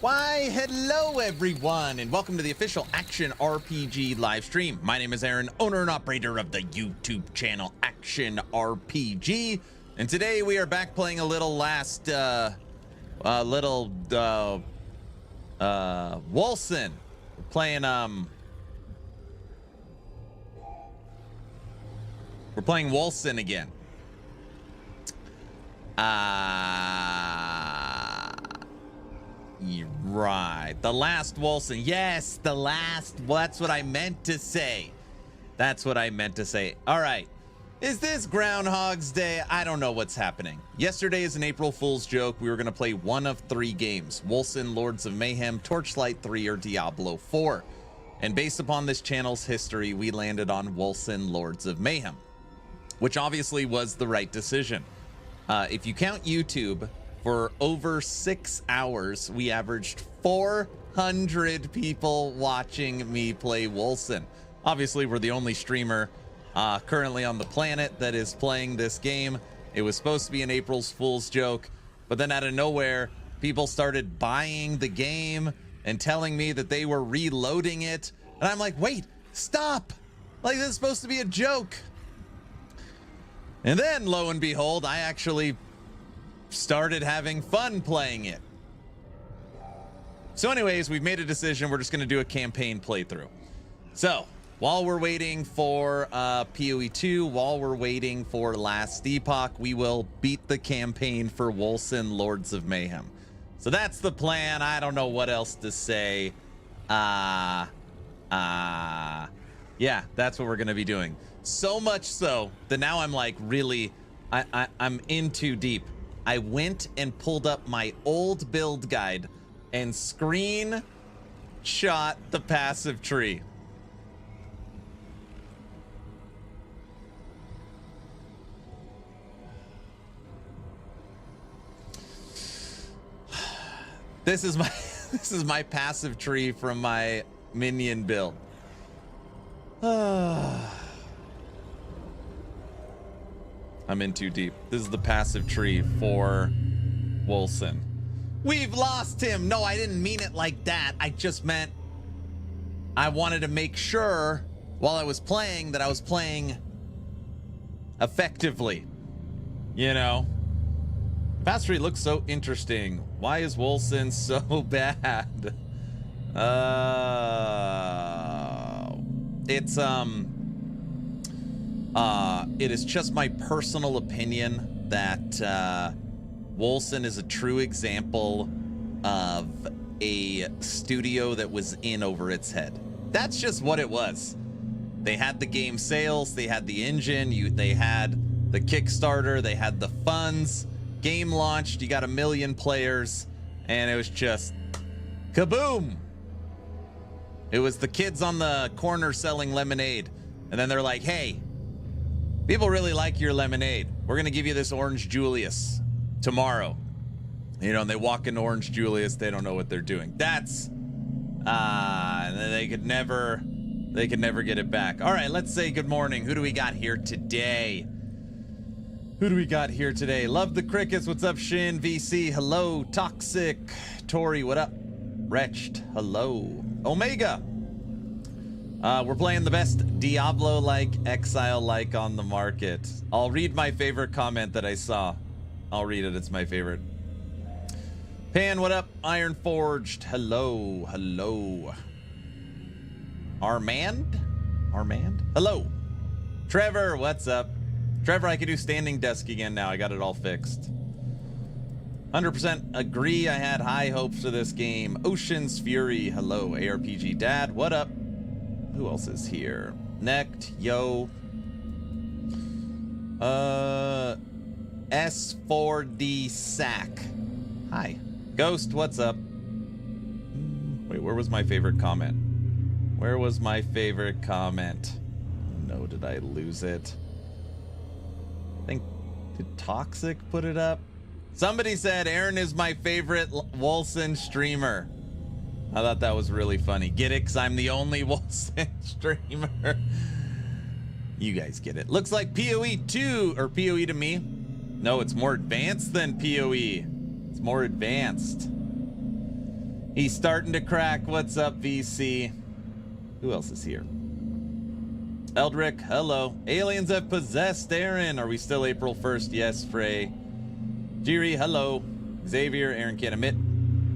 Why, hello everyone, and welcome to the official Action RPG live stream. My name is Aaron, owner and operator of the YouTube channel Action RPG, and today we are back playing a little Wolcen. We're playing Wolcen again. Right, the last Wolcen. Yes, the last. Well, that's what I meant to say. That's what I meant to say. All right. Is this Groundhog's Day? I don't know what's happening. Yesterday is an April Fool's joke. We were going to play one of three games: Wolcen, Lords of Mayhem, Torchlight 3, or Diablo 4. And based upon this channel's history, we landed on Wolcen, Lords of Mayhem, which obviously was the right decision. If you count YouTube, for over 6 hours, we averaged 400 people watching me play Wolcen. Obviously, we're the only streamer currently on the planet that is playing this game. It was supposed to be an April Fool's joke, but then out of nowhere, people started buying the game and telling me that they were reloading it. And I'm like, wait, stop. Like, this is supposed to be a joke. And then, lo and behold, I actually started having fun playing it. So anyways, we've made a decision. We're just going to do a campaign playthrough. So while we're waiting for PoE 2, while we're waiting for Last Epoch, we will beat the campaign for Wolcen, Lords of Mayhem. So that's the plan. I don't know what else to say. Yeah, that's what we're going to be doing. So much so that now I'm like really, I'm in too deep. I went and pulled up my old build guide and screenshot the passive tree. This is my passive tree from my Minion build. I'm in too deep. This is the passive tree for Wolcen. We've lost him. No, I didn't mean it like that. I just meant I wanted to make sure while I was playing that I was playing effectively. You know? Passive tree looks so interesting. Why is Wolcen so bad? It is just my personal opinion that Wolcen is a true example of a studio that was in over its head. That's just what it was. They had the game sales, they had the engine, they had the Kickstarter, they had the funds. Game launched, you got 1 million players, and it was just kaboom. It was the kids on the corner selling lemonade, and then they're like, hey, people really like your lemonade. We're going to give you this Orange Julius tomorrow. You know, and they walk into Orange Julius. They don't know what they're doing. That's, they could never get it back. All right, let's say good morning. Who do we got here today? Love the crickets. What's up, Shin? VC, hello. Toxic. Tori, what up? Wretched, hello. Omega. We're playing the best Diablo-like, Exile-like on the market. I'll read my favorite comment that I saw. I'll read it. It's my favorite. Pan, what up? Iron Forged. Hello. Armand? Hello. Trevor, what's up? Trevor, I can do standing desk again now. I got it all fixed. 100% agree. I had high hopes for this game. Ocean's Fury. Hello. ARPG Dad, what up? Who else is here? Necked, yo. S4D Sack. Hi. Ghost, what's up? Wait, where was my favorite comment? No, did I lose it? I think, did Toxic put it up? Somebody said Aaron is my favorite Wolcen streamer. I thought that was really funny. Get it? Because I'm the only Wolcen streamer. You guys get it. Looks like PoE 2, or PoE to me. No, it's more advanced than PoE. It's more advanced. He's starting to crack. What's up, VC? Who else is here? Eldrick, hello. Aliens have possessed Aaron. Are we still April 1st? Yes, Frey. Jiri, hello. Xavier, Aaron can't admit,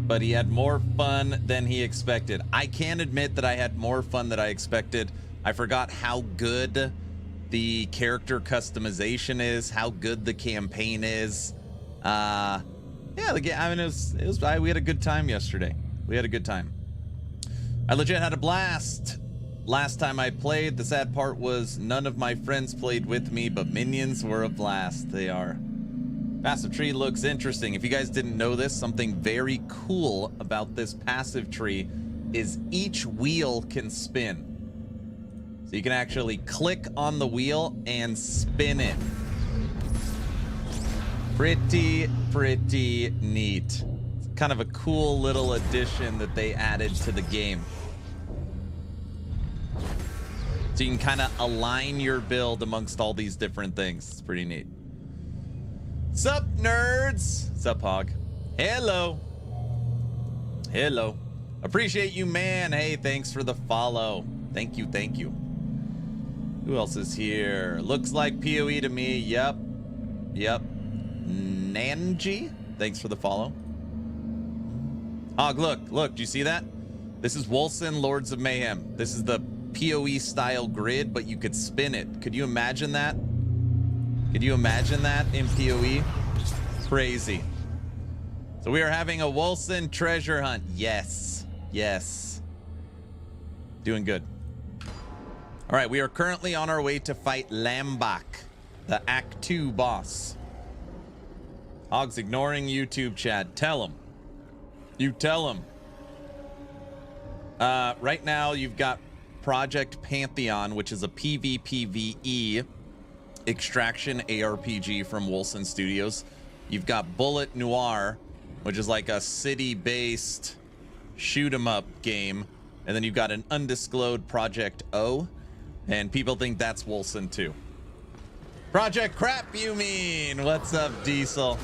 but he had more fun than he expected. I can admit that I had more fun than I expected. I forgot how good the character customization is, how good the campaign is. Yeah, the game, I mean, we had a good time yesterday. We had a good time. I legit had a blast. Last time I played, the sad part was none of my friends played with me, but minions were a blast. They are. Passive tree looks interesting. If you guys didn't know this, something very cool about this passive tree is each wheel can spin. So you can actually click on the wheel and spin it. Pretty neat. It's kind of a cool little addition that they added to the game. So you can kind of align your build amongst all these different things. It's pretty neat. Sup, nerds? Sup, Hog? Hello. Hello. Appreciate you, man. Hey, thanks for the follow. Thank you, thank you. Who else is here? Looks like PoE to me. Yep. Nanji, thanks for the follow. Hog, look. Do you see that? This is Wolcen, Lords of Mayhem. This is the PoE style grid, but you could spin it. Could you imagine that? Could you imagine that in PoE? Crazy. So we are having a Wolcen treasure hunt. Yes. Doing good. All right, we are currently on our way to fight Lambach, the Act 2 boss. Hog's ignoring YouTube chat. Tell him. You tell him. Right now, you've got Project Pantheon, which is a PvPvE extraction ARPG from Wolcen Studios. You've got Bullet Noir, which is like a city-based shoot-'em-up game. And then you've got an undisclosed Project O, and people think that's Wolcen too. Project Crap, you mean? What's up, Diesel?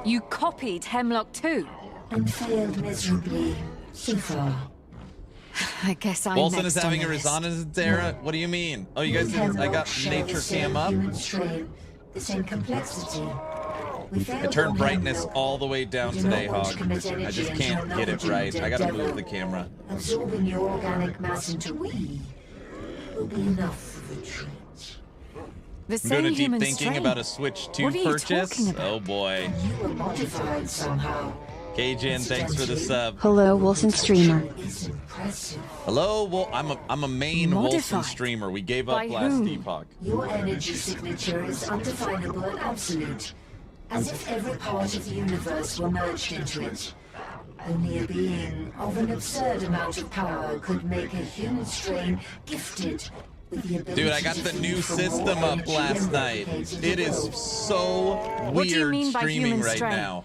You copied Hemlock too? And failed miserably so far. I guess I'm Wolcen next is having on a the list. Resonance era? What do you mean? Oh, you guys didn't? I got nature cam up. The same complexity. I turned brightness all the way down today, Hog. I just can't get it right. I gotta move the camera. Absorbing your organic mass into we will be enough for the treat. The I'm same doing a deep human thinking strain. about a Switch 2 What are you purchase. talking about? Oh boy. You were modified somehow. Kajin, thanks for the sub. Hello, Wolcen streamer. It's impressive. Hello, well, I'm a main Modified? Wolcen streamer. We gave up By last whom? epoch. Your energy signature is undefinable and absolute, as if every part of the universe were merged into it. Only a being of an absurd amount of power could make a human strain gifted with the ability. Dude, I got to the feed new from more system up energy last and night. replicate It is will. so What do you weird mean by streaming human right strength? now.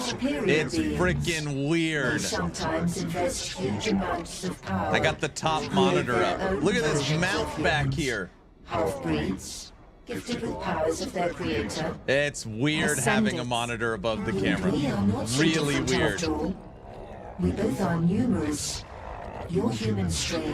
Superior It's beings freaking may weird. sometimes invest huge amounts of power. I got the top to monitor create their up. own Look at this versions mouth of back humans. here. Half-breeds, gifted with powers of their creator. It's weird having a Ascendants. monitor above the We camera. are not so Really different weird. after all. We both are numerous. Your human strain.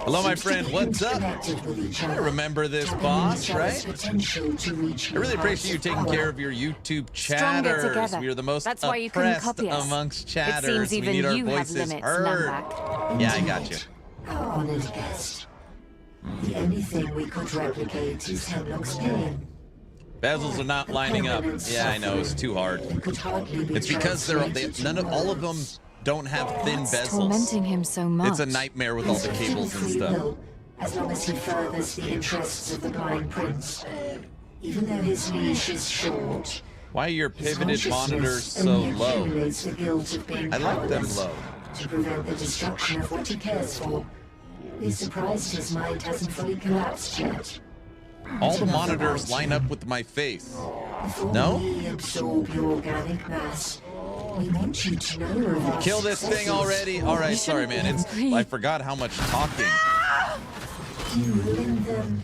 Hello, my seems to friend. be What's up? interconnected with each I other, remember this tapping boss, each other's right? potential to reach I really new appreciate you heights taking power. care of your YouTube Stronger chatters. together. We are the most That's why you couldn't oppressed copy us. amongst It chatters. seems We even need our you have voices limits, heard. Lambach. Yeah, I got you. Our honored guest. The only thing we could replicate is Hemlock's pain. Bezels are not lining up. Yeah, I know. It's too hard. It could hardly be It's because none of all of them don't have thin What's tormenting bezels. him so much? It's a nightmare with all the cables and stuff. As long as he furthers the interests of the Blind Prince. Even though his leash is short, Why are your his pivoted monitors consciousness so only low? accumulates the guilt of being I like them powerless low. to prevent the destruction of what he cares for. He's surprised his mind hasn't fully collapsed yet. All the monitors line up with my face. Before No? we absorb your organic mass, we want you to know of our Kill this thing successes. already. All right, sorry, man. I forgot how much talking. You ruined them.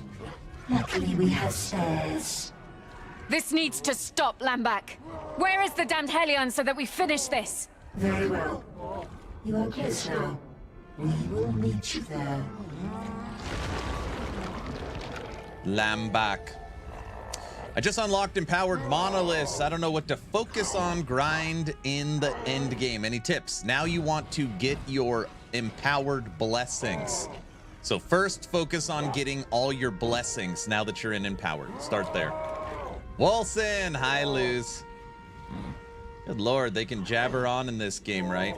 Luckily, we have spares. This needs to stop, Lambach. Where is the damned Helion so that we finish this? Very well. You are close now. We will meet you there. Lambach. I just unlocked empowered monoliths. I don't know what to focus on. Grind in the end game. Any tips? Now you want to get your empowered blessings. So first focus on getting all your blessings now that you're in empowered. Start there. Wolcen, hi Luz. Good lord, they can jabber on in this game, right?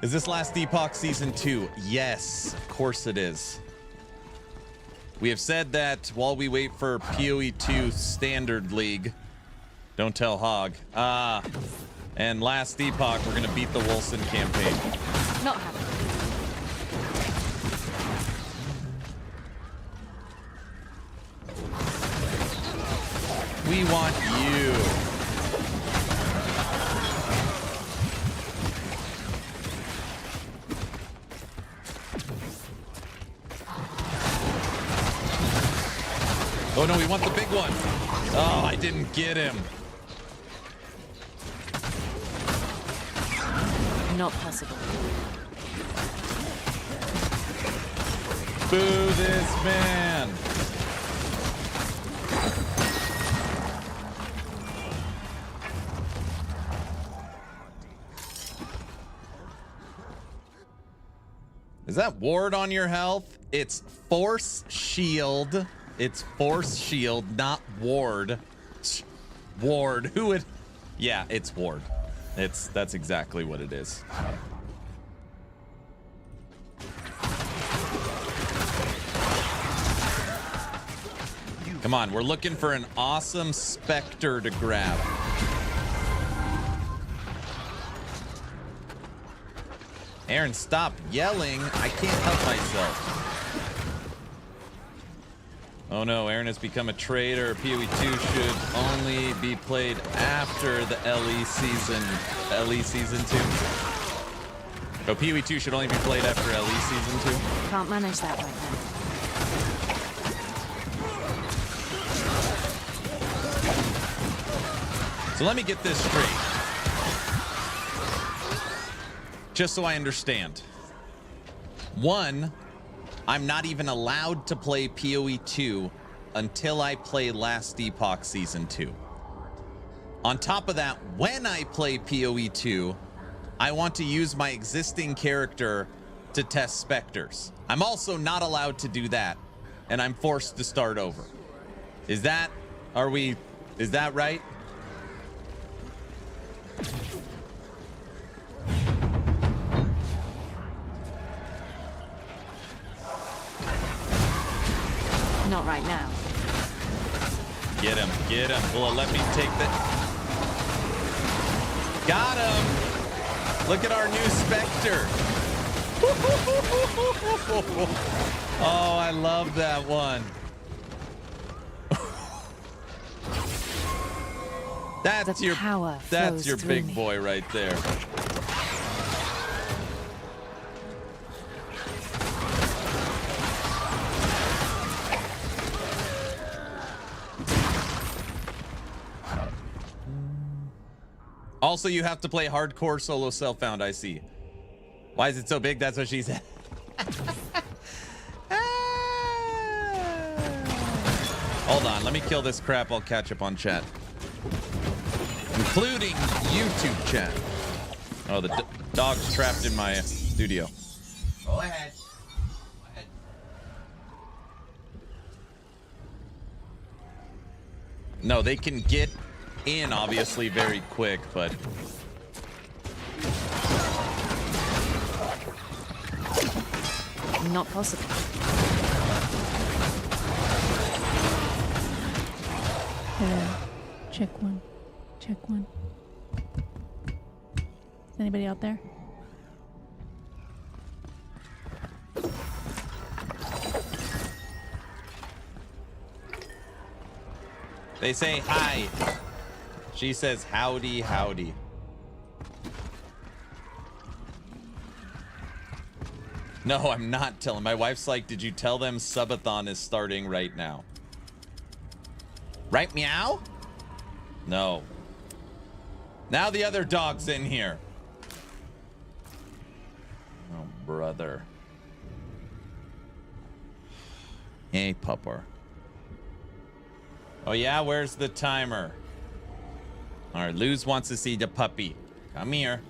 Is this Last Epoch Season 2? Yes, of course it is. We have said that while we wait for PoE 2 Standard League. Don't tell Hog. And Last Epoch, we're gonna beat the Wolcen campaign. Not happening. We want you. Oh no, we want the big one. Oh, I didn't get him. Not possible. Boo this man. Is that ward on your health? It's force shield. It's force shield, not ward. Ward. Who would? Yeah, it's ward. That's exactly what it is. Come on, we're looking for an awesome specter to grab. Aaron, stop yelling. I can't help myself. Oh no, Aaron has become a traitor. PoE 2 should only be played after the LE season 2. Oh, PoE 2 should only be played after LE season 2. Can't manage that right now. So let me get this straight. Just so I understand. One, I'm not even allowed to play PoE 2 until I play Last Epoch Season 2. On top of that, when I play PoE 2, I want to use my existing character to test specters. I'm also not allowed to do that, and I'm forced to start over. Is that right? Not right now. Get him, get him. Well, let me take the... Got him! Look at our new Spectre. Oh, I love that one. That's your big boy right there. Also, you have to play hardcore solo self-found, I see. Why is it so big? That's what she said. Hold on, let me kill this crap. I'll catch up on chat. Including YouTube chat. Oh, the dog's trapped in my studio. Go ahead. Go ahead. No, they can get in obviously very quick, but not possible. Hello. Check one. Check one. Is anybody out there? they say hi. She says howdy, howdy. No, I'm not telling. My wife's like, did you tell them subathon is starting right now? Right, meow? No. Now the other dog's in here. Oh, brother. Hey, pupper. Oh, yeah? Where's the timer? All right, Luz wants to see the puppy. Come here.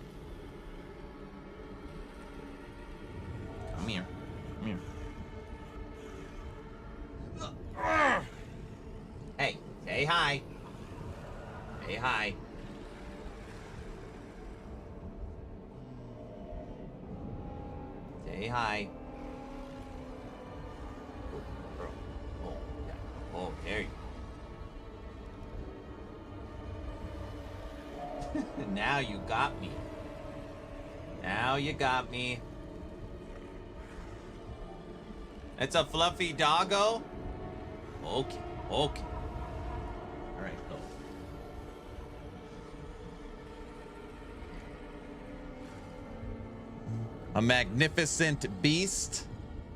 Come here. Come here. Hey, say hi. Say hi. Say hi. Oh, there you go. Now you got me. Now you got me. It's a fluffy doggo? Okay, okay. All right, go. A magnificent beast?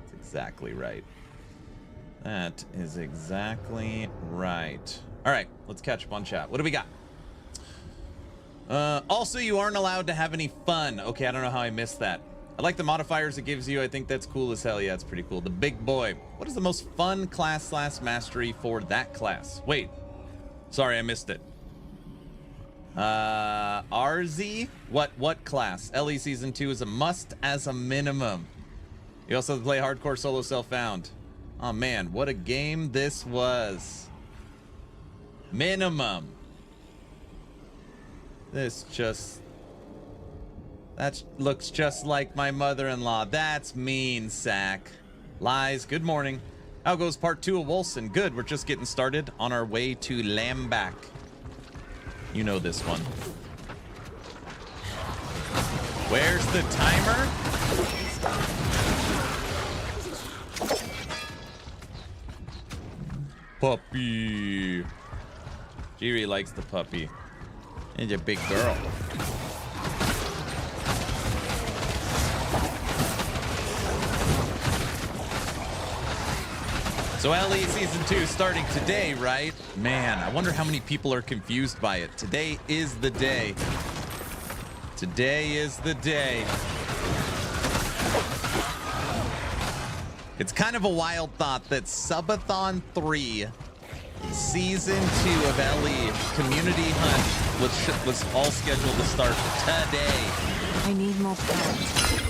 That's exactly right. That is exactly right. All right, let's catch up on chat. What do we got? Also, you aren't allowed to have any fun. Okay, I don't know how I missed that. I like the modifiers it gives you. I think that's cool as hell. Yeah, it's pretty cool. The big boy. What is the most fun class / mastery for that class? Wait. Sorry, I missed it. RZ? What class? LE Season 2 is a must as a minimum. You also have to play hardcore solo self-found. Oh man, what a game this was. Minimum. This just... That looks just like my mother-in-law. That's mean, Sack. Lies, good morning. How goes part 2 of Wolcen? Good, we're just getting started on our way to Lambach. You know this one. Where's the timer? Puppy. Jiri likes the puppy. And a big girl. So LE Season 2 starting today, right? Man, I wonder how many people are confused by it. Today is the day. Today is the day. It's kind of a wild thought that Subathon 3 Season 2 of LE Community Hunt was all scheduled to start today. I need more plants.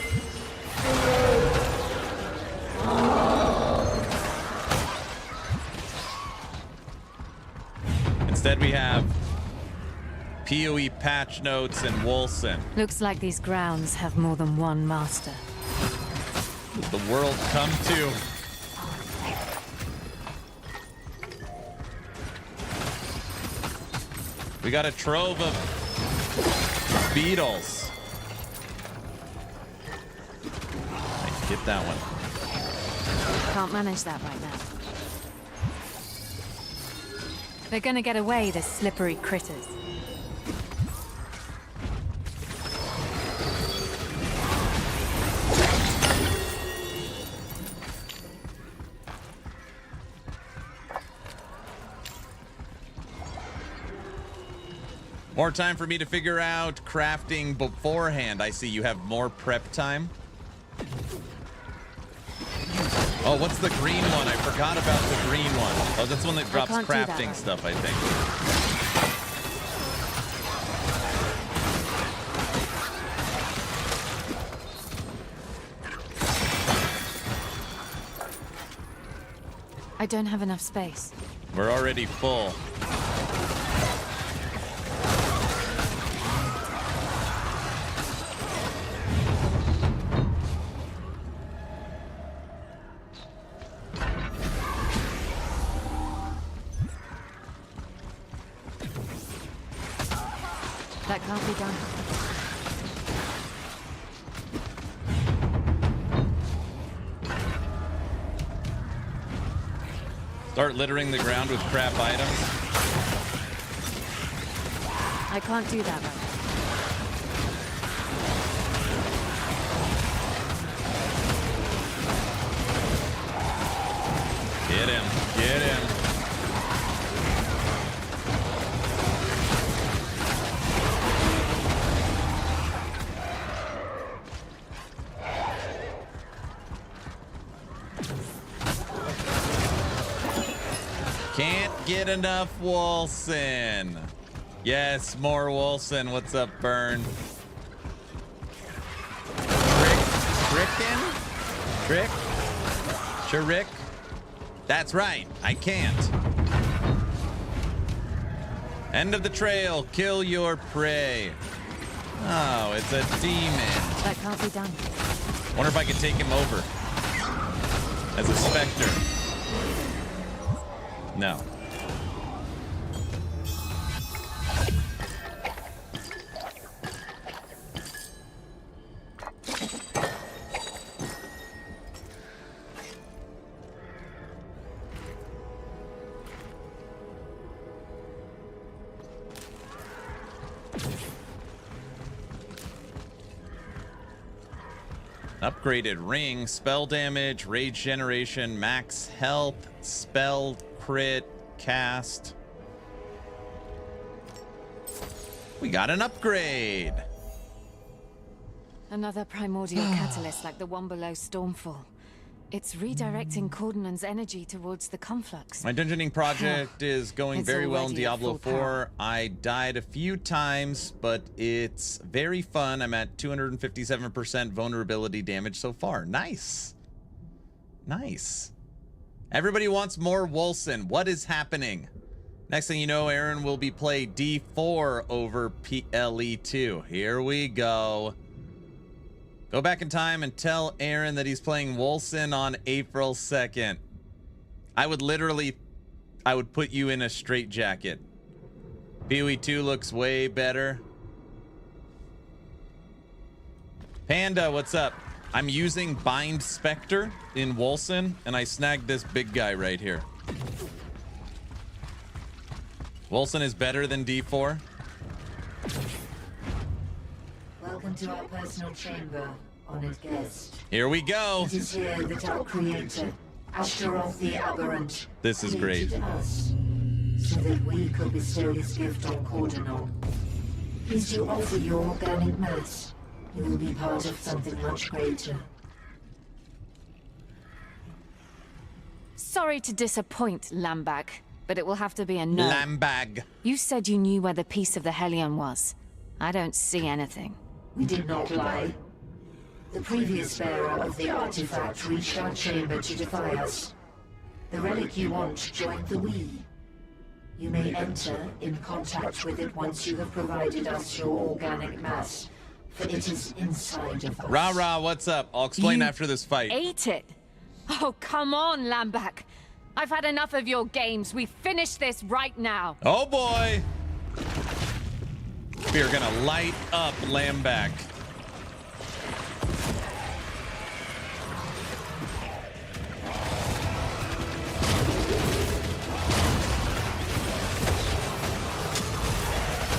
Instead, we have PoE patch notes and Wolcen. Looks like these grounds have more than one master. Does the world come to? We got a trove of beetles. Nice, get that one. Can't manage that right now. They're gonna get away, the slippery critters. More time for me to figure out crafting beforehand. I see you have more prep time. Oh, what's the green one? I forgot about the green one. Oh, that's the one that drops crafting stuff, I think. I don't have enough space. We're already full. That can't be done. Start littering the ground with crap items. I can't do that right now. Get him. Get him. Can't get enough Wolcen. Yes, more Wolcen. What's up, Burn? Trick? Rick? That's right. I can't. End of the trail. Kill your prey. Oh, it's a demon. That can't be done. Wonder if I could take him over as a specter. No. Upgraded ring, spell damage, rage generation, max health, spell crit, cast. We got an upgrade. Another primordial catalyst like the one below Stormfall. It's redirecting Cordenon's energy towards the conflux. My dungeoning project is going It's very well in already at Diablo full 4. power. I died a few times, but it's very fun. I'm at 257% vulnerability damage so far. Nice. Nice. Everybody wants more Wolcen. What is happening? Next thing you know, Aaron will be playing D4 over PLE2. Here we go. Go back in time and tell Aaron that he's playing Wolcen on April 2nd. I would put you in a straitjacket. PoE 2 looks way better. Panda, what's up? I'm using Bind Spectre in Wolcen, and I snagged this big guy right here. Wolcen is better than D4. Welcome to our personal chamber, honored guest. Here we go. It is here that our creator, Ashtaroth the Aberrant, This is great. created us, so that we could bestow his gift on Cordonon. He's to offer your organic mass. You will be part of something much greater. Sorry to disappoint, Lambach, but it will have to be a no. Lambach. You said you knew where the piece of the Helion was. I don't see anything. We did not lie. The previous bearer of the artifact reached our chamber to defy us. The relic you want joined the we. You may enter in contact with it once you have provided us your organic mass, for it is inside of us. Rah, what's up? I'll explain You after this fight. Ate it? Oh, come on, Lambach. I've had enough of your games. We finish this right now. Oh boy. We are gonna light up Lambach.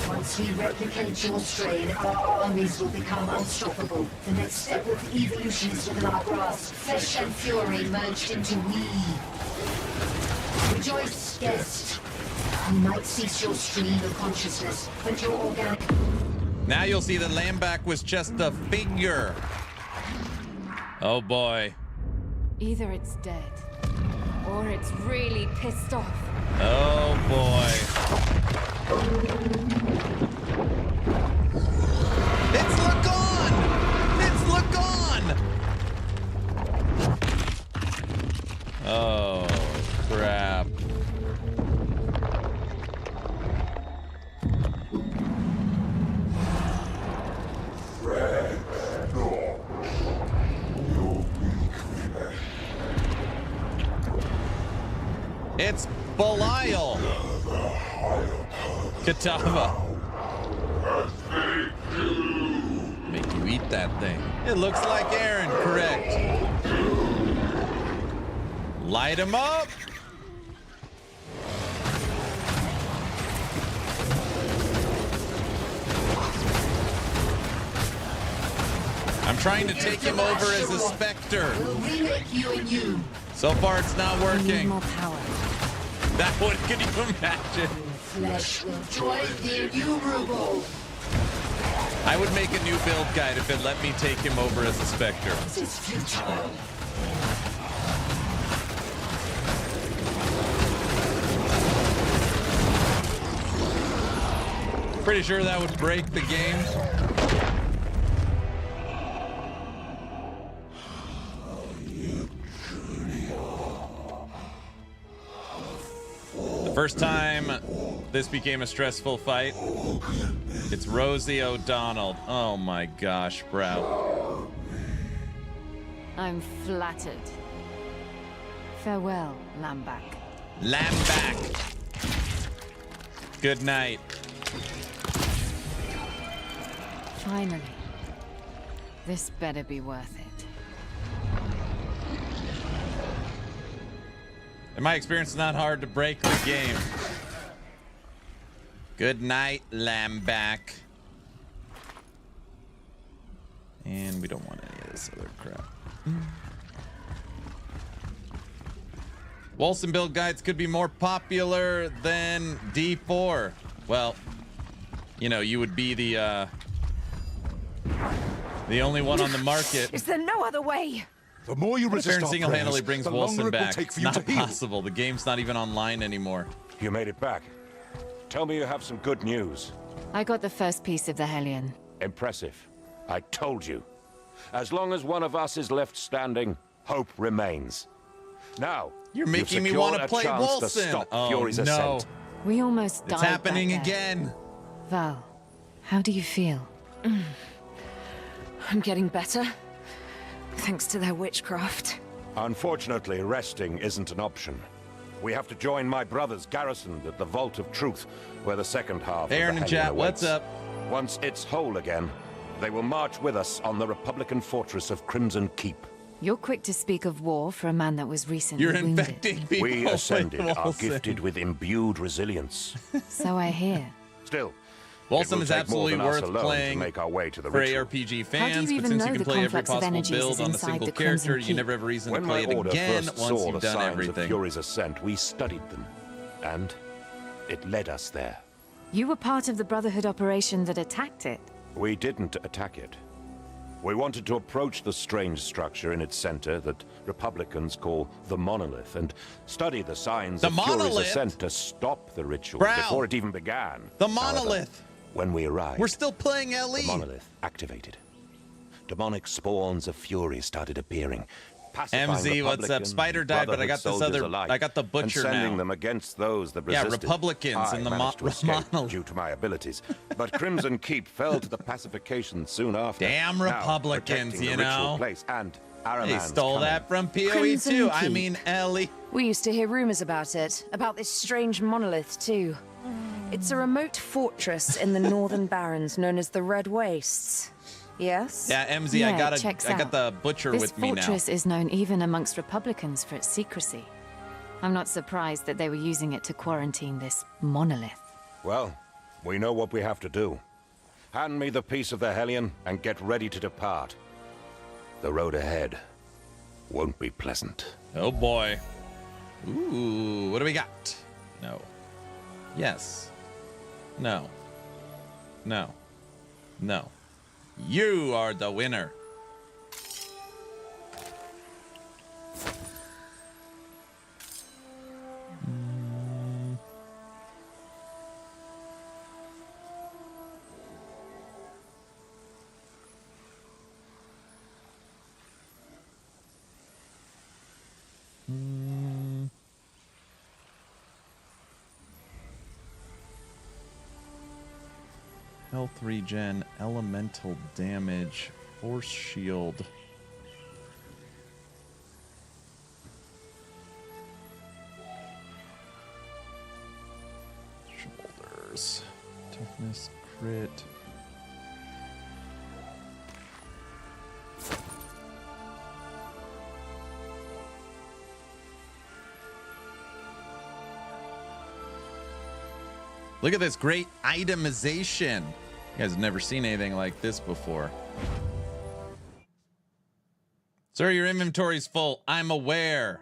Once we replicate your strain, our armies will become unstoppable. The next step of evolution is within our grasp. Flesh and fury merged into we. Rejoice, guest. You might cease your stream of consciousness, but your organic... Now you'll see that Lambach was just a figure. Oh boy. Either it's dead, or it's really pissed off. Oh boy. It's Lagon! It's Lagon! Oh crap. It's Belial. Katava. Make you eat that thing. It looks like Aaron, correct. Light him up. I'm trying to take him over as a specter. We'll remake you and you, So far, it's not We need working. more power. That one, can you imagine? Flesh will join the innumerable. I would make a new build guide if it let me take him over as a Spectre. This is futile. Pretty sure that would break the game. The first time this became a stressful fight, it's Rosie O'Donnell. Oh my gosh, bro. I'm flattered. Farewell, Lambach. Lambach. Good night. Finally. This better be worth it. In my experience, it's not hard to break the game. Good night, Lambach. And we don't want any of this other crap. Wolcen build guides could be more popular than D4. Well, you know, you would be the only one on the market. Is there no other way? The more you resist Baron our single-handedly prayers, brings the longer Wolcen it will back. take It's for you not to heal. possible. The game's not even online anymore. You made it back. Tell me you have some good news. I got the first piece of the Hellion. Impressive. I told you. As long as one of us is left standing, hope remains. Now, You're you've making me secured want to a play chance to Wolcen. stop Oh, Fury's no. ascent. We almost died It's happening back there. again. Val, how do you feel? I'm getting better. Thanks to their witchcraft. Unfortunately, resting isn't an option. We have to join my brothers garrisoned at the Vault of Truth, where the second half Aaron of and the Hellion chat, what's awaits. up? Once it's whole again, they will march with us on the Republican fortress of Crimson Keep. You're quick to speak of war for a man that was recently You're wounded. infecting people. We with ascended are Wolcen. gifted with imbued resilience. So I hear. Still, Wolcen it will is take absolutely more than us worth alone playing to make our way to the for ritual. ARPG How do fans, you but even since know you can the play every conflux of possible energies build is on a inside single the character, Crimson you never have a reason to When play my it order again first once saw you've the done signs everything. of Fury's ascent, we studied them, and it led us there. You were part of the Brotherhood operation that attacked it. We didn't attack it. We wanted to approach the strange structure in its center that Republicans call the monolith and study the signs The of Fury's monolith? ascent to stop the ritual Bro. before it even began. The However, monolith. when we arrived, We're still playing the LE. monolith activated. Demonic spawns of fury started appearing. pacifying MZ, what's up? Republican, Spider died, but I got this Brotherhood other. soldiers alike, I got the and butcher sending now. them against those that Yeah, resisted. Republicans I in the managed to escape monolith. due to my abilities, but Crimson Keep fell to the pacification soon after. Damn Now, Republicans, protecting you the ritual know. place and They Araman's stole coming. that from PoE Crimson too. I Keep. mean, Ellie. We used to hear rumors about it, about this strange monolith too. It's a remote fortress in the northern barrens known as the Red Wastes. Yes? Yeah, MZ, Yeah, I got checks I got out. the butcher This with me now. fortress is known even amongst Republicans for its secrecy. I'm not surprised that they were using it to quarantine this monolith. Well, we know what we have to do. Hand me the piece of the Hellion and get ready to depart. The road ahead won't be pleasant. Oh boy. Ooh, what do we got? No. Yes. No. No. No. You are the winner. Health regen, elemental damage, force shield. Shoulders, toughness, crit. Look at this great itemization. You guys have never seen anything like this before. Sir, your inventory's full. I'm aware.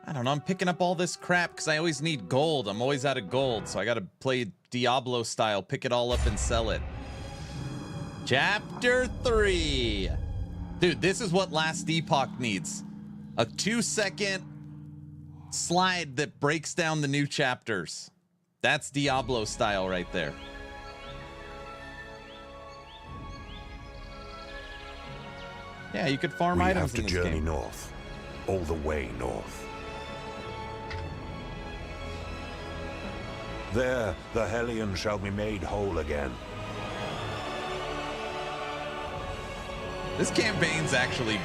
I don't know. I'm picking up all this crap because I always need gold. I'm always out of gold, so I got to play Diablo style. Pick it all up and sell it. Chapter 3. Dude, this is what Last Epoch needs. A 2-second slide that breaks down the new chapters. That's Diablo style right there. Yeah, you could farm items in this game. We have to journey north. All the way north. There, the Hellion shall be made whole again. This campaign's actually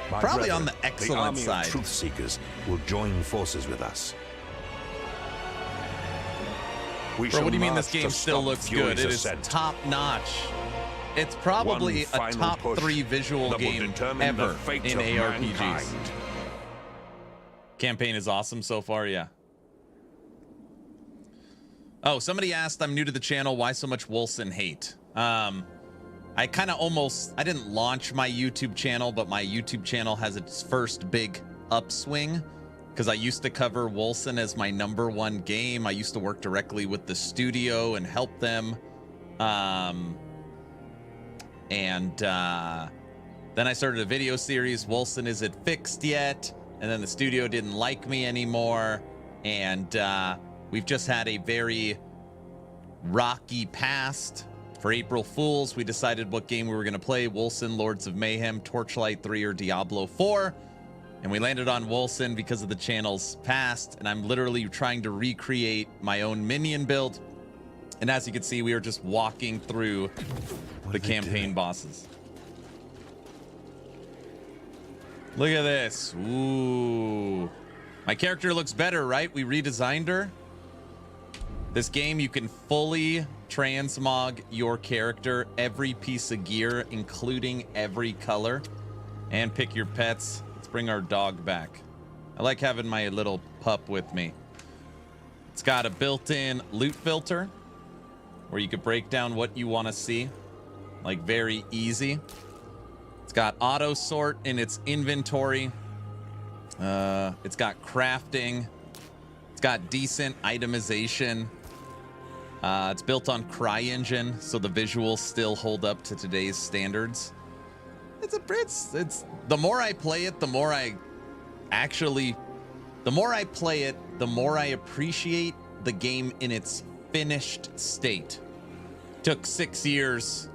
My probably brethren, on the excellent army side. Of truth seekers will join forces with us. We Bro, shall what do you mean march this game to still stop looks Fury's good? It is ascent. top notch. It's probably a One final top push 3 visual that will game determine the ever fate in of ARPGs. mankind. Campaign is awesome so far, yeah. Oh, somebody asked, I'm new to the channel, why so much Wolcen hate? I kind of I didn't launch my YouTube channel, but my YouTube channel has its first big upswing because I used to cover Wolcen as my #1 game. I used to work directly with the studio and help them. Then I started a video series, Wolcen Is It Fixed Yet? And then the studio didn't like me anymore. And we've just had a very rocky past. For April Fools, we decided what game we were going to play, Wolcen, Lords of Mayhem, Torchlight 3, or Diablo 4. And we landed on Wolcen because of the channel's past. And I'm literally trying to recreate my own Minion build. And as you can see, we are just walking through the campaign bosses. Look at this. Ooh. My character looks better, right? We redesigned her. This game, you can fully transmog your character, every piece of gear, including every color, and pick your pets. Let's bring our dog back. I like having my little pup with me. It's got a built-in loot filter where you could break down what you want to see, like very easy. It's got auto sort in its inventory. It's got crafting. It's got decent itemization. It's built on CryEngine, so the visuals still hold up to today's standards. It's the more I play it, the more I play it, the more I appreciate the game in its finished state. Took 6 years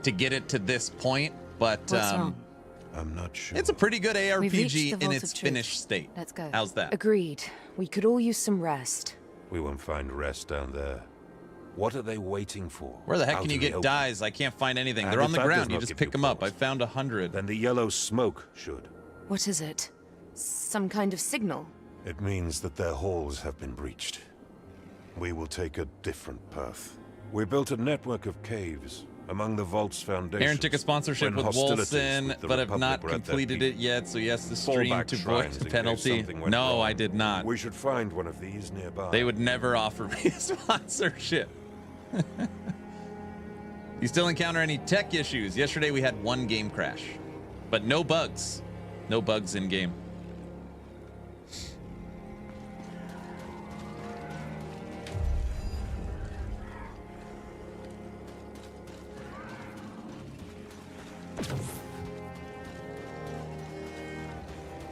to get it to this point, but What's wrong? I'm not sure. it's a pretty good We've reached ARPG the in Vault its of Truth. finished state. Let's go. How's that? Agreed. We could all use some rest. We won't find rest down there. What are they waiting for? Where the heck Out can you in the get open? dyes? I can't find anything. And They're on if the that does ground. You not just give pick you them up. I pause, found 100. Then the yellow smoke should. What is it? Some kind of signal? It means that their halls have been breached. We will take a different path. We built a network of caves among the Vault's foundations. Aaron took a sponsorship when with hostilities Wolcen, with the but have Republic not were at their completed peak. it yet, so he has to stream Fallback to avoid shrines the in case penalty. something went No, wrong. I did not. We should find one of these nearby. They would never offer me a sponsorship. You still encounter any tech issues? Yesterday we had 1 game crash, but no bugs. No bugs in game.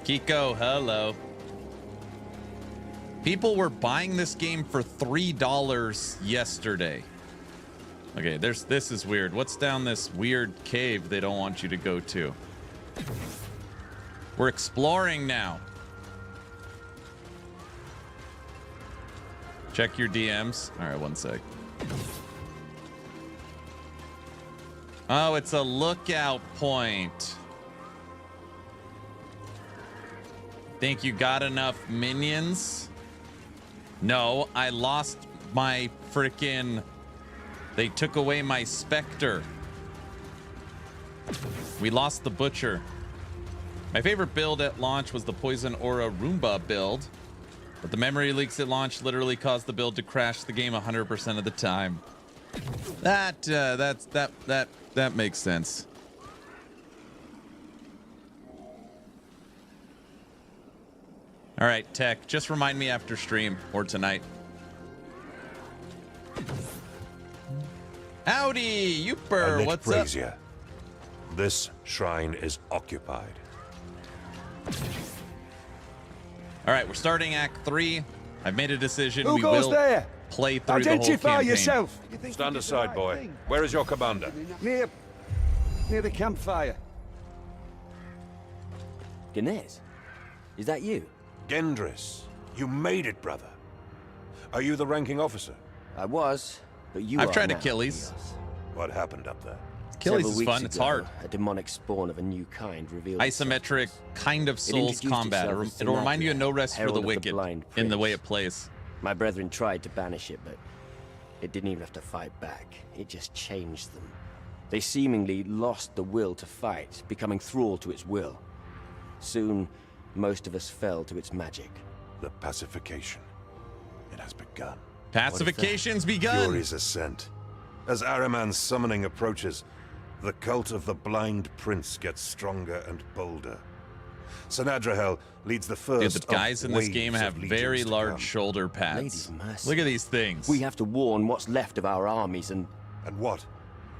Kiko, hello. People were buying this game for $3 yesterday. Okay, this is weird. What's down this weird cave they don't want you to go to? We're exploring now. Check your DMs. All right, one sec. Oh, it's a lookout point. Think you got enough minions? No, I lost my freaking... They took away my specter. We lost the butcher. My favorite build at launch was the Poison Aura Roomba build, but the memory leaks at launch literally caused the build to crash the game 100% of the time. That makes sense. All right, Tech, just remind me after stream or tonight. Howdy, Youper, what's up? Brazier. This shrine is occupied. All right, we're starting Act 3. I've made a decision. Who We goes will there? play through the whole Identify campaign. yourself. Stand aside, boy. Where is your commander? Near the campfire. Ganesh, is that you? Gendris, you made it, brother. Are you the ranking officer? I was, but you I've are tried now, Achilles. Eos. What happened up there? Achilles Several is weeks fun. It's ago, hard. A demonic spawn of a new kind revealed itself to Isometric us. kind of Souls introduced combat. itself as It'll remind you of No Rest for Herald the of the Wicked Blind in the way Prince. it plays. My brethren tried to banish it, but it didn't even have to fight back. It just changed them. They seemingly lost the will to fight, becoming thrall to its will. Soon, most of us fell to its magic. The pacification. It has begun. Pacification's begun. Fury's ascent. As Ahriman's summoning approaches, the cult of the Blind Prince gets stronger and bolder. Sanadrahel leads the first Dude, the guys of in this waves game of have legions very to large come. shoulder pads. Ladies' mercy. Look at these things. We have to warn what's left of our armies and... And what?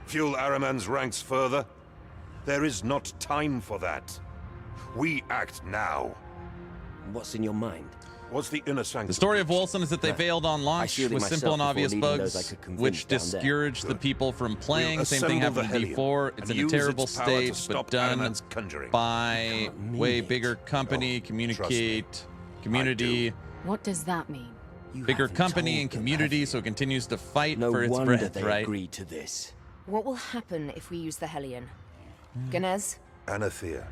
Fuel Ahriman's ranks further? There is not time for that. We act now. What's in your mind? What's the inner sanctum? The story of Wolcen is that they failed on I launch sealed it with myself simple and before obvious leading those bugs, I could convince which down there. discouraged the people from playing. Same thing assemble happened the to D4. Hellion It's and in a use terrible its power to state, stop but done Ahriman's conjuring. by mean way it. bigger company, Oh, communicate, community, What does that mean? You bigger haven't company told and them, community, have so you? it continues to fight No for its wonder breath, they right? agreed to this. What will happen if we use the Hellion? Ganesh? Anathea,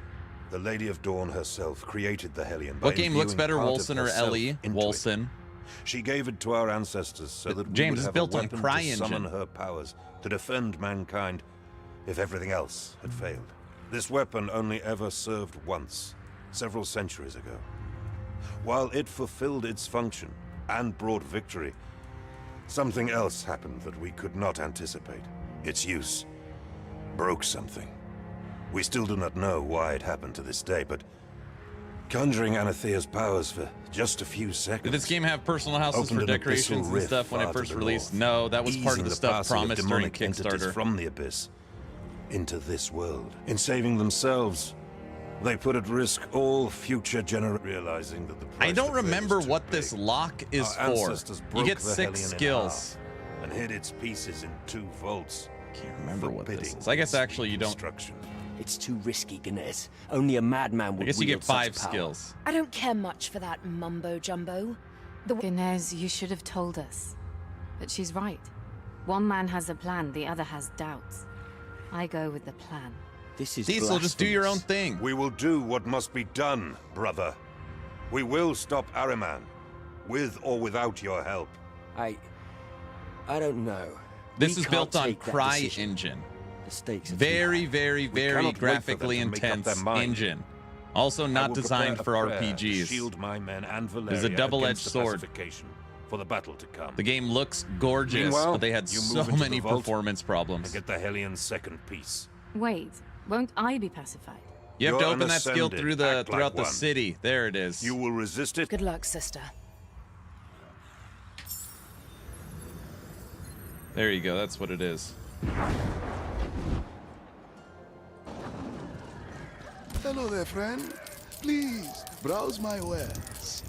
the Lady of Dawn herself, created the Hellion by What game looks imbuing better, part of Wolcen or herself Ellie? into it. Wolcen. She gave it to our ancestors so that James, we would it's have built a on weapon Cry to summon Engine. her powers to defend mankind if everything else had failed. This weapon only ever served once, several centuries ago. While it fulfilled its function and brought victory, something else happened that we could not anticipate. Its use broke something. We still do not know why it happened to this day, but conjuring Anathea's powers for just a few seconds. Did this game have personal houses opened for an decorations abyssal and stuff rift when it far to first the released? north, No, that was part easing of the the stuff passing of promised during demonic entities Kickstarter. from the abyss into this world. In saving themselves, they put at risk all future generations, realizing that the price I don't to pay was remember too what big. this lock is Our for. ancestors You broke get the 6 Hellion in skills. half and hid its pieces in 2 vaults. Can't remember what this forbidding is. I guess its actually you don't. destruction. It's too risky, Ganesh. Only a madman would I guess you wield get such 5 power. skills. I don't care much for that mumbo-jumbo. Ganesh, you should have told us. But she's right. One man has a plan, the other has doubts. I go with the plan. This is Diesel, just do your own blasphemous. thing. We will do what must be done, brother. We will stop Ahriman, with or without your help. I don't know. This We is can't built on take that Cry decision. Engine. The stakes are too Very, high. very, very cannot wait for them graphically to make up intense their mind. engine. Also I not will designed for prepare a prayer to RPGs. shield my men and There's a Valeria double-edged against the sword. pacification for the battle to come. The game looks gorgeous, Meanwhile, but they had you so move into many the vault performance and problems. get the Hellion's second piece. Wait, won't I be pacified? You have to You're open that skill unascended. through the Act like throughout the one. city. There it is. You will resist it. Good luck, sister. There you go. That's what it is. Hello there, friend. Please, browse my wares.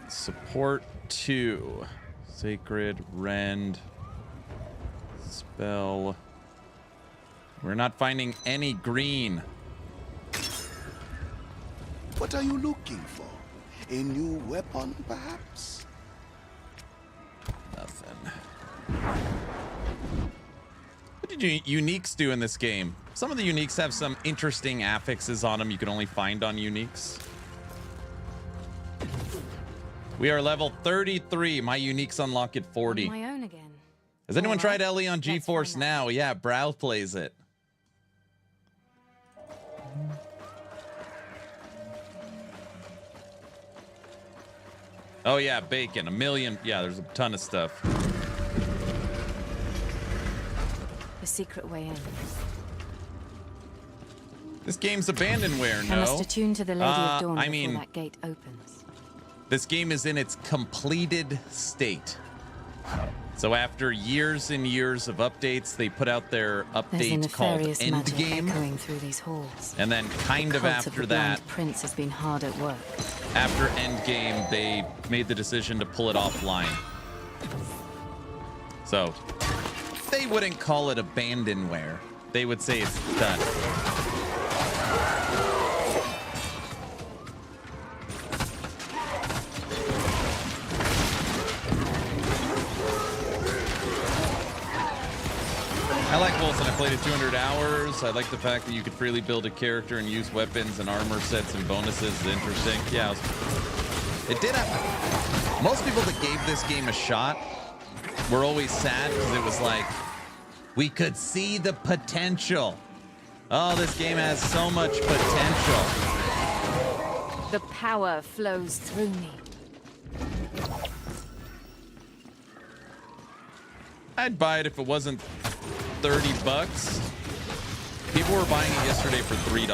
Support 2. Sacred Rend. Spell. We're not finding any green. What are you looking for? A new weapon, perhaps? Nothing. What did uniques do in this game? Some of the uniques have some interesting affixes on them you can only find on uniques. We are level 33. My uniques unlock at 40. On my own again. Has anyone All right, tried Ellie on let's GeForce find out. Now? Yeah, Brow plays it. Oh yeah, bacon. A million. Yeah, there's a ton of stuff. The secret way in. This game's abandonware, I must no? attune to the Lady of Dawn I before mean, that gate opens. this game is in its completed state. So after years and years of updates, they put out their There's a update called nefarious magic Endgame. echoing through these halls. And then kind of Cult after the Blind that, Prince has been hard at work. after Endgame, they made the decision to pull it offline. So they wouldn't call it abandonware. They would say it's done. I like Wolcen. I played it 200 hours. I like the fact that you could freely build a character and use weapons and armor sets and bonuses. It's interesting. Yeah, it did have... Most people that gave this game a shot were always sad because it was like, we could see the potential. Oh, this game has so much potential. The power flows through me. I'd buy it if it wasn't 30 bucks. People were buying it yesterday for $3.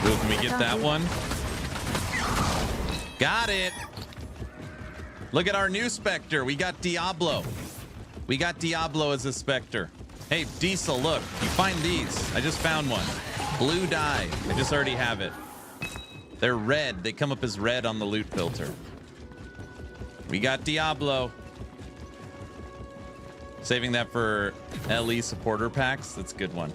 Ooh, can we get that one? Got it. Look at our new Spectre. We got Diablo. We got Diablo as a Spectre. Hey, Diesel, look. You find these. I just found one. Blue dye. I just already have it. They're red. They come up as red on the loot filter. We got Diablo. Saving that for LE supporter packs. That's a good one.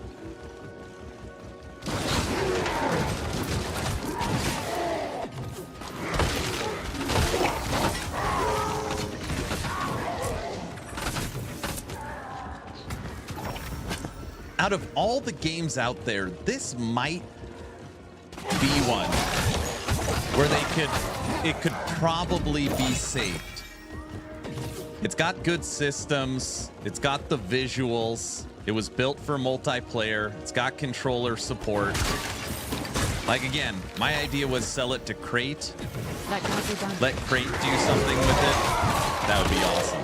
Out of all the games out there, this might be one where it could probably be saved. It's got good systems. It's got the visuals. It was built for multiplayer. It's got controller support. Like, again, my idea was sell it to Crate. Let Crate do something with it. That would be awesome.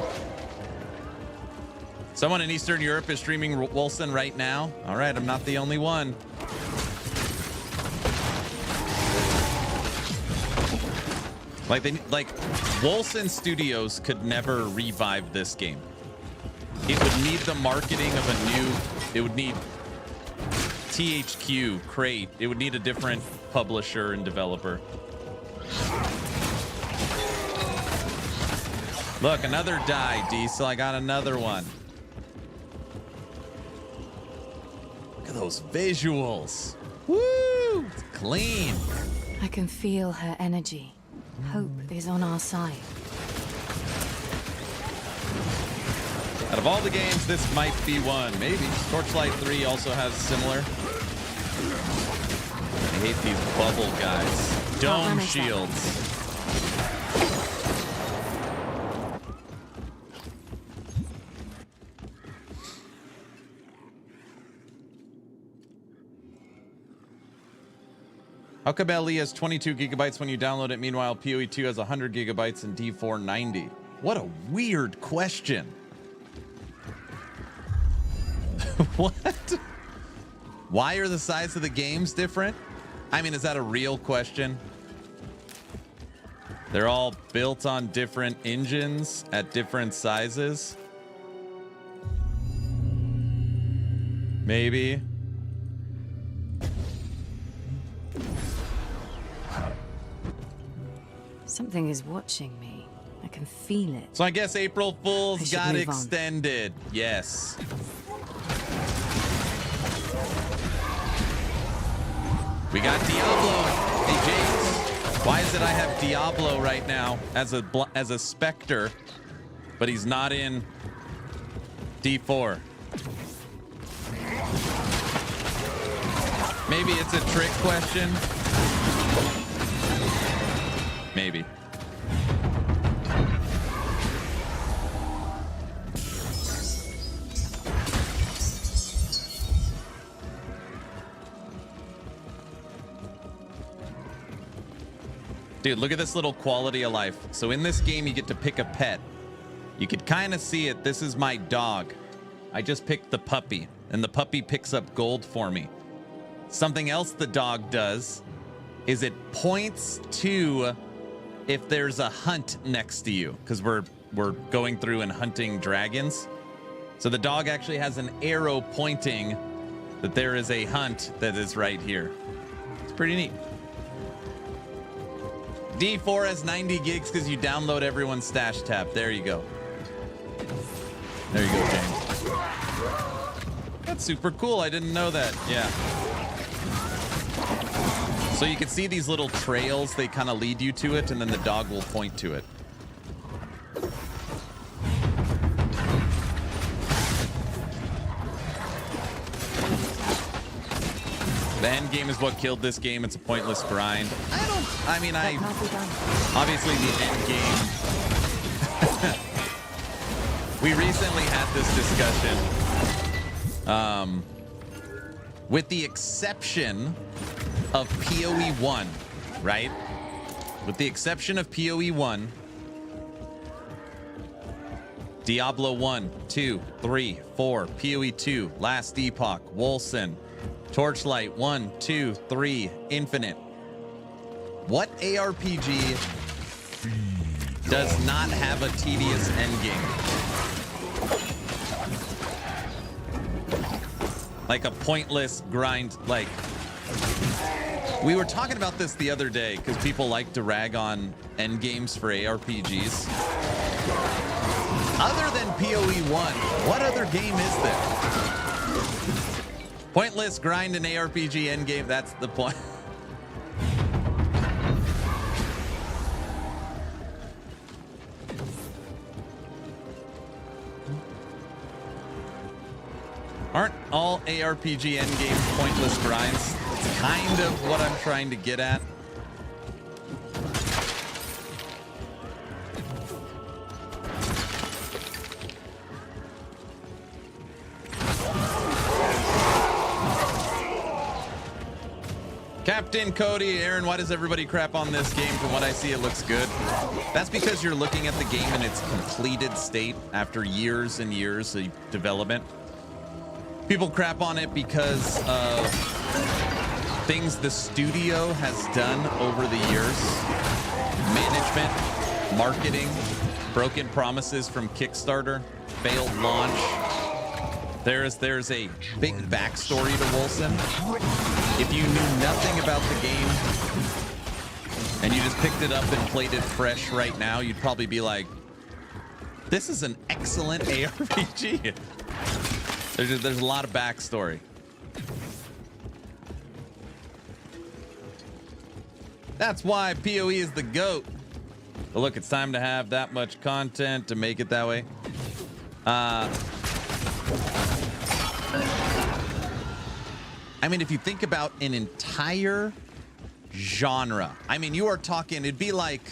Someone in Eastern Europe is streaming Wolcen right now. All right, I'm not the only one. Like Wolcen Studios could never revive this game. It would need the marketing of a new. It would need THQ, Crate. It would need a different publisher and developer. Look, another die, Diesel. I got another one. Look at those visuals. Woo! It's clean. I can feel her energy. Hope is on our side. Out of all the games, this might be one. Maybe. Torchlight 3 also has similar. I hate these bubble guys. Dome shields. How come LE has 22 gigabytes when you download it? Meanwhile, PoE2 has 100 gigabytes and D490. What a weird question. What? Why are the size of the games different? I mean, is that a real question? They're all built on different engines at different sizes. Maybe. Something is watching me. I can feel it. So I guess April Fool's got move on. extended. Yes. We got Diablo. Hey, James. Why is it I have Diablo right now as a Spectre, but he's not in D4? Maybe it's a trick question. Maybe. Dude, look at this little quality of life. So in this game, you get to pick a pet. You could kind of see it. This is my dog. I just picked the puppy, and the puppy picks up gold for me. Something else the dog does is it points to if there's a hunt next to you, because we're going through and hunting dragons. So the dog actually has an arrow pointing that there is a hunt that is right here. It's pretty neat. D4 has 90 gigs because you download everyone's stash tab. There you go. There you go, James. That's super cool. I didn't know that. Yeah. So you can see these little trails. They kind of lead you to it, and then the dog will point to it. The end game is what killed this game. It's a pointless grind. Obviously the end game. We recently had this discussion. With the exception of PoE 1, right? With the exception of PoE 1, Diablo 1, 2, 3, 4, PoE 2, Last Epoch, Wolcen, Torchlight 1, 2, 3, Infinite. What ARPG does not have a tedious endgame? Like a pointless grind, like... We were talking about this the other day because people like to rag on endgames for ARPGs. Other than PoE 1, what other game is there? Pointless grind and ARPG endgame, that's the point. Aren't all ARPG endgames pointless grinds? That's kind of what I'm trying to get at. Captain Cody, Aaron, why does everybody crap on this game? From what I see, it looks good. That's because you're looking at the game in its completed state after years and years of development. People crap on it because of things the studio has done over the years. Management, marketing, broken promises from Kickstarter, failed launch. There's a big backstory to Wolcen. If you knew nothing about the game and you just picked it up and played it fresh right now, you'd probably be like, this is an excellent ARPG. There's a lot of backstory. That's why PoE is the GOAT. But look, it's time to have that much content to make it that way. I mean, if you think about an entire genre, I mean, you are talking, it'd be like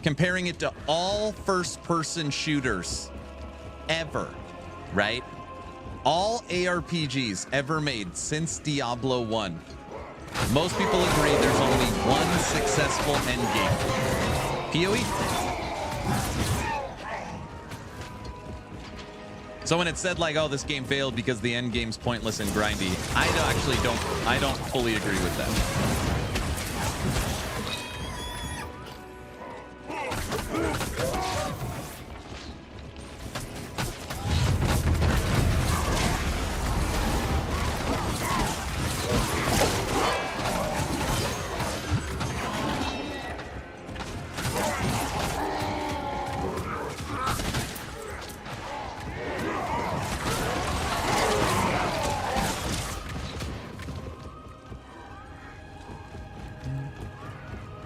comparing it to all first-person shooters ever, right? All ARPGs ever made since Diablo 1. Most people agree there's only one successful endgame. PoE. So when it said like, oh, this game failed because the end game's pointless and grindy, I don't fully agree with that.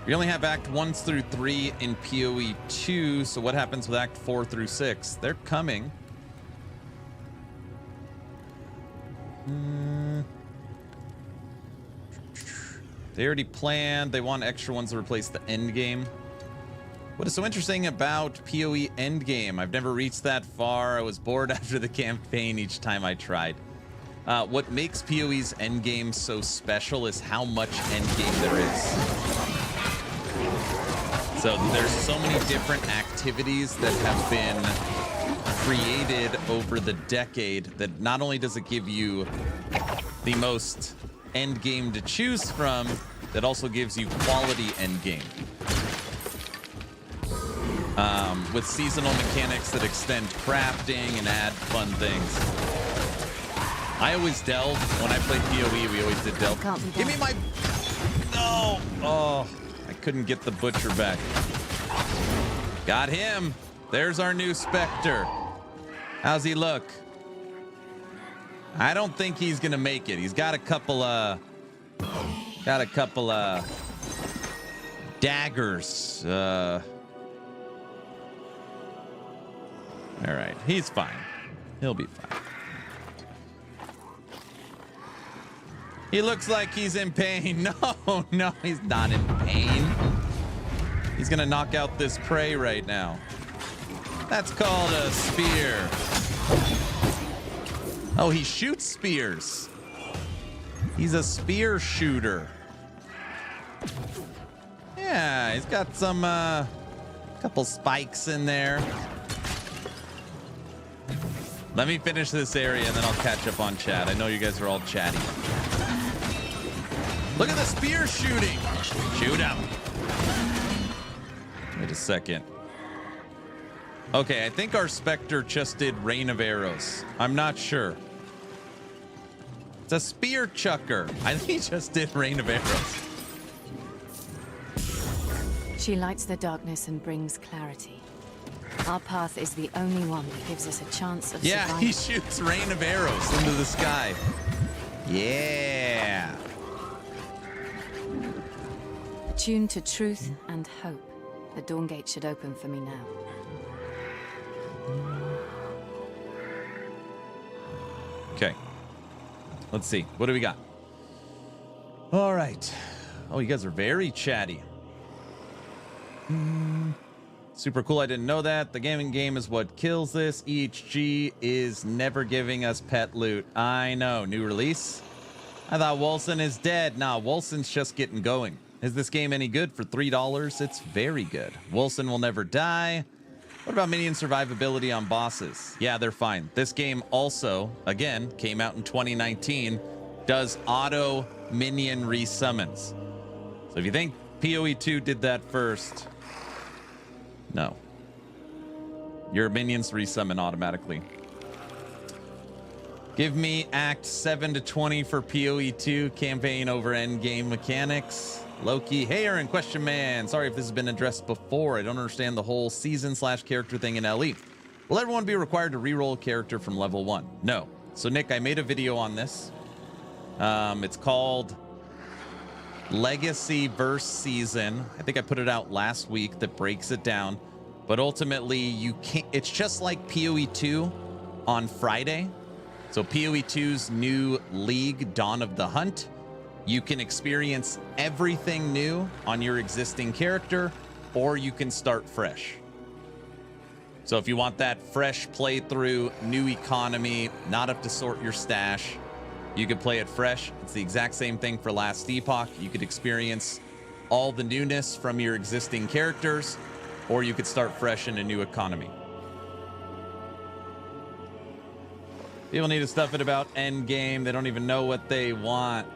We only have Act 1 through 3 in PoE 2, so what happens with Act 4 through 6? They're coming. They already planned. They want extra ones to replace the endgame. What is so interesting about PoE endgame? I've never reached that far. I was bored after the campaign each time I tried. What makes PoE's endgame so special is how much endgame there is. So there's so many different activities that have been created over the decade that not only does it give you the most end game to choose from, that also gives you quality end game. With seasonal mechanics that extend crafting and add fun things. I always delved. When I played PoE, we always did delve. Give me my... No! Oh, I couldn't get the butcher back. Got him. There's our new Spectre. How's he look? I don't think he's gonna make it. He's got a couple daggers. All right, he's fine. He'll be fine. He looks like he's in pain. No, he's not in pain. He's gonna knock out this prey right now. That's called a spear. Oh, he shoots spears. He's a spear shooter. Yeah, he's got some couple spikes in there. Let me finish this area and then I'll catch up on chat. I know you guys are all chatty. Look at the spear shooting. Shoot him. Wait a second. Okay, I think our Spectre just did Rain of Arrows. I'm not sure. It's a spear chucker. I think he just did Rain of Arrows. She lights the darkness and brings clarity. Our path is the only one that gives us a chance of survival. He shoots Rain of Arrows into the sky. Yeah. Tuned to truth and hope. The Dawn Gate should open for me now. Okay. Let's see. What do we got? All right. Oh, you guys are very chatty. Super cool. I didn't know that. The gaming game is what kills this. EHG is never giving us pet loot. I know. New release? I thought Wolcen is dead. Nah, Wolcen's just getting going. Is this game any good? For $3, it's very good. Wolcen will never die. What about minion survivability on bosses? Yeah, they're fine. This game also, again, came out in 2019, does auto minion resummons. So if you think PoE 2 did that first, no. Your minions resummon automatically. Give me Act 7 to 20 for PoE 2, campaign over endgame mechanics. Loki, hey Aaron, question man. Sorry if this has been addressed before. I don't understand the whole season/character thing in LE. Will everyone be required to reroll a character from level 1? No. So Nick, I made a video on this. It's called Legacy versus Season. I think I put it out last week that breaks it down. But ultimately, you can't. It's just like PoE 2 on Friday. So PoE 2's new league, Dawn of the Hunt. You can experience everything new on your existing character, or you can start fresh. So if you want that fresh playthrough, new economy, not have to sort your stash, you could play it fresh. It's the exact same thing for Last Epoch. You could experience all the newness from your existing characters, or you could start fresh in a new economy. People need to stuff it about endgame. They don't even know what they want.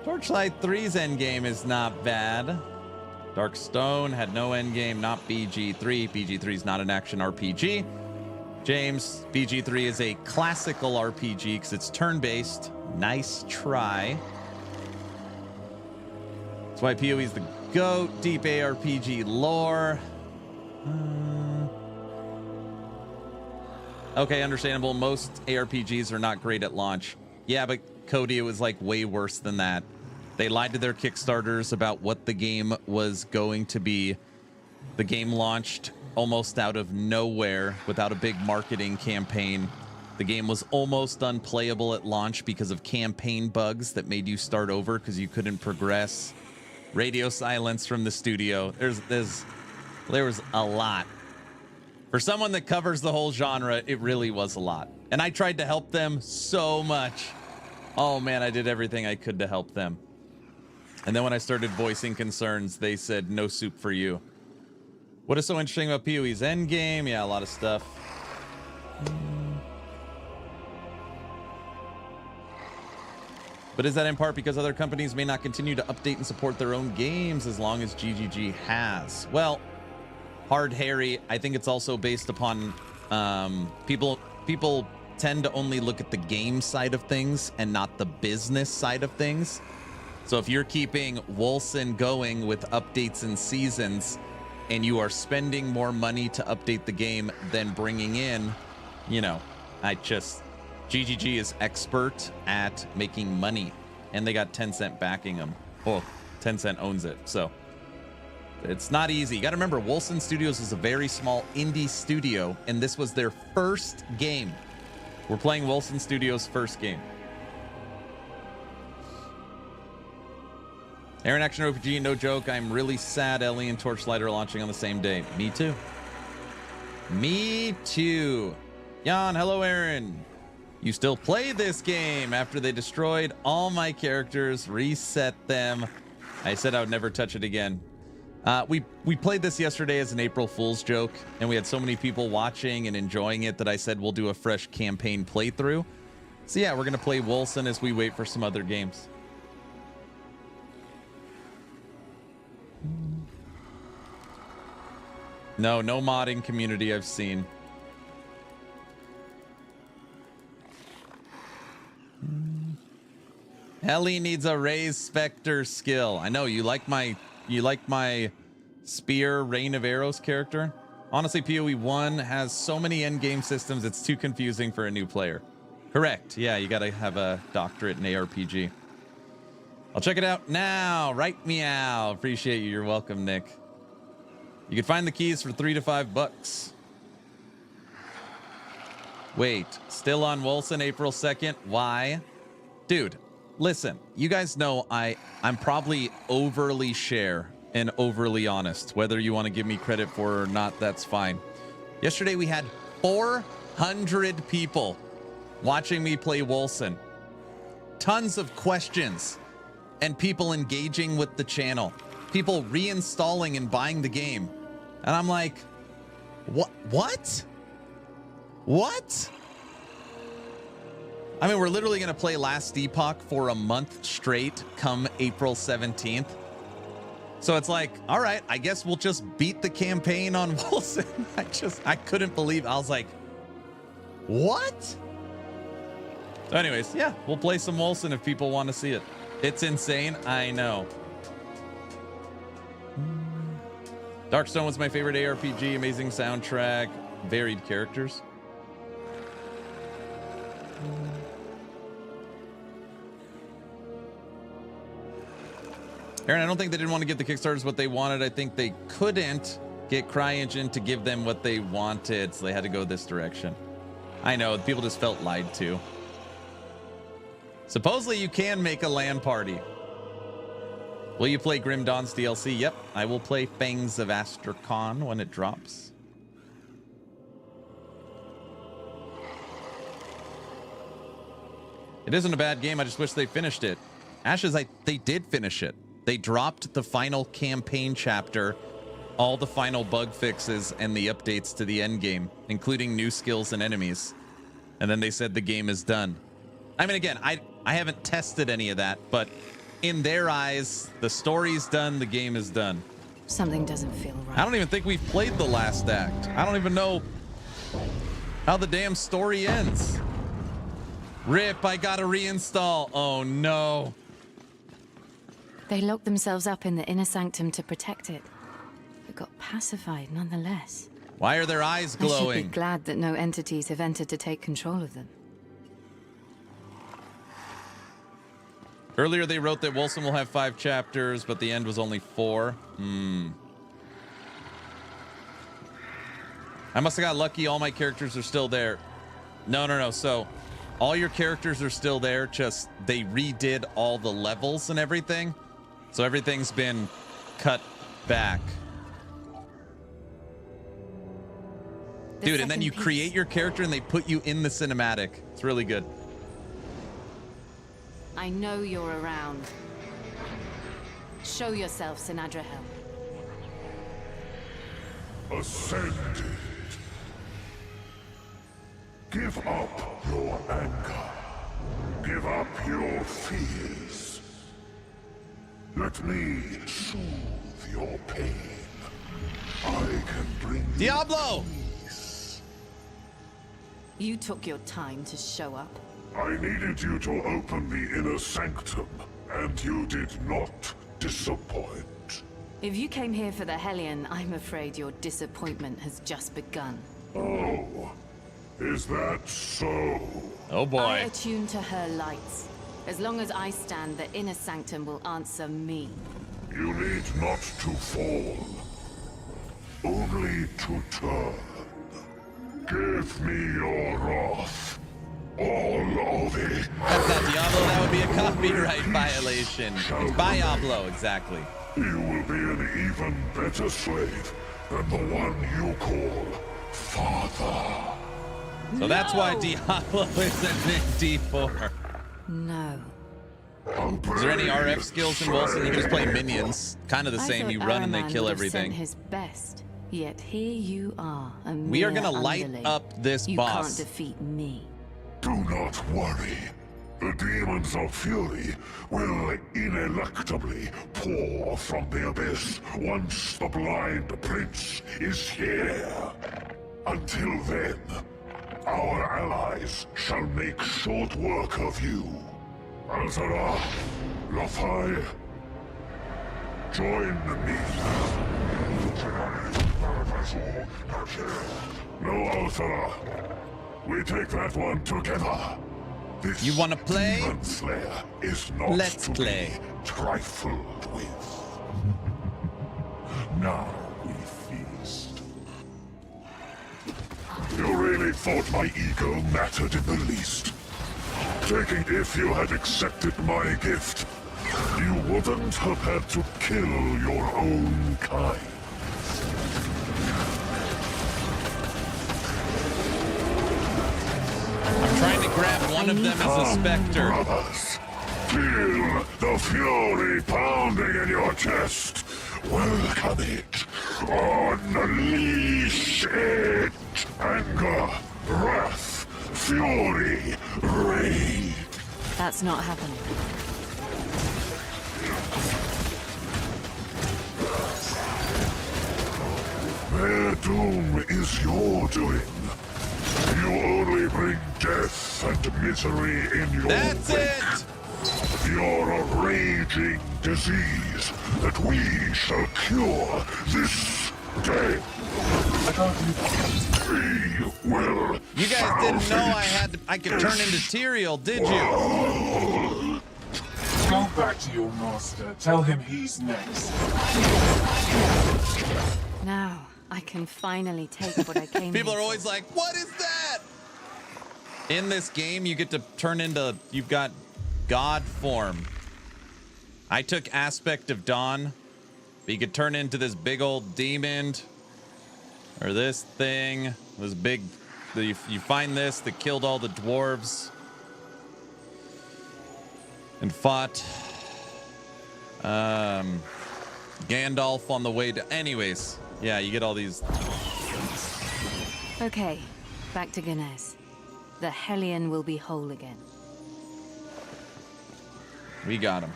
Torchlight 3's endgame is not bad. Darkstone had no endgame, not BG3. BG3 is not an action RPG. James, BG3 is a classical RPG because it's turn-based. Nice try. That's why PoE is the GOAT. Deep ARPG lore. Okay, understandable. Most ARPGs are not great at launch. Yeah, but Cody, it was like way worse than that. They lied to their Kickstarters about what the game was going to be. The game launched almost out of nowhere without a big marketing campaign. The game was almost unplayable at launch because of campaign bugs that made you start over because you couldn't progress. Radio silence from the studio. There was a lot. For someone that covers the whole genre, it really was a lot. And I tried to help them so much. Oh man, I did everything I could to help them. And then when I started voicing concerns, they said, no soup for you. What is so interesting about PoE's Endgame? Yeah, a lot of stuff. But is that in part because other companies may not continue to update and support their own games as long as GGG has? Well, Hard Harry, I think it's also based upon people tend to only look at the game side of things and not the business side of things. So if you're keeping Wolcen going with updates and seasons and you are spending more money to update the game than bringing in, you know, GGG is expert at making money, and they got Tencent backing them. Well, Tencent owns it, so it's not easy. You got to remember, Wolcen Studios is a very small indie studio, and this was their first game. We're playing Wolcen Studios' first game. Aaron Action RPG, no joke. I'm really sad Ellie and Torchlight are launching on the same day. Me too. Me too. Jan, hello, Aaron. You still play this game after they destroyed all my characters, reset them. I said I would never touch it again. We played this yesterday as an April Fool's joke, and we had so many people watching and enjoying it that I said we'll do a fresh campaign playthrough. So yeah, we're going to play Wolcen as we wait for some other games. No modding community I've seen. Ellie needs a raised specter skill. I know you like my spear Rain of Arrows character. Honestly, PoE 1 has so many endgame systems, it's too confusing for a new player. Correct. Yeah, you gotta have a doctorate in ARPG. I'll check it out now. Right meow. Appreciate you. You're welcome, Nick. You can find the keys for $3 to $5. Wait, still on Wolcen April 2nd? Why? Dude, listen, you guys know I'm probably overly share and overly honest. Whether you want to give me credit for it or not, that's fine. Yesterday we had 400 people watching me play Wolcen. Tons of questions and people engaging with the channel. People reinstalling and buying the game. And I'm like, what? I mean, we're literally going to play Last Epoch for a month straight come April 17th. So it's like, all right, I guess we'll just beat the campaign on Wolcen. I couldn't believe, I was like, what? So anyways, yeah, we'll play some Wolcen if people want to see it. It's insane, I know. Darkstone was my favorite ARPG, amazing soundtrack, varied characters. Aaron, I don't think they didn't want to give the Kickstarters what they wanted. I think they couldn't get CryEngine to give them what they wanted, so they had to go this direction. I know, people just felt lied to. Supposedly you can make a LAN party. Will you play Grim Dawn's DLC? Yep, I will play Fangs of Astrakhan when it drops. It isn't a bad game, I just wish they finished it. Ashes, they did finish it. They dropped the final campaign chapter, all the final bug fixes, and the updates to the end game, including new skills and enemies. And then they said the game is done. I mean, again, I haven't tested any of that, but in their eyes, the story's done, the game is done. Something doesn't feel right. I don't even think we've played the last act. I don't even know how the damn story ends. Rip, I gotta reinstall. Oh no. They locked themselves up in the inner sanctum to protect it, but got pacified nonetheless. Why are their eyes glowing? I should be glad that no entities have entered to take control of them. Earlier they wrote that Wolcen will have 5 chapters, but the end was only 4. I must have got lucky. All my characters are still there. No. So all your characters are still there, just they redid all the levels and everything. So everything's been cut back. Dude, and then you create your character and they put you in the cinematic. It's really good. I know you're around. Show yourself, Sinadra Helm. Ascended. Give up your anger. Give up your fears. Let me soothe your pain. I can bring you Diablo! peace. You took your time to show up. I needed you to open the inner sanctum, and you did not disappoint. If you came here for the Hellion, I'm afraid your disappointment has just begun. Oh, is that so? Oh I boy. attune to her lights. As long as I stand, the inner sanctum will answer me. You need not to fall, only to turn. Give me your wrath, all of it. That's not Diablo, that would be a copyright violation. It's Diablo, exactly. You will be an even better slave than the one you call Father. So that's why Diablo isn't in D4. No. Is there any RF skills in Wolcen? You can just play minions. Kind of the I same. thought You run and they Araman kill would have everything. sent his best. Yet here you are, a We are mere gonna light underling. up this you boss. can't defeat me. Do not worry. The demons of fury will ineluctably pour from the abyss once the blind prince is here. Until then, our allies shall make short work of you. Alzara, Lothai, join me. No, Alzara. We take that one together. This You wanna play? demon slayer is not Let's to play. be trifled with. Now we feast. You really thought my ego mattered in the least? Taking if you had accepted my gift, you wouldn't have had to kill your own kind. I'm trying to grab one of them as a specter. Brothers, feel the fury pounding in your chest. Welcome it. Unleash it. Anger, wrath, fury, rage. That's not happening. Their doom is your doing. You only bring death and misery in your That's wake. it! You're a raging disease that we shall cure this day. We will. You guys didn't know I could turn into Tyrael, did you? Go back to your master. Tell him he's next. Now, I can finally take what I came People here are always for. like, what is that? In this game, you get to turn into, you've got God form. I took Aspect of Dawn, but you could turn into this big old demon. Or this thing, this big, you find this that killed all the dwarves. And fought Gandalf on the way to, anyways. Yeah, you get all these. Okay, back to Ganes. The Hellion will be whole again. We got him.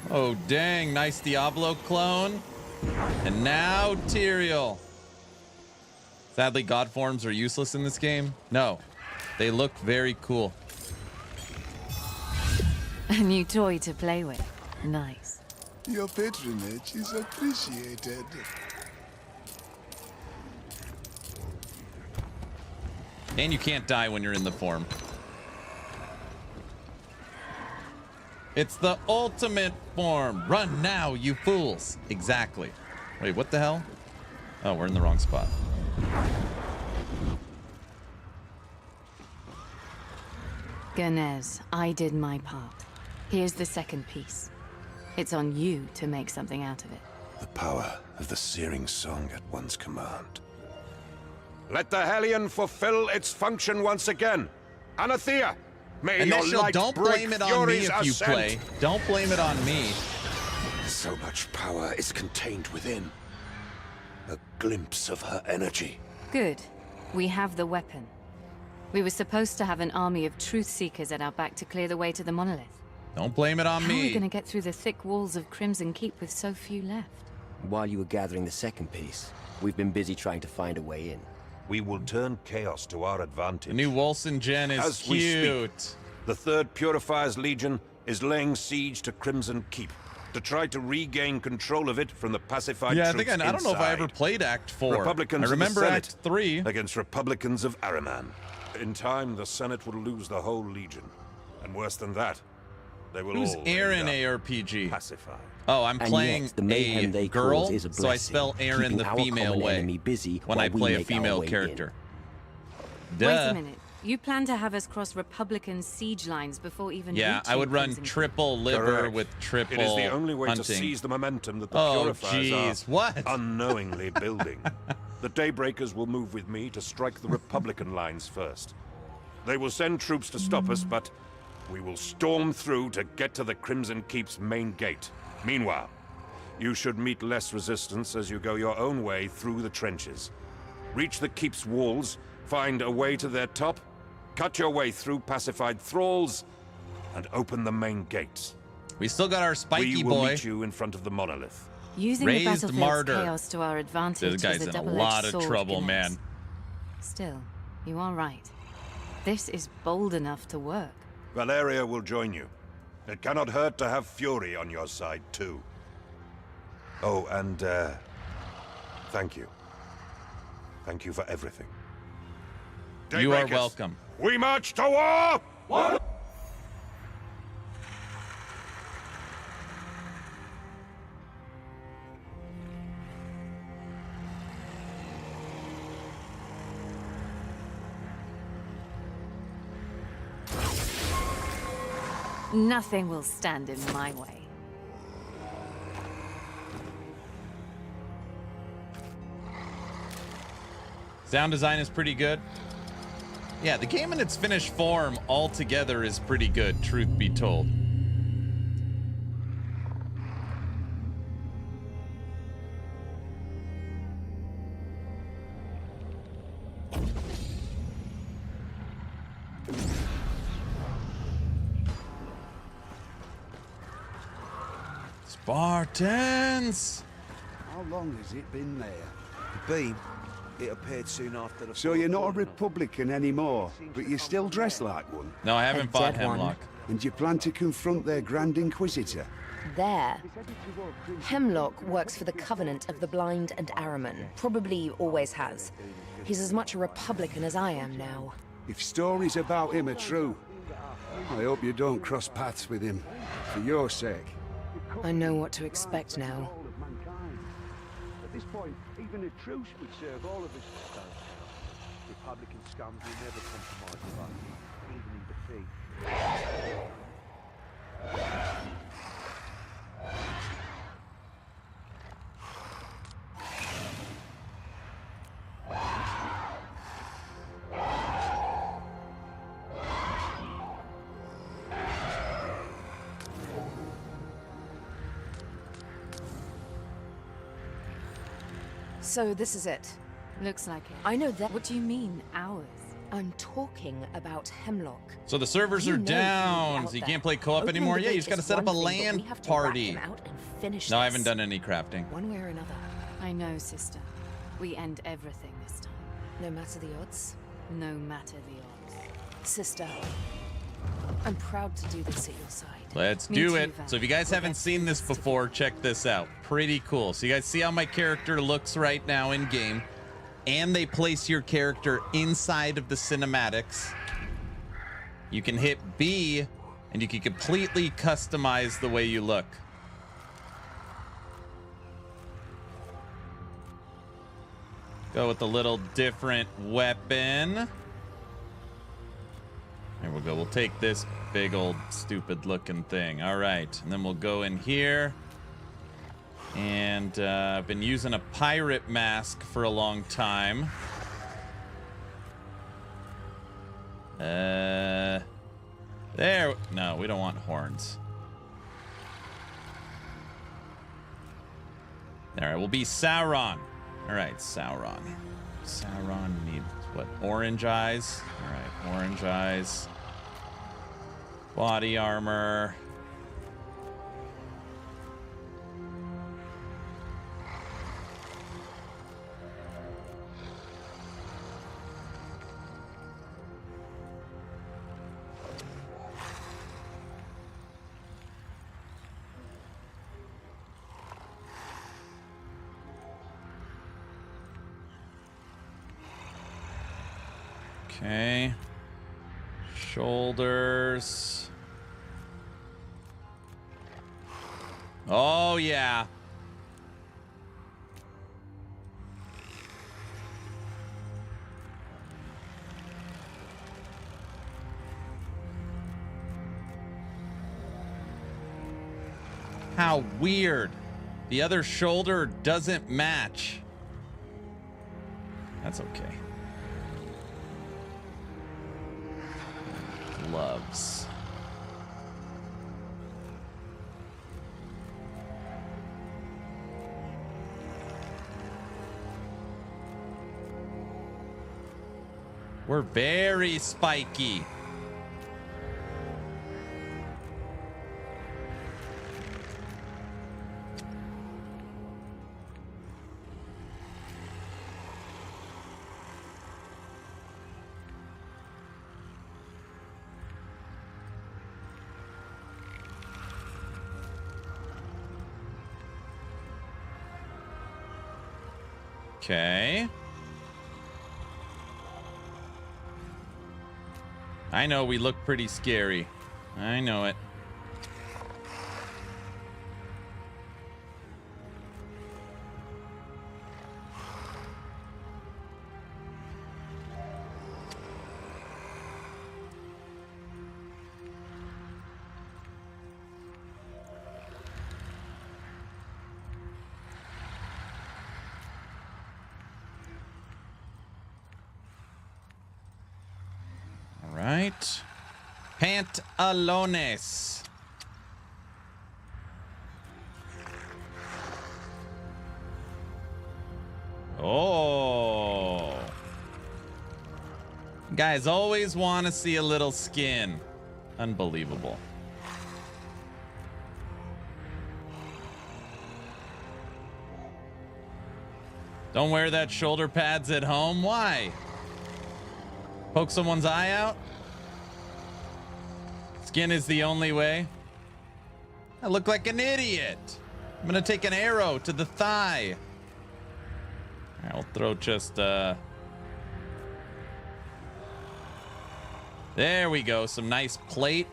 Oh, dang. Nice Diablo clone. And now Tyrael. Sadly, god forms are useless in this game. No, they look very cool. A new toy to play with. Nice. Your patronage is appreciated. And you can't die when you're in the form. It's the ultimate form. Run now, you fools. Exactly. Wait, what the hell? Oh, we're in the wrong spot. Ganes, I did my part. Here's the second piece. It's on you to make something out of it. The power of the searing song at one's command. Let the Hellion fulfill its function once again. Anathea, may your Initial, light don't break blame it on me Fury's if you ascent. play. Don't blame it on me. So much power is contained within. A glimpse of her energy. Good. We have the weapon. We were supposed to have an army of truth seekers at our back to clear the way to the monolith. Don't blame it on How are we me. going to get through the thick walls of Crimson Keep with so few left? While you were gathering the second piece, we've been busy trying to find a way in. We will turn chaos to our advantage. The new Wolcen gen is As we cute. speak, the 3rd Purifier's Legion is laying siege to Crimson Keep to try to regain control of it from the pacified Yeah, I troops think I don't know if I ever inside. played Act 4. Republicans I remember of the Act Senate 3. against Republicans of Araman. In time, the Senate will lose the whole Legion. And worse than that, they will Who's all Aaron end up ARPG? pacified. Oh, I'm And playing yet, the mayhem a they girl, cause is a so I blessing, spell Aaron keeping the our female common way enemy busy when while I we play a make our female way in. character. Wait a Duh. minute. You plan to have us cross Republican siege lines before even Yeah, I reaching would run Crimson Keep? triple liver Correct. with triple It is the only way hunting. to seize the momentum that the Oh, Purifiers jeez, are what? unknowingly building. The Daybreakers will move with me to strike the Republican lines first. They will send troops to stop us, but we will storm through to get to the Crimson Keep's main gate. Meanwhile, you should meet less resistance as you go your own way through the trenches. Reach the Keep's walls, find a way to their top, cut your way through pacified thralls, and open the main gates. We still got our spiky We will boy. meet you in front of the monolith. Using Raised the battlefield's martyr. chaos to our advantage This guy's is a in a double-edged lot of sword, trouble, Gannett. man. Still, you are right. This is bold enough to work. Valeria will join you. It cannot hurt to have Fury on your side, too. Oh, and, thank you. Thank you for everything. You are Daybreakers, welcome. We march to war! What? Nothing will stand in my way. Sound design is pretty good. Yeah, the game in its finished form altogether is pretty good, truth be told. Spartans! How long has it been there? The beam, it appeared soon after the... So you're not a Republican anymore, but you still dress like one? No, I haven't fought dead one. Hemlock. And you plan to confront their Grand Inquisitor? There. Hemlock works for the Covenant of the Blind and Araman. Probably always has. He's as much a Republican as I am now. If stories about him are true, I hope you don't cross paths with him. For your sake. I know what to expect now. At this point, even a truce would serve all of us. Republican scums will never compromise with us, even in defeat. So this is it. Looks like it. I know that. What do you mean, ours? I'm talking about Hemlock. So the servers You are know he's down, out so you there. can't play co-op Opening anymore. the Yeah, you gate just gotta is set up a one thing, but LAN we have to rat party. him out and finish No, I this. haven't done any crafting. One way or another, I know, sister. We end everything this time. no matter the odds. No matter the odds. Sister, I'm proud to do this at your side. Let's Me do too, it. Val. So if you guys haven't seen this before, check this out. Pretty cool. So you guys see how my character looks right now in game, and they place your character inside of the cinematics. You can hit B, and you can completely customize the way you look. Go with a little different weapon. There we go. We'll take this big old stupid looking thing. All right. And then we'll go in here. And I've been using a pirate mask for a long time. There. No, we don't want horns. There, it will be Sauron. All right, Sauron. Sauron needs what? Orange eyes. All right, orange eyes. Body armor. Okay. Shoulders. Oh, yeah. How weird. The other shoulder doesn't match. That's okay. Gloves. We're very spiky. Okay. I know we look pretty scary. I know it. Right. Pantalones. Oh. Guys always want to see a little skin. Unbelievable. Don't wear that shoulder pads at home. Why? Poke someone's eye out? Skin is the only way. I look like an idiot. I'm gonna take an arrow to the thigh. I'll throw just there we go. Some nice plate.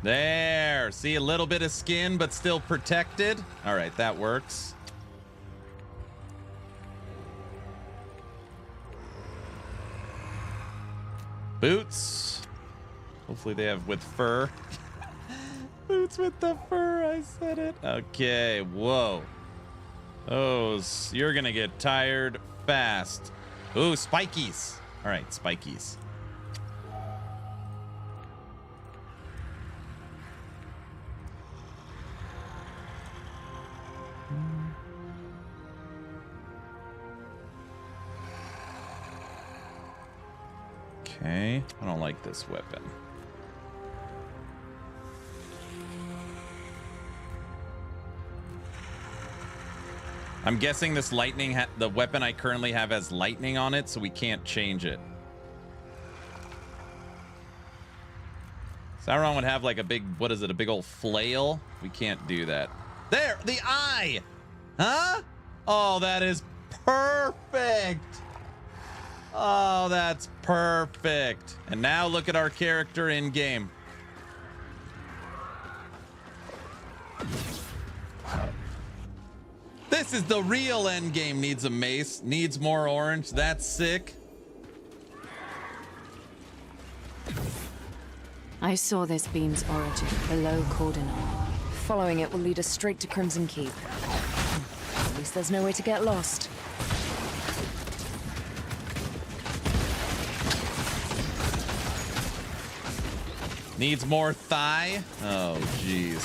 There. See, a little bit of skin, but still protected. All right, that works. Boots. Hopefully they have with fur. Boots with the fur, I said it. Okay, whoa. Oh, you're gonna get tired fast. Ooh, spikies. All right, spikies. Okay, I don't like this weapon. I'm guessing this lightning, the weapon I currently have has lightning on it, so we can't change it. Sauron would have like a big, what is it, a big old flail? We can't do that. There, the eye! Huh? Oh, that is perfect! Oh, that's perfect. And now look at our character in game. This is the real Endgame. Needs a mace, needs more orange. That's sick. I saw this beam's origin below Cordon. Following it will lead us straight to Crimson Keep. At least there's no way to get lost. Needs more thigh. Oh, jeez.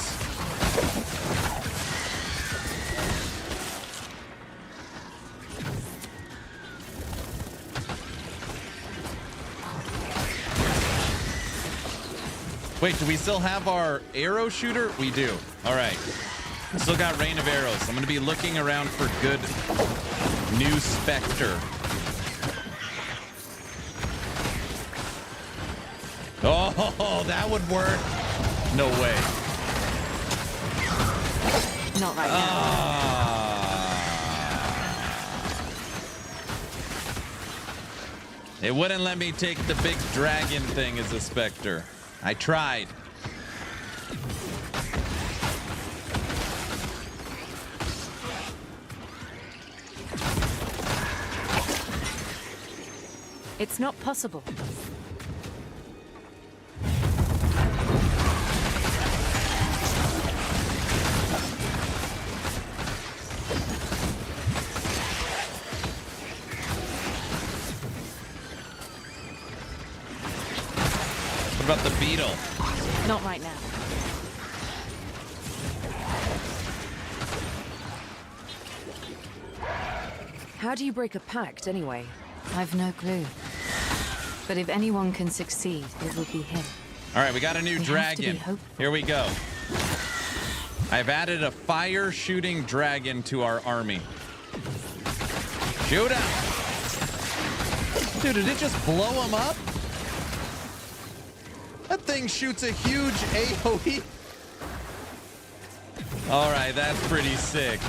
Wait, do we still have our arrow shooter? We do. All right. Still got rain of arrows. I'm going to be looking around for good new specter. Oh, that would work. No way. Not right now. It wouldn't let me take the big dragon thing as a specter. I tried. It's not possible. What about the beetle? Not right now. How do you break a pact, anyway? I've no clue. But if anyone can succeed, it will be him. All right, we got a new We have to dragon. be hopeful. Here we go. I've added a fire-shooting dragon to our army. Shoot him! Dude, did it just blow him up? That thing shoots a huge AoE. All right, that's pretty sick.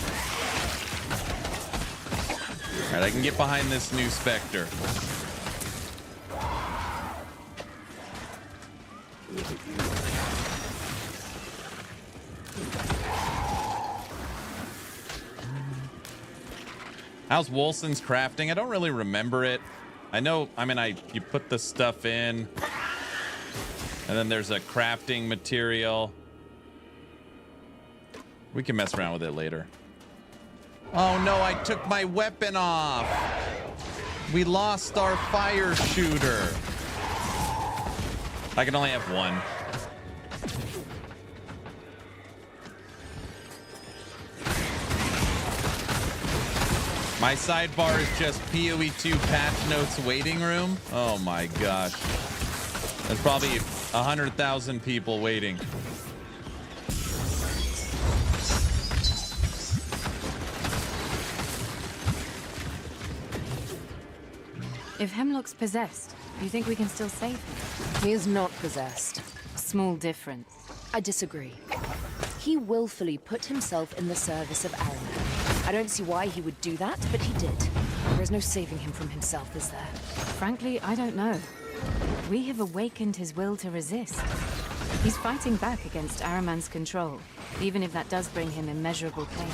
All right, I can get behind this new specter. How's Wolcen's crafting? I don't really remember it. I know, I mean, you put the stuff in, and then there's a crafting material. We can mess around with it later. Oh no, I took my weapon off. We lost our fire shooter. I can only have one. My sidebar is just PoE2 patch notes waiting room. Oh my gosh. There's probably 100,000 people waiting. If Hemlock's possessed, do you think we can still save him? He is not possessed. Small difference. I disagree. He willfully put himself in the service of Araman. I don't see why he would do that, but he did. There is no saving him from himself, is there? Frankly, I don't know. We have awakened his will to resist. He's fighting back against Araman's control, even if that does bring him immeasurable pain.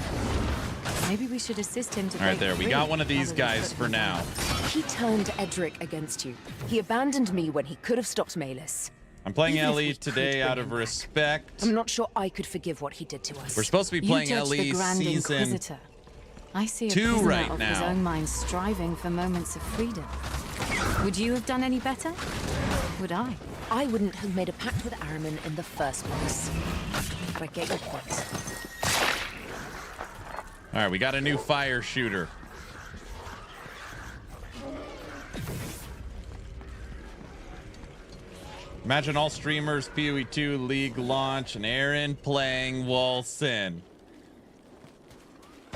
Maybe we should assist him to All right, break there. We free got one of these rather than guys put for him now. down. He turned Edric against you. He abandoned me when he could have stopped Malus. I'm playing Even if we Ellie could today bring out of him back, respect. I'm not sure I could forgive what he did to us. We're supposed to be You playing judge Ellie the Grand season Inquisitor. I see a 2 prisoner right of his now. own mind striving for moments of freedom. Would you have done any better? Would I? I wouldn't have made a pact with Araman in the first place. But I get your point. All right, we got a new fire shooter. Imagine all streamers, PoE2 League launch, and Aaron playing Wolcen.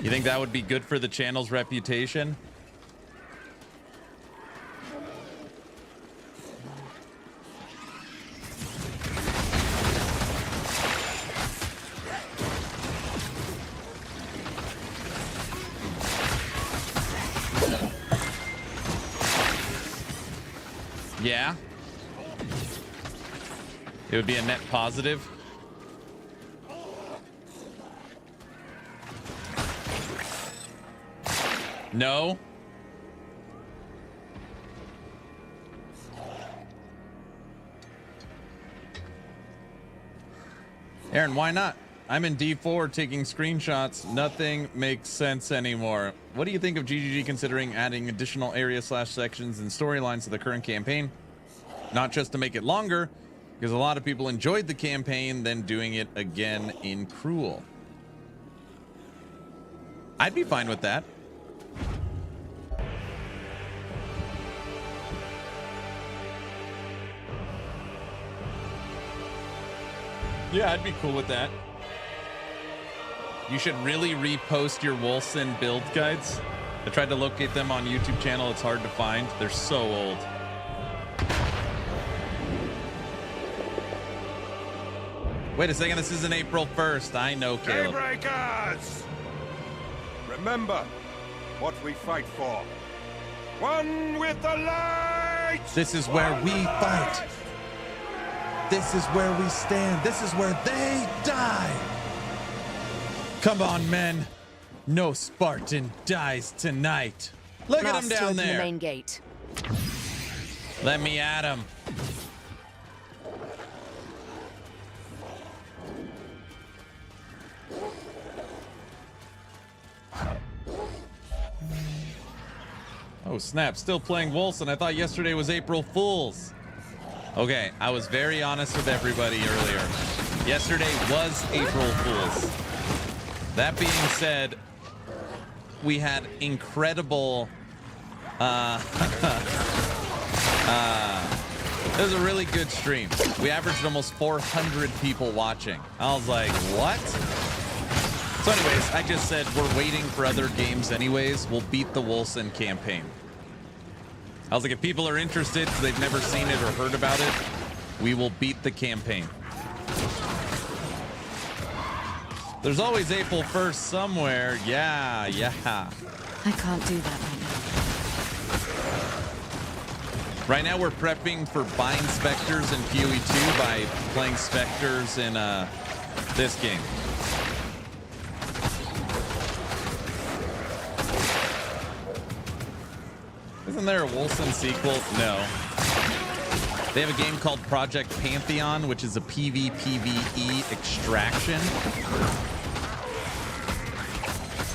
You think that would be good for the channel's reputation? Yeah. It would be a net positive. No. Aaron, why not? I'm in D4 taking screenshots. Nothing makes sense anymore. What do you think of GGG considering adding additional area/sections and storylines to the current campaign? Not just to make it longer, Because a lot of people enjoyed the campaign, then doing it again in Cruel. I'd be fine with that. Yeah, I'd be cool with that. You should really repost your Wolcen build guides. I tried to locate them on YouTube channel. It's hard to find. They're so old. Wait a second. This isn't April 1st. I know, Caleb. Daybreakers! Remember what we fight for. One with the light! This is where we fight. This is where we stand. This is where they die. Come on, men. No Spartan dies tonight. Look at him down there. The main gate. Let me at him. Oh, snap. Still playing Wolcen. I thought yesterday was April Fool's. Okay, I was very honest with everybody earlier. Yesterday was April Fool's. That being said, we had incredible... it was a really good stream. We averaged almost 400 people watching. I was like, what? So anyways, I just said we're waiting for other games anyways. We'll beat the Wolcen campaign. I was like, if people are interested because they've never seen it or heard about it, we will beat the campaign. There's always April 1st somewhere. Yeah. I can't do that right now. Right now we're prepping for buying specters in PoE 2 by playing specters in this game. Isn't there a Wolcen sequel? No. They have a game called Project Pantheon, which is a PvPvE extraction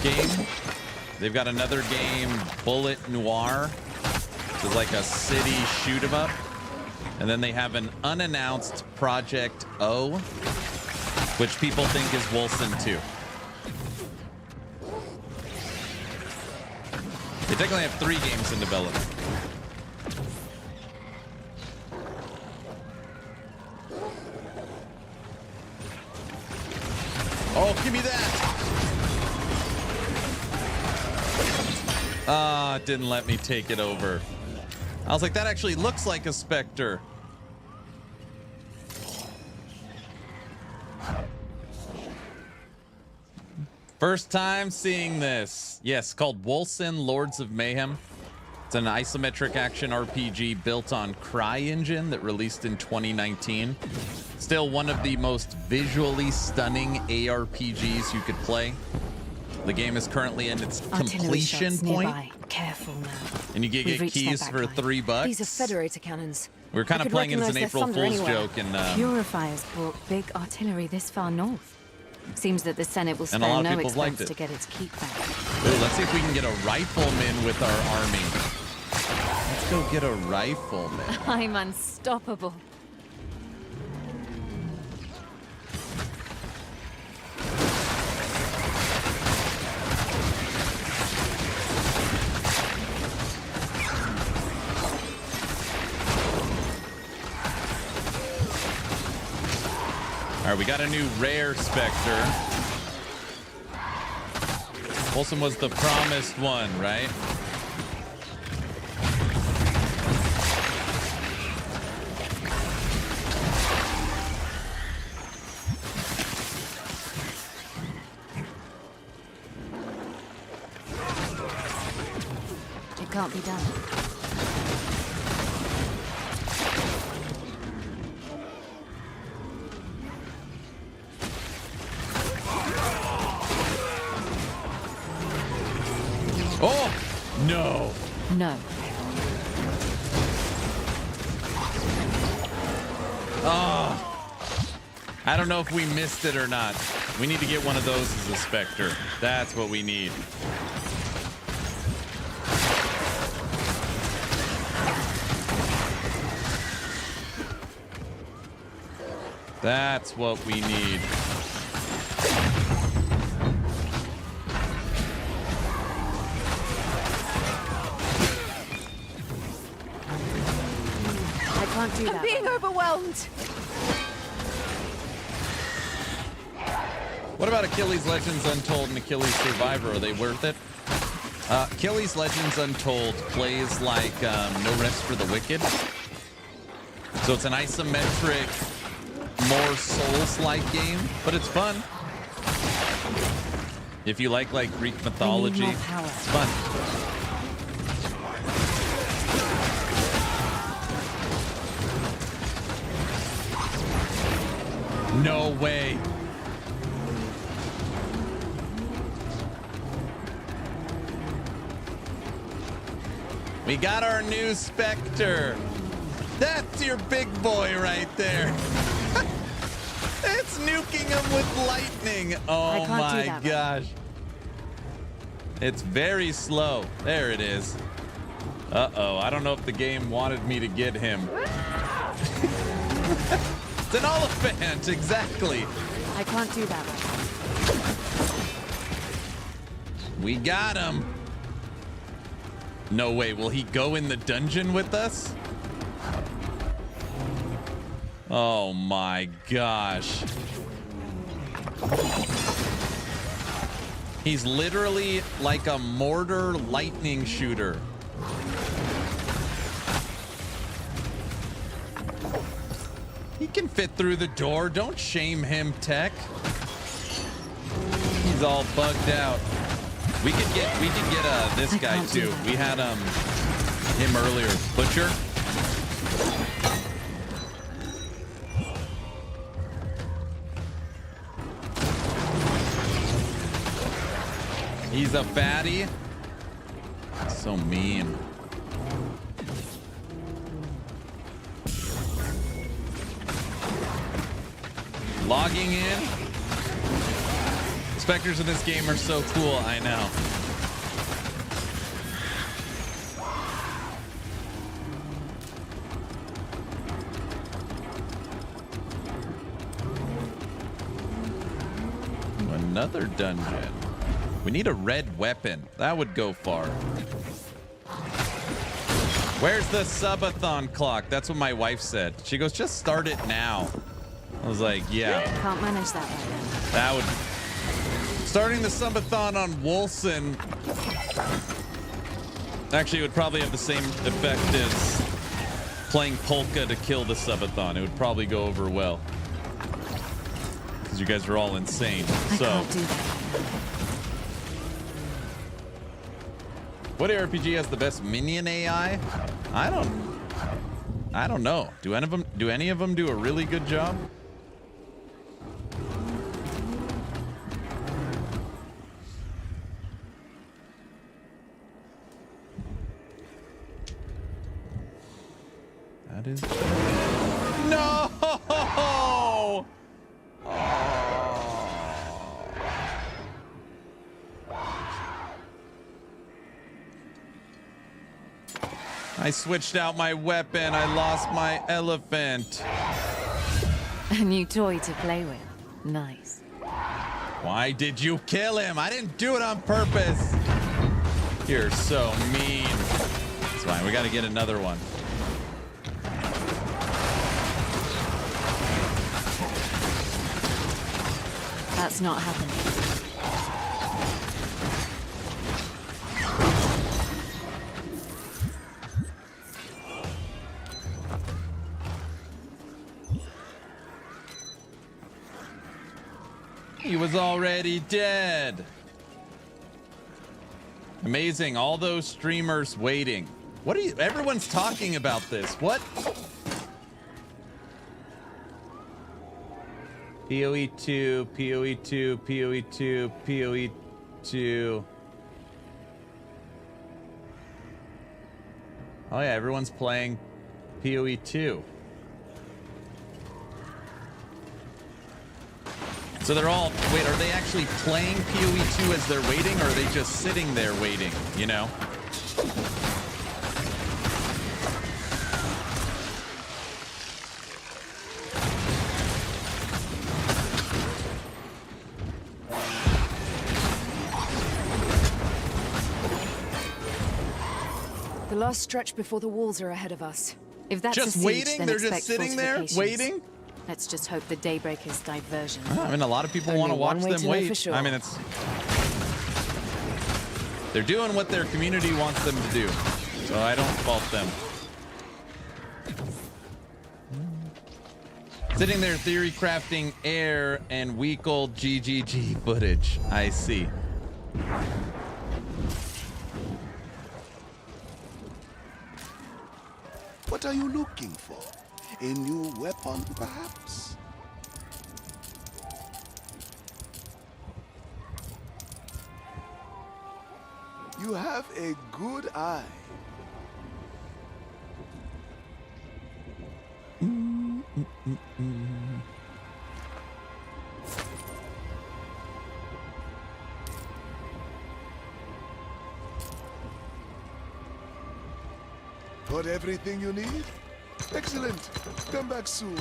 game. They've got another game, Bullet Noir, which is like a city shoot 'em up. And then they have an unannounced Project O, which people think is Wolcen 2. They technically have 3 games in development. Oh, give me that! Ah, it didn't let me take it over. I was like, that actually looks like a specter. First time seeing this. Yes, called Wolcen Lords of Mayhem. It's an isometric action RPG built on CryEngine that released in 2019. Still one of the most visually stunning ARPGs you could play. The game is currently in its completion point. Nearby. Careful now. And you get keys for $3. These are Federator cannons. We're kind of playing it as an April Fool's joke. And Purifiers brought big artillery this far north. Seems that the Senate will spare no expense to get its keep back. Ooh, let's see if we can get a rifleman with our army. Let's go get a rifleman. I'm unstoppable. All right, we got a new rare specter. Wolcen was the promised one, right? It can't be done. Oh, no. No. Oh. I don't know if we missed it or not. We need to get one of those as a specter. That's what we need. That's what we need. I can't do that. I'm being overwhelmed. What about Achilles Legends Untold and Achilles Survivor? Are they worth it? Achilles Legends Untold plays like No Rest for the Wicked. So it's an isometric, more Souls-like game, but it's fun. If you like Greek mythology, it's fun. No way. We got our new Spectre. That's your big boy right there. It's nuking him with lightning. Oh my gosh. It's very slow. There it is. Uh-oh. I don't know if the game wanted me to get him. It's an elephant. Exactly. I can't do that right now. We got him. No way. Will he go in the dungeon with us? Oh my gosh. He's literally like a mortar lightning shooter. He can fit through the door. Don't shame him, Tech. He's all bugged out. We could get this guy too. We had him earlier. Butcher. He's a fatty. So mean. Logging in. Specters in this game are so cool, I know. Another dungeon. We need a red weapon. That would go far. Where's the subathon clock? That's what my wife said. She goes, just start it now. I was like, yeah. Can't manage that right now. That would... Starting the subathon on Wolcen actually would probably have the same effect as playing polka to kill the subathon. It would probably go over well. Because you guys are all insane. I can't do that. What RPG has the best minion AI? I don't know. Do any of them do a really good job? That is... No! Oh. I switched out my weapon. I lost my elephant. A new toy to play with. Nice. Why did you kill him? I didn't do it on purpose. You're so mean. It's fine. We got to get another one. That's not happening. He was already dead. Amazing. All those streamers waiting. What are you? Everyone's talking about this. What? PoE2, PoE2, PoE2, PoE2. Oh yeah, everyone's playing PoE2. So they're all, wait, are they actually playing PoE2 as they're waiting, or are they just sitting there waiting, you know? last stretch before the walls are ahead of us. If that's Just a siege, waiting? then They're just expect sitting there fortifications. waiting? Let's just hope the Daybreaker's diversion. I mean, a lot of people want to Only one watch way them to know wait. for sure. I mean, they're doing what their community wants them to do, so I don't fault them. Sitting there theory crafting air and weak old GGG footage. I see. What are you looking for? A new weapon, perhaps? You have a good eye. Got everything you need? Excellent. Come back soon.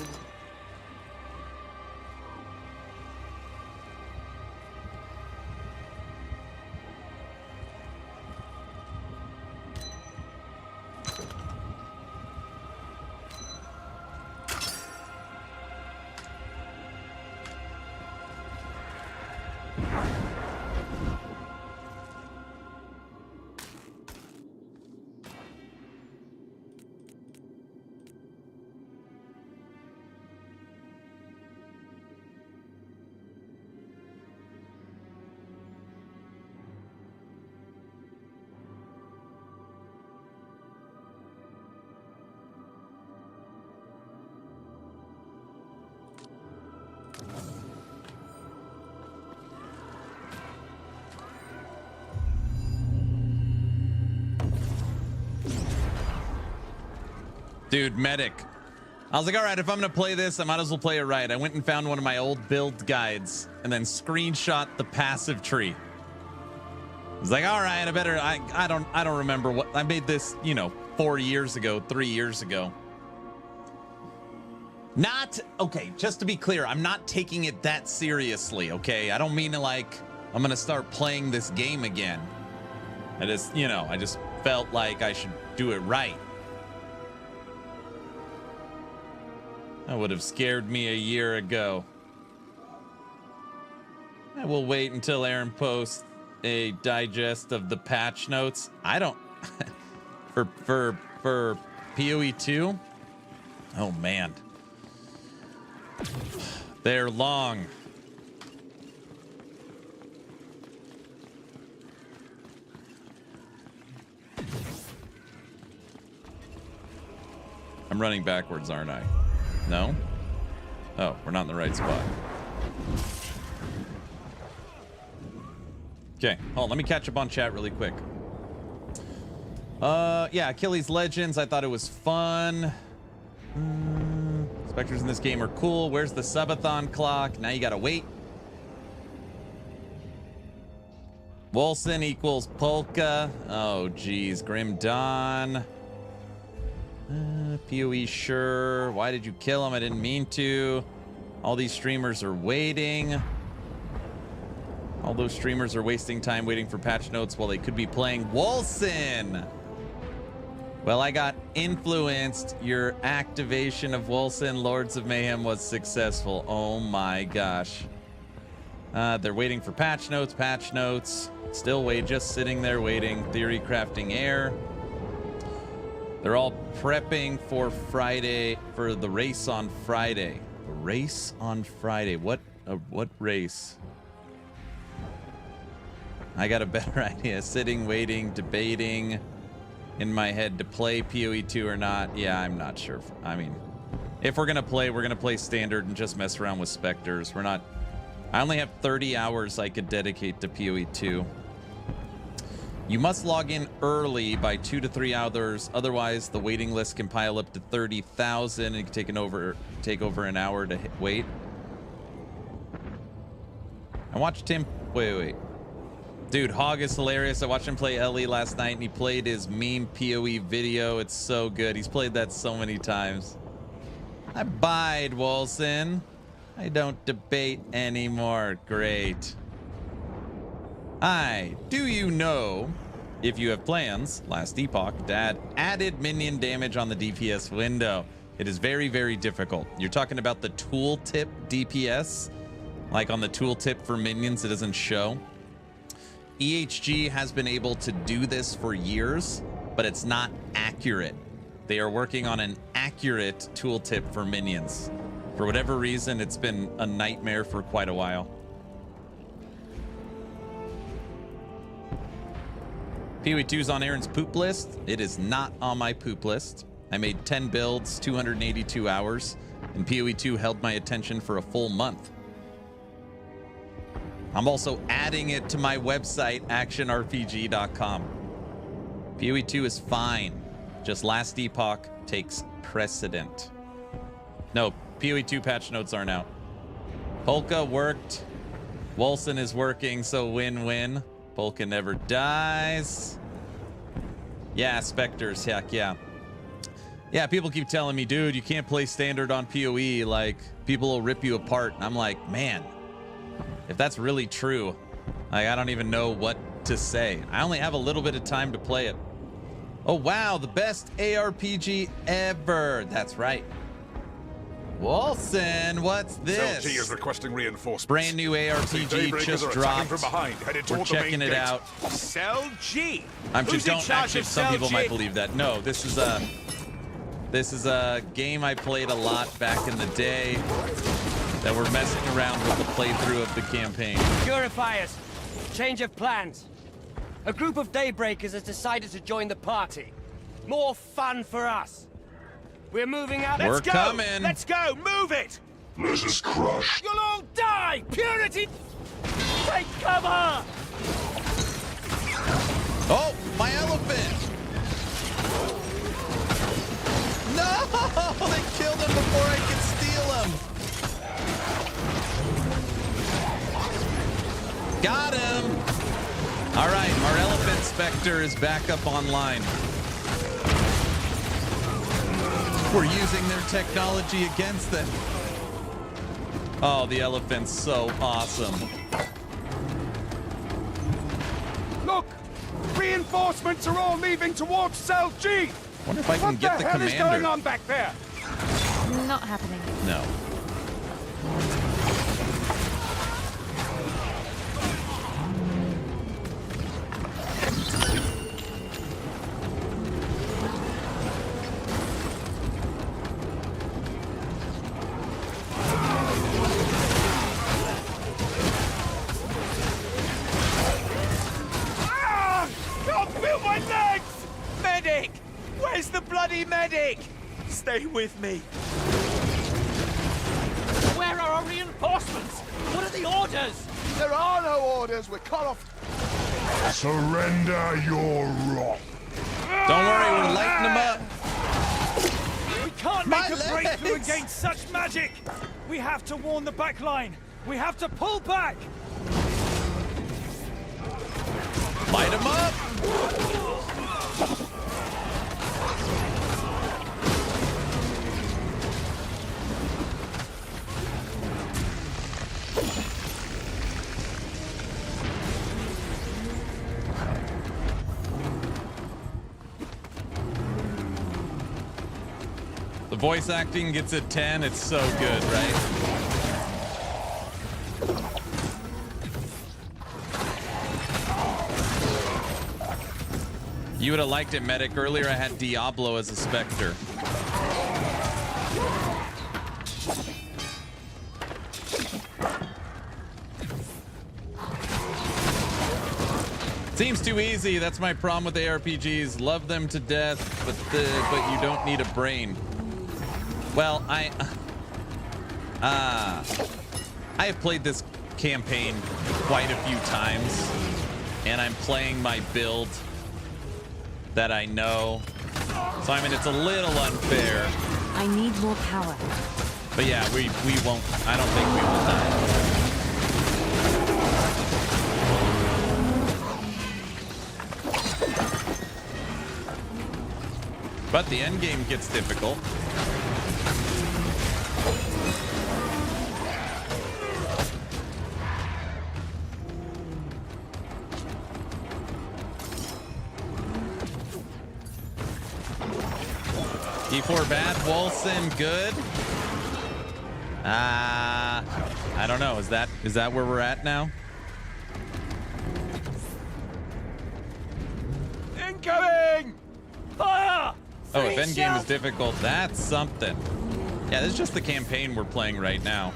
Dude, medic. I was like, all right, if I'm gonna play this, I might as well play it right. I went and found one of my old build guides and then screenshot the passive tree. I was like, all right, I don't remember what I made this, 4 years ago, 3 years ago. Okay, just to be clear, I'm not taking it that seriously, okay? I don't mean like I'm gonna start playing this game again. I just felt like I should do it right. That would have scared me a year ago. I will wait until Aaron posts a digest of the patch notes. I don't for PoE 2. Oh man. They're long. I'm running backwards, aren't I? No? Oh, we're not in the right spot. Okay, hold on, let me catch up on chat really quick. Yeah, Achilles Legends, I thought it was fun. Specters in this game are cool. Where's the subathon clock? Now you gotta wait. Wolcen equals Polka. Oh, geez. Grim Dawn. PoE, sure. Why did you kill him? I didn't mean to. All these streamers are waiting. All those streamers are wasting time waiting for patch notes while they could be playing Wolcen. Well, I got influenced. Your activation of Wolcen Lords of Mayhem was successful. Oh my gosh. They're waiting for patch notes. Patch notes. Still just sitting there waiting. Theory crafting air. They're all prepping for Friday, for the race on Friday. The race on Friday. What race? I got a better idea. Sitting, waiting, debating in my head to play PoE 2 or not. Yeah, I'm not sure. I mean, if we're gonna play standard and just mess around with specters. I only have 30 hours I could dedicate to PoE 2. You must log in early by 2 to 3 hours, otherwise the waiting list can pile up to 30,000 and it can take over an hour to wait. I watched him. Wait. Dude, Hog is hilarious. I watched him play Ellie last night and he played his meme PoE video. It's so good. He's played that so many times. I bide, Wolcen. I don't debate anymore. Great. Hi, do you know if you have plans, last epoch, to add added minion damage on the DPS window. It is very, very difficult. You're talking about the tooltip DPS, like on the tooltip for minions, it doesn't show. EHG has been able to do this for years, but it's not accurate. They are working on an accurate tooltip for minions. For whatever reason, it's been a nightmare for quite a while. PoE 2's on Aaron's poop list. It is not on my poop list. I made 10 builds, 282 hours, and PoE 2 held my attention for a full month. I'm also adding it to my website, actionrpg.com. PoE 2 is fine. Just last epoch takes precedent. No, PoE 2 patch notes aren't out. Polka worked. Wolcen is working, so win-win. Polka never dies. Yeah, specters, heck yeah. Yeah, people keep telling me, dude, you can't play standard on PoE. Like, people will rip you apart. And I'm like, man, if that's really true, like, I don't even know what to say. I only have a little bit of time to play it. Oh, wow, the best ARPG ever. That's right. Wolcen, what's this? Cell G is requesting reinforcements. Brand new ARPG just dropped. From behind, We're checking it out. Cell G. I'm just don't actually. Some people might believe that. No, this is a game I played a lot back in the day that we're messing around with the playthrough of the campaign. Purifiers, change of plans. A group of Daybreakers has decided to join the party. More fun for us. We're moving out. We're coming. Let's go. Move it. This is crushed. You'll all die. Purity. Take cover. Oh, my elephant. No, they killed him before I could steal him. Got him. All right, our elephant specter is back up online. We're using their technology against them. Oh, the elephant's so awesome. Look, reinforcements are all leaving towards Cell G. Wonder if I can get the commander. What the hell is going on back there? Not happening. No. Where's the bloody medic? Stay with me. Where are our reinforcements? What are the orders? There are no orders. We're cut off. Surrender your rock. Don't worry, we're lighting them up. We can't make a breakthrough against such magic. We have to warn the back line. We have to pull back. Light them up. The voice acting gets a 10. It's so good, right? You would have liked it, Medic. Earlier I had Diablo as a Spectre. Seems too easy. That's my problem with ARPGs. Love them to death, but you don't need a brain. Well, I have played this campaign quite a few times, and I'm playing my build that I know. So I mean, it's a little unfair. I need more power. But yeah, we won't. I don't think we will die. But the end game gets difficult. D4 bad, Wolcen good. I don't know. Is that where we're at now? Incoming! Fire! Oh, if Endgame is difficult, that's something. Yeah, this is just the campaign we're playing right now.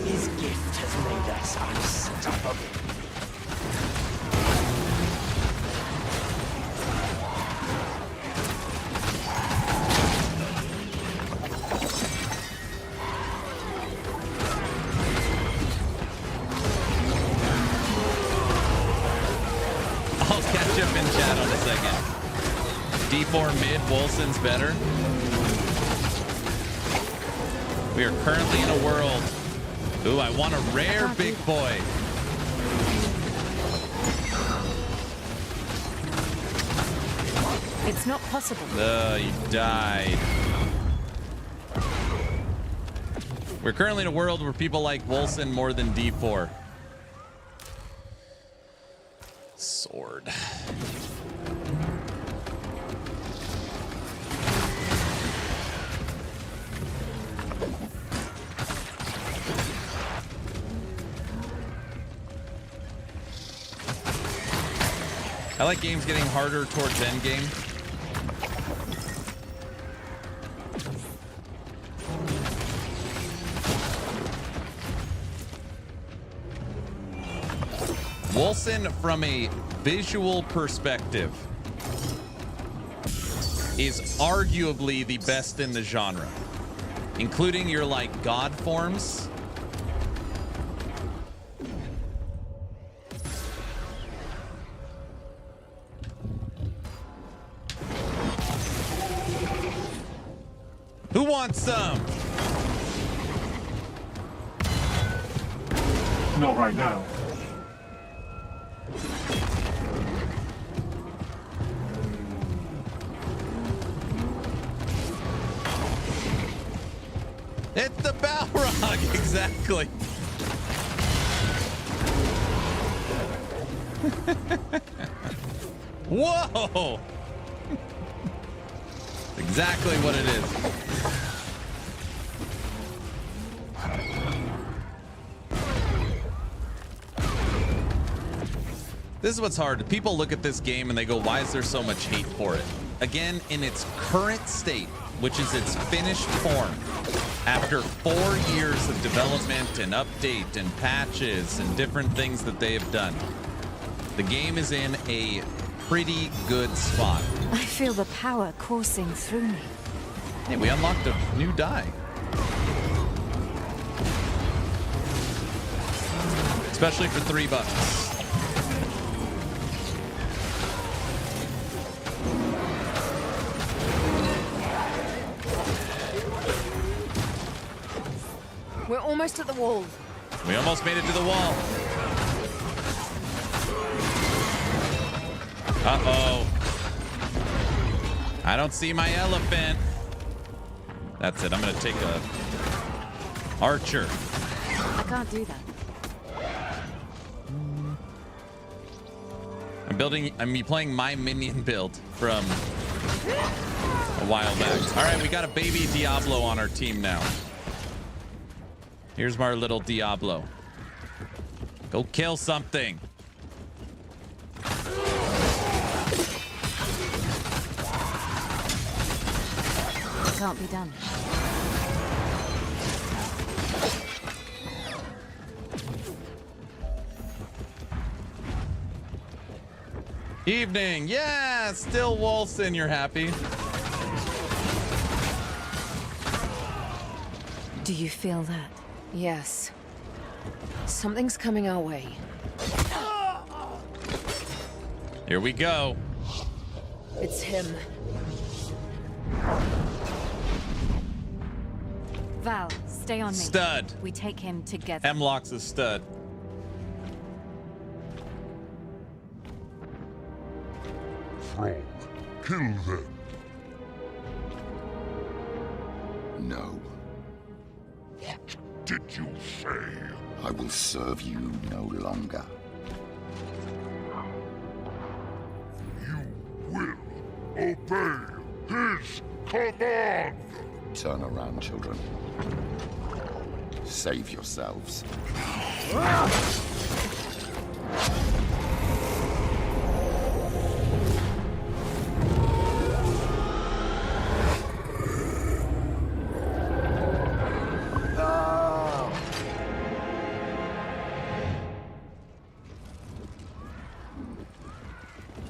His gift has made us unstoppable. I'll catch up in chat on a second. D4 mid, Wolcen's better. We are currently in a world. Ooh, I want a rare big boy. It's not possible. You died. We're currently in a world where people like Wolcen more than D4. Sword. I like games getting harder towards endgame. Wolcen, from a visual perspective, is arguably the best in the genre, including your like god forms. Who wants some? Not right now. It's the Balrog, exactly. Whoa! Exactly what it is. This is what's hard. People look at this game and they go, why is there so much hate for it? Again, in its current state, which is its finished form, after 4 years of development and update and patches and different things that they have done, the game is in a pretty good spot. I feel the power coursing through me. Hey, we unlocked a new die. Especially for $3. We're almost at the wall. We almost made it to the wall. Uh-oh. I don't see my elephant. That's it. I'm going to take a archer. I can't do that. I'm playing my Minion build from a while back. All right, we got a baby Diablo on our team now. Here's my little Diablo. Go kill something. It can't be done. Evening. Yeah, still Wolcen. You're happy. Do you feel that? Yes. Something's coming our way. Here we go. It's him. Val, stay on me. Stud. We take him together. Hemlock's a stud. Frog, kill them. No. What did you say? I will serve you no longer. You will obey his command! Turn around, children. Save yourselves.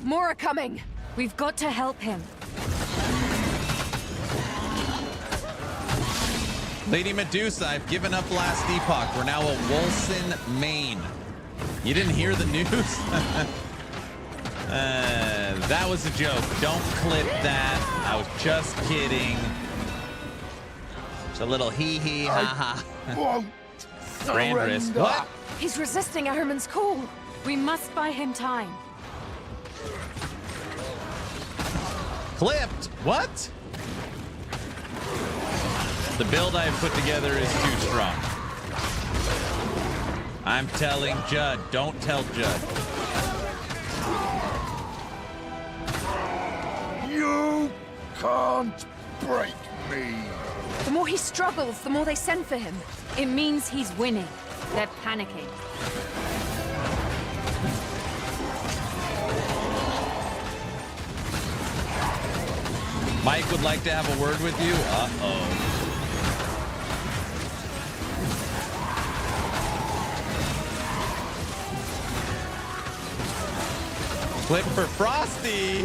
More are coming. We've got to help him. Lady Medusa, I've given up Last Epoch. We're now a Wolcen main. You didn't hear the news? That was a joke. Don't clip that. I was just kidding. It's a little hee-hee, ha-ha. Randris. What? He's resisting Ahriman's call. We must buy him time. Clipped? What? The build I've put together is too strong. I'm telling Judd. Don't tell Judd. You can't break me. The more he struggles, the more they send for him. It means he's winning. They're panicking. Mike would like to have a word with you. Uh-oh. Clip for Frosty.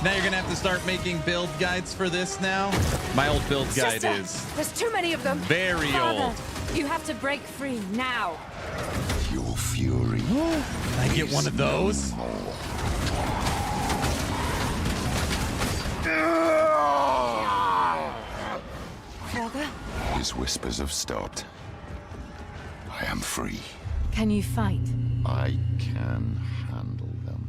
Now you're gonna have to start making build guides for this now. My old build guide is There's too many of them. very Father, old. you have to break free now. Your fury. Can I get one of those? Father, His whispers have stopped. I am free. can you fight? I can handle them.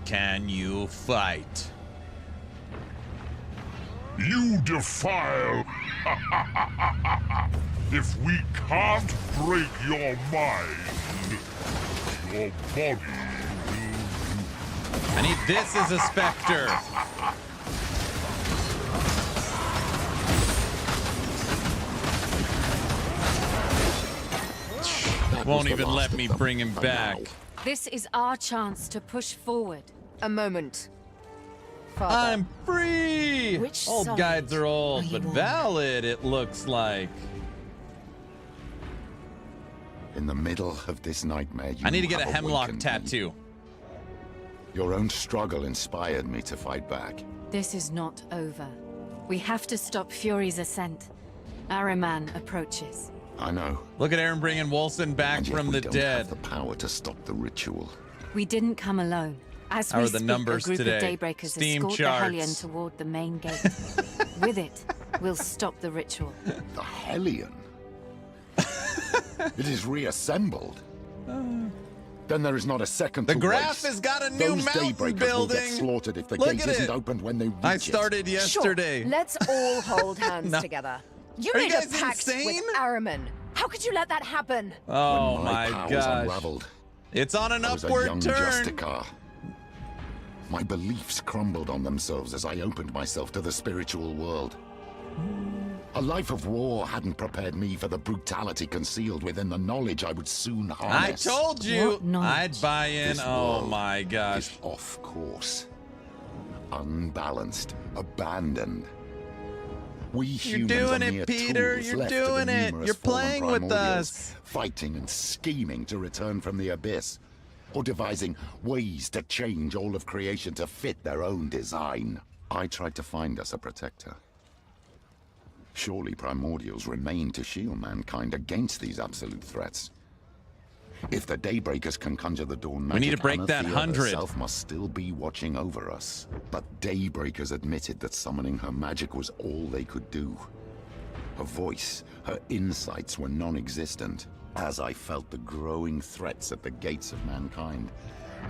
Can you fight? You defile! If we can't break your mind, your body I need this as a specter. Won't even let me bring him back. This is our chance to push forward. A moment. Father. I'm free! Which Old side guides are old, are but you on? valid, it looks like. In the middle of this nightmare, you I need to get a have hemlock awakened me. tattoo. Your own struggle inspired me to fight back. This is not over. We have to stop Fury's ascent. Ahriman approaches. I know. Look at Aaron bringing Wolcen back And yet from we the don't dead. have the power to stop the ritual. We didn't come alone. As How we are the speak, numbers a group today? of Daybreakers Steam escort charts. the Hellion toward the main gate. With it, we'll stop the ritual. The Hellion? It is reassembled. Then there is not a second The to graph waste. has got a new Those mountain Daybreakers will get building. slaughtered if the Look gate at isn't it. opened when they reach I it. started yesterday. Sure. Let's all hold hands No. together. You Are you made a guys pact insane? with Ahriman. How could you let that happen? Oh When my powers gosh. unraveled, It's on an I was a upward young turn. Justicar. My beliefs crumbled on themselves as I opened myself to the spiritual world. A life of war hadn't prepared me for the brutality concealed within the knowledge I would soon I harness. told you What knowledge? I'd buy in. This Oh world my gosh. is off course. Unbalanced, abandoned. We You're humans doing are it, mere Peter. tools You're left of the doing it. numerous You're fallen playing with primordials, us. fighting and scheming to return from the abyss, or devising ways to change all of creation to fit their own design. I tried to find us a protector. Surely primordials remain to shield mankind against these absolute threats. If the Daybreakers can conjure the dawn magic, need to break that Anathea 100. herself must still be watching over us. But Daybreakers admitted that summoning her magic was all they could do. Her voice, her insights were non-existent. As I felt the growing threats at the gates of mankind,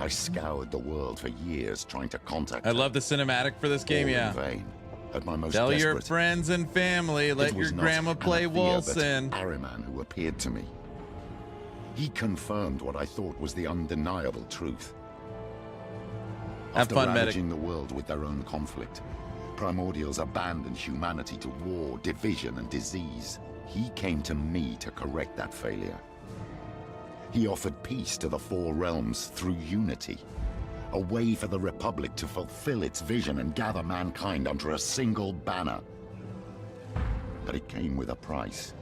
I scoured the world for years trying to contact I her. love the cinematic for this game, All in yeah. vain. At my most Tell your desperate, friends and family, let it was your not grandma play Anathea, but Wolcen. Ahriman who appeared to me. He confirmed what I thought was the undeniable truth. Have After fun, medic. ravaging the world with their own conflict, Primordials abandoned humanity to war, division, and disease. He came to me to correct that failure. He offered peace to the four realms through unity. A way for the Republic to fulfill its vision and gather mankind under a single banner. But it came with a price.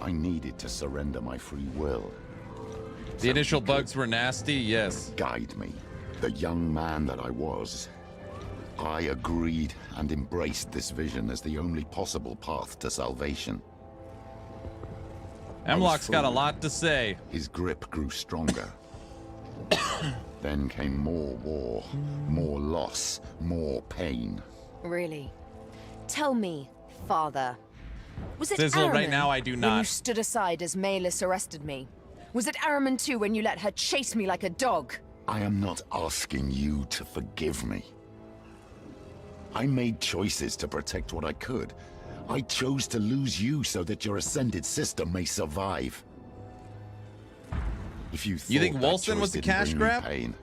I needed to surrender my free will. The initial bugs were nasty, yes. Guide me, the young man that I was. I agreed and embraced this vision as the only possible path to salvation. Hemlock's got a lot to say. His grip grew stronger. Then came more war, more loss, more pain. Really? Tell me, Father. Was it Sizzle, Ahriman right now I do when not. you stood aside as Malus arrested me? Was it Ahriman too when you let her chase me like a dog? I am not asking you to forgive me. I made choices to protect what I could. I chose to lose you so that your ascended sister may survive. If you think thought that Wolcen choice was the didn't cash bring me grab? pain,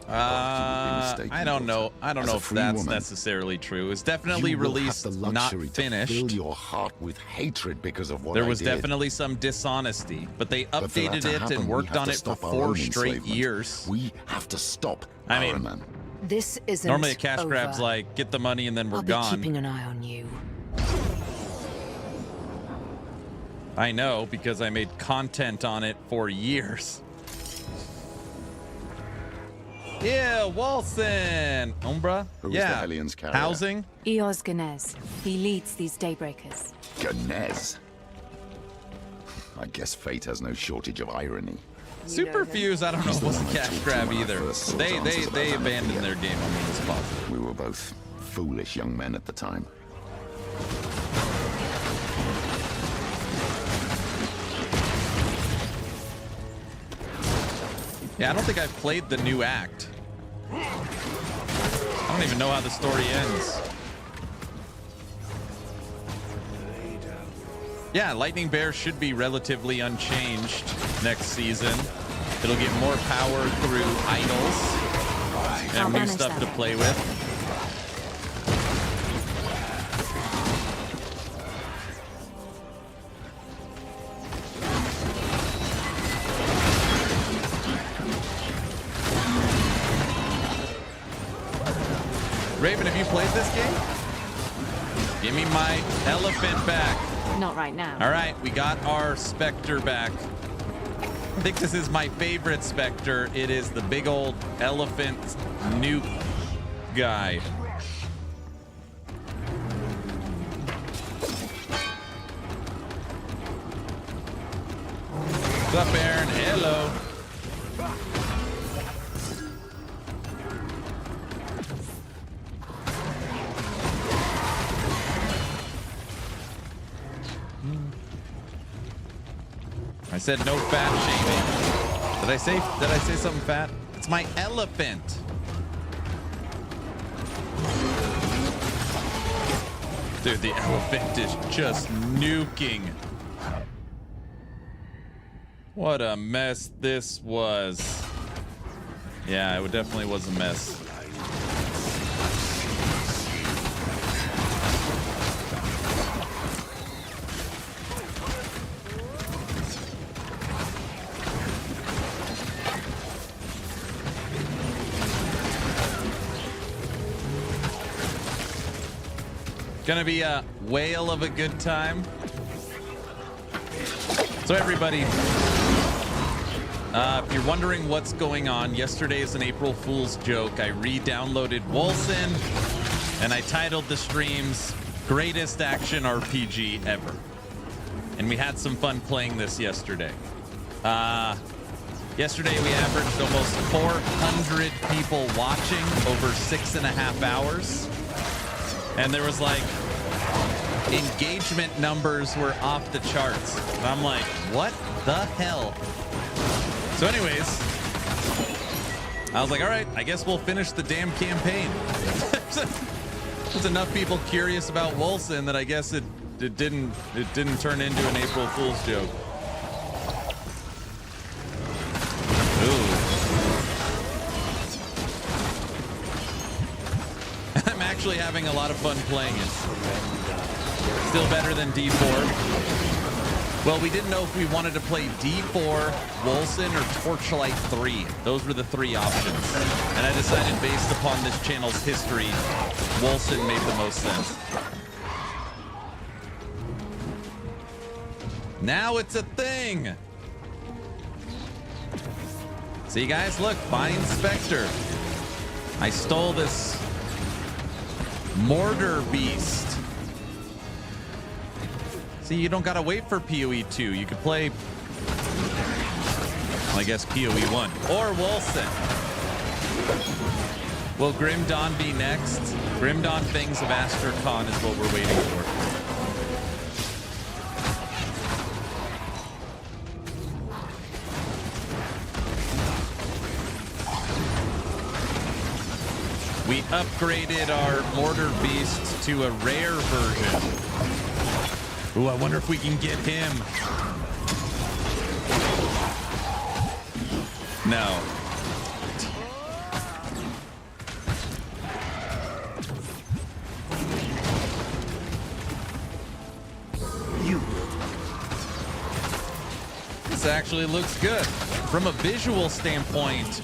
I don't know. I don't As know a if free that's woman, necessarily true. It's definitely you will have released, the not luxury to finished. fill your heart with hatred because of what There I was did. definitely some dishonesty, but they But for that updated to it happen, and we worked have on to it for stop our 4 own straight enslavement. years. We have to stop I mean, Ahriman. This isn't normally a cash over. grab's like, get the money and then we're I'll be gone. keeping an eye on you. I know, because I made content on it for years. Yeah, Wolcen! Umbra? Who is yeah. the Hellions carrier? Housing? Eos Ganez. He leads these Daybreakers. Ganez. I guess fate has no shortage of irony. Superfuse, I don't know, was a cash grab either. They answers about abandoned their game on me as possible. We were both foolish young men at the time. Yeah, I don't think I've played the new act. I don't even know how the story ends. Yeah, Lightning Bear should be relatively unchanged next season. It'll get more power through idols and new stuff to play with. Raven, have you played this game? Give me my elephant back. Not right now. All right, we got our Spectre back. I think this is my favorite Spectre. It is the big old elephant nuke guy. What's up, Aaron? Hello. I said no fat shaming. Did I say something fat? It's my elephant. Dude, the elephant is just nuking. What a mess this was. Yeah, it definitely was a mess. Gonna be a whale of a good time. So everybody, if you're wondering what's going on, yesterday is an April Fool's joke. I re-downloaded Wolcen and I titled the streams Greatest Action RPG Ever. And we had some fun playing this yesterday. Yesterday we averaged almost 400 people watching over 6.5 hours. And there was like, engagement numbers were off the charts. And I'm like, what the hell? So anyways, I was like, all right, I guess we'll finish the damn campaign. There's enough people curious about Wolcen that I guess it didn't turn into an April Fool's joke. Ooh. I'm actually having a lot of fun playing it. Still better than D4. Well, we didn't know if we wanted to play D4, Wolcen, or Torchlight 3. Those were the three options. And I decided, based upon this channel's history, Wolcen made the most sense. Now it's a thing! See, guys, look, Find Specter. I stole this Mortar Beast. See, you don't gotta wait for PoE 2. You could play, well, I guess, PoE 1 or Wolcen. Will Grim Dawn be next? Grim Dawn Things of Astrakhan is what we're waiting for. We upgraded our Mortar Beast to a rare version. Ooh, I wonder if we can get him. No. This actually looks good. From a visual standpoint,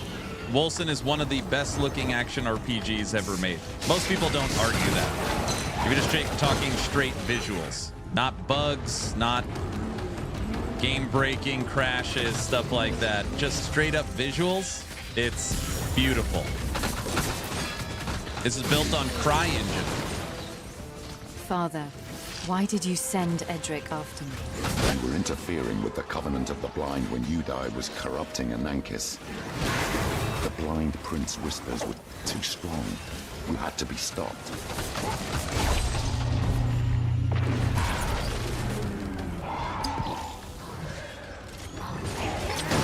Wolcen is one of the best looking action RPGs ever made. Most people don't argue that. If you're just talking straight visuals. Not bugs, not game-breaking crashes, stuff like that. Just straight-up visuals. It's beautiful. This is built on CryEngine. Father, why did you send Edric after me? You were interfering with the Covenant of the Blind when Udai was corrupting Anankis. The Blind Prince whispers were too strong. You had to be stopped.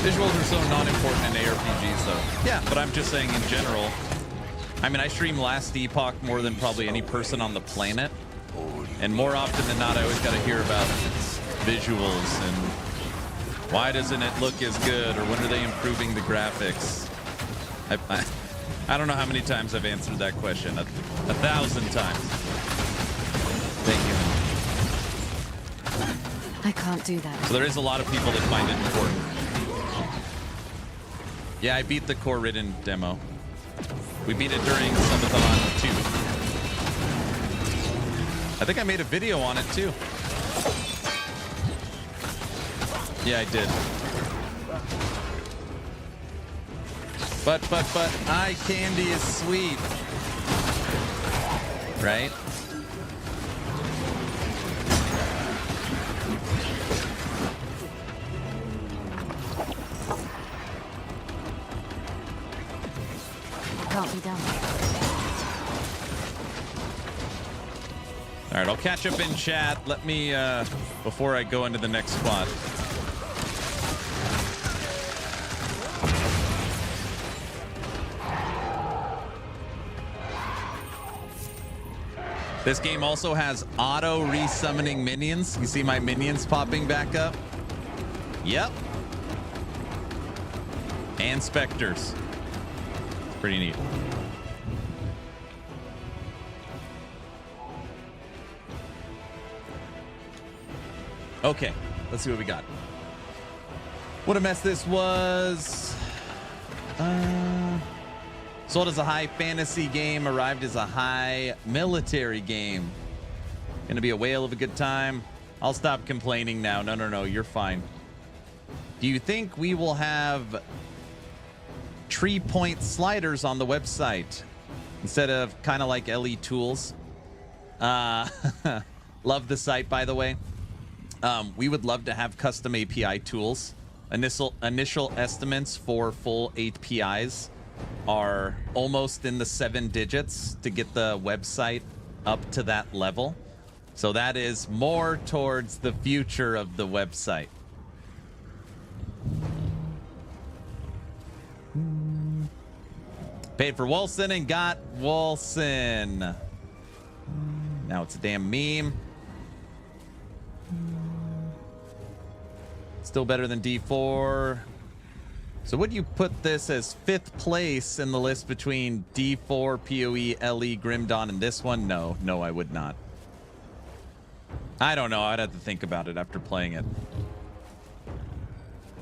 Visuals are so non-important in ARPGs, though. Yeah, but I'm just saying in general. I mean, I stream Last Epoch more than probably any person on the planet. And more often than not, I always got to hear about visuals and why doesn't it look as good, or when are they improving the graphics? I don't know how many times I've answered that question. 1,000 times. Thank you. I can't do that. So there is a lot of people that find it important. Yeah, I beat the Core Ridden demo. We beat it during Subathon 2. I think I made a video on it too. Yeah, I did. But eye candy is sweet. Right? Can't be done. All right, I'll catch up in chat. Let me, before I go into the next spot. This game also has auto resummoning minions. You see my minions popping back up? Yep. And specters. Pretty neat. Okay, let's see what we got. What a mess this was. Sold as a high fantasy game, arrived as a high military game. Gonna be a whale of a good time. I'll stop complaining now. No, you're fine. Do you think we will have tree point sliders on the website instead of kind of like LE Tools? Love the site, by the way. We would love to have custom API tools. Initial estimates for full APIs are almost in the 7 digits to get the website up to that level. So that is more towards the future of the website. Paid for Wolcen and got Wolcen. Now it's a damn meme. Still better than D4. So would you put this as 5th place in the list between D4, PoE, LE, Grim Dawn, and this one? No, I would not. I don't know. I'd have to think about it after playing it.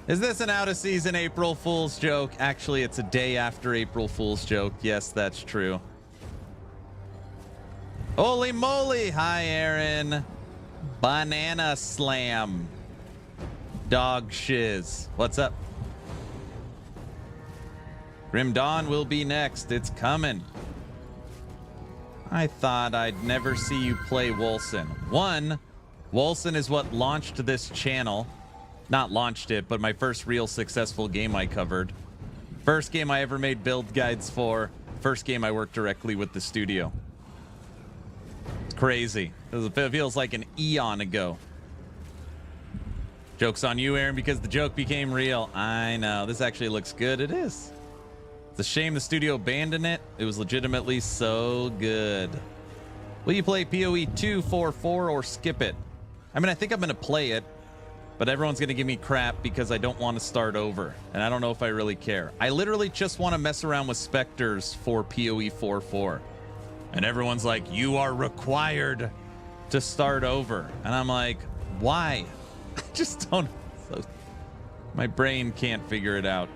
Is this an out-of-season April Fool's joke? Actually, it's a day after April Fool's joke. Yes, that's true. Holy moly! Hi, Aaron. Banana Slam. Dog shiz. What's up? Grim Dawn will be next. It's coming. I thought I'd never see you play Wolcen. One, Wolcen is what launched this channel. Not launched it, but my first real successful game I covered. First game I ever made build guides for. First game I worked directly with the studio. It's crazy. It feels like an eon ago. Joke's on you, Aaron, because the joke became real. I know. This actually looks good. It is. It's a shame the studio abandoned it. It was legitimately so good. Will you play PoE 244 or skip it? I mean, I think I'm going to play it. But everyone's going to give me crap because I don't want to start over. And I don't know if I really care. I literally just want to mess around with specters for PoE 4.4. And everyone's like, you are required to start over. And I'm like, why? I just don't. So my brain can't figure it out.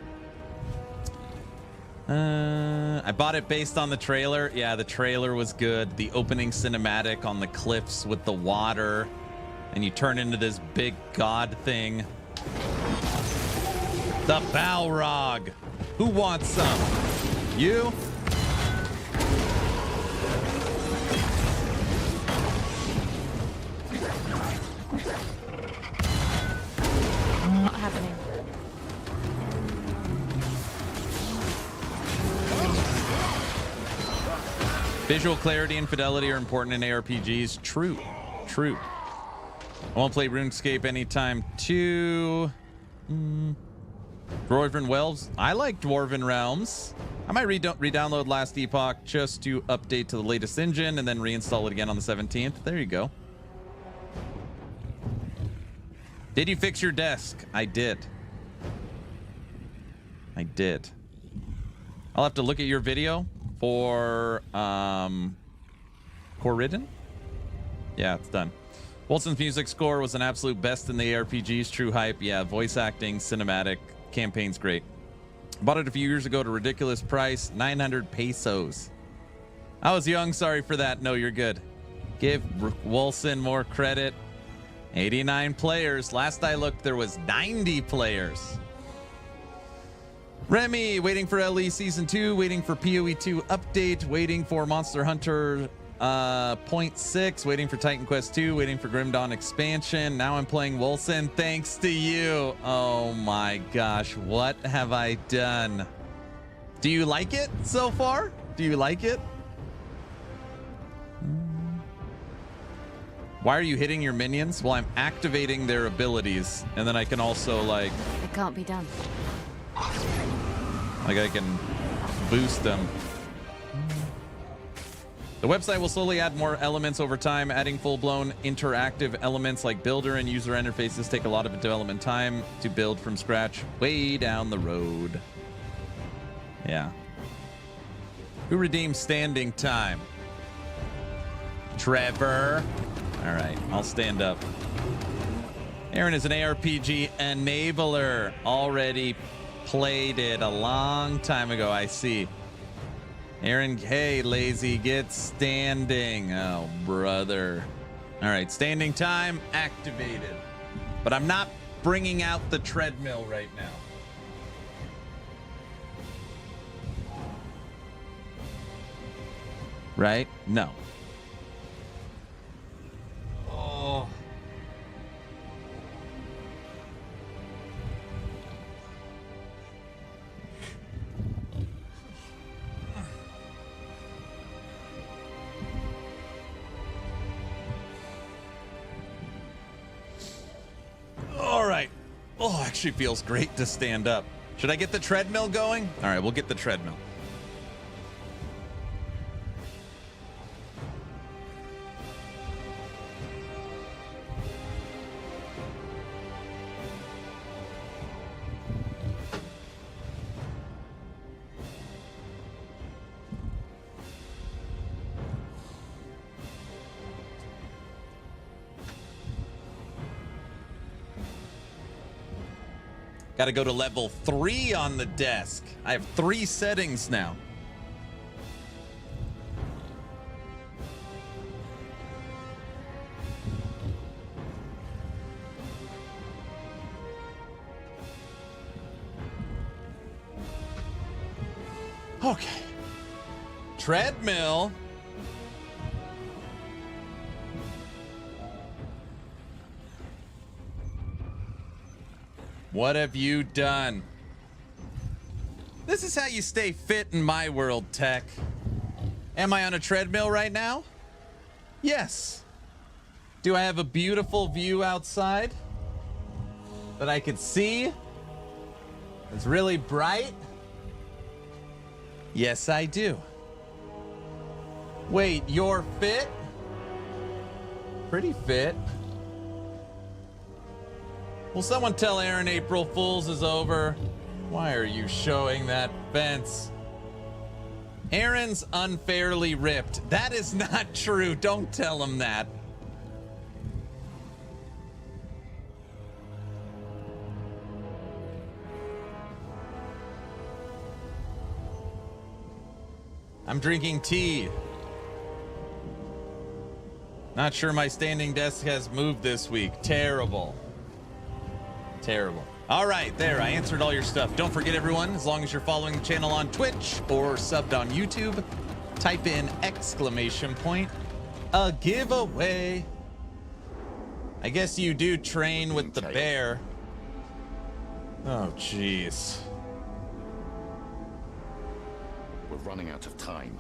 I bought it based on the trailer. Yeah, the trailer was good. The opening cinematic on the cliffs with the water. And you turn into this big god thing. The Balrog. Who wants some? You? Not happening. Visual clarity and fidelity are important in ARPGs. True. True. I won't play RuneScape anytime too. Dwarven Wells. I like Dwarven Realms. I might re-download Last Epoch just to update to the latest engine and then reinstall it again on the 17th. There you go. Did you fix your desk? I did. I did. I'll have to look at your video for Corridon. Yeah, it's done. Wolcen's music score was an absolute best in the ARPGs. True hype. Yeah, voice acting, cinematic, campaign's great. Bought it a few years ago at a ridiculous price, 900 pesos. I was young, sorry for that. No, you're good. Give Wolcen more credit. 89 players. Last I looked, there was 90 players. Remy, waiting for LE Season 2, waiting for PoE 2 update, waiting for Monster Hunter 0.6, waiting for Titan Quest 2, waiting for Grim Dawn expansion. Now I'm playing Wolcen thanks to you. Oh my gosh, what have I done? Do you like it so far? Do you like it? Why are you hitting your minions? Well, I'm activating their abilities, and then I can also like... It can't be done. Like I can boost them. The website will slowly add more elements over time. Adding full-blown interactive elements like builder and user interfaces take a lot of development time to build from scratch way down the road. Yeah. Who redeemed standing time? Trevor. All right, I'll stand up. Aaron is an ARPG enabler. Already played it a long time ago, I see. Aaron, hey, lazy, get standing. Oh, brother. All right, standing time activated. But I'm not bringing out the treadmill right now. Right? No. Oh. All right. Oh, actually feels great to stand up. Should I get the treadmill going? All right, we'll get the treadmill. Got to go to level 3 on the desk. I have 3 settings now. Okay. Treadmill. What have you done? This is how you stay fit in my world, Tech. Am I on a treadmill right now? Yes. Do I have a beautiful view outside that I could see? It's really bright. Yes, I do. Wait, you're fit? Pretty fit. Will someone tell Aaron April Fools is over? Why are you showing that fence? Aaron's unfairly ripped. That is not true. Don't tell him that. I'm drinking tea. Not sure my standing desk has moved this week. Terrible. Terrible. All right, there. I answered all your stuff. Don't forget, everyone, as long as you're following the channel on Twitch or subbed on YouTube, type in !, a giveaway. I guess you do train with the bear. Oh, jeez. We're running out of time.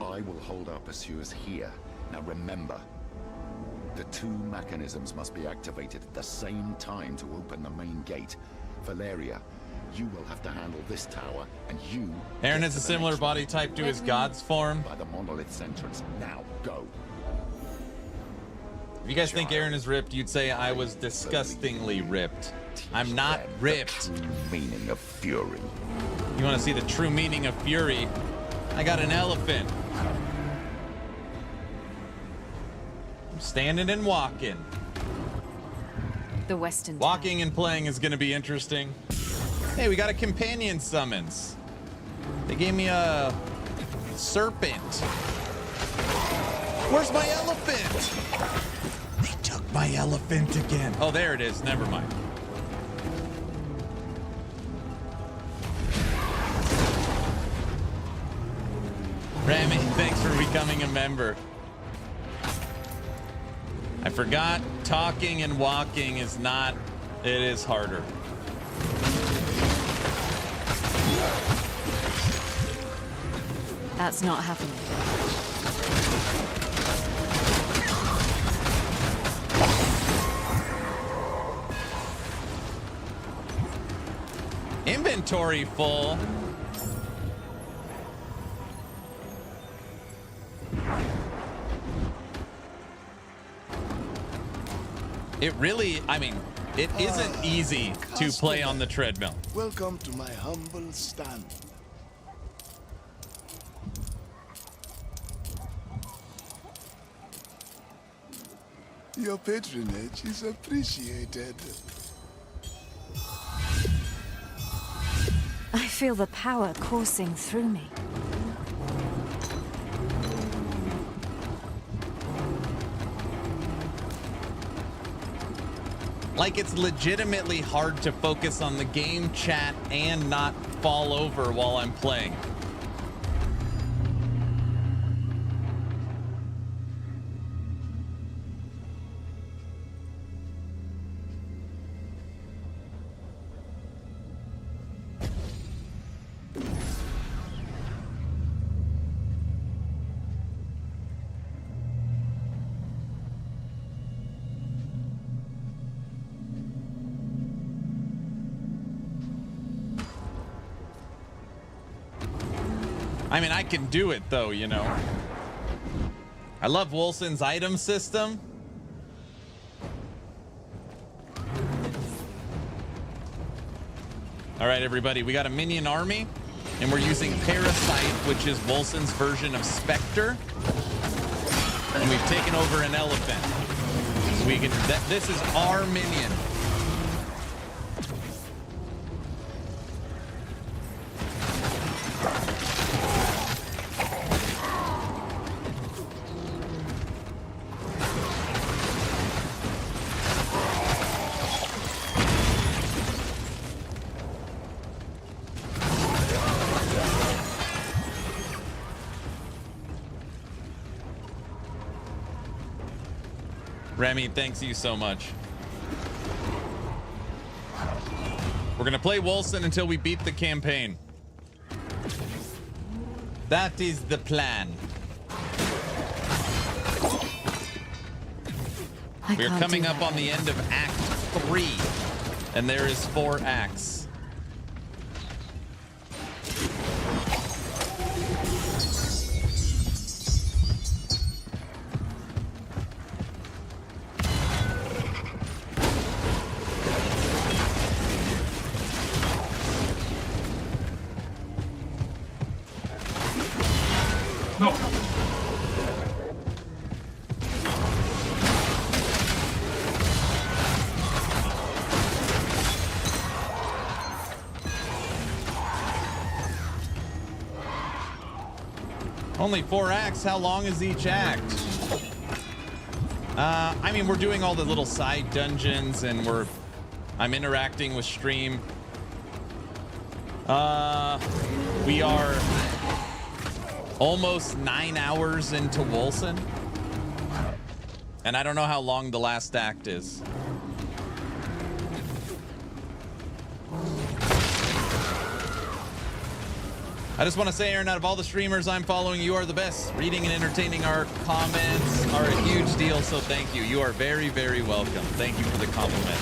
I will hold our pursuers here. Now remember, the 2 mechanisms must be activated at the same time to open the main gate. Valeria, you will have to handle this tower, and you... Aaron has a similar body type to his god's form. By the monolith's entrance. Now, go. If you guys think Aaron is ripped, you'd say I was disgustingly ripped. I'm not ripped. The true meaning of fury. You want to see the true meaning of fury? I got an elephant. I'm standing and walking. The Western Walking and playing is going to be interesting. Hey, we got a companion summons. They gave me a serpent. Where's my elephant? They took my elephant again. Oh, there it is. Never mind. Rami, thanks for becoming a member. I forgot talking and walking is not, it is harder. That's not happening. Inventory full. It really, I mean, it isn't easy to play on the treadmill. Welcome to my humble stand. Your patronage is appreciated. I feel the power coursing through me. Like it's legitimately hard to focus on the game chat and not fall over while I'm playing. I mean, I can do it though, you know. I love Wolcen's item system. All right, everybody, we got a minion army, and we're using Parasite, which is Wolcen's version of Spectre. And we've taken over an elephant. So we can, this is our minion. Remy, thanks you so much. We're gonna play Wolcen until we beat the campaign. That is the plan. We're coming up on the end of Act 3, and there is 4 acts. No. Only 4 acts. How long is each act? I mean, we're doing all the little side dungeons, and I'm interacting with stream. We are almost 9 hours into Wolcen, and I don't know how long the last act is. I just want to say, Aaron, out of all the streamers I'm following, you are the best. Reading and entertaining our comments are a huge deal, so thank you. You are very, very welcome. Thank you for the compliment.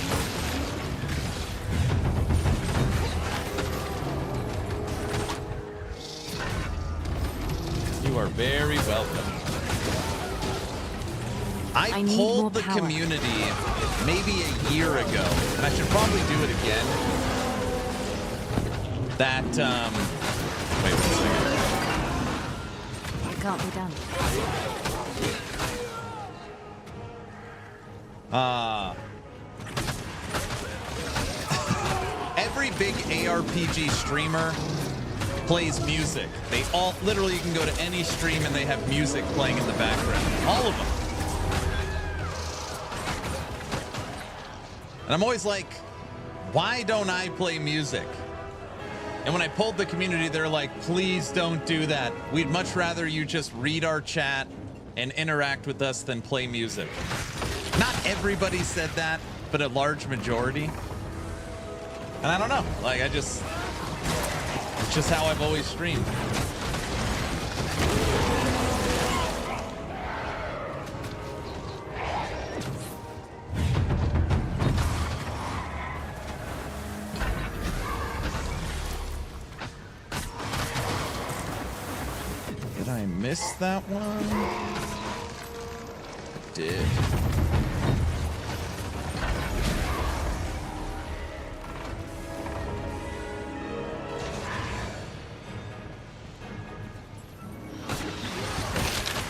You are very welcome. I polled the community maybe a year ago, and I should probably do it again. That, wait 1 second. It can't be done. Every big ARPG streamer plays music. They all, literally, you can go to any stream and they have music playing in the background. All of them. And I'm always like, why don't I play music? And when I polled the community, they're like, please don't do that. We'd much rather you just read our chat and interact with us than play music. Not everybody said that, but a large majority. And I don't know, like it's just how I've always streamed. Did I miss that one? I did.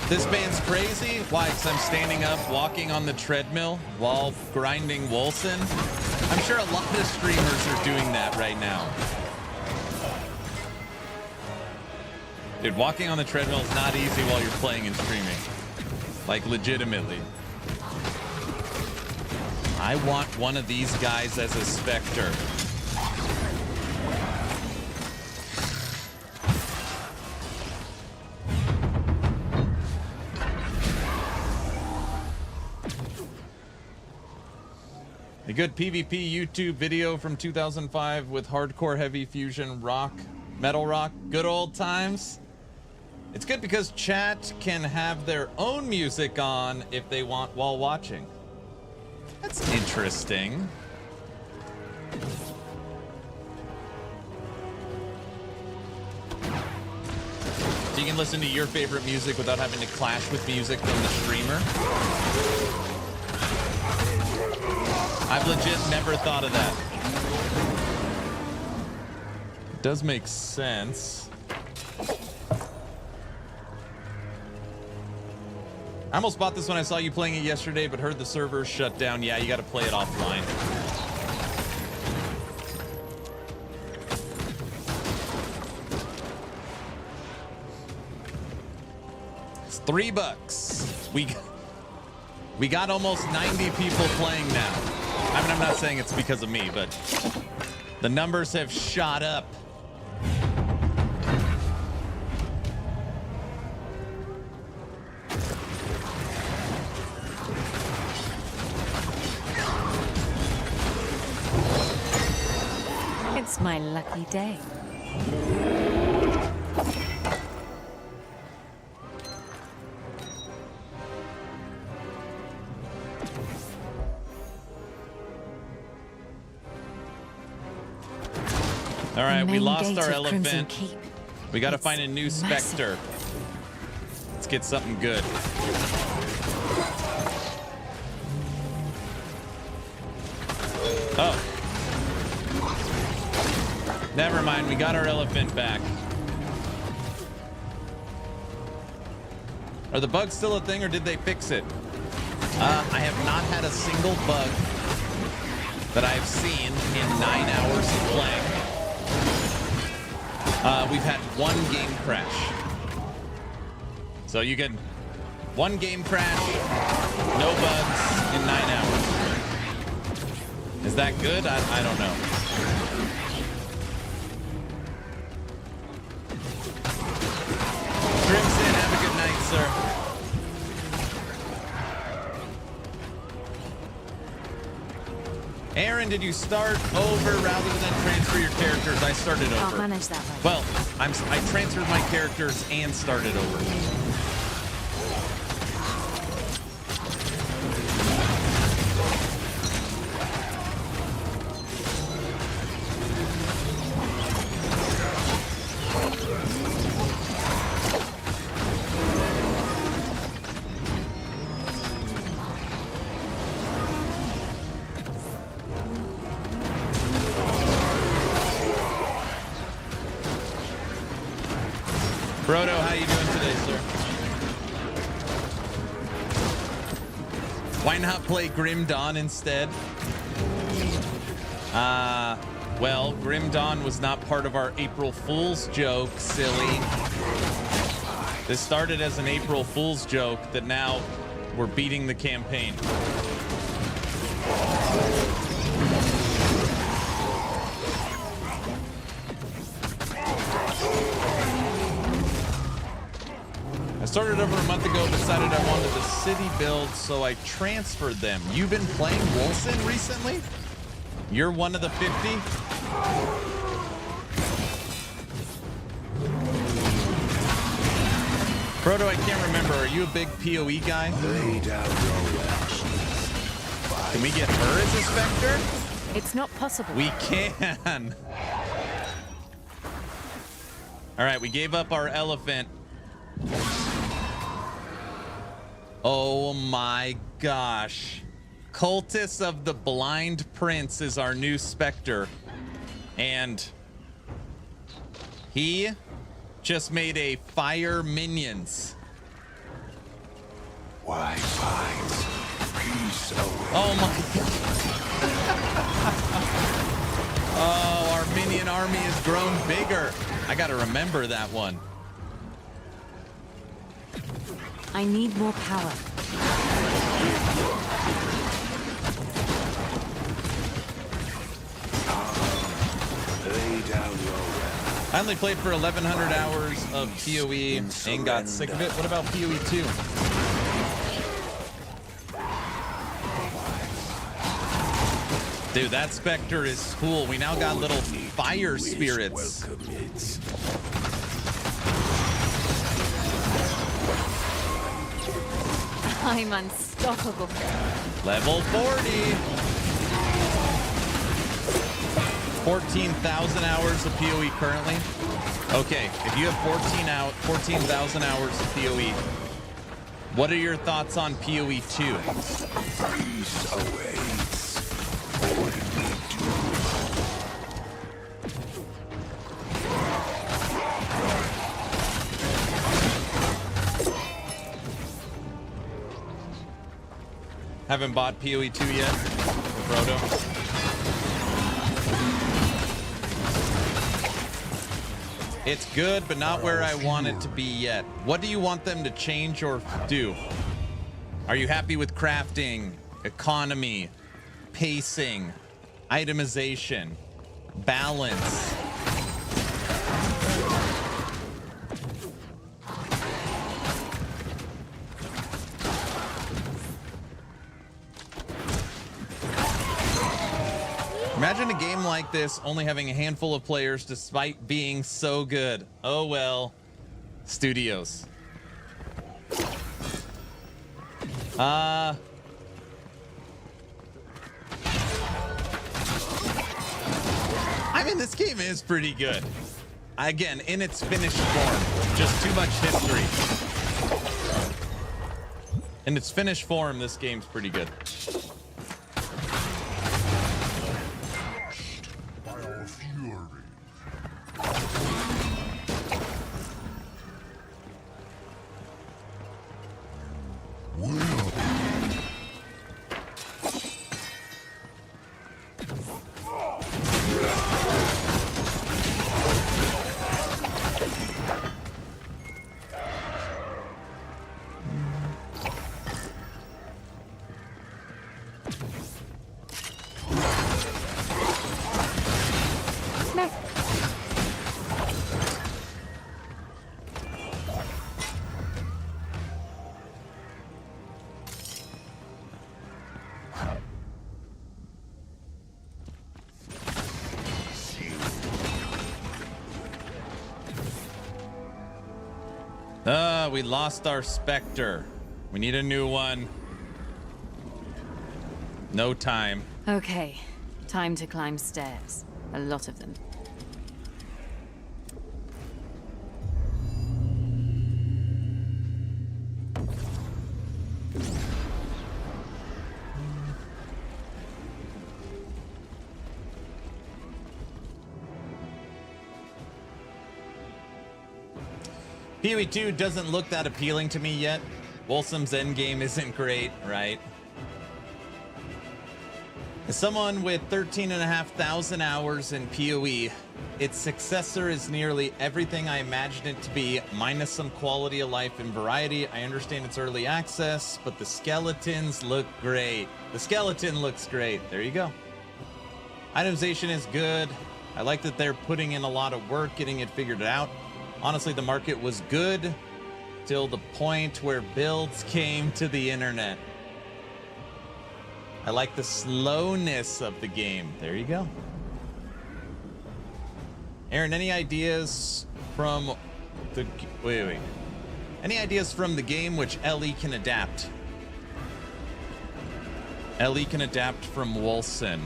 This band's crazy. Why? Because I'm standing up, walking on the treadmill while grinding Wolcen. I'm sure a lot of streamers are doing that right now. Dude, walking on the treadmill is not easy while you're playing and streaming. Like, legitimately. I want one of these guys as a specter. A good PvP YouTube video from 2005 with hardcore heavy fusion rock, metal rock, good old times. It's good because chat can have their own music on if they want while watching. That's interesting. So you can listen to your favorite music without having to clash with music from the streamer. I've legit never thought of that. It does make sense. I almost bought this when I saw you playing it yesterday, but heard the servers shut down. Yeah, you got to play it offline. It's $3. We got almost 90 people playing now. I mean, I'm not saying it's because of me, but the numbers have shot up. It's my lucky day. All right, we main lost gate our of Crimson elephant. Keep. We got to It's find a new massive. specter. Let's get something good. Oh. Never mind, we got our elephant back. Are the bugs still a thing, or did they fix it? I have not had a single bug that I've seen in 9 hours of playing. We've had one game crash. So you get one game crash, no bugs in 9 hours. Is that good? I don't know. Crimson, have a good night, sir. Aaron, did you start over rather than transfer your characters? I started over. Can't manage that way. Well, I transferred my characters and started over. Brodo, how you doing today, sir? Why not play Grim Dawn instead? Well, Grim Dawn was not part of our April Fool's joke, silly. This started as an April Fool's joke that now we're beating the campaign. I started over a month ago, decided I wanted a city build, so I transferred them. You've been playing Wolcen recently? You're one of the 50? Proto, I can't remember. Are you a big PoE guy? Can we get her as a specter? It's not possible. We can. All right, we gave up our elephant. Oh my gosh. Cultist of the Blind Prince is our new specter. And he just made a fire minions. Why fight? Peace away. Oh my god. Oh, our minion army has grown bigger. I gotta remember that one. I need more power. Lay down your weapon. I only played for 1,100 hours of PoE and got sick of it. What about PoE 2? Dude, that specter is cool. We now got little fire spirits. I'm unstoppable. Level 40. 14,000 hours of PoE currently. Okay, if you have 14,000 hours of PoE, what are your thoughts on PoE 2? Peace awaits. What did we do? Haven't bought PoE 2 yet, Brodo. It's good, but not where I want it to be yet. What do you want them to change or do? Are you happy with crafting, economy, pacing, itemization, balance? Imagine a game like this only having a handful of players despite being so good. Oh well. Studios. I mean, this game is pretty good. Again, in its finished form, just too much history. In its finished form, this game's pretty good. We lost our specter. We need a new one. No time. Okay, time to climb stairs. A lot of them. PoE 2 doesn't look that appealing to me yet. Wolcen's Endgame isn't great, right? As someone with 13,500 hours in PoE, its successor is nearly everything I imagined it to be, minus some quality of life and variety. I understand it's early access, but the skeletons look great. The skeleton looks great. There you go. Itemization is good. I like that they're putting in a lot of work getting it figured out. Honestly, the market was good till the point where builds came to the internet. I like the slowness of the game. There you go. Aaron, any ideas from the... Wait. Any ideas from the game which LE can adapt? LE can adapt from Wolcen.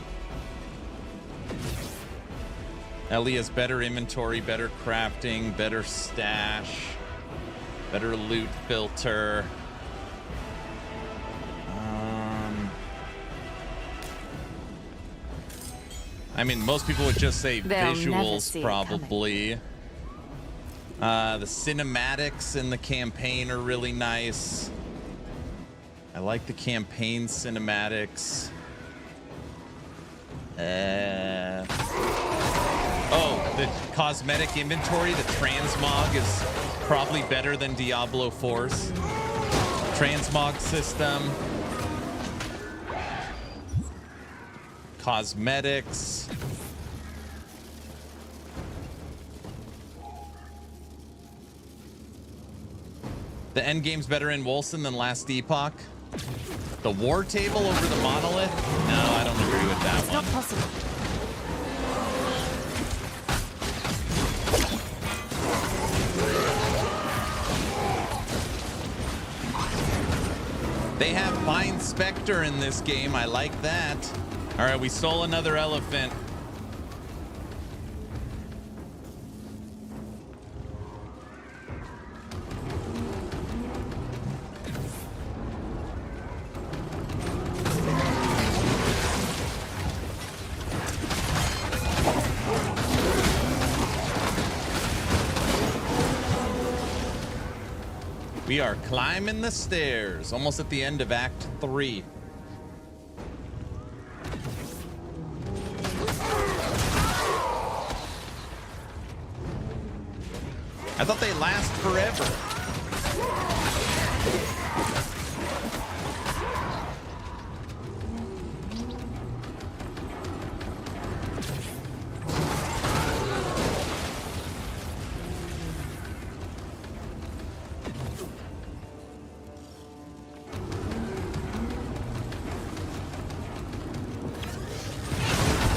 LE has better inventory, better crafting, better stash, better loot filter. I mean, most people would just say visuals, probably. The cinematics in the campaign are really nice. I like the campaign cinematics. Oh, the cosmetic inventory, the transmog is probably better than Diablo 4's transmog system. Cosmetics. The endgame's better in Wolcen than last Epoch. The war table over the monolith? No, I don't agree with that one. Not possible. They have Fine Spectre in this game. I like that. All right, we stole another elephant. We are climbing the stairs, almost at the end of Act 3. I thought they last forever.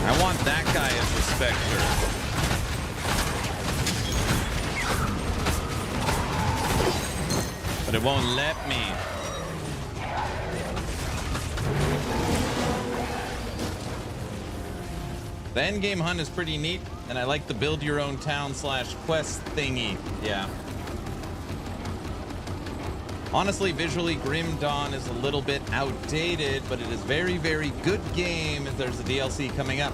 I want that guy as the specter. But it won't let me. The endgame hunt is pretty neat, and I like the build your own town / quest thingy. Yeah. Honestly, visually, Grim Dawn is a little bit outdated, but it is very, very good game. There's a DLC coming up.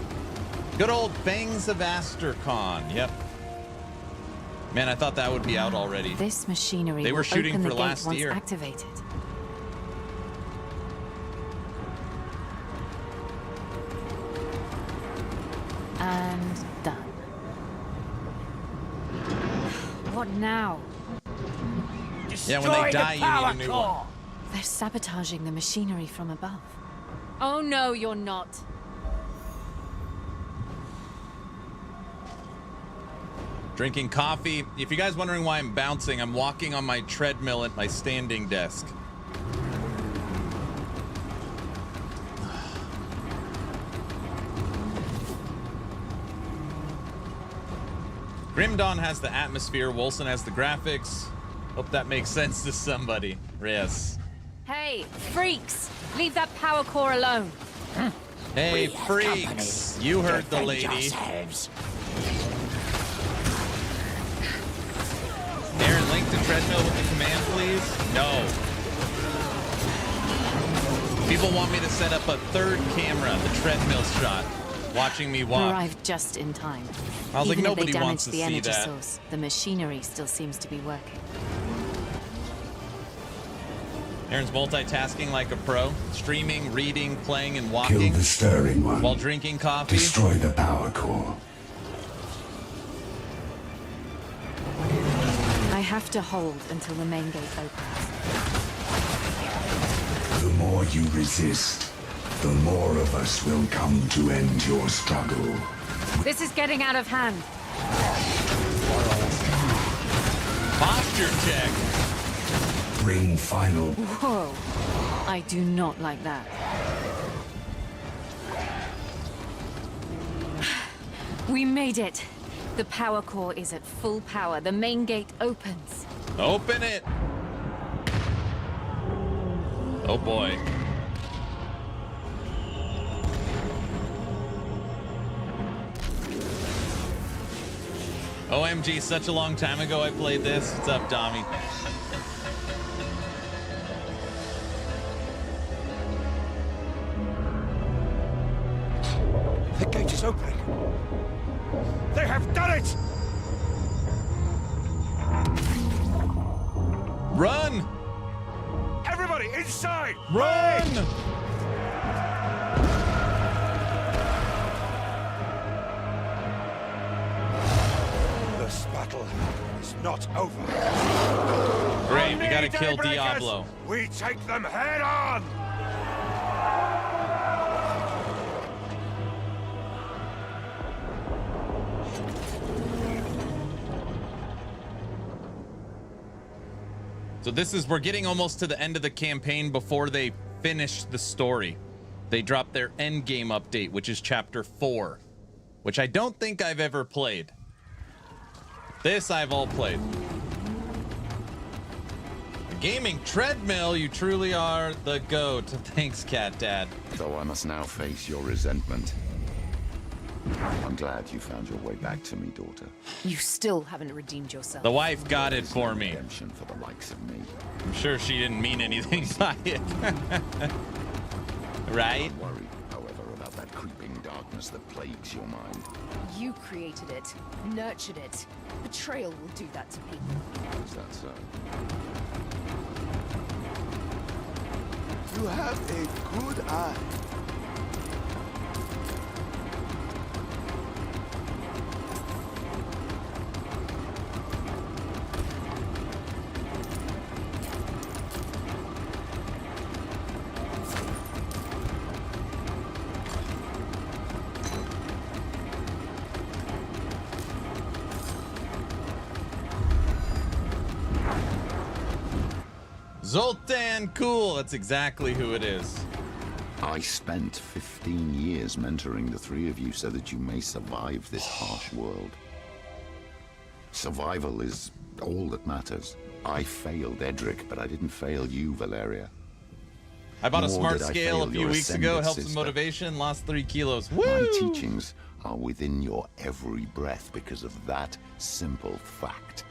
Good old Fangs of Astercon. Yep. Man, I thought that would be out already. This machinery They were will shooting open for the gate last once year. activated. And done. What now? Yeah, when they die, you need a new one. They're sabotaging the machinery from above. Oh no, you're not. Drinking coffee. If you guys wondering why I'm bouncing, I'm walking on my treadmill at my standing desk. Grim Dawn has the atmosphere, Wolcen has the graphics. Hope that makes sense to somebody. Yes. Hey, freaks! Leave that power core alone. Hey, freaks! You heard the lady. Aaron, link to treadmill with the command, please. No. People want me to set up a third camera, the treadmill shot, watching me walk. Arrived just in time. I was like, Even if nobody they wants damage to the see energy that. source, the machinery still seems to be working. Aaron's multitasking like a pro, streaming, reading, playing, and Kill walking the stirring one. while drinking coffee. Destroy the power core. I have to hold until the main gate opens. The more you resist, the more of us will come to end your struggle. This is getting out of hand. Posture check. Bring final. Whoa. I do not like that. We made it. The power core is at full power. The main gate opens. Open it. Oh boy. OMG, such a long time ago I played this. What's up, Dommy? The gate is opening. They have done it! Run! Everybody inside! Run! This battle is not over. Great, we gotta kill Daybreakers! Diablo. We take them head on! So this is, we're getting almost to the end of the campaign before they finish the story. They dropped their Endgame update, which is chapter 4, which I don't think I've ever played. This I've all played. A gaming treadmill, you truly are the GOAT. Thanks, Cat Dad. Though I must now face your resentment. I'm glad you found your way back to me, daughter. You still haven't redeemed yourself. The wife got it for me. Redemption for the likes of me. I'm sure she didn't mean anything by it. Right? Don't worry, however, about that creeping darkness that plagues your mind. You created it, nurtured it. Betrayal will do that to people. Is that so? You have a good eye. Zoltan, cool. That's exactly who it is. I spent 50 15 years mentoring the three of you so that you may survive this harsh world. Survival is all that matters. I failed Edric, but I didn't fail you, Valeria. I bought a Nor smart did I scale fail a few your weeks ago, ascended helped with sister. motivation, lost 3 kilos. Woo! My teachings are within your every breath because of that simple fact.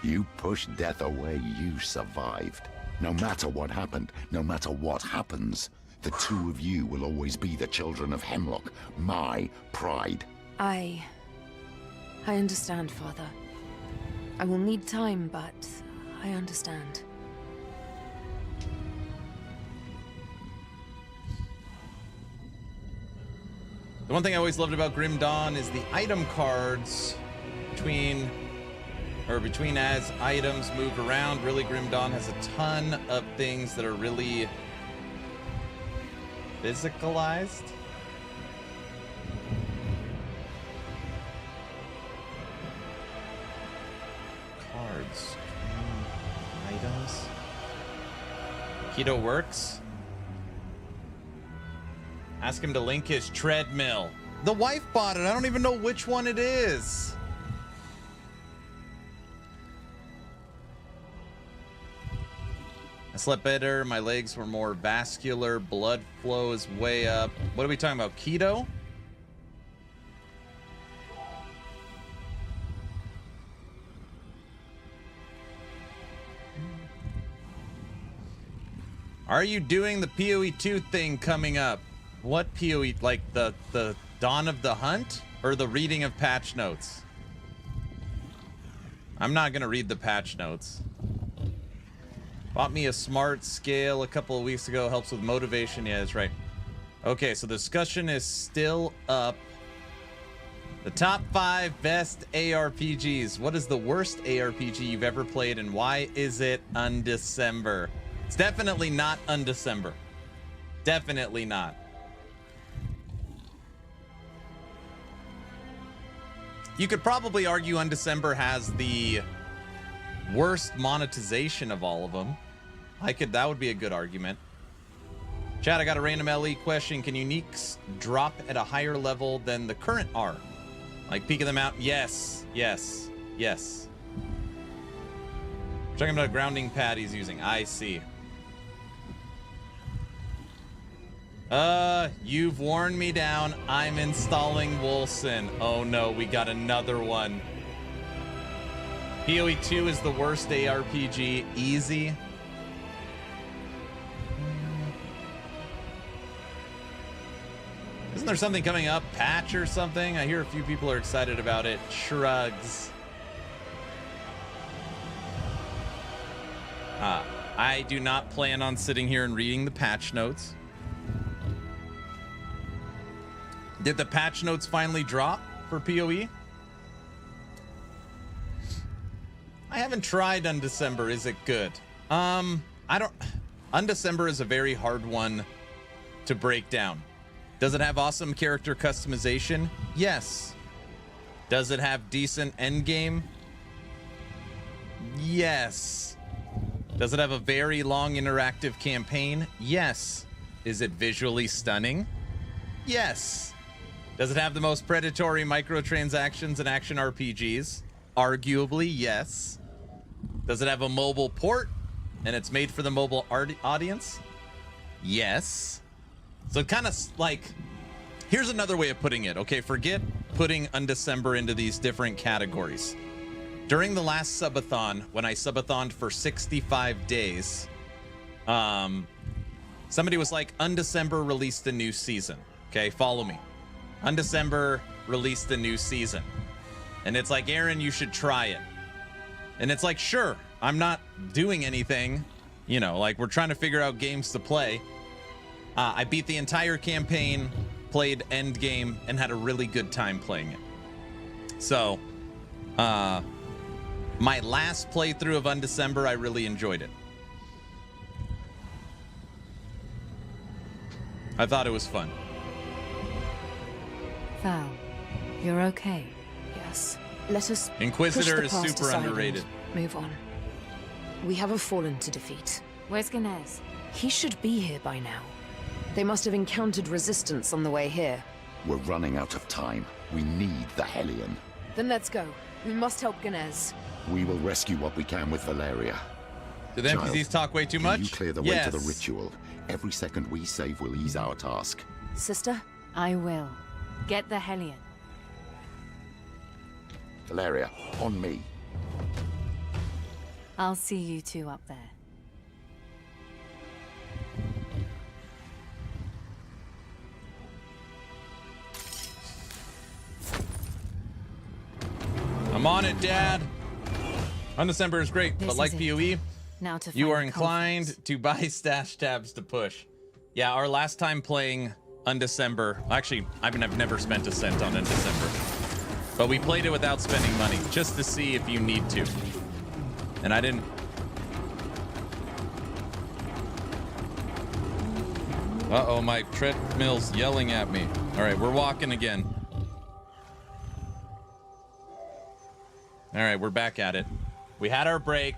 You pushed death away, you survived. No matter what happened, no matter what happens, the two of you will always be the children of Hemlock, my pride. I understand, Father. I will need time, but I understand. The one thing I always loved about Grim Dawn is the item cards between as items move around. Really, Grim Dawn has a ton of things that are really physicalized. Cards. Items. Keto works. Ask him to link his treadmill. The wife bought it. I don't even know which one it is. I slept better. My legs were more vascular. Blood flow is way up. What are we talking about? Keto? Are you doing the PoE 2 thing coming up? What PoE? Like the Dawn of the Hunt? Or the reading of patch notes? I'm not gonna read the patch notes. Bought me a smart scale a couple of weeks ago. Helps with motivation. Yeah, that's right. Okay, so the discussion is still up. The top 5 best ARPGs. What is the worst ARPG you've ever played and why is it Undecember? It's definitely not Undecember. Definitely not. You could probably argue Undecember has the worst monetization of all of them. That would be a good argument. Chad, I got a random LE question. Can uniques drop at a higher level than the current are? Like Peak of the Mountain? Yes, yes, yes. We're talking about a grounding pad he's using. I see. You've worn me down. I'm installing Wolcen. Oh no, we got another one. PoE 2 is the worst ARPG. Easy. Isn't there something coming up? Patch or something? I hear a few people are excited about it. Shrugs. I do not plan on sitting here and reading the patch notes. Did the patch notes finally drop for PoE? I haven't tried Undecember. Is it good? Undecember is a very hard one to break down. Does it have awesome character customization? Yes. Does it have decent endgame? Yes. Does it have a very long interactive campaign? Yes. Is it visually stunning? Yes. Does it have the most predatory microtransactions and action RPGs? Arguably, yes. Does it have a mobile port and it's made for the mobile audience? Yes. So kind of like, here's another way of putting it. Okay, forget putting Undecember into these different categories. During the last subathon, when I subathoned for 65 days, somebody was like, Undecember released a new season. Okay, follow me. Undecember released a new season. And it's like, Aaron, you should try it. And it's like, sure, I'm not doing anything. You know, like we're trying to figure out games to play. I beat the entire campaign, played Endgame, and had a really good time playing it. So, my last playthrough of Undecember, I really enjoyed it. I thought it was fun. Val, you're okay. Yes. Let us Inquisitor push the is past super aside underrated. and move on. We have a fallen to defeat. Where's Ganez? He should be here by now. They must have encountered resistance on the way here. We're running out of time. We need the Hellion. Then let's go. We must help Ganes. We will rescue what we can with Valeria. Do the NPCs talk way too much? You clear the way to the ritual. Every second we save will ease our task. Sister? I will. Get the Hellion. Valeria, on me. I'll see you two up there. I'm on it, Dad. Undecember is great, but like PoE, now to you find are inclined to buy stash tabs to push. Yeah, our last time playing Undecember, actually, I've never spent a cent on Undecember, but we played it without spending money, just to see if you need to. And I didn't. Uh-oh, my treadmill's yelling at me. All right, we're walking again. All right, we're back at it. We had our break.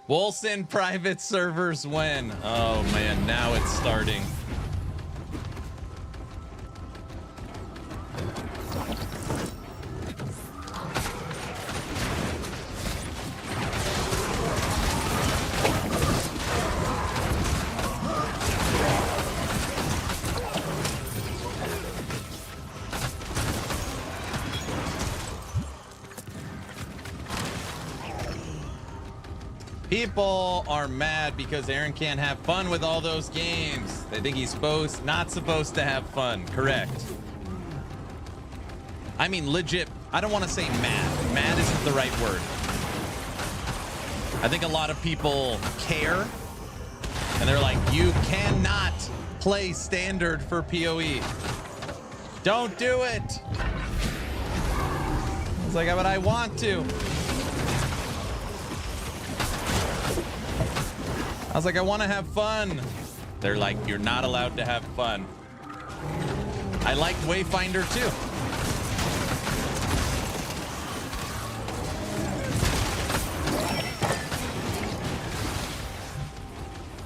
Wolcen private servers win. Oh man, now it's starting. People are mad because Aaron can't have fun with all those games. They think he's not supposed to have fun. Correct. I mean, legit, I don't want to say mad. Mad isn't the right word. I think a lot of people care, and they're like, you cannot play standard for PoE. Don't do it. It's like, but I want to. I was like, I want to have fun. They're like, you're not allowed to have fun. I like Wayfinder too.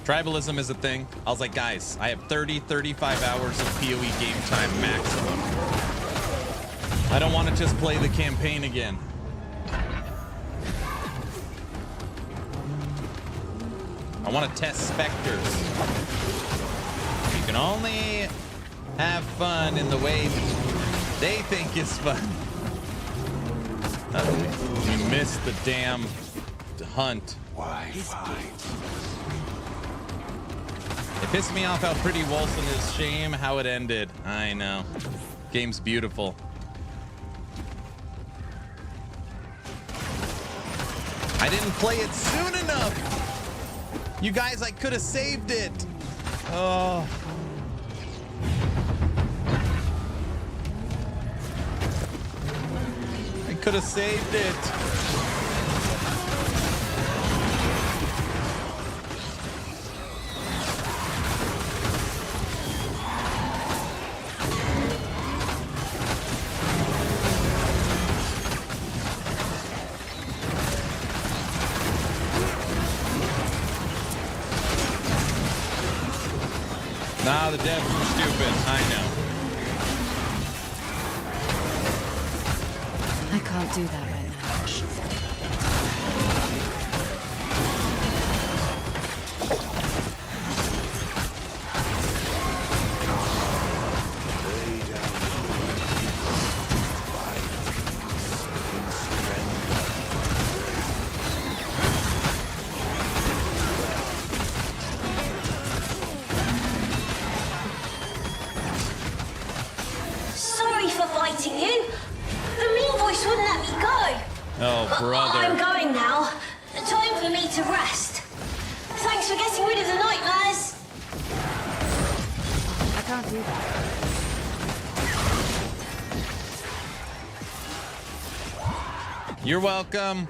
Tribalism is a thing. I was like, guys, I have 35 hours of PoE game time maximum. I don't want to just play the campaign again. I want to test specters. You can only have fun in the way they think is fun. We missed the damn hunt. Why fight? It pissed me off how pretty Wolcen is. Shame how it ended. I know. Game's beautiful. I didn't play it soon enough. You guys, I could have saved it. Oh. I could have saved it. Nah, the devs were stupid. I know. I can't do that right now. Oh, brother. I'm going now. Time for me to rest. Thanks for getting rid of the nightmares. I can't do that. You're welcome.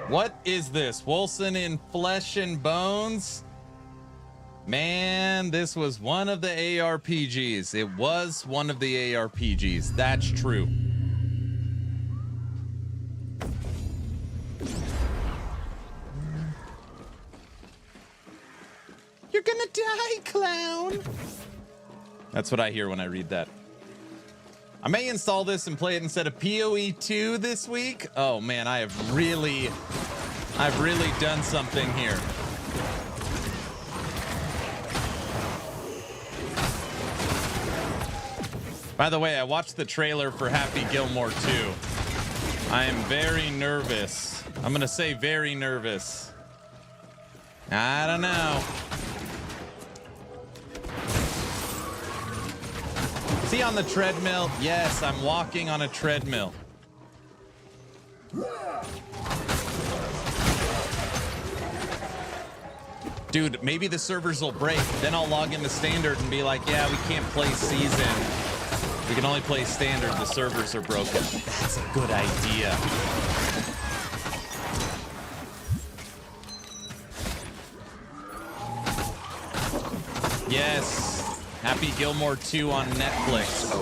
What is this? Wolcen in Flesh and Bones? Man, this was one of the ARPGs. It was one of the ARPGs. That's true. That's what I hear when I read that. I may install this and play it instead of PoE 2 this week. Oh man, I've really done something here. By the way, I watched the trailer for Happy Gilmore 2. I am very nervous. I'm gonna say very nervous. I don't know. Is he on the treadmill? Yes, I'm walking on a treadmill. Dude, maybe the servers will break. Then I'll log into standard and be like, yeah, we can't play season. We can only play standard. The servers are broken. That's a good idea. Yes. Happy Gilmore 2 on Netflix.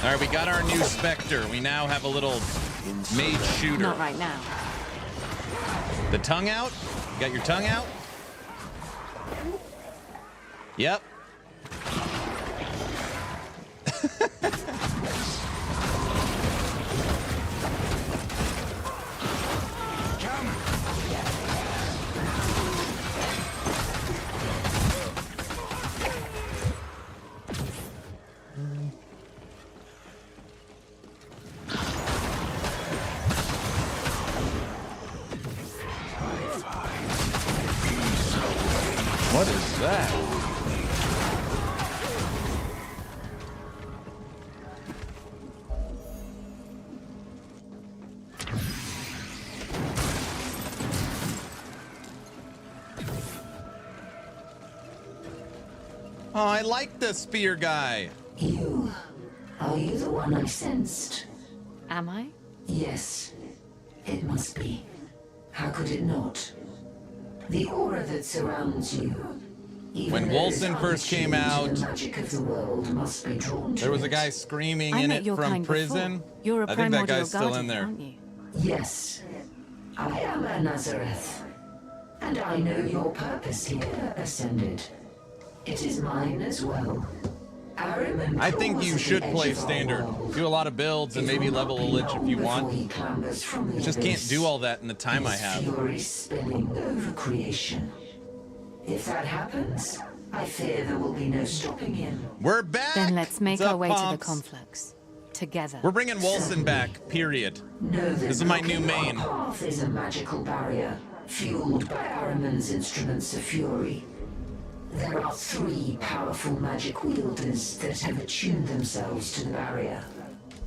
All right, we got our new Spectre. We now have a little mage shooter. Not right now. The tongue out? You got your tongue out? Yep. What is that? Oh, I like the spear guy. You. Are you the one I sensed? Am I? Yes. It must be. How could it not? The aura that surrounds you. When Wolcen first came out, magic of the world must be drawn to there was a it. guy screaming I in met it your from kind prison. before. You're a I think that primordial guy's still in guardian, there. aren't you? Yes. I am a Nazareth. And I know your purpose here, Ascended. It is mine as well. I think you should play standard. Do a lot of builds and maybe level a lich if you want. I just can't do all that in the time I have. Fury spilling over creation. If that happens, I fear there will be no stopping him. We're back. Then let's make What's our up, way to the Pomps? conflux. Together. We're bringing Wolcen back, period. This is my new main. Path is a magical barrier, fueled by Ahriman's instruments of fury. There are 3 powerful magic wielders that have attuned themselves to the barrier.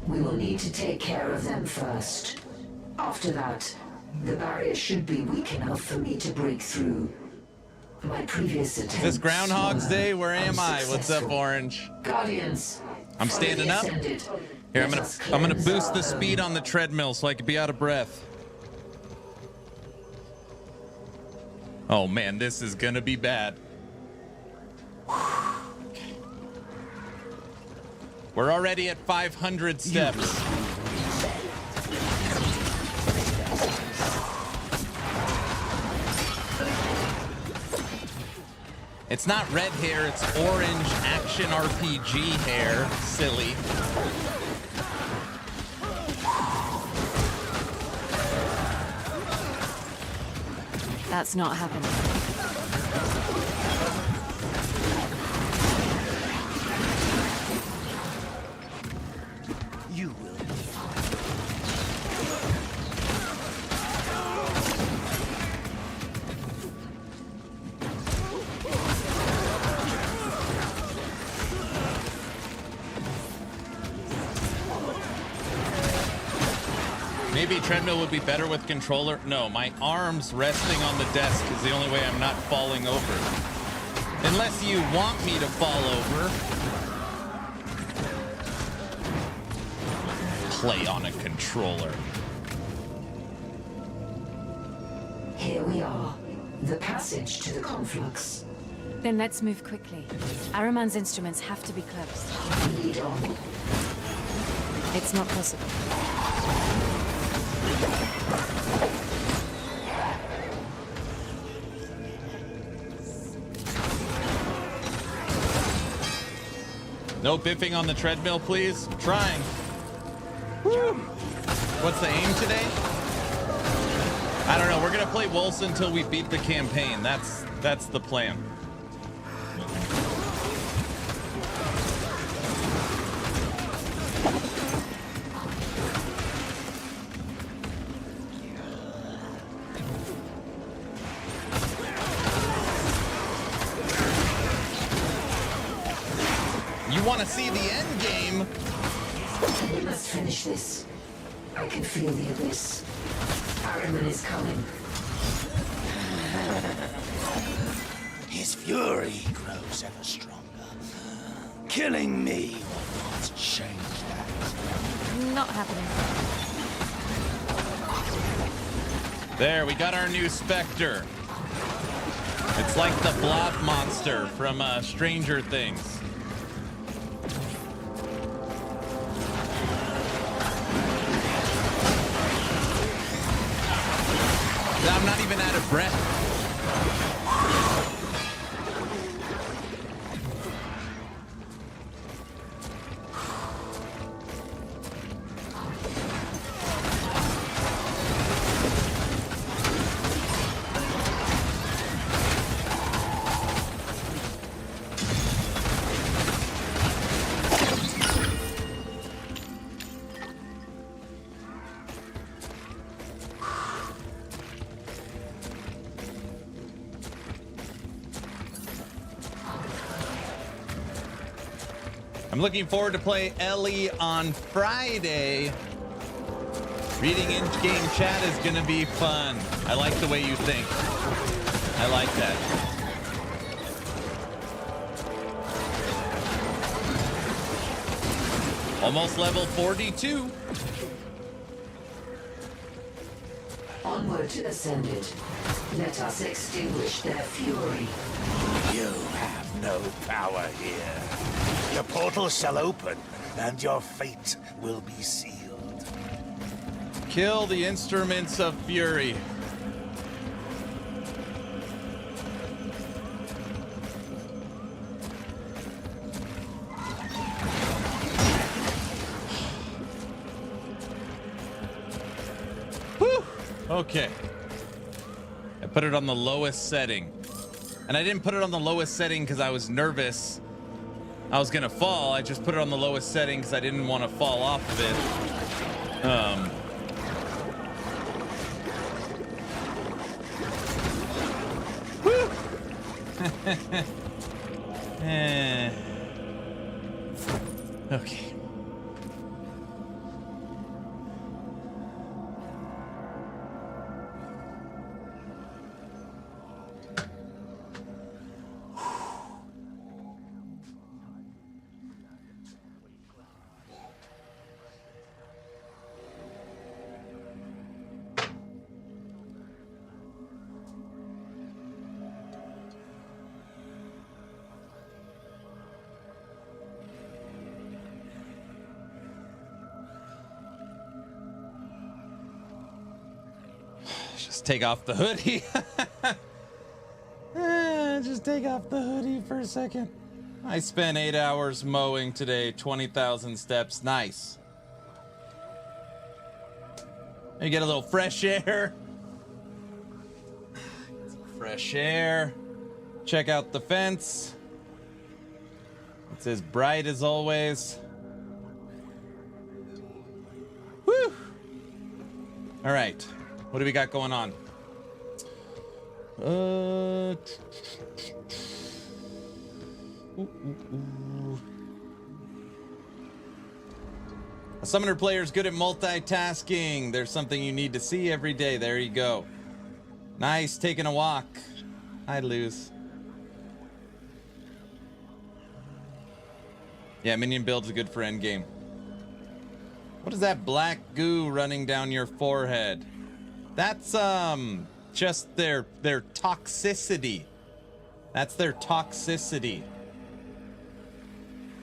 We will need to take care of them first. After that, the barrier should be weak enough for me to break through. My previous attempts. This Groundhog's Day? Where am I? What's up, Orange? Guardians. I'm standing up. Here, I'm gonna boost the speed on the treadmill so I can be out of breath. Oh man, this is gonna be bad. Okay. We're already at 500 steps. It's not red hair, it's orange action RPG hair. Silly. That's not happening. You will. Maybe treadmill would be better with controller. No, my arms resting on the desk is the only way I'm not falling over. Unless you want me to fall over. Play on a controller. Here we are. The passage to the conflux. Then let's move quickly. Ahriman's instruments have to be close. Lead on. It's not possible. No biffing on the treadmill, please. I'm trying. Woo. What's the aim today? I don't know. We're gonna play Wolcen until we beat the campaign. That's the plan. You want to see the end game? We must finish this. I can feel the abyss. Araman is coming. His fury grows ever stronger. Killing me will not change that. Not happening. There, we got our new specter. It's like the blob monster from Stranger Things. I'm not even out of breath. I'm looking forward to play Ellie on Friday. Reading in-game chat is gonna be fun. I like the way you think. I like that. Almost level 42. Onward to Ascended. Let us extinguish their fury. You have no power here. Your portal shall open, and your fate will be sealed. Kill the instruments of fury. Whew. Okay. I put it on the lowest setting. And I didn't put it on the lowest setting because I was nervous I was gonna fall. I just put it on the lowest setting because I didn't want to fall off of it. Okay. Just take off the hoodie. Just take off the hoodie for a second. I spent 8 hours mowing today, 20,000 steps. Nice. You get a little fresh air. Fresh air. Check out the fence. It's as bright as always. Woo! All right. What do we got going on? A summoner player is good at multitasking. There's something you need to see every day. There you go. Nice, taking a walk. I'd lose. Yeah, minion builds are good for endgame. What is that black goo running down your forehead? That's just their toxicity. That's their toxicity.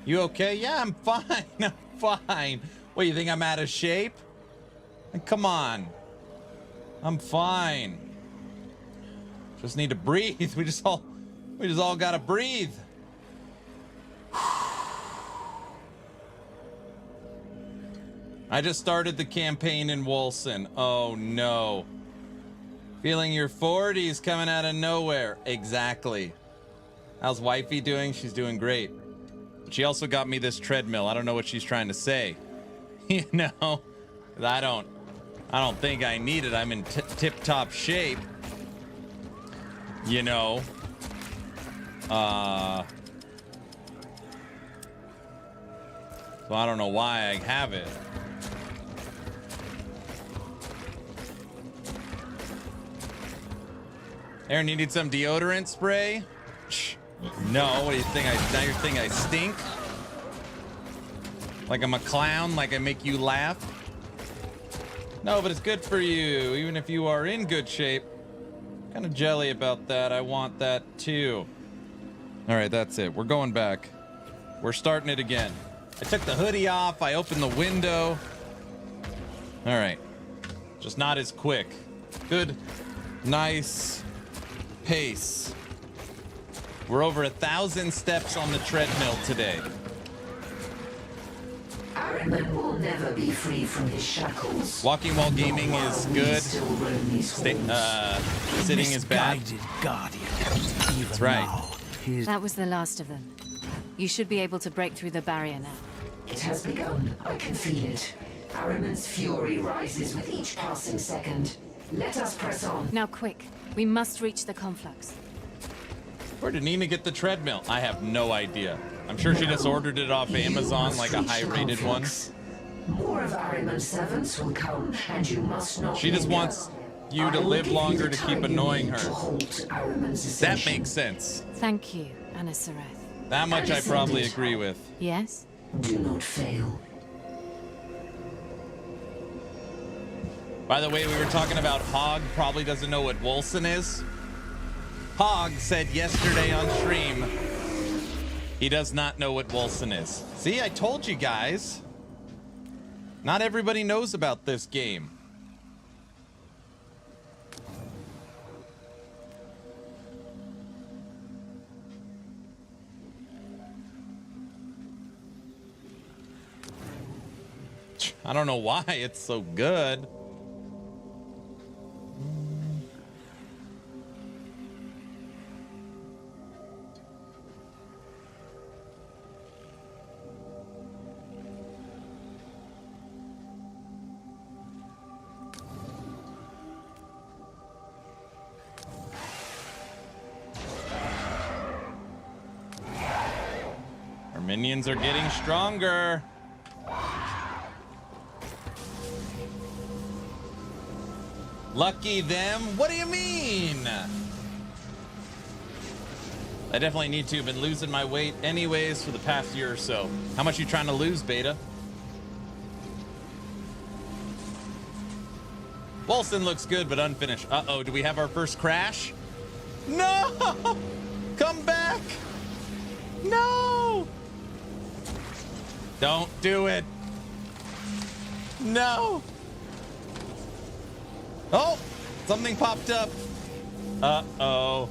You okay? Yeah, I'm fine. I'm fine. What, you think I'm out of shape? Like, come on. I'm fine. Just need to breathe. We just all gotta breathe. I just started the campaign in Wolcen. Oh no. Feeling your 40s coming out of nowhere. Exactly. How's wifey doing? She's doing great. But she also got me this treadmill. I don't know what she's trying to say. You know, I don't think I need it. I'm in tip-top shape. You know. So I don't know why I have it. Aaron, you need some deodorant spray? No, what do you think? Now you think I stink? Like I'm a clown? Like I make you laugh? No, but it's good for you, even if you are in good shape. Kind of jelly about that. I want that too. All right, that's it. We're going back. We're starting it again. I took the hoodie off. I opened the window. All right. Just not as quick. Good, nice pace. We're over 1,000 steps on the treadmill today. Ahriman will never be free from his shackles. Walking while gaming is good. Sitting is bad. That's right. That was the last of them. You should be able to break through the barrier now. It has begun. I can feel it. Ahriman's fury rises with each passing second. Let us press on. Now quick. We must reach the conflux. Where did Nina get the treadmill? I have no idea. I'm sure she just ordered it off Amazon, like a high-rated one. More of Ahriman's servants will come, and you must not. She just wants you to live longer to keep annoying her. That makes sense. Thank you, Anna Sareth. That much I probably agree with. Yes? Do not fail. By the way, we were talking about Hog probably doesn't know what Wolcen is. Hog said yesterday on stream he does not know what Wolcen is. See, I told you guys. Not everybody knows about this game. I don't know why it's so good. Our minions are getting stronger. Lucky them? What do you mean? I definitely need to. Have been losing my weight anyways for the past year or so. How much you trying to lose, Beta? Wolcen looks good, but unfinished. Uh-oh, do we have our first crash? No! Come back! No! Don't do it! No! Oh! Something popped up. Uh-oh.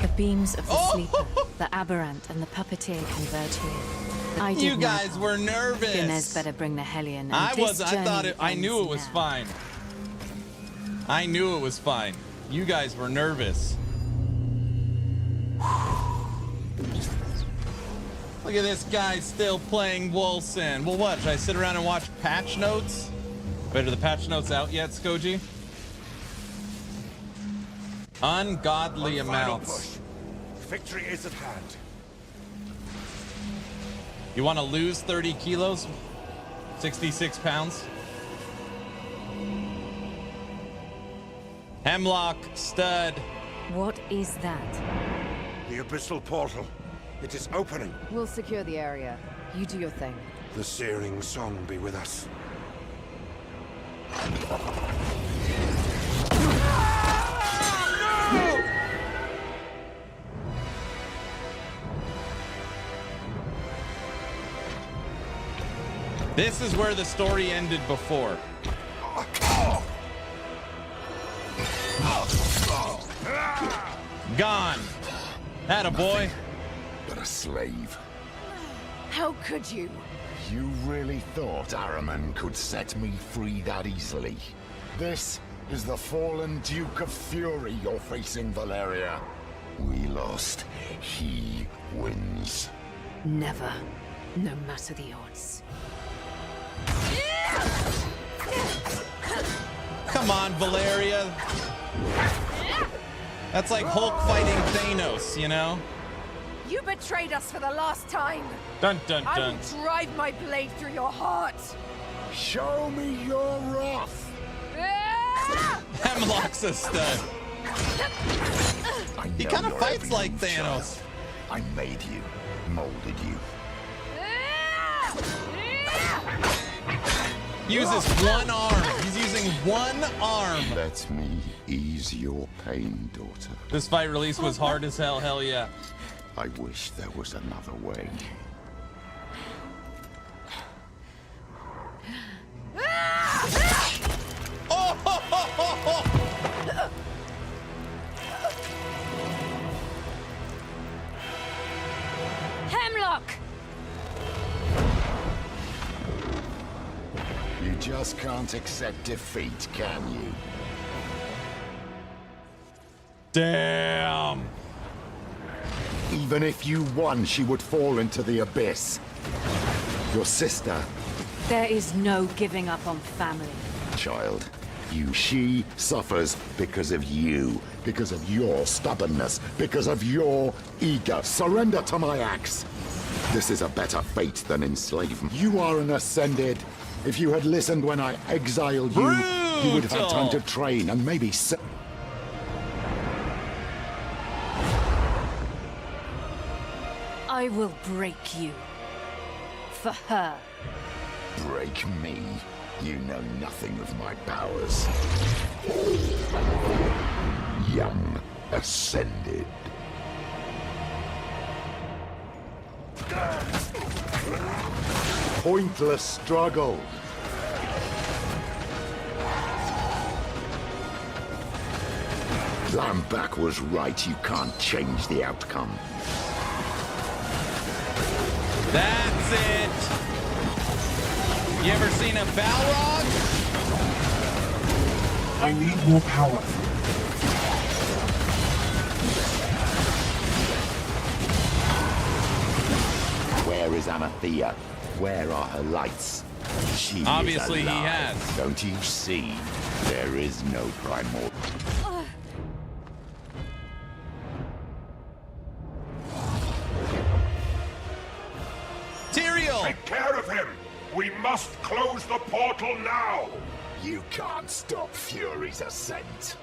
The beams of the sleeper, the aberrant, and the puppeteer converge here. I did You guys were nervous. Inez better bring the Hellion. I thought it. I knew it was fine. I knew it was fine. You guys were nervous. Look at this guy still playing Wolcen. Well, what? Should I sit around and watch patch notes? Wait, are the patch notes out yet, Skoji? Ungodly amounts. Victory is at hand. You want to lose 30 kilos? 66 pounds? Hemlock stud. What is that? The abyssal portal. It is opening. We'll secure the area. You do your thing. The searing song be with us. This is where the story ended before. Gone. Attaboy. But a slave. How could you? You really thought Araman could set me free that easily? This is the fallen Duke of Fury you're facing, Valeria. We lost. He wins. Never. No matter the odds. Come on, Valeria. That's like Hulk fighting Thanos, you know? You betrayed us for the last time. Dun dun I dun. will drive my blade through your heart. Show me your wrath. Hemlock's a stud. I He know kind of your fights every like move, Thanos. child. I made you, molded you. Uses one arm. He's using one arm. Let me ease your pain, daughter. This fight release was hard as hell. Hell yeah. I wish there was another way. Oh, ho, ho, ho, ho. Hemlock! You just can't accept defeat, can you? Damn. Even if you won, she would fall into the abyss. Your sister, There is no giving up on family. child. She suffers because of you, because of your stubbornness, because of your ego. Surrender to my axe. This is a better fate than enslavement. You are an ascended. If you had listened when I exiled you, you would have had time to train and maybe... I will break you. For her. Break me. You know nothing of my powers. Young Ascended. Pointless struggle. Lambach was right. You can't change the outcome. That's it. You ever seen a Balrog? I need more power. Where is Amathea? Where are her lights? She is Obviously he alive. has. Don't you see? There is no primordial. Tyrael! Take care of him! We must close the portal now! You can't stop Fury's ascent.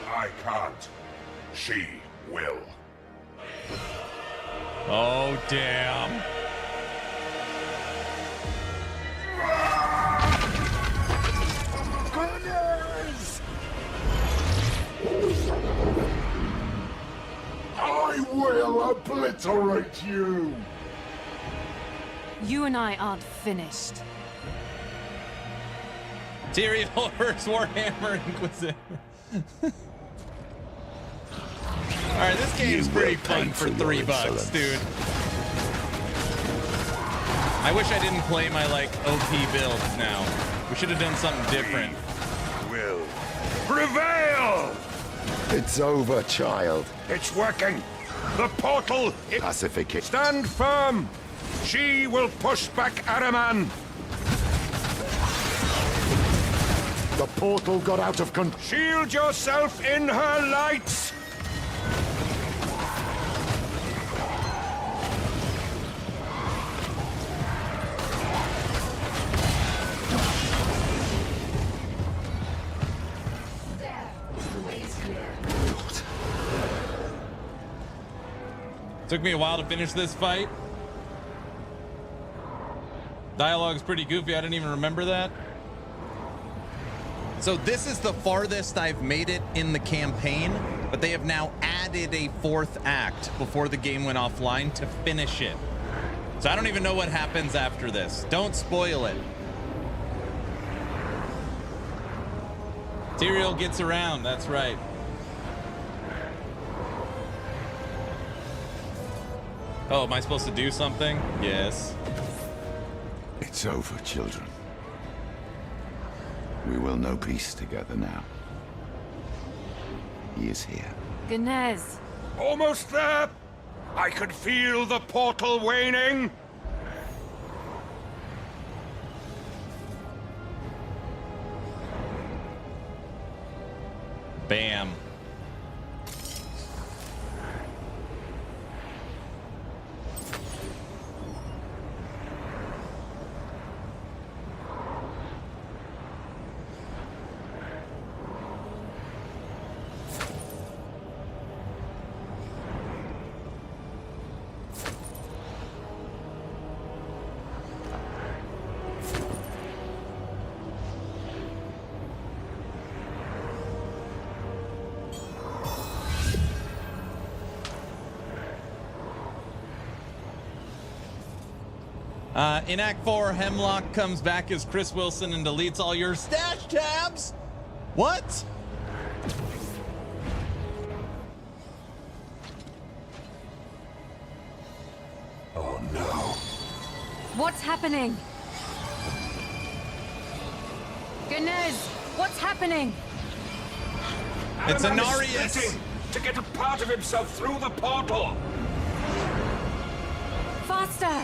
I can't. She will. Oh, damn. Goodness! I will obliterate you! You and I aren't finished. Tyrael versus Warhammer Inquisitor. Alright, this game's pretty fun for $3, dude. I wish I didn't play my, like, OP builds now. We should have done something different. Will prevail! It's over, child. It's working! The portal is... Pacification. Stand firm! She will push back Araman! The portal got out of control. Shield yourself in her lights! Took me a while to finish this fight. Dialogue's pretty goofy. I didn't even remember that. So this is the farthest I've made it in the campaign, but they have now added a 4th act before the game went offline to finish it. So I don't even know what happens after this. Don't spoil it. Tyrael gets around, that's right. Oh, am I supposed to do something? Yes. It's over, children. We will know peace together now. He is here. Ganez. Almost there! I can feel the portal waning! Bam. In Act 4, Hemlock comes back as Chris Wolcen and deletes all your stash tabs. What? Oh no. What's happening? Ganez, what's happening? It's Araman is Anarius. splitting to get a part of himself through the portal. Faster!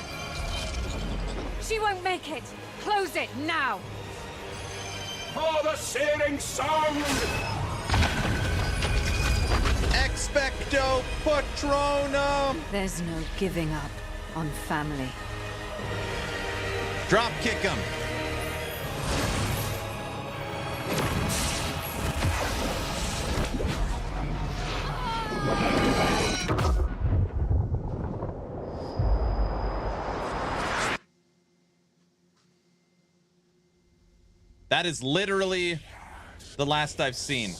She won't make it! Close it, now! For the searing sound! Expecto Patronum! There's no giving up on family. Drop kick him. That is literally the last I've seen.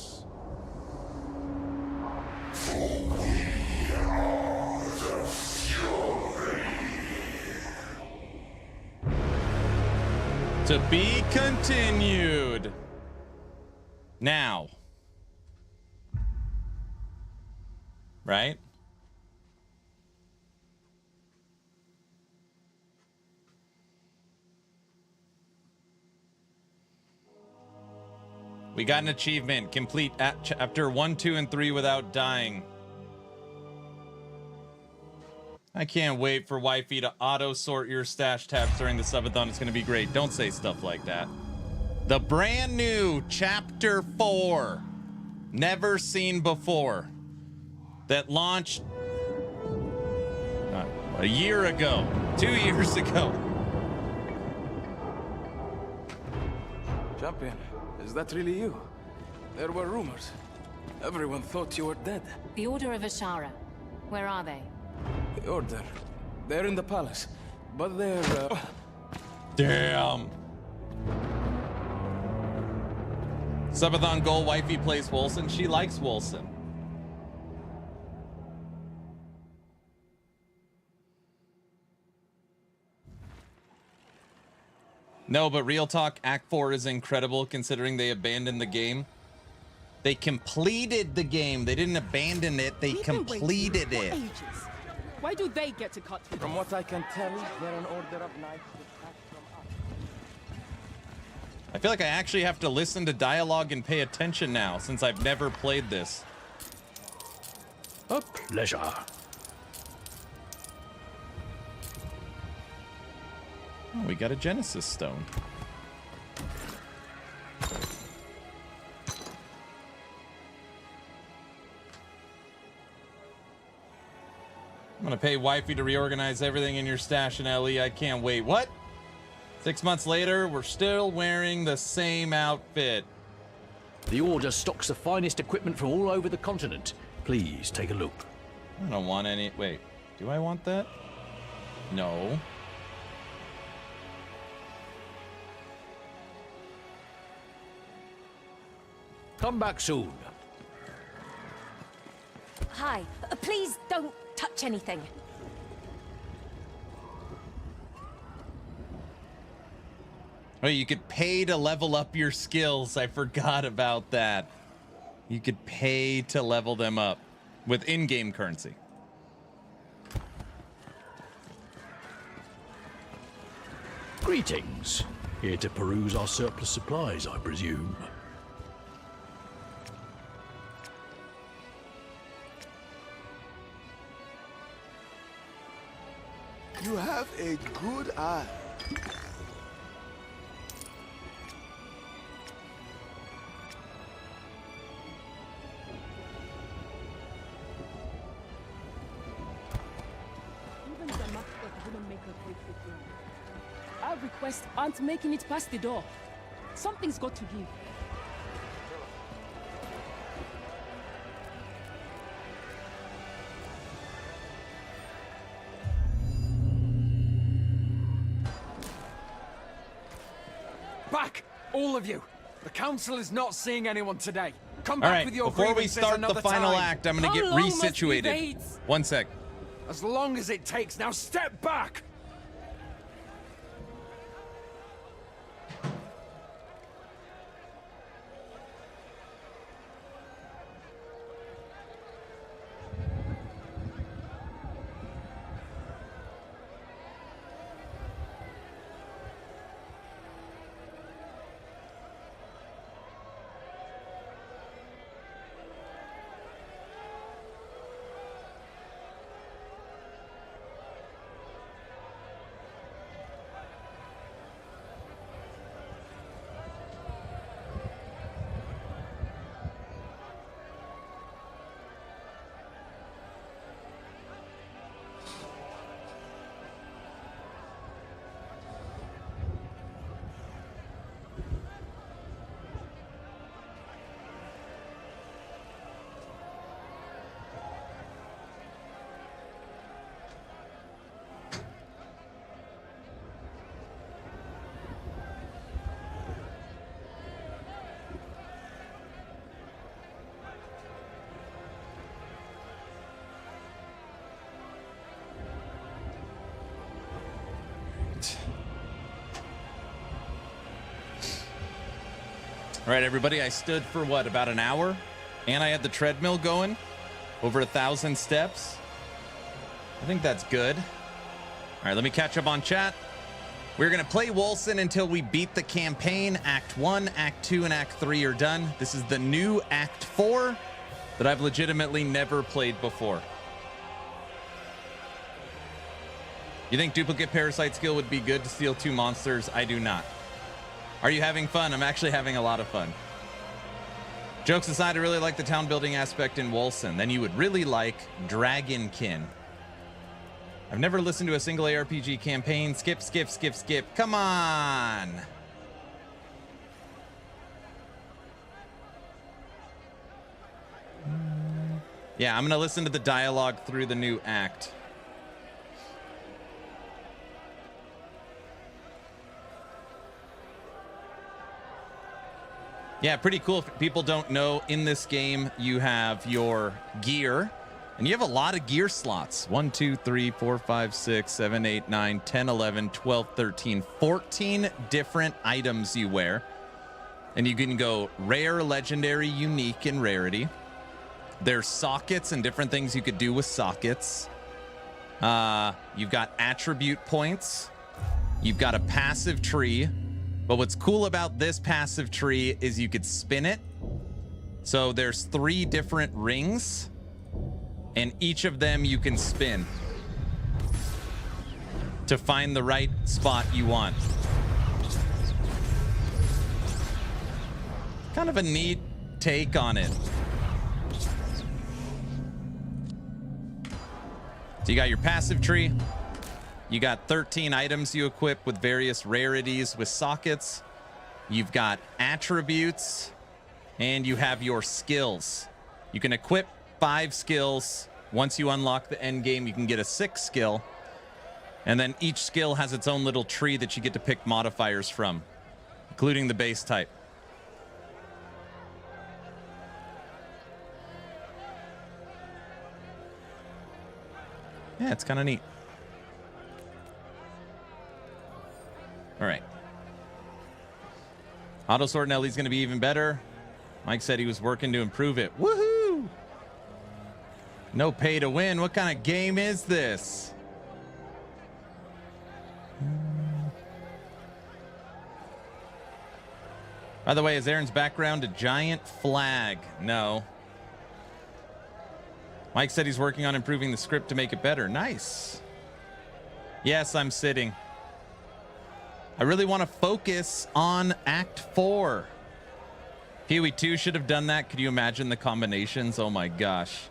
To be continued. Now. Right? We got an achievement. Complete chapter 1, 2, and 3 without dying. I can't wait for Wifey to auto-sort your stash tabs during the subathon. It's going to be great. Don't say stuff like that. The brand new Chapter 4. Never seen before. That launched a year ago. 2 years ago. Champion, is that really you? There were rumors. Everyone thought you were dead. The Order of Ashara. Where are they? The Order. They're in the palace. But they're, Damn. Subathon goal, Wifey plays Wolcen. She likes Wolcen. No, but real talk, Act 4 is incredible considering they abandoned the game. They completed the game. They didn't abandon it. They completed it. Why do they get to cut through? From what I can tell, they're an Order of Knights detached from us. I feel like I actually have to listen to dialogue and pay attention now since I've never played this. A pleasure. Oh, we got a Genesis stone. I'm gonna pay Wifey to reorganize everything in your stash in LE. I can't wait. What? 6 months later, we're still wearing the same outfit. The Order stocks the finest equipment from all over the continent. Please take a look. I don't want any. Wait, do I want that? No. Come back soon. Hi. Please don't touch anything. Oh, you could pay to level up your skills. I forgot about that. You could pay to level them up with in-game currency. Greetings. Here to peruse our surplus supplies, I presume. You have a good eye. Even the master wouldn't make a great figure. Our requests aren't making it past the door. Something's got to give. Back! All of you! The council is not seeing anyone today. Come All back right, with your before we grievances start another the final time. act, I'm going to get resituated. 1 sec. As long as it takes. Now step back! All right, everybody, I stood for what, about an hour? And I had the treadmill going, over 1,000 steps. I think that's good. All right, let me catch up on chat. We're going to play Wolcen until we beat the campaign. Act 1, Act 2, and Act 3 are done. This is the new Act 4 that I've legitimately never played before. You think duplicate parasite skill would be good to steal 2 monsters? I do not. Are you having fun? I'm actually having a lot of fun. Jokes aside, I really like the town building aspect in Wolcen. Then you would really like Dragonkin. I've never listened to a single ARPG campaign. Skip, skip, skip, skip. Come on. Yeah, I'm going to listen to the dialogue through the new act. Yeah, pretty cool. If people don't know, in this game, you have your gear, and you have a lot of gear slots. 1, 2, 3, 4, 5, 6, 7, 8, 9, 10, 11, 12, 13, 14 different items you wear. And you can go rare, legendary, unique, and rarity. There's sockets and different things you could do with sockets. You've got attribute points. You've got a passive tree. But what's cool about this passive tree is you could spin it. So there's 3 different rings, and each of them you can spin to find the right spot you want. Kind of a neat take on it. So you got your passive tree. You got 13 items you equip with various rarities with sockets. You've got attributes, and you have your skills. You can equip 5 skills. Once you unlock the end game, you can get a 6th skill. And then each skill has its own little tree that you get to pick modifiers from, including the base type. Yeah, it's kind of neat. All right. Auto sort in LE's going to be even better. Mike said he was working to improve it. Woohoo! No pay to win. What kind of game is this? By the way, is Aaron's background a giant flag? No. Mike said he's working on improving the script to make it better. Nice. Yes, I'm sitting. I really want to focus on Act 4. Pee-wee 2 should have done that. Could you imagine the combinations? Oh my gosh.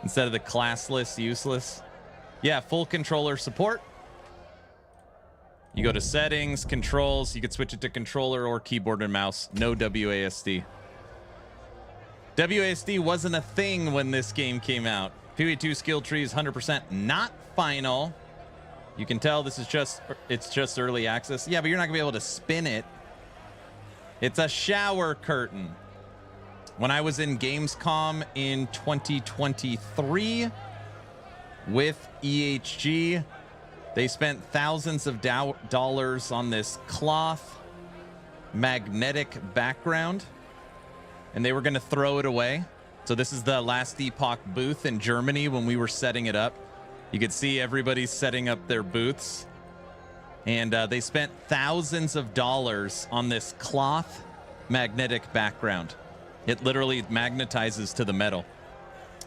Instead of the classless, useless. Yeah, full controller support. You go to settings, controls. You could switch it to controller or keyboard and mouse. No WASD. WASD wasn't a thing when this game came out. Pee-wee 2 skill tree is 100% not final. You can tell this is it's just early access. Yeah, but you're not gonna be able to spin it. It's a shower curtain. When I was in Gamescom in 2023 with EHG, they spent thousands of dollars on this cloth magnetic background, and they were going to throw it away. So this is the Last Epoch booth in Germany when we were setting it up. You could see everybody setting up their booths, and they spent thousands of dollars on this cloth magnetic background. It literally magnetizes to the metal,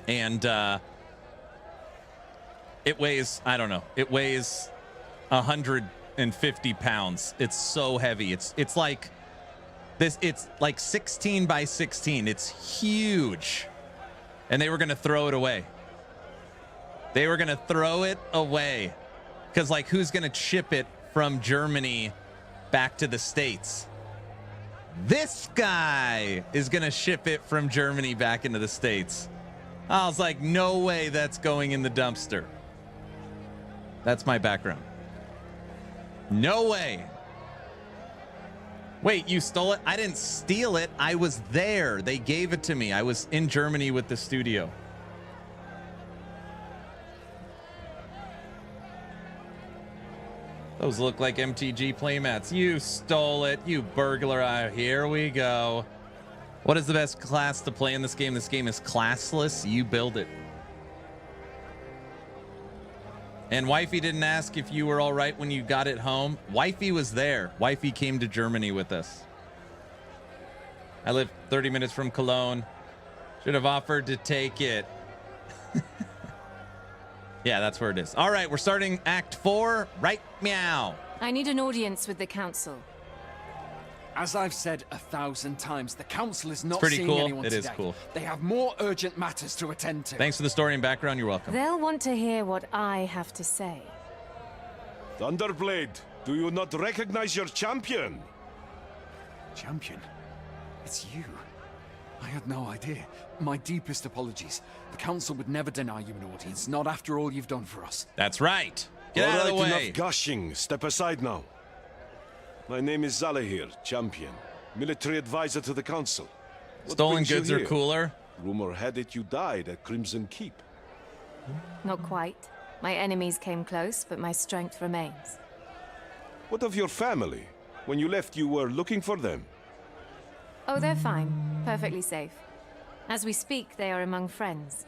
and it weighs, I don't know, it weighs 150 pounds. It's so heavy. It's like this. It's like 16 by 16. It's huge, and they were gonna throw it away. They were gonna throw it away because, like, who's gonna ship it from Germany back to the States? This guy is gonna ship it from Germany back into the States. I was like, no way that's going in the dumpster. That's my background. No way. Wait, you stole it? I didn't steal it. I was there. They gave it to me. I was in Germany with the studio. Those look like MTG playmats. You stole it, you burglar. Here we go. What is the best class to play in this game? This game is classless. You build it. And Wifey didn't ask if you were all right when you got it home. Wifey was there. Wifey came to Germany with us. I live 30 minutes from Cologne. Should have offered to take it. Yeah, that's where it is. All right, we're starting Act 4 right meow. I need an audience with the council. As I've said 1,000 times, the council is not pretty seeing cool. anyone today. It is cool. They have more urgent matters to attend to. Thanks for the story and background. You're welcome. They'll want to hear what I have to say. Thunderblade, do you not recognize your champion? Champion? It's you. I had no idea. My deepest apologies. The council would never deny you an audience, not after all you've done for us. That's right. Get out of the way. Enough gushing. Step aside now. My name is Zalahir, champion, military advisor to the council. What Stolen brings you goods are here? cooler. Rumor had it you died at Crimson Keep. Not quite. My enemies came close, but my strength remains. What of your family? When you left, you were looking for them. Oh, they're fine. Perfectly safe. As we speak, they are among friends.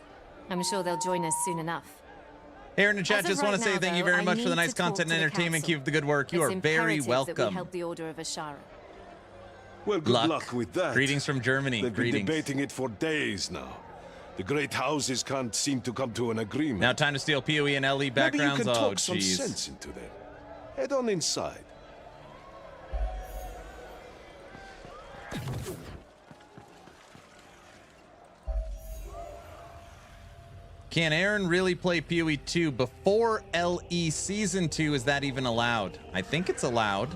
I'm sure they'll join us soon enough. Here in the chat, As of just want right to say now, thank you though, very I much for the need nice to talk content to and the entertainment. council. Keep up the good work. You It's are very imperative welcome. that we help the Order of Ashara. Well, good luck with that. Greetings from Germany. They've Greetings. been debating it for days now. The great houses can't seem to come to an agreement. Now time to steal PoE and LE backgrounds. Maybe you can Oh, talk some jeez. sense into them. Head on inside. Can Aaron really play PoE 2 before LE Season 2? Is that even allowed? I think it's allowed.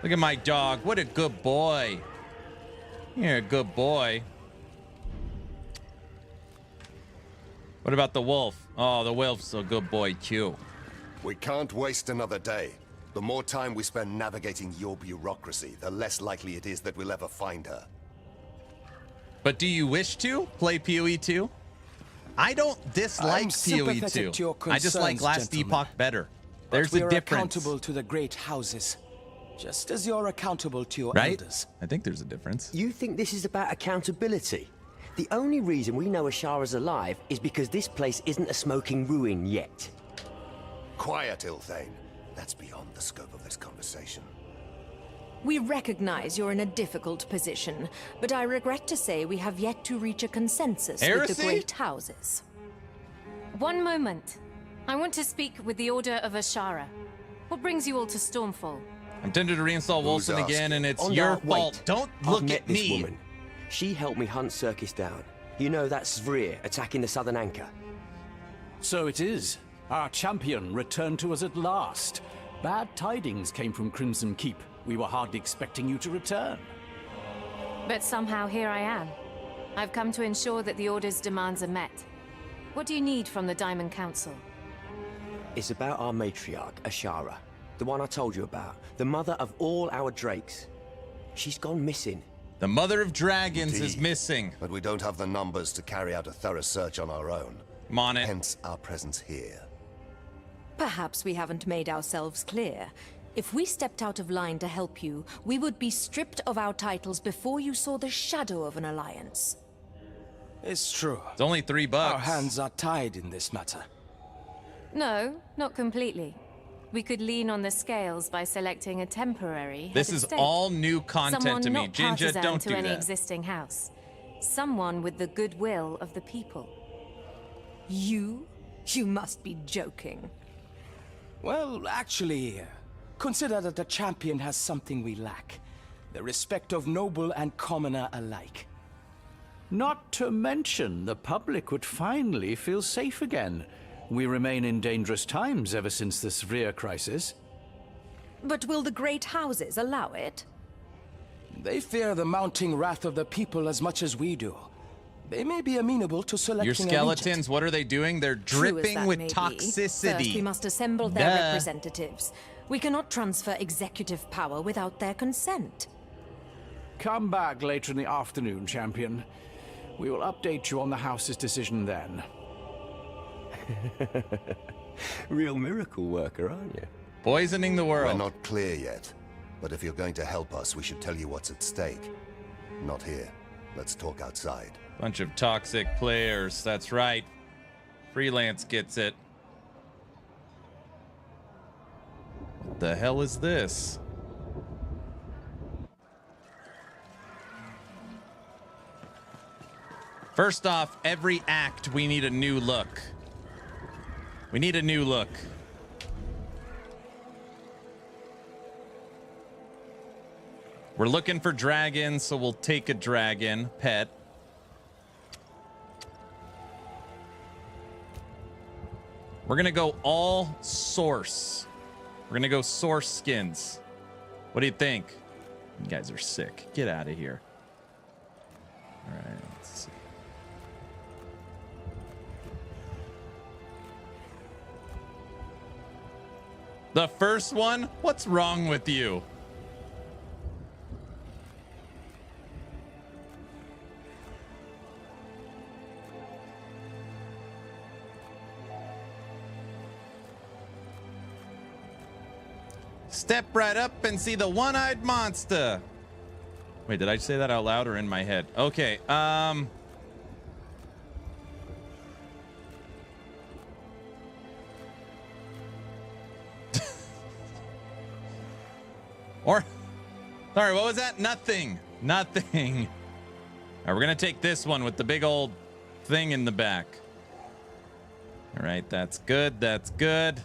Look at my dog. What a good boy. You're a good boy. What about the wolf? Oh, the wolf's a good boy too. We can't waste another day. The more time we spend navigating your bureaucracy, the less likely it is that we'll ever find her. But do you wish to play PoE 2? I don't dislike I'm PoE sympathetic 2. to your I just like concerns, Last gentlemen. Epoch better. But There's we a are difference. accountable to the great houses. Just as you're accountable to your Right? elders. I think there's a difference. You think this is about accountability? The only reason we know Ashara's alive is because this place isn't a smoking ruin yet. Quiet, Ilthane. That's beyond the scope of this conversation. We recognize you're in a difficult position, but I regret to say we have yet to reach a consensus with Heresy? the great houses. One moment. I want to speak with the Order of Ashara. What brings you all to Stormfall? I'm tempted to reinstall Who's Wolcen again, and it's On your that, wait. fault. Don't I've look met at this me. woman. She helped me hunt Circus down. You know that Svrir attacking the Southern Anchor. So it is. Our champion returned to us at last. Bad tidings came from Crimson Keep. We were hardly expecting you to return. But somehow here I am. I've come to ensure that the Order's demands are met. What do you need from the Diamond Council? It's about our matriarch, Ashara. The one I told you about. The mother of all our drakes. She's gone missing. The Mother of Dragons is Indeed. missing. But we don't have the numbers to carry out a thorough search on our own. I'm on it. Hence our presence here. Perhaps we haven't made ourselves clear. If we stepped out of line to help you, we would be stripped of our titles before you saw the shadow of an alliance. It's true. It's only $3. Our hands are tied in this matter. No, not completely. We could lean on the scales by selecting a temporary This head of is state. all new content Someone to me. not Ginger, partisan don't to do any that. existing house. Someone with the goodwill of the people. You? You must be joking. Well, actually, consider that the champion has something we lack. The respect of noble and commoner alike. Not to mention, the public would finally feel safe again. We remain in dangerous times ever since the Svrir crisis. But will the great houses allow it? They fear the mounting wrath of the people as much as we do. They may be amenable to selecting Your a regent. skeletons, what are they doing? They're True as dripping that with may be. toxicity. First, we must assemble their Duh. representatives. We cannot transfer executive power without their consent. Come back later in the afternoon, champion. We will update you on the House's decision then. Real miracle worker, aren't you? Poisoning the world. We're not clear yet. But if you're going to help us, we should tell you what's at stake. Not here. Let's talk outside. Bunch of toxic players. That's right. Freelance gets it. What the hell is this? First off, every act, we need a new look. We need a new look. We're looking for dragons, so we'll take a dragon pet. We're gonna go all source. We're gonna go source skins. What do you think? You guys are sick. Get out of here. All right, let's see. The first one? What's wrong with you? Step right up and see the one-eyed monster. Wait, did I say that out loud or in my head? Okay, or, sorry, what was that? Nothing. Nothing. All right, we're gonna take this one with the big old thing in the back. All right, that's good. That's good.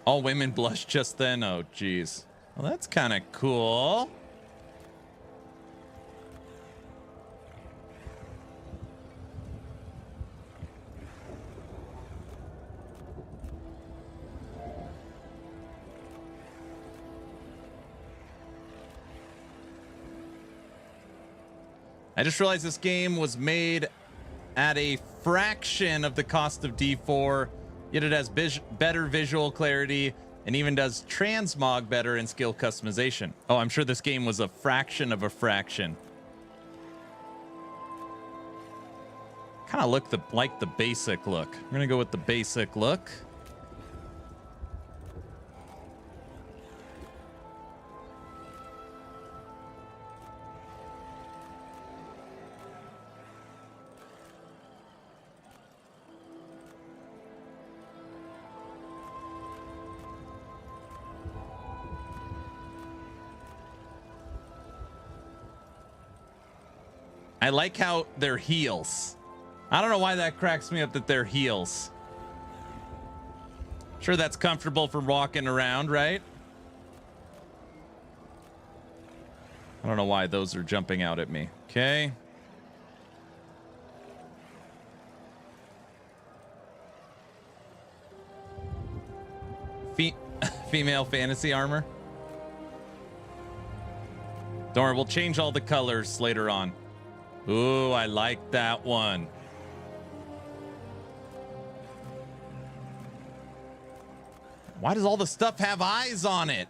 All women blush just then. Oh, geez. Well, that's kind of cool. I just realized this game was made at a fraction of the cost of D4, yet it has better visual clarity and even does transmog better in skill customization. Oh, I'm sure this game was a fraction of a fraction. kind of like the basic look. We're gonna go with the basic look. I like how they're heels. I don't know why that cracks me up that they're heels. Sure, that's comfortable for walking around, right? I don't know why those are jumping out at me. Okay. Female fantasy armor. Don't worry, we'll change all the colors later on. Ooh, I like that one. Why does all the stuff have eyes on it?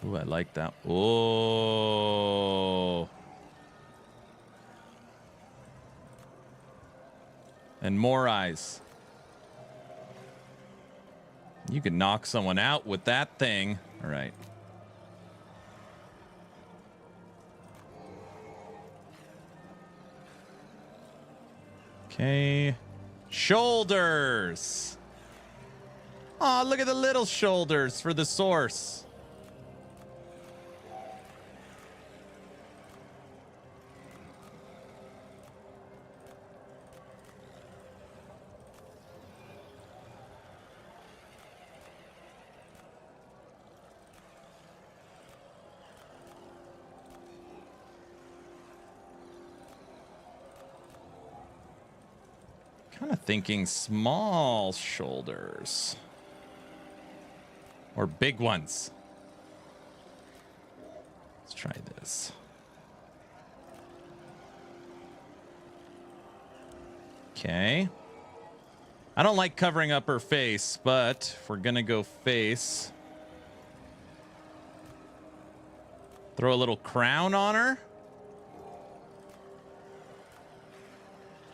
Ooh, I like that. Oh. And more eyes. You can knock someone out with that thing. All right. Okay. Shoulders. Oh, look at the little shoulders for the source. Kind of thinking small shoulders. Or big ones. Let's try this. Okay. I don't like covering up her face, but if we're gonna go face, throw a little crown on her.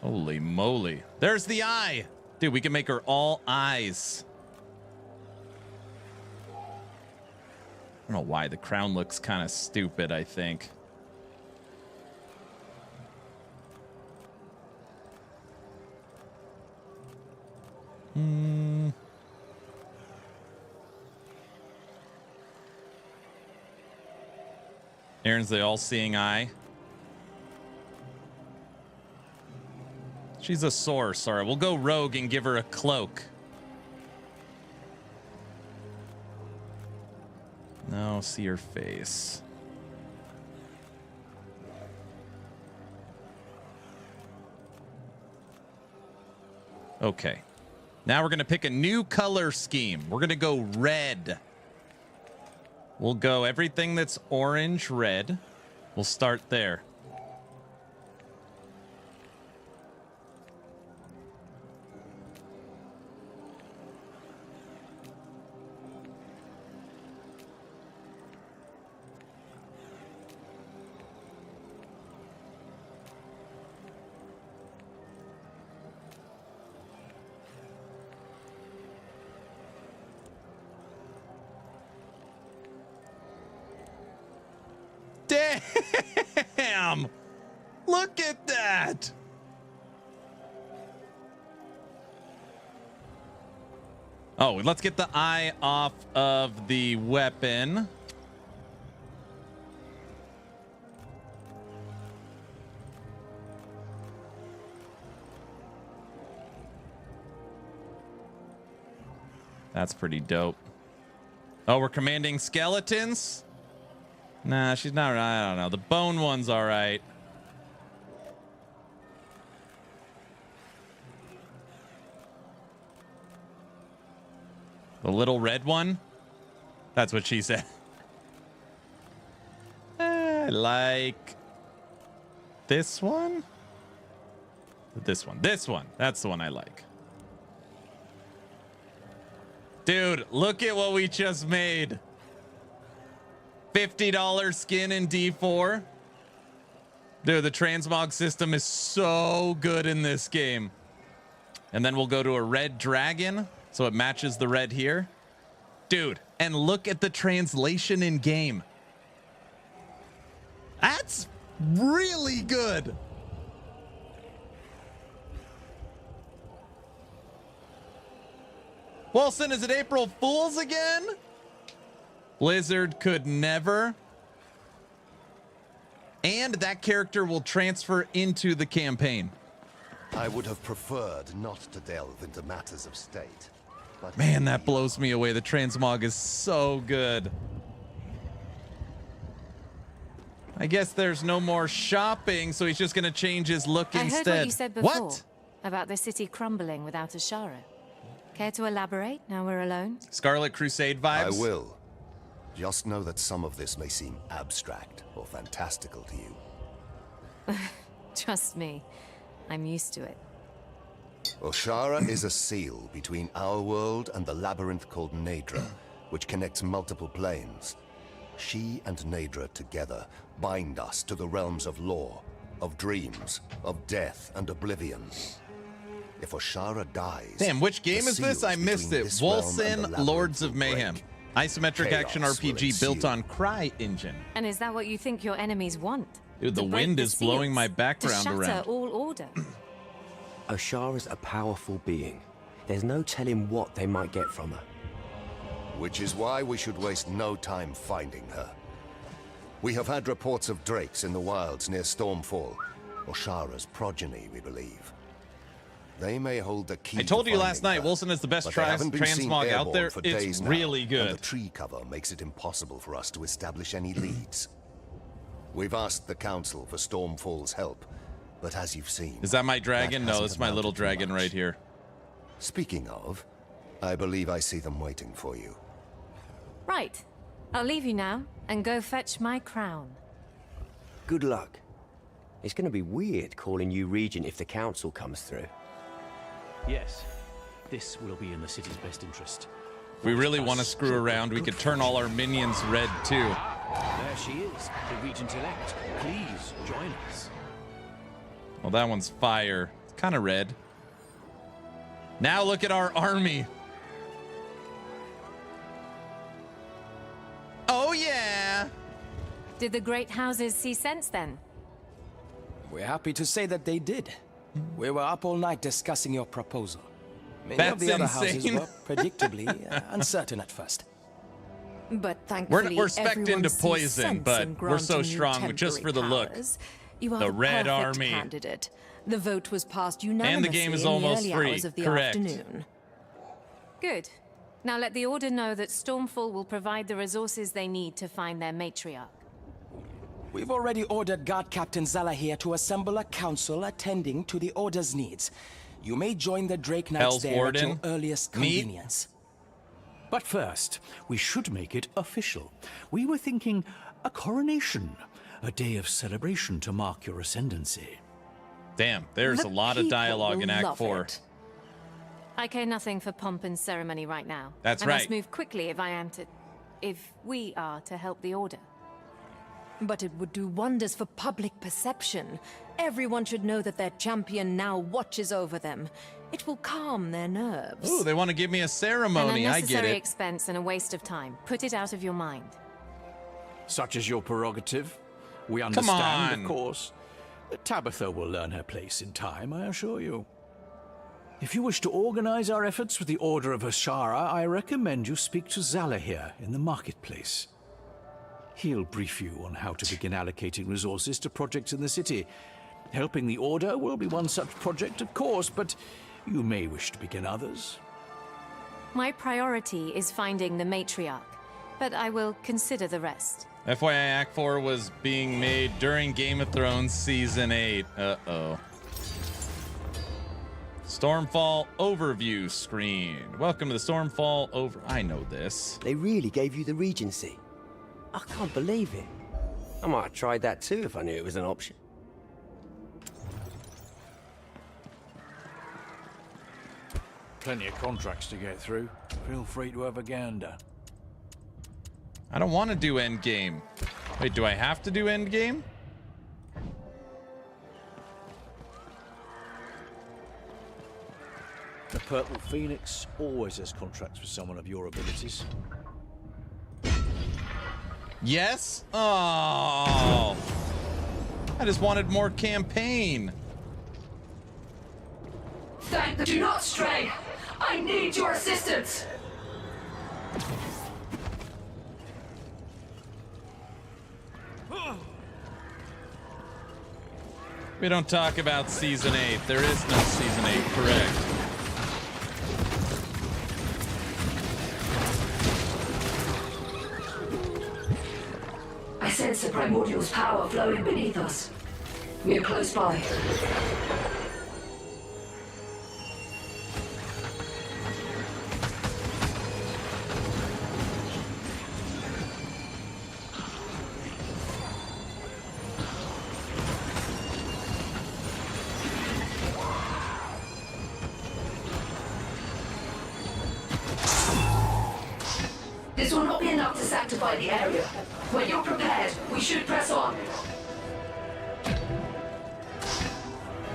Holy moly. There's the eye. Dude, we can make her all eyes. I don't know why the crown looks kind of stupid, I think. Aaron's the all-seeing eye. She's a source. All right, we'll go rogue and give her a cloak. No, see her face. Okay. Now we're going to pick a new color scheme. We're going to go red. We'll go everything that's orange, red. We'll start there. Damn! Look at that! Oh, let's get the eye off of the weapon. That's pretty dope. Oh, we're commanding skeletons? Nah, she's not. I don't know. The bone one's all right. The little red one? That's what she said. I like this one. This one. This one. That's the one I like. Dude, look at what we just made. $50 skin in D4. Dude, the transmog system is so good in this game. And then we'll go to a red dragon, so it matches the red here. Dude, and look at the translation in game. That's really good. Wolcen, is it April Fool's again? Blizzard could never. And that character will transfer into the campaign. I would have preferred not to delve into matters of state. But man, that blows me away. The transmog is so good. I guess there's no more shopping, so he's just going to change his look instead. I heard what you said before. What? About the city crumbling without Ashara. Care to elaborate now we're alone? Scarlet Crusade vibes? I will. Just know that some of this may seem abstract or fantastical to you. Trust me, I'm used to it. Ashara is a seal between our world and the labyrinth called Nadra, which connects multiple planes. She and Nadra together bind us to the realms of lore, of dreams, of death and oblivion. If Ashara dies... Damn, which game is this? I missed it. Wolcen, Lords of Mayhem. Isometric action RPG built on Cry engine. And is that what you think your enemies want? Dude, the wind is blowing my background around. To shatter around. all order. Ashara's a powerful being. There's no telling what they might get from her. Which is why we should waste no time finding her. We have had reports of drakes in the wilds near Stormfall. Ashara's progeny, we believe. They may hold the key. I told you last night, Wolcen is the best transmog out there. It's really good. And the tree cover makes it impossible for us to establish any leads. We've asked the Council for Stormfall's help, but as you've seen... Is that my dragon? No, it's my little dragon right here. Speaking of, I believe I see them waiting for you. Right. I'll leave you now and go fetch my crown. Good luck. It's going to be weird calling you Regent if the Council comes through. Yes, this will be in the city's best interest. If we really want to screw around, we could turn all our minions red too. There she is, the Regent-elect. Please join us. Well, that one's fire. It's kind of red. Now look at our army. Oh yeah! Did the great houses see sense then? We're happy to say that they did. We were up all night discussing your proposal. Many That's of the other insane. houses were predictably uncertain at first. But thankfully, we're spec'd into sees poison, sense but in we're so granting you strong just for the look. powers. You are The Red perfect Army. candidate. The vote was passed unanimously game is in the almost early free. hours of the Correct. afternoon. Good. Now let the Order know that Stormfall will provide the resources they need to find their matriarch. We've already ordered Guard Captain Zalahir to assemble a council attending to the Order's needs. You may join the Drake Knights Hell's there Warden. at your earliest convenience. But first, we should make it official. We were thinking a coronation, a day of celebration to mark your ascendancy. Damn, there's The a lot of people dialogue in will Act love 4. it. I care nothing for pomp and ceremony right now. That's I right. must move quickly if we are to help the Order. But it would do wonders for public perception. Everyone should know that their champion now watches over them. It will calm their nerves. Ooh, they want to give me a An ceremony. I get unnecessary it. expense and a waste of time. Put it out of your mind. Such is your prerogative. We Come understand, on. of course. Tabitha will learn her place in time, I assure you. If you wish to organize our efforts with the Order of Ashara, I recommend you speak to Zalahir in the marketplace. He'll brief you on how to begin allocating resources to projects in the city. Helping the Order will be one such project, of course, but you may wish to begin others. My priority is finding the matriarch, but I will consider the rest. FYI, Act 4 was being made during Game of Thrones Season 8. Uh-oh. Stormfall overview screen. Welcome to the Stormfall I know this. They really gave you the Regency. I can't believe it. I might have tried that too if I knew it was an option. Plenty of contracts to get through. Feel free to have a gander. I don't want to do Endgame. Wait, do I have to do Endgame? The Purple Phoenix always has contracts with someone of your abilities. Yes? Oh. I just wanted more campaign. Do not stray. I need your assistance. We don't talk about Season 8. There is no Season 8, correct? I sense the primordial's power flowing beneath us. We are close by. This will not be enough to sanctify the area. When you're prepared, we should press on.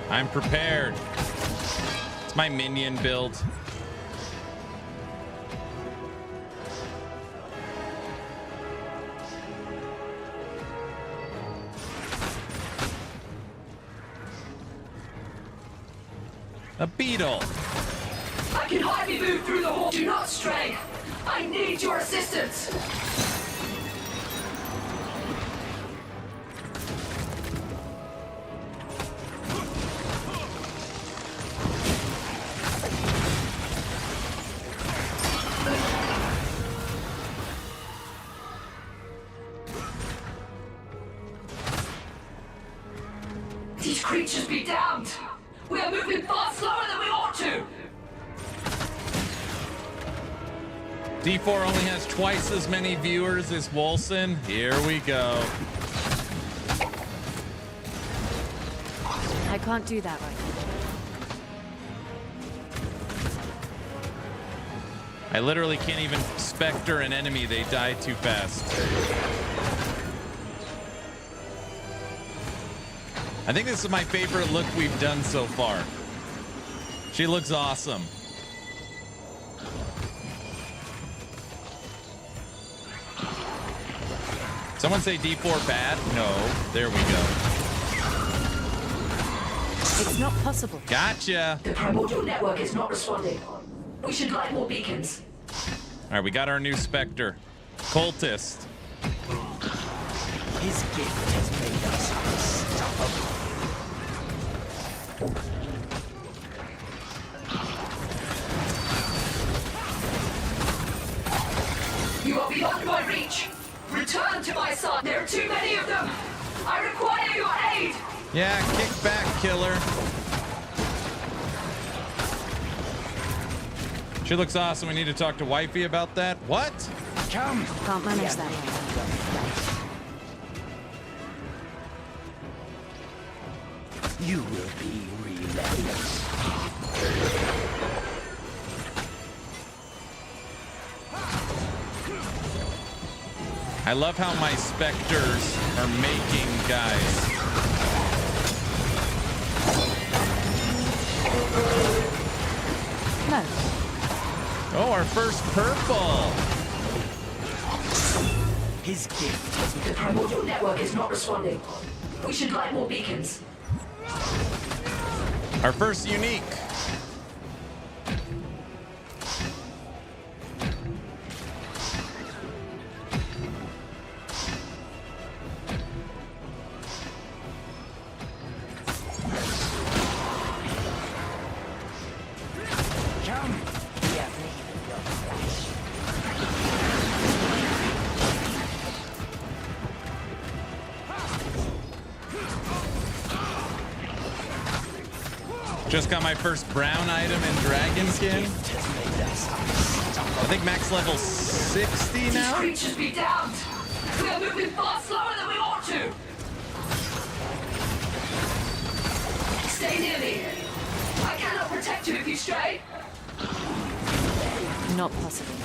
I'm prepared. It's my minion build. A beetle. I can hardly move through the hall. Do not stray. I need your assistance. These creatures be damned. We are moving far slower than we ought to. D4 only has twice as many viewers as Wolcen. Here we go. I can't do that right now. I literally can't even specter an enemy. They die too fast. I think this is my favorite look we've done so far. She looks awesome. Someone say D4 bad? No. There we go. It's not possible. Gotcha. The primordial network is not responding. We should light more beacons. All right, we got our new Spectre. Cultist. His gift has made us unstoppable. You are beyond my reach. Return to my side. There are too many of them. I require your aid. Yeah, kick back, killer. She looks awesome. We need to talk to Wifey about that. What? Come. Can't manage that right now. You will be relentless. I love how my specters are making guys. No. Oh, our first purple. His gift has The primordial network is not responding. We should light more beacons. Our first unique. Just got my first brown item in Dragonkin. I think max level 60 now. These creatures be damned. We are moving far slower than we ought to. Stay near me. I cannot protect you if you stray. Not possible.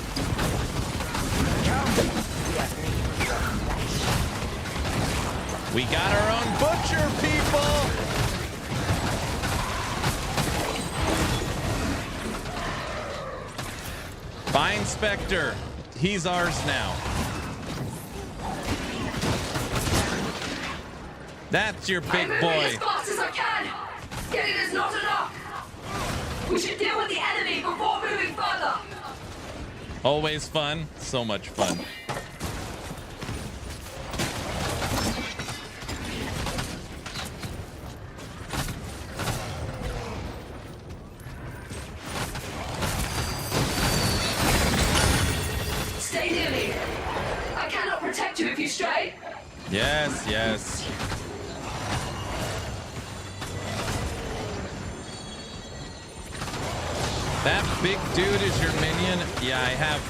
We got our own butcher, people. Bind Spectre. He's ours now. That's your big boy. As fast as I can. Getting is not enough. We should deal with the enemy before moving further. Always fun. So much fun. Stay near me. I cannot protect you if you stray. Yes, yes. That big dude is your minion? Yeah, I have.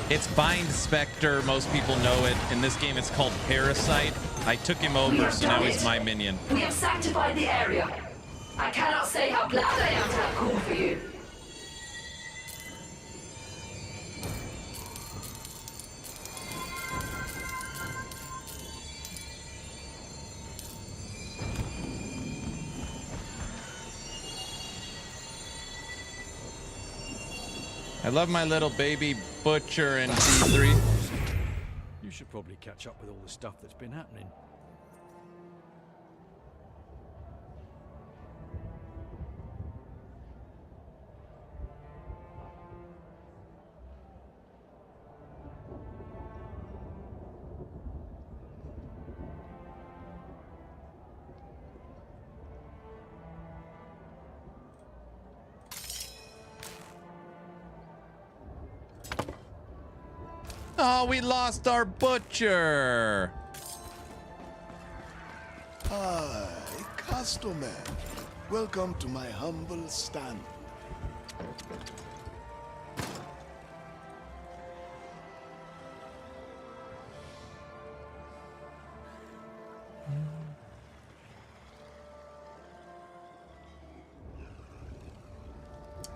It's Bind Spectre. Most people know it. In this game, it's called Parasite. I took him over, so now he's my minion. We have sanctified the area. I cannot say how glad I am to have called for you. I love my little baby butcher in D3. You should probably catch up with all the stuff that's been happening. Oh, we lost our butcher. Hi, customer. Welcome to my humble stand.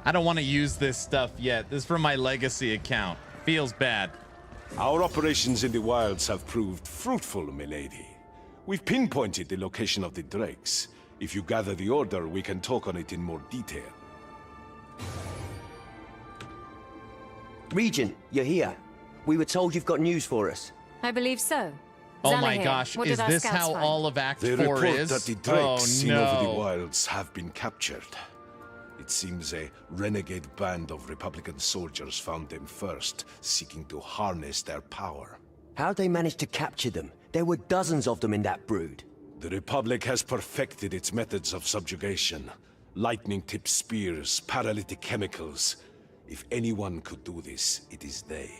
I don't want to use this stuff yet. This is from my legacy account. Feels bad. Our operations in the wilds have proved fruitful, milady. We've pinpointed the location of the drakes. If you gather the order, we can talk on it in more detail. Regent, you're here. We were told you've got news for us. I believe so. Oh Zala my here. gosh, What is did our this scouts how find? all of Act They 4 report is? that the drakes seen over the no. wilds have been captured. It seems a renegade band of Republican soldiers found them first, seeking to harness their power. How'd they manage to capture them? There were dozens of them in that brood. The Republic has perfected its methods of subjugation. Lightning-tipped spears, paralytic chemicals. If anyone could do this, it is they.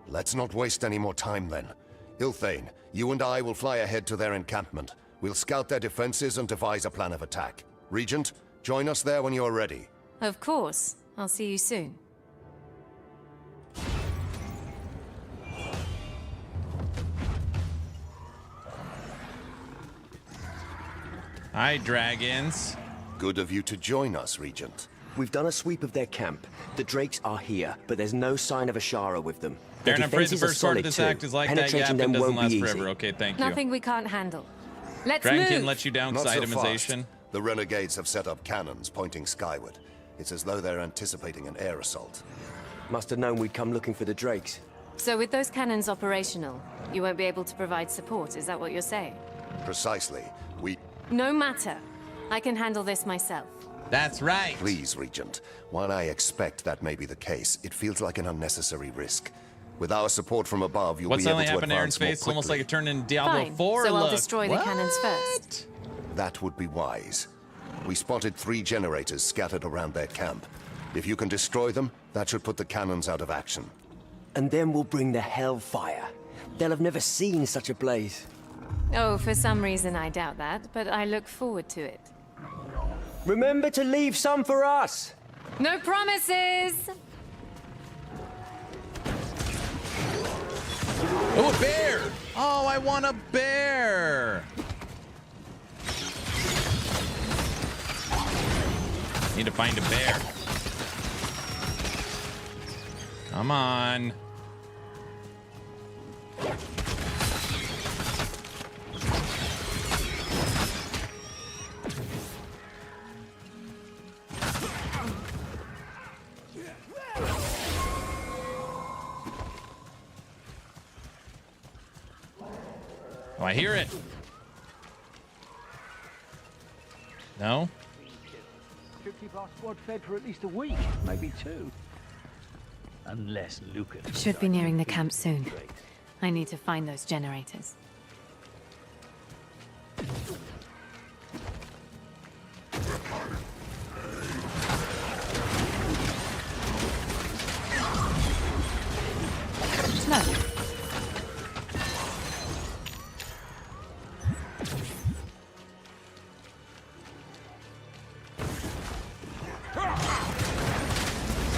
Let's not waste any more time then. Ilthane, you and I will fly ahead to their encampment. We'll scout their defenses and devise a plan of attack. Regent, join us there when you're ready. Of course. I'll see you soon. Hi, dragons. Good of you to join us, Regent. We've done a sweep of their camp. The drakes are here, but there's no sign of Ashara with them. Their Aaron, I'm afraid the defenses are first part of solid this too. act is like that. Yeah, Penetrating it them doesn't won't be last easy. forever. Okay, thank you. Nothing we can't handle. Let's Dragonkin move. lets you down Not to so itemization. fast. The renegades have set up cannons pointing skyward. It's as though they're anticipating an air assault. Must have known we'd come looking for the drakes. So with those cannons operational, you won't be able to provide support, is that what you're saying? Precisely. No matter. I can handle this myself. That's right. Please, Regent. While I expect that may be the case, it feels like an unnecessary risk. With our support from above, you'll What's be able suddenly to happened to advance Aaron's more face? It's almost like quickly. it turned into Diablo Fine. 4 So I'll look. destroy the cannons first. That would be wise. We spotted 3 generators scattered around their camp. If you can destroy them, that should put the cannons out of action. And then we'll bring the hellfire. They'll have never seen such a blaze. Oh, for some reason I doubt that, but I look forward to it. Remember to leave some for us! No promises! Oh, a bear! Oh, I want a bear! Need to find a bear. Come on. Oh, I hear it. No? Should keep our squad fed for at least a week, maybe 2. Unless Lucas... Should be nearing the camp soon. I need to find those generators. No.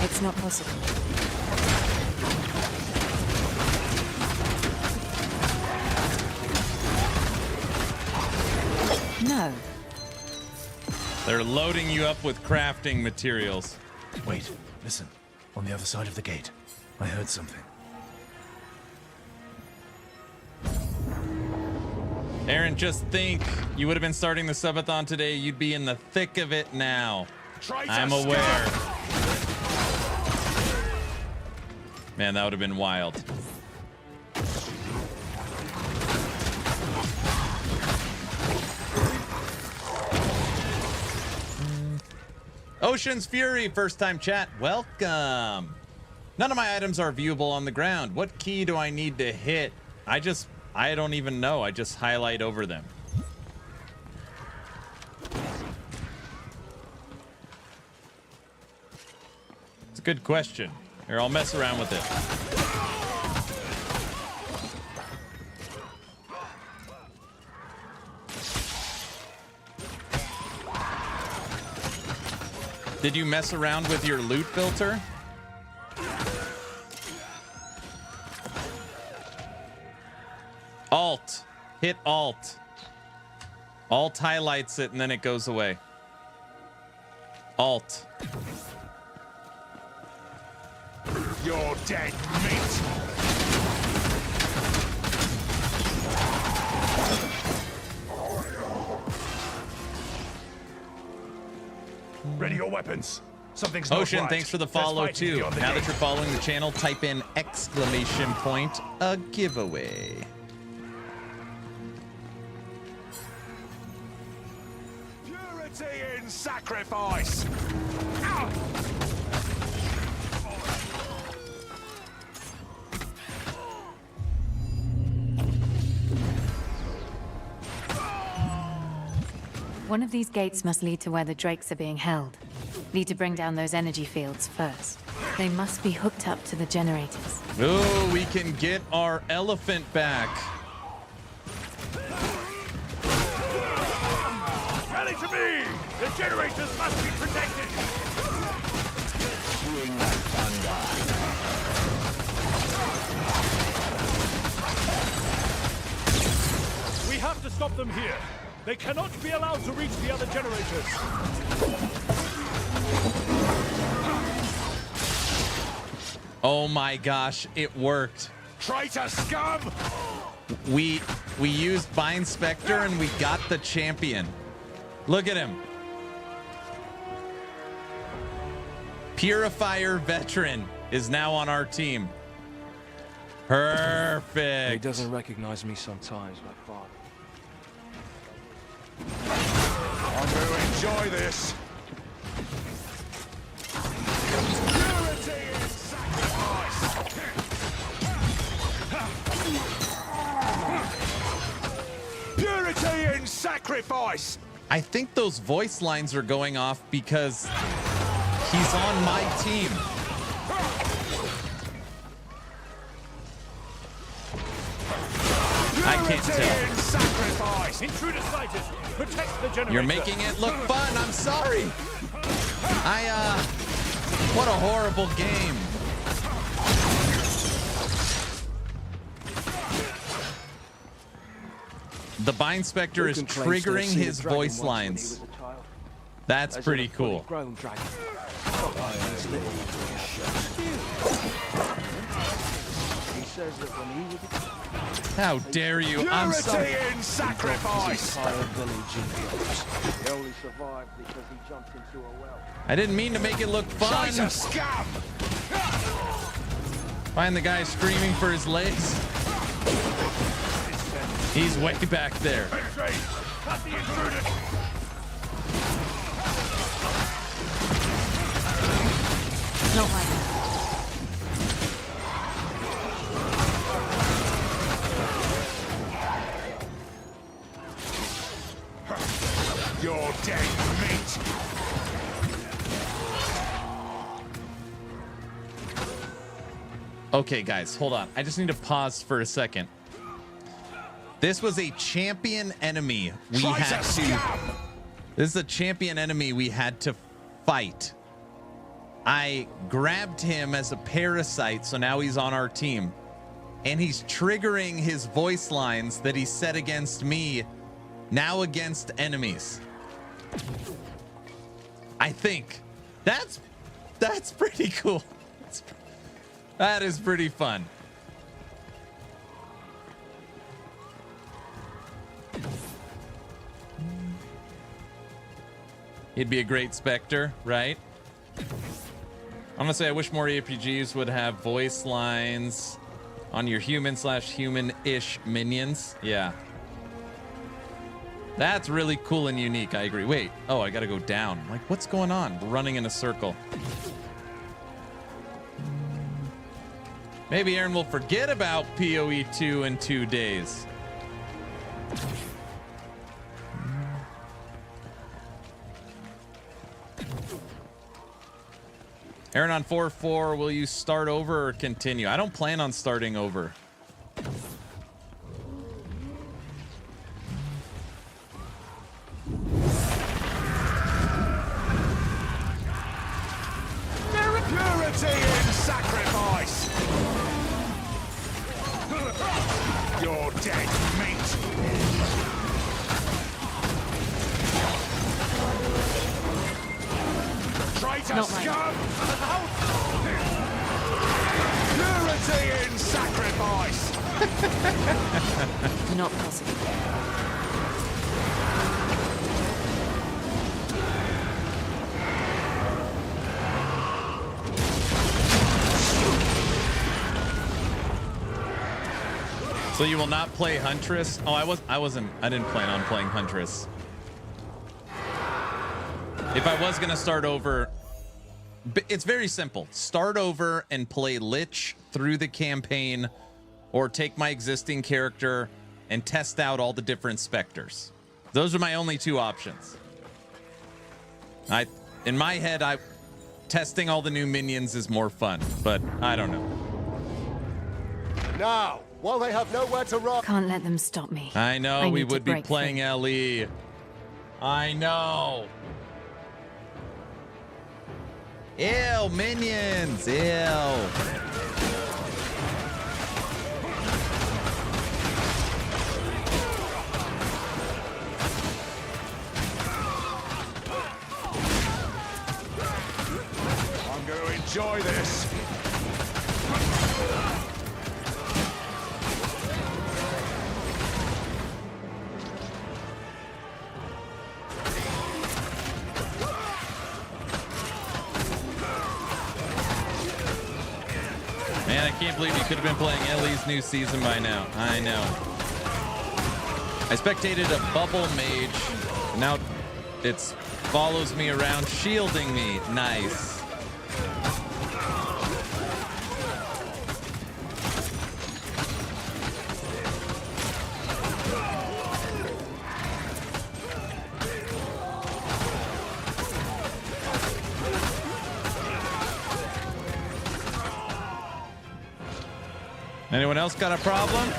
It's not possible. No. They're loading you up with crafting materials. Wait, listen. On the other side of the gate, I heard something. Aaron, just think. You would have been starting the subathon today. You'd be in the thick of it now. I'm aware. Man, that would have been wild. Ocean's Fury, first time chat. Welcome. None of my items are viewable on the ground. What key do I need to hit? I don't even know. I just highlight over them. It's a good question. Here, I'll mess around with it. Did you mess around with your loot filter? Alt. Hit Alt. Alt highlights it and then it goes away. Alt. You're dead meat. Ready your weapons. Something's not Ocean, right. thanks for the follow too. Now that you're following the channel, type in exclamation point a giveaway. Purity in sacrifice. Ow! One of these gates must lead to where the drakes are being held. Need to bring down those energy fields first. They must be hooked up to the generators. Oh, we can get our elephant back. Rally to me! The generators must be protected! We have to stop them here. They cannot be allowed to reach the other generators. Oh my gosh, it worked. Traitor scum! We used Bind Spectre and we got the champion. Look at him. Purifier Veteran is now on our team. Perfect. He doesn't recognize me sometimes, my father. I'm going to enjoy this. Purity in sacrifice. Purity in sacrifice. I think those voice lines are going off because he's on my team. I can't tell. Sacrifice. Intruder sighted. Protect the generator. You're making it look fun. I'm sorry. What a horrible game. The Bind Spectre is triggering his voice lines. That's pretty cool. He says that when he was How dare you? I'm sorry. in sacrifice. He only survived because he jumped into a well. I didn't mean to make it look fun. Traitor scum! Find the guy screaming for his legs. He's way back there. Not like that. You're dead meat. Okay, guys, hold on. I just need to pause for a second. This was a champion enemy we had to... This is a champion enemy we had to fight. I grabbed him as a parasite, so now he's on our team. And he's triggering his voice lines that he said against me, now against enemies. I think that's pretty cool. That is pretty fun. He'd be a great Spectre, right? I'm gonna say I wish more APGs would have voice lines on your human/human-ish minions. Yeah. That's really cool and unique. I agree. Wait. Oh, I gotta go down. Like, what's going on? We're running in a circle. Maybe Aaron will forget about PoE 2 in 2 days. Aaron on 4-4, will you start over or continue? I don't plan on starting over. Purity in sacrifice. You're dead meat. Traitor scum! Purity in sacrifice! Not possible. So you will not play Huntress? Oh, I didn't plan on playing Huntress. If I was gonna start over, it's very simple. Start over and play Lich through the campaign, or take my existing character and test out all the different specters. Those are my only two options. In my head, testing all the new minions is more fun, but I don't know. Now, while they have nowhere to run. Can't let them stop me. I know, we would be playing LE. I know. Ew, minions. Ew. I'm going to enjoy this. Man, I can't believe you could have been playing LE's new season by now. I know. I spectated a bubble mage. Now it follows me around, shielding me. Nice. Anyone else got a problem?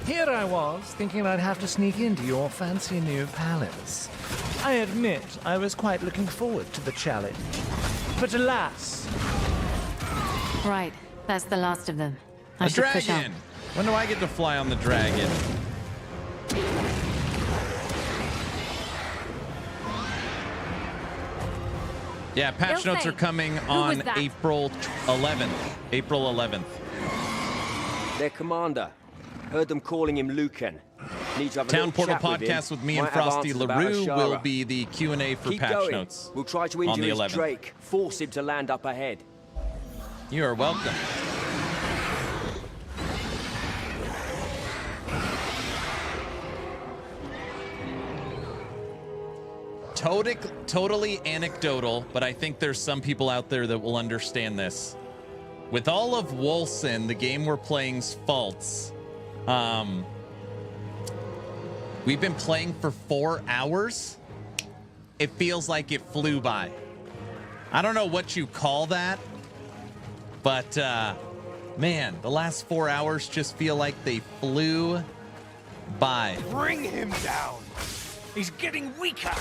Here I was, thinking I'd have to sneak into your fancy new palace. I admit I was quite looking forward to the challenge. But alas... Right, that's the last of them. A dragon! When do I get to fly on the dragon? Yeah, patch notes are coming on April 11th. April 11th. Their commander. Heard them calling him Wolcen. Need to have a Town little Portal chat with him. podcast with me and Might have Frosty answers about LaRue Ashara. will be the Q&A for Keep patch going. notes. We'll try to on injure the his 11th. Drake. Force him to land up ahead. You are welcome. totally anecdotal, but I think there's some people out there that will understand this. With all of Wolcen, the game we're playing's faults, we've been playing for 4 hours. It feels like it flew by. I don't know what you call that, but man, the last 4 hours just feel like they flew by. Bring him down. He's getting weaker.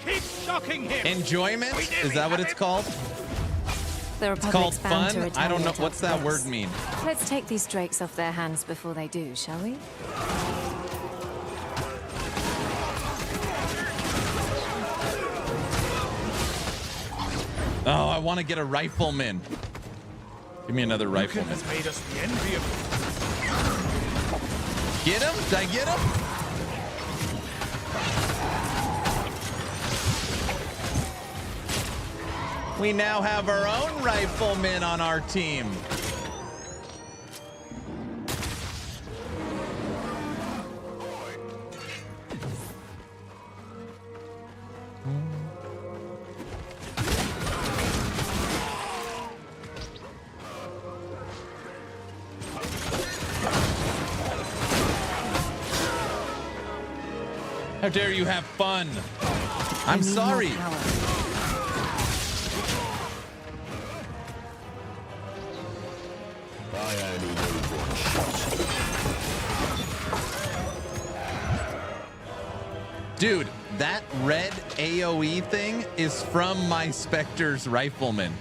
Keep shocking him. Enjoyment? Is that what it's called? The It's called Republic's bound to fun? I don't know. retaliate What's after that this. word mean? Let's take these drakes off their hands before they do, shall we? Oh, I want to get a rifleman. Give me another rifleman. Has made us the envy of... Get him? Did I get him? We now have our own rifleman on our team. How dare you have fun? I'm sorry. Dude, that red AoE thing is from my Specters rifleman.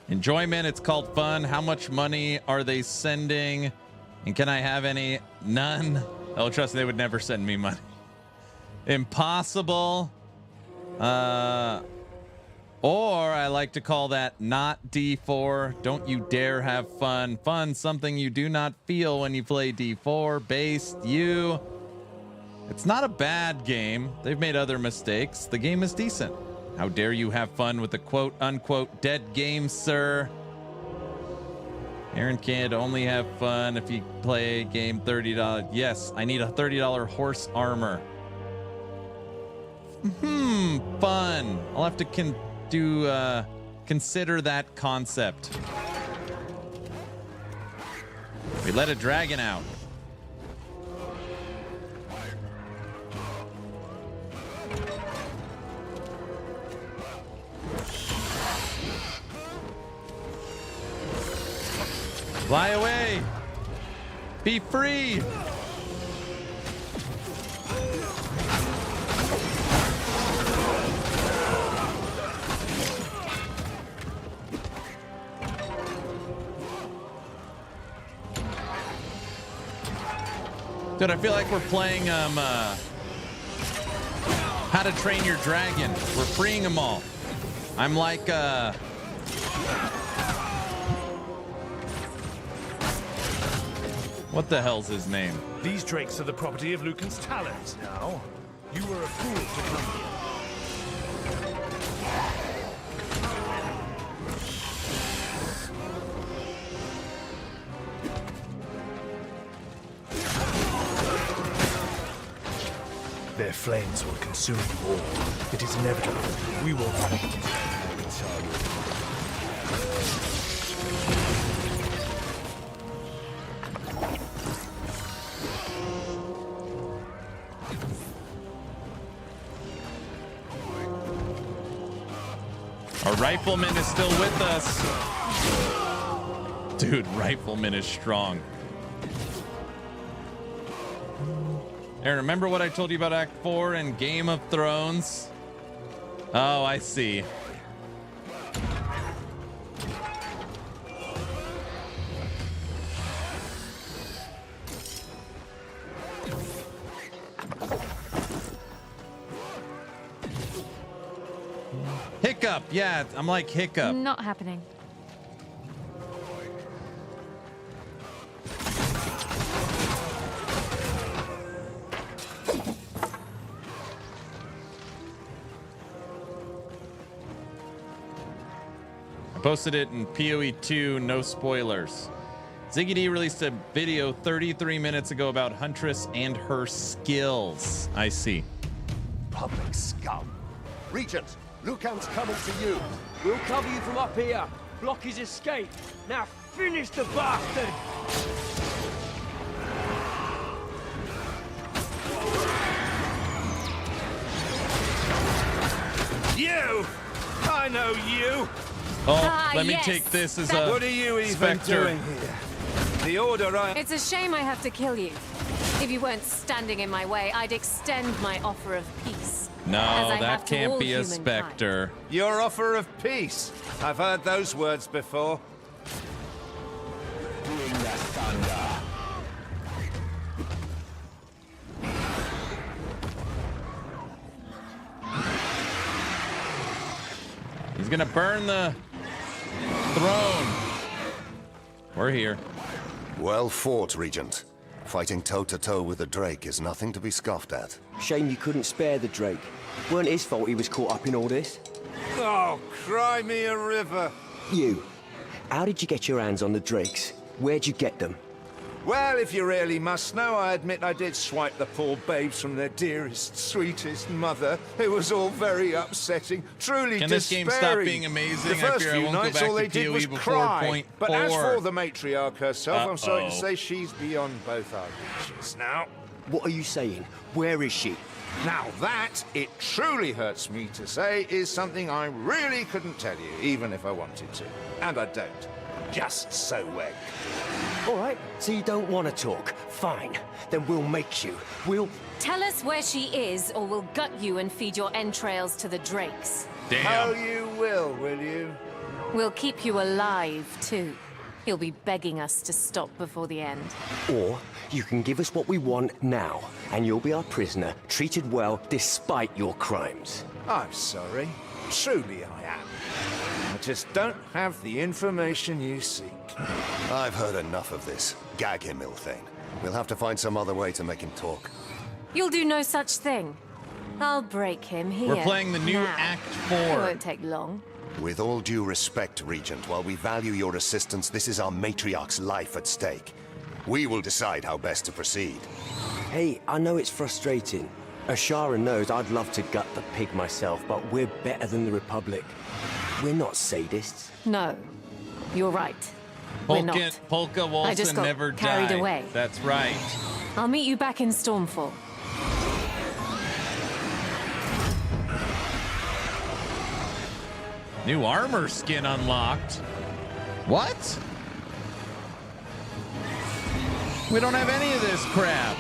Enjoyment, it's called fun. How much money are they sending? And can I have any? None. Oh, trust me, they would never send me money. Impossible. Or I like to call that not D4. Don't you dare have fun. Fun, something you do not feel when you play D4. Based, you. It's not a bad game. They've made other mistakes. The game is decent. How dare you have fun with the quote unquote dead game, sir? Aaron can't only have fun if you play a game $30. Yes, I need a $30 horse armor. Fun. I'll have to consider that concept. We let a dragon out. Fly away. Be free. Dude, I feel like we're playing How to Train Your Dragon. We're freeing them all. I'm like what the hell's his name? These drakes are the property of Lucan's talents now. You were a fool to come here. Their flames will consume you all. It is inevitable. We will fight. Our rifleman is still with us. Dude, rifleman is strong. Aaron, remember what I told you about Act 4 in Game of Thrones? Oh, I see. Hiccup, yeah, I'm like Hiccup. Not happening. I posted it in PoE 2, no spoilers. Ziggy D released a video 33 minutes ago about Huntress and her skills. I see. Public scum. Regent, Lucan's coming to you. We'll cover you from up here. Block his escape. Now finish the bastard! You! I know you! Oh, let me take this as a What are you even specter. doing here? The order I... It's a shame I have to kill you. If you weren't standing in my way, I'd extend my offer of peace. No, as I that have to can't all be a humankind. specter. Your offer of peace. I've heard those words before. Bring the thunder. He's gonna burn the throne. We're here. Well fought, Regent. Fighting toe-to-toe with the Drake is nothing to be scoffed at. Shame you couldn't spare the Drake. Weren't his fault he was caught up in all this. Oh, cry me a river. You. How did you get your hands on the Drakes? Where'd you get them? Well, if you really must know, I admit I did swipe the poor babes from their dearest, sweetest mother. It was all very upsetting, truly Can this despairing. game stop being amazing? The first I fear I few won't go nights, back all to they did PoE was before cry. But as 0.4. for the matriarch herself, I'm sorry to Uh-oh. say she's beyond both our reaches now. What are you saying? Where is she? Now that, it truly hurts me to say, is something I really couldn't tell you, even if I wanted to. And I don't. Just so weg. All right, so you don't want to talk. Fine. Then we'll make you. We'll... Tell us where she is, or we'll gut you and feed your entrails to the Drakes. Oh, you will you? We'll keep you alive, too. He'll be begging us to stop before the end. Or you can give us what we want now, and you'll be our prisoner, treated well despite your crimes. I'm sorry. Truly I am. I just don't have the information you seek. I've heard enough of this. Gag him, ill thing. We'll have to find some other way to make him talk. You'll do no such thing. I'll break him here. We're playing the new now. Act It 4. won't take long. With all due respect, Regent, while we value your assistance, this is our matriarch's life at stake. We will decide how best to proceed. Hey, I know it's frustrating. Ashara knows I'd love to gut the pig myself, but we're better than the Republic. We're not sadists. No, you're right. We're not. Polka I just Wolcen got never carried died. away. That's right. I'll meet you back in Stormfall. New armor skin unlocked. What? We don't have any of this crap.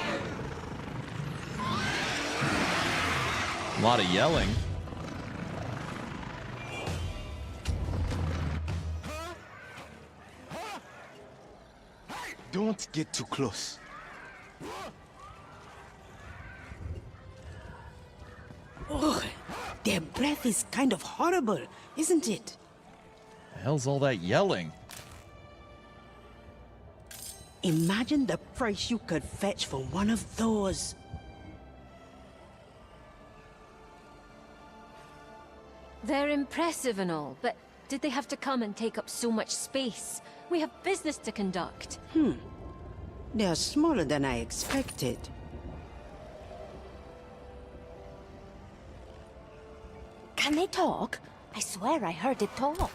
A lot of yelling. Don't get too close. Oh, their breath is kind of horrible, isn't it? The hell's all that yelling? Imagine the price you could fetch for one of those. They're impressive and all, but did they have to come and take up so much space? We have business to conduct. They're smaller than I expected. Can they talk? I swear I heard it talk.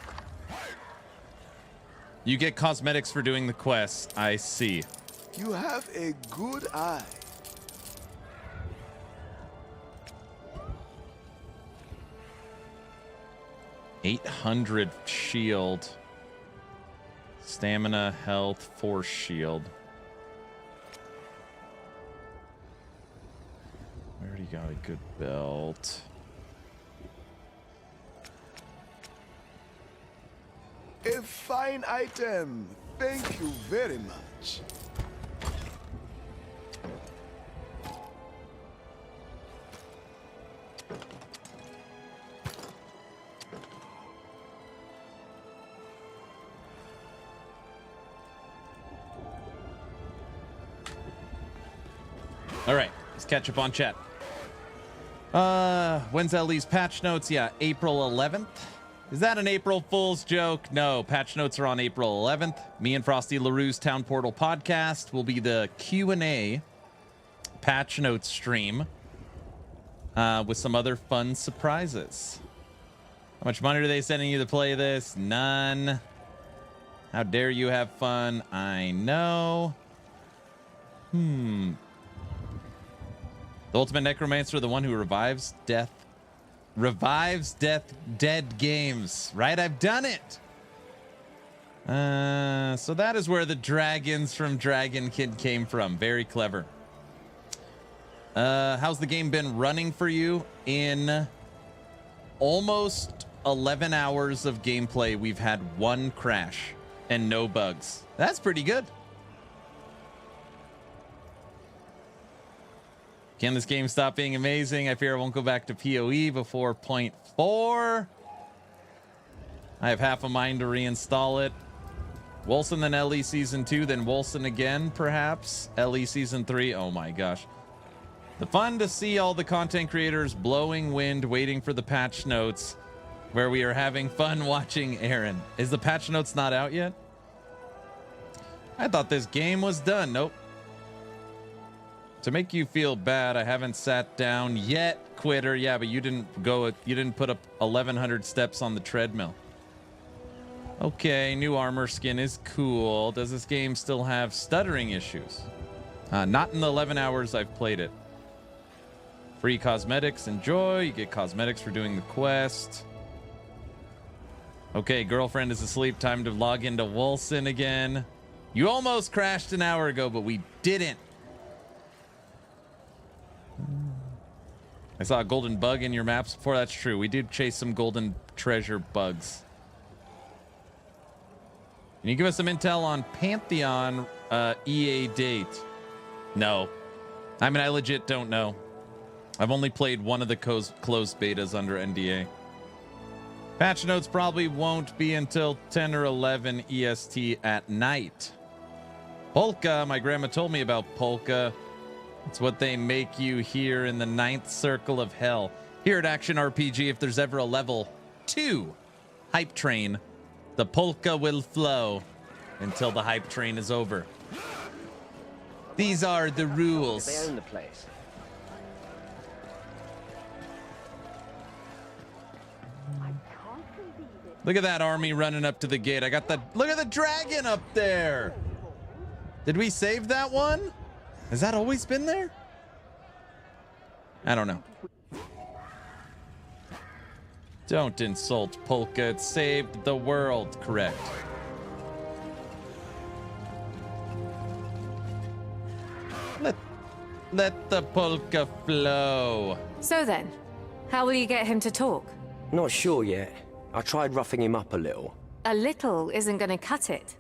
You get cosmetics for doing the quest. I see. You have a good eye. $800 shield. Stamina, health, force shield. We already got a good belt. A fine item. Thank you very much. All right, let's catch up on chat. When's Ellie's patch notes? Yeah, April 11th. Is that an April Fool's joke? No, patch notes are on April 11th. Me and Frosty LaRue's Town Portal podcast will be the Q&A patch notes stream with some other fun surprises. How much money are they sending you to play this? None. How dare you have fun? I know. The Ultimate Necromancer, the one who revives dead games, right? I've done it. So that is where the dragons from Dragon Kid came from. Very clever. How's the game been running for you? In almost 11 hours of gameplay, we've had one crash and no bugs. That's pretty good. Can this game stop being amazing? I fear I won't go back to PoE before 0.4. I have half a mind to reinstall it. Wolcen, then LE Season 2, then Wolcen again, perhaps. LE Season 3. Oh my gosh. The fun to see all the content creators blowing wind, waiting for the patch notes, where we are having fun watching Aaron. Is the patch notes not out yet? I thought this game was done. Nope. To make you feel bad, I haven't sat down yet, quitter. Yeah, but you didn't put up 1,100 steps on the treadmill. Okay, new armor skin is cool. Does this game still have stuttering issues? Not in the 11 hours I've played it. Free cosmetics, enjoy. You get cosmetics for doing the quest. Okay, girlfriend is asleep. Time to log into Wolcen again. You almost crashed an hour ago, but we didn't. I saw a golden bug in your maps before. That's true. We did chase some golden treasure bugs. Can you give us some intel on Pantheon EA date? No. I mean, I legit don't know. I've only played one of the closed betas under NDA. Patch notes probably won't be until 10 or 11 EST at night. Polka, my grandma told me about Polka. It's what they make you hear in the 9th circle of hell. Here at Action RPG, if there's ever a level 2 hype train, the polka will flow until the hype train is over. These are the rules. They own the place. Look at that army running up to the gate. I got the look at the dragon up there. Did we save that one? Has that always been there? I don't know. Don't insult Polka. It saved the world, correct? Let the polka flow. So then, how will you get him to talk? Not sure yet. I tried roughing him up a little. A little isn't going to cut it.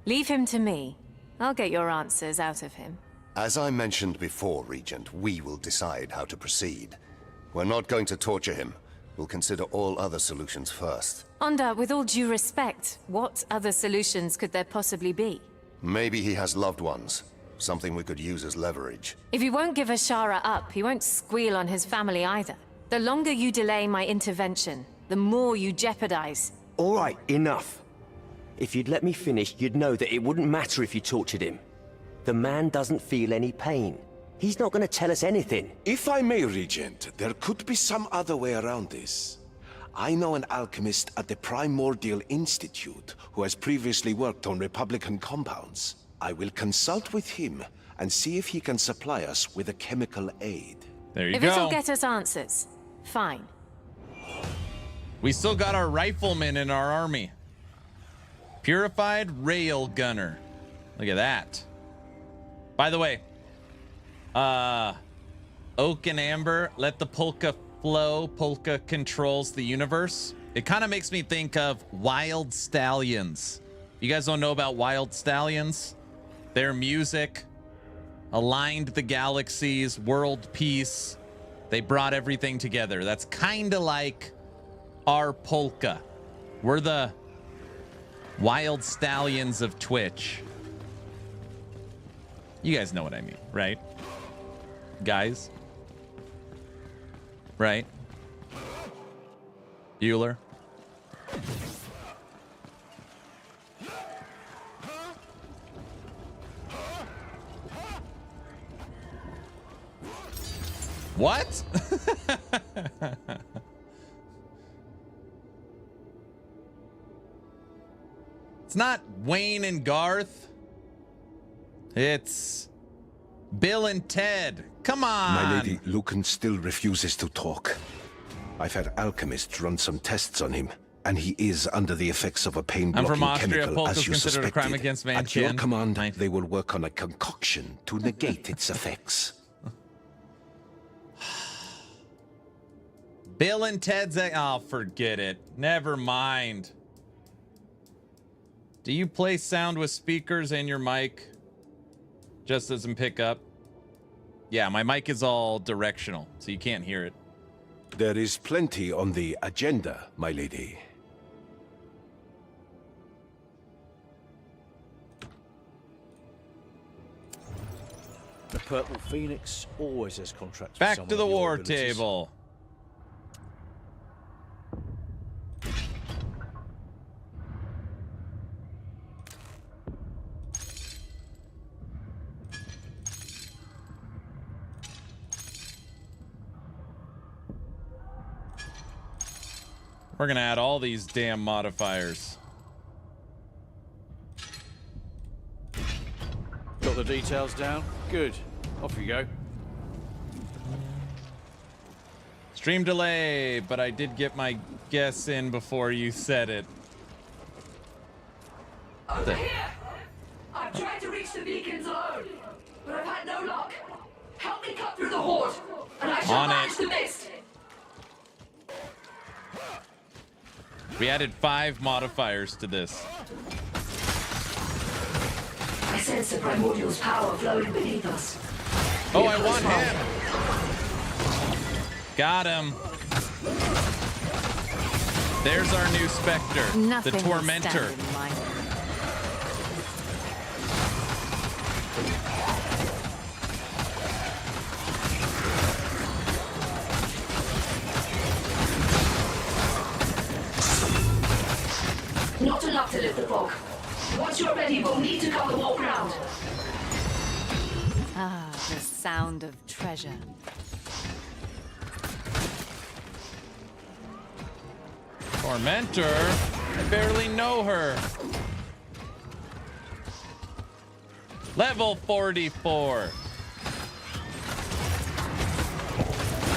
Leave him to me. I'll get your answers out of him. As I mentioned before, Regent, we will decide how to proceed. We're not going to torture him. We'll consider all other solutions first. Onda, with all due respect, what other solutions could there possibly be? Maybe he has loved ones. Something we could use as leverage. If he won't give Ashara up, he won't squeal on his family either. The longer you delay my intervention, the more you jeopardize. All right, enough. If you'd let me finish, you'd know that it wouldn't matter if you tortured him. The man doesn't feel any pain. He's not going to tell us anything. If I may, Regent, there could be some other way around this. I know an alchemist at the Primordial Institute who has previously worked on Republican compounds. I will consult with him and see if he can supply us with a chemical aid. There you go. If it'll get us answers, fine. We still got our riflemen in our army. Purified rail gunner. Look at that. By the way, Oak and Amber, let the polka flow. Polka controls the universe. It kind of makes me think of Wild Stallions. You guys don't know about Wild Stallions? Their music aligned the galaxies, world peace. They brought everything together. That's kind of like our polka. We're the Wild Stallions of Twitch. You guys know what I mean, right? Guys? Right? Bueller? What? It's not Wayne and Garth. It's Bill and Ted. Come on. My lady, Lucan still refuses to talk. I've had alchemists run some tests on him, and he is under the effects of a pain-blocking I'm from Austria. chemical, Polk as is you considered a suspected. crime against At your mankind. command, they will work on a concoction to negate its effects. Bill and Ted's... Oh, forget it. Never mind. Do you play sound with speakers in your mic? Just doesn't pick up? Yeah, my mic is all directional, so you can't hear it. There is plenty on the agenda, my lady. The Purple Phoenix always has contracts. Back with to the some of your war abilities. table. We're gonna add all these damn modifiers. Got the details down? Good. Off you go. Stream delay, but I did get my guess in before you said it. Over here! I've tried to reach the beacons alone, but I've had no luck. Help me cut through the horde, and I shall manage the mist. We added 5 modifiers to this. I sense the primordial's power flowing beneath us. Oh, I want him! Got him. There's our new Spectre, Nothing the will Tormentor. stand in my way. Not enough to lift the fog. Once you're ready, we'll need to cover more ground. Ah, the sound of treasure. Tormentor? I barely know her. Level 44.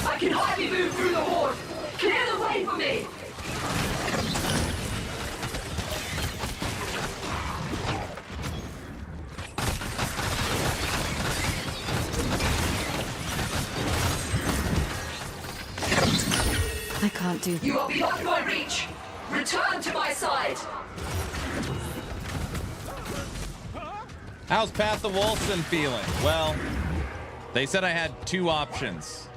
I can hardly move through the horde. Clear the way for me. I can't do. You are beyond my reach. Return to my side. How's Path of Wolcen feeling? Well, they said I had 2 options.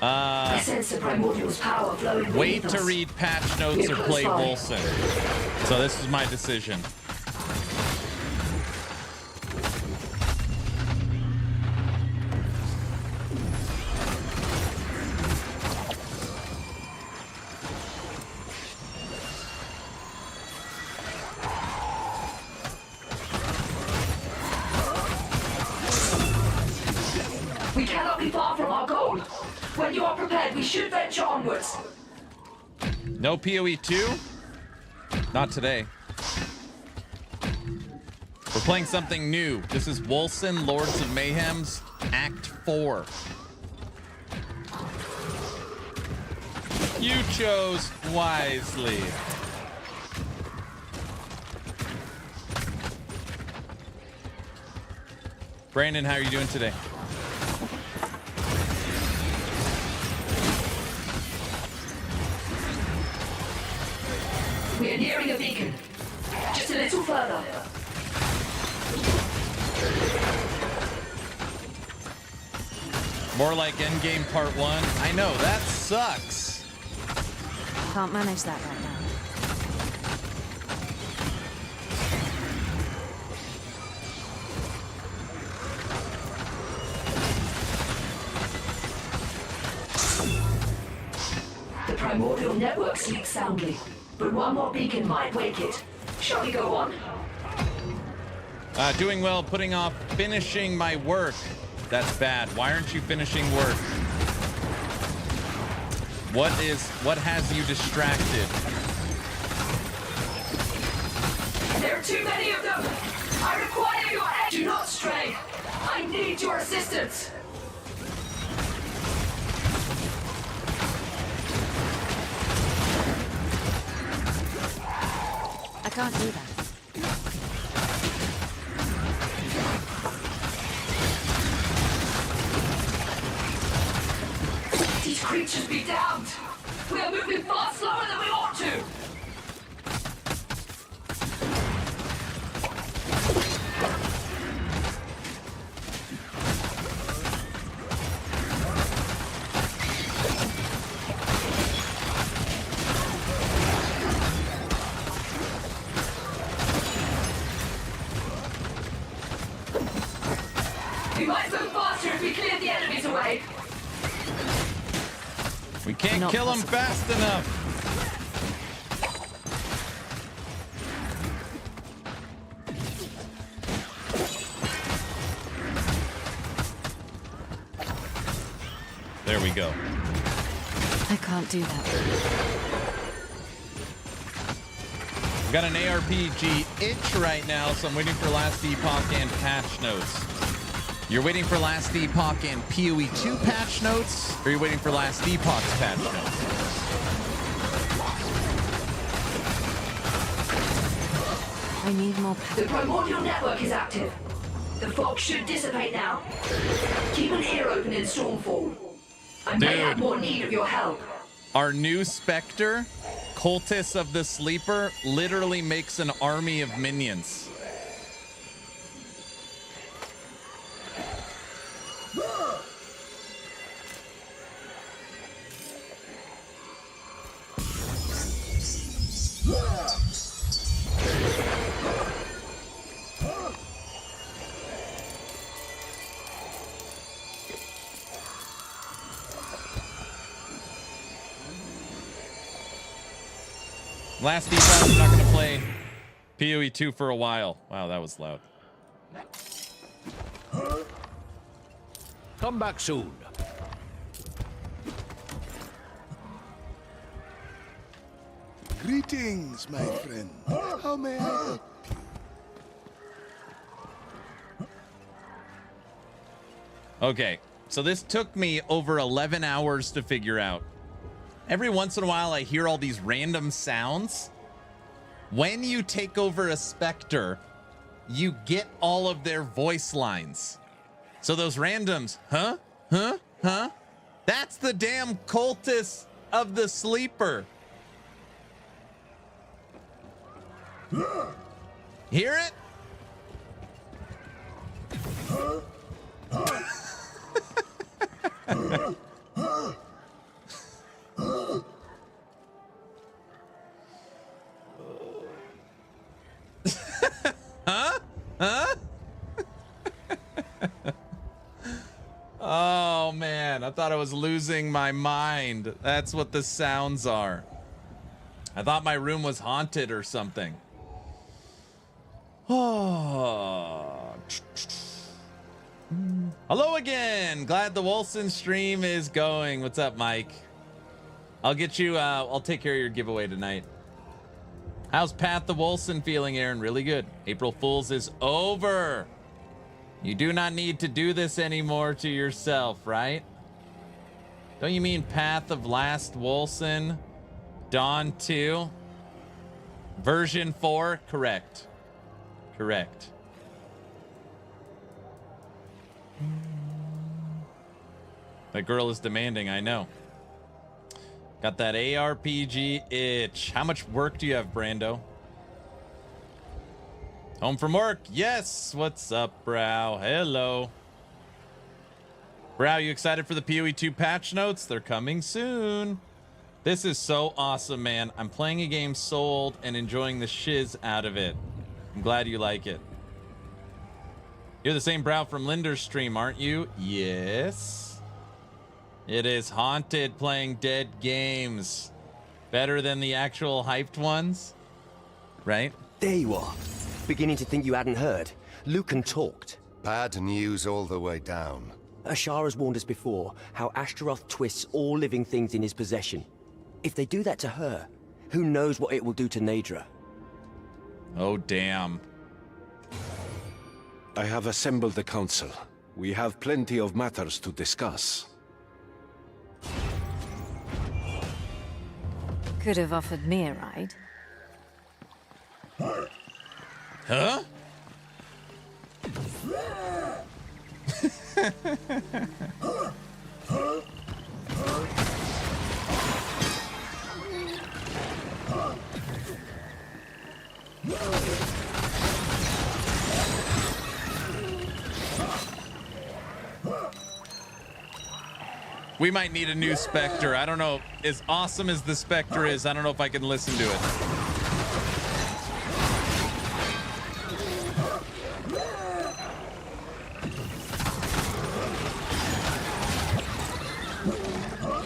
I sense the primordial's power flowing Wait beneath to us. read patch notes or play Wolcen. So this is my decision. We cannot be far from our goal. When you are prepared, we should venture onwards. No PoE 2? Not today. We're playing something new. This is Wolcen, Lords of Mayhem's Act 4. You chose wisely. Brandon, how are you doing today? We are nearing a beacon. Just a little further. More like Endgame Part 1. I know, that sucks. Can't manage that right now. The primordial network sleeps soundly, but one more beacon might wake it. Shall we go on? Doing well, putting off finishing my work. That's bad. Why aren't you finishing work? What has you distracted? There are too many of them. I require your aid. Do not stray. I need your assistance. I can't do that. These creatures be damned. We are moving far slower than we ought to. We might move faster if we clear the enemies away. We can't kill them fast enough. There we go. I can't do that. I've got an ARPG itch right now, so I'm waiting for Last Epoch and patch notes. You're waiting for Last Epoch and PoE 2 patch notes, or are you waiting for Last Epoch's patch notes? I need more The primordial network is active. The fog should dissipate now. Keep an ear open in Stormfall. I may have more need of your help. Our new Spectre, Cultists of the Sleeper, literally makes an army of minions. Last Epoch, I'm not going to play PoE 2 for a while. Wow, that was loud. Come back soon. Greetings, my friend. How may I help? Okay, so this took me over 11 hours to figure out. Every once in a while, I hear all these random sounds. When you take over a Spectre, you get all of their voice lines. So those randoms, huh? Huh? Huh? That's the damn Cultists of the Sleeper. Hear it? Huh? Huh? Oh man, I thought I was losing my mind. That's what the sounds are. I thought my room was haunted or something. Oh. Hello again. Glad the Wolcen stream is going. What's up, Mike? I'll get you, I'll take care of your giveaway tonight. How's Path the Wolcen feeling, Aaron? Really good. April Fool's is over. You do not need to do this anymore to yourself, right? Don't you mean Path of Last Wolcen? Dawn 2? Version 4? Correct. Correct. That girl is demanding, I know. Got that ARPG itch. How much work do you have, Brando? Home from work? Yes. What's up, Brow? Hello. Brow, you excited for the PoE 2 patch notes? They're coming soon. This is so awesome, man. I'm playing a game so old and enjoying the shiz out of it. I'm glad you like it. You're the same Brow from Linder's stream, aren't you? Yes. It is haunted playing dead games. Better than the actual hyped ones. Right? There you are. Beginning to think you hadn't heard. Lucan talked. Bad news all the way down. Ashara's warned us before how Ashtaroth twists all living things in his possession. If they do that to her, who knows what it will do to Naedra? Oh, damn. I have assembled the council. We have plenty of matters to discuss. Could have offered me a ride. Huh? We might need a new Spectre. I don't know. As awesome as the Spectre is, I don't know if I can listen to it.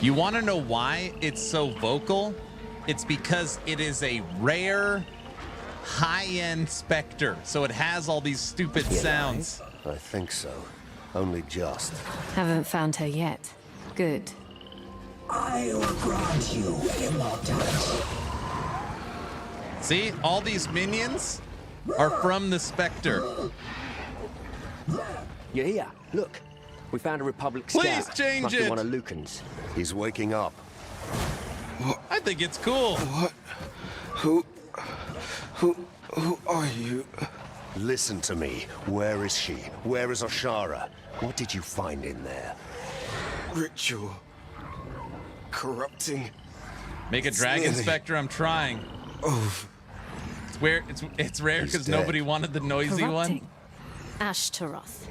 You want to know why it's so vocal? It's because it is a rare, high-end Spectre. So it has all these stupid sounds. I think so. Only just. Haven't found her yet. Good. I will grant you immortality. See, all these minions are from the Spectre. You're here. Look. We found a Republic Please scout. change Must it. be one of Lucan's. He's waking up. I think it's cool. What? Who are you? Listen to me. Where is she? Where is Ashara? What did you find in there? Ritual. Corrupting. Make a dragon nearly- Spectre. I'm trying. Oh. It's rare He's because dead. nobody wanted the noisy Corrupting. one. Ashtaroth.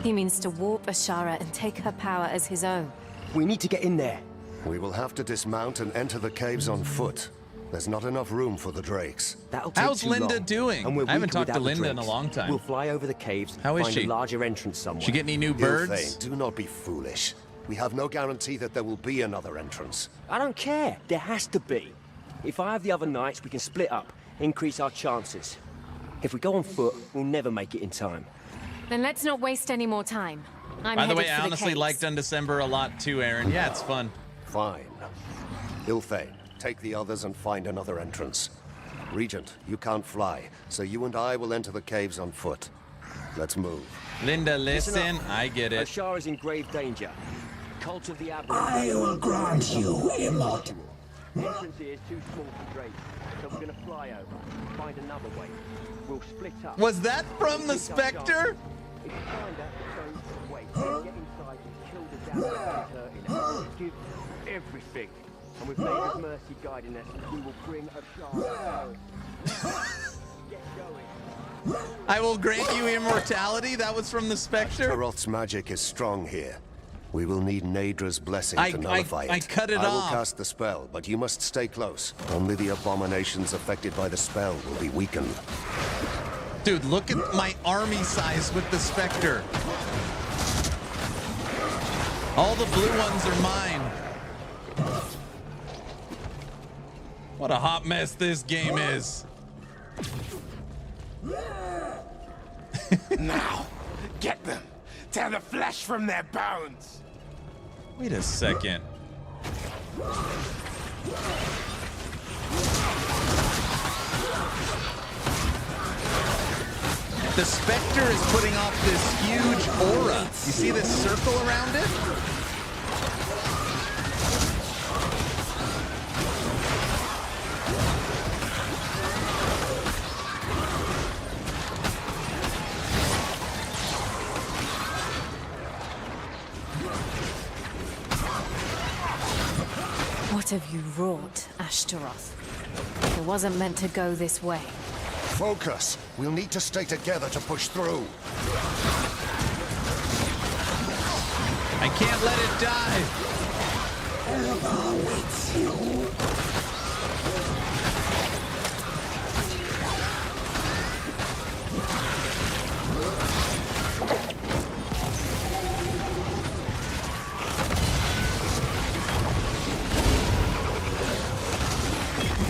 He means to warp Ashara and take her power as his own. We need to get in there. We will have to dismount and enter the caves on foot. There's not enough room for the drakes. That'll take How's too Linda long. doing? And we're I haven't weaker talked to without the Linda in a drakes. long time. We'll fly over the caves. How is find she? a larger entrance somewhere. She get any new birds? Ilthane, do not be foolish. We have no guarantee that there will be another entrance. I don't care. There has to be. If I have the other knights, we can split up, increase our chances. If we go on foot, we'll never make it in time. Then let's not waste any more time. I'm By the way, headed I for honestly caves. liked Undecember a lot too, Aaron. Yeah, it's fun. Fine. Ilthane, take the others and find another entrance. Regent, you can't fly, so you and I will enter the caves on foot. Let's move. Linda, Listen listen. up. I get it. Ashara is in grave danger. Cult of the Aberrant. I will grant you immortality. The entrance here is too small for Drake, so we're gonna fly over, find another way. We'll split up. Was that from the Spectre? If you find out the stone's way, get inside and kill the damage that's hurting us. Give everything. And with Vader's mercy guiding us, we will bring Ashara. Get going. I will grant you immortality. That was from the Spectre. Ashtaroth's magic is strong here. We will need Naedra's blessing to nullify it. I cut it I will off. cast the spell, but you must stay close. Only the abominations affected by the spell will be weakened. Dude, look at my army size with the Spectre. All the blue ones are mine. What a hot mess this game is. Now, get them. Tear the flesh from their bones. Wait a second. The Spectre is putting off this huge aura. You see this circle around it? What have you wrought, Ashtaroth? It wasn't meant to go this way. Focus! We'll need to stay together to push through. I can't let it die.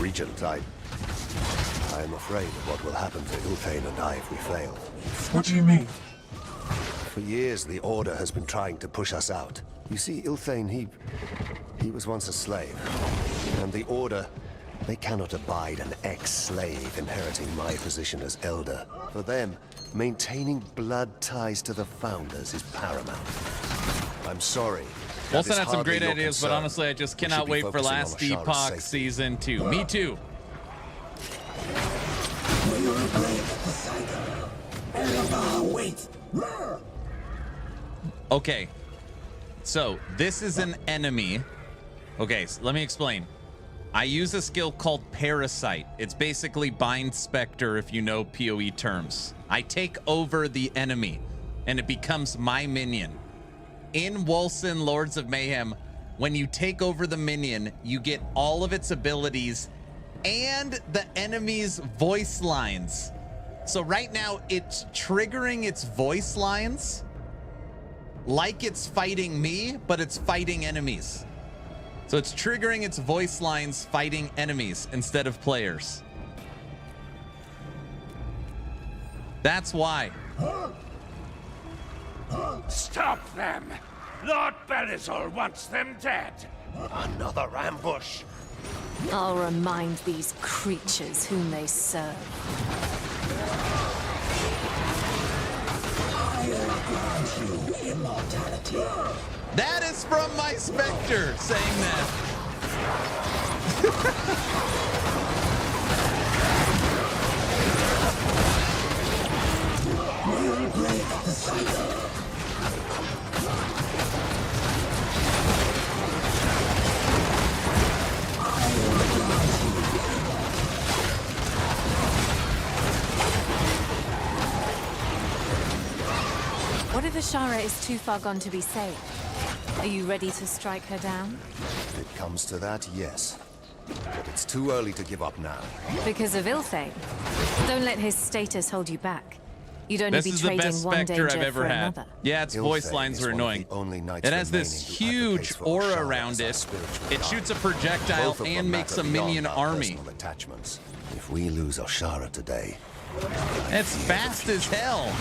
Regent, I am afraid of what will happen to Ilthane and I if we fail. What do you mean? For years, the Order has been trying to push us out. You see, Ilthane, he was once a slave. And the Order, they cannot abide an ex-slave inheriting my position as Elder. For them, maintaining blood ties to the Founders is paramount. I'm sorry. Wolcen had some great ideas, but honestly, I just cannot wait for Last Epoch Season 2. Me too. Okay, so this is an enemy. Okay, so let me explain. I use a skill called Parasite. It's basically Bind Specter if you know PoE terms. I take over the enemy and it becomes my minion. In Wolcen Lords of Mayhem, when you take over the minion, you get all of its abilities and the enemy's voice lines. So right now it's triggering its voice lines like it's fighting me, but it's fighting enemies. So it's triggering its voice lines fighting enemies instead of players. That's why. Stop them! Lord Belisol wants them dead! Another ambush! I'll remind these creatures whom they serve. I will grant you immortality. That is from my Spectre saying that. We'll break the cycle. What if Ashara is too far gone to be saved? Are you ready to strike her down? If it comes to that, yes. But it's too early to give up now. Because of Ilthane? Don't let his status hold you back. You'd only This be is the trading best one Spectre danger I've ever for had. another. Yeah, its voice lines are annoying. It has this huge aura around it. It shoots a projectile and makes a minion army. Attachments. If we lose Ashara today, it's fast as hell.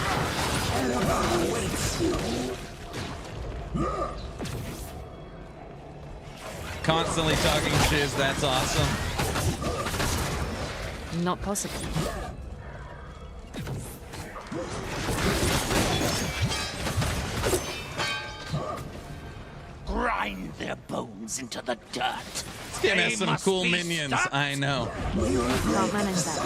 Constantly talking shiz, that's awesome. Not possible. Grind their bones into the dirt. This game has some cool minions, I know. Can't manage that.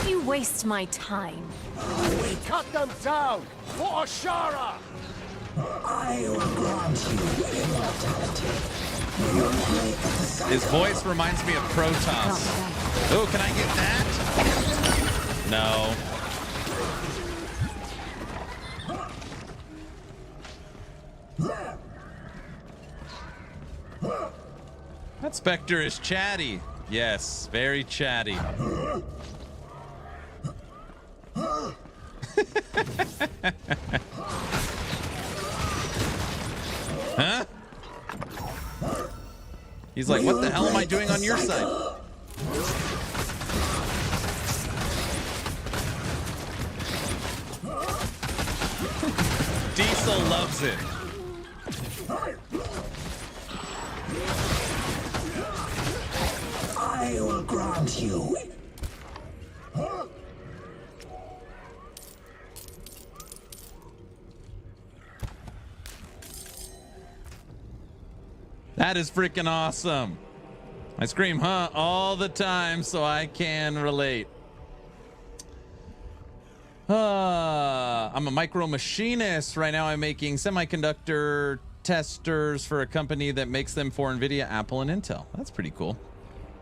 You waste my time. Cut them down! For Ashara! I will grant you immortality. His voice reminds me of Protoss. Oh, can I get that? No. That Spectre is chatty. Yes, very chatty. Huh? He's like, what the hell am I doing on your side? Diesel loves it. I will grant you. That is freaking awesome. I scream, huh, all the time, so I can relate. I'm a micro machinist. Right now I'm making semiconductor testers for a company that makes them for NVIDIA, Apple, and Intel. That's pretty cool.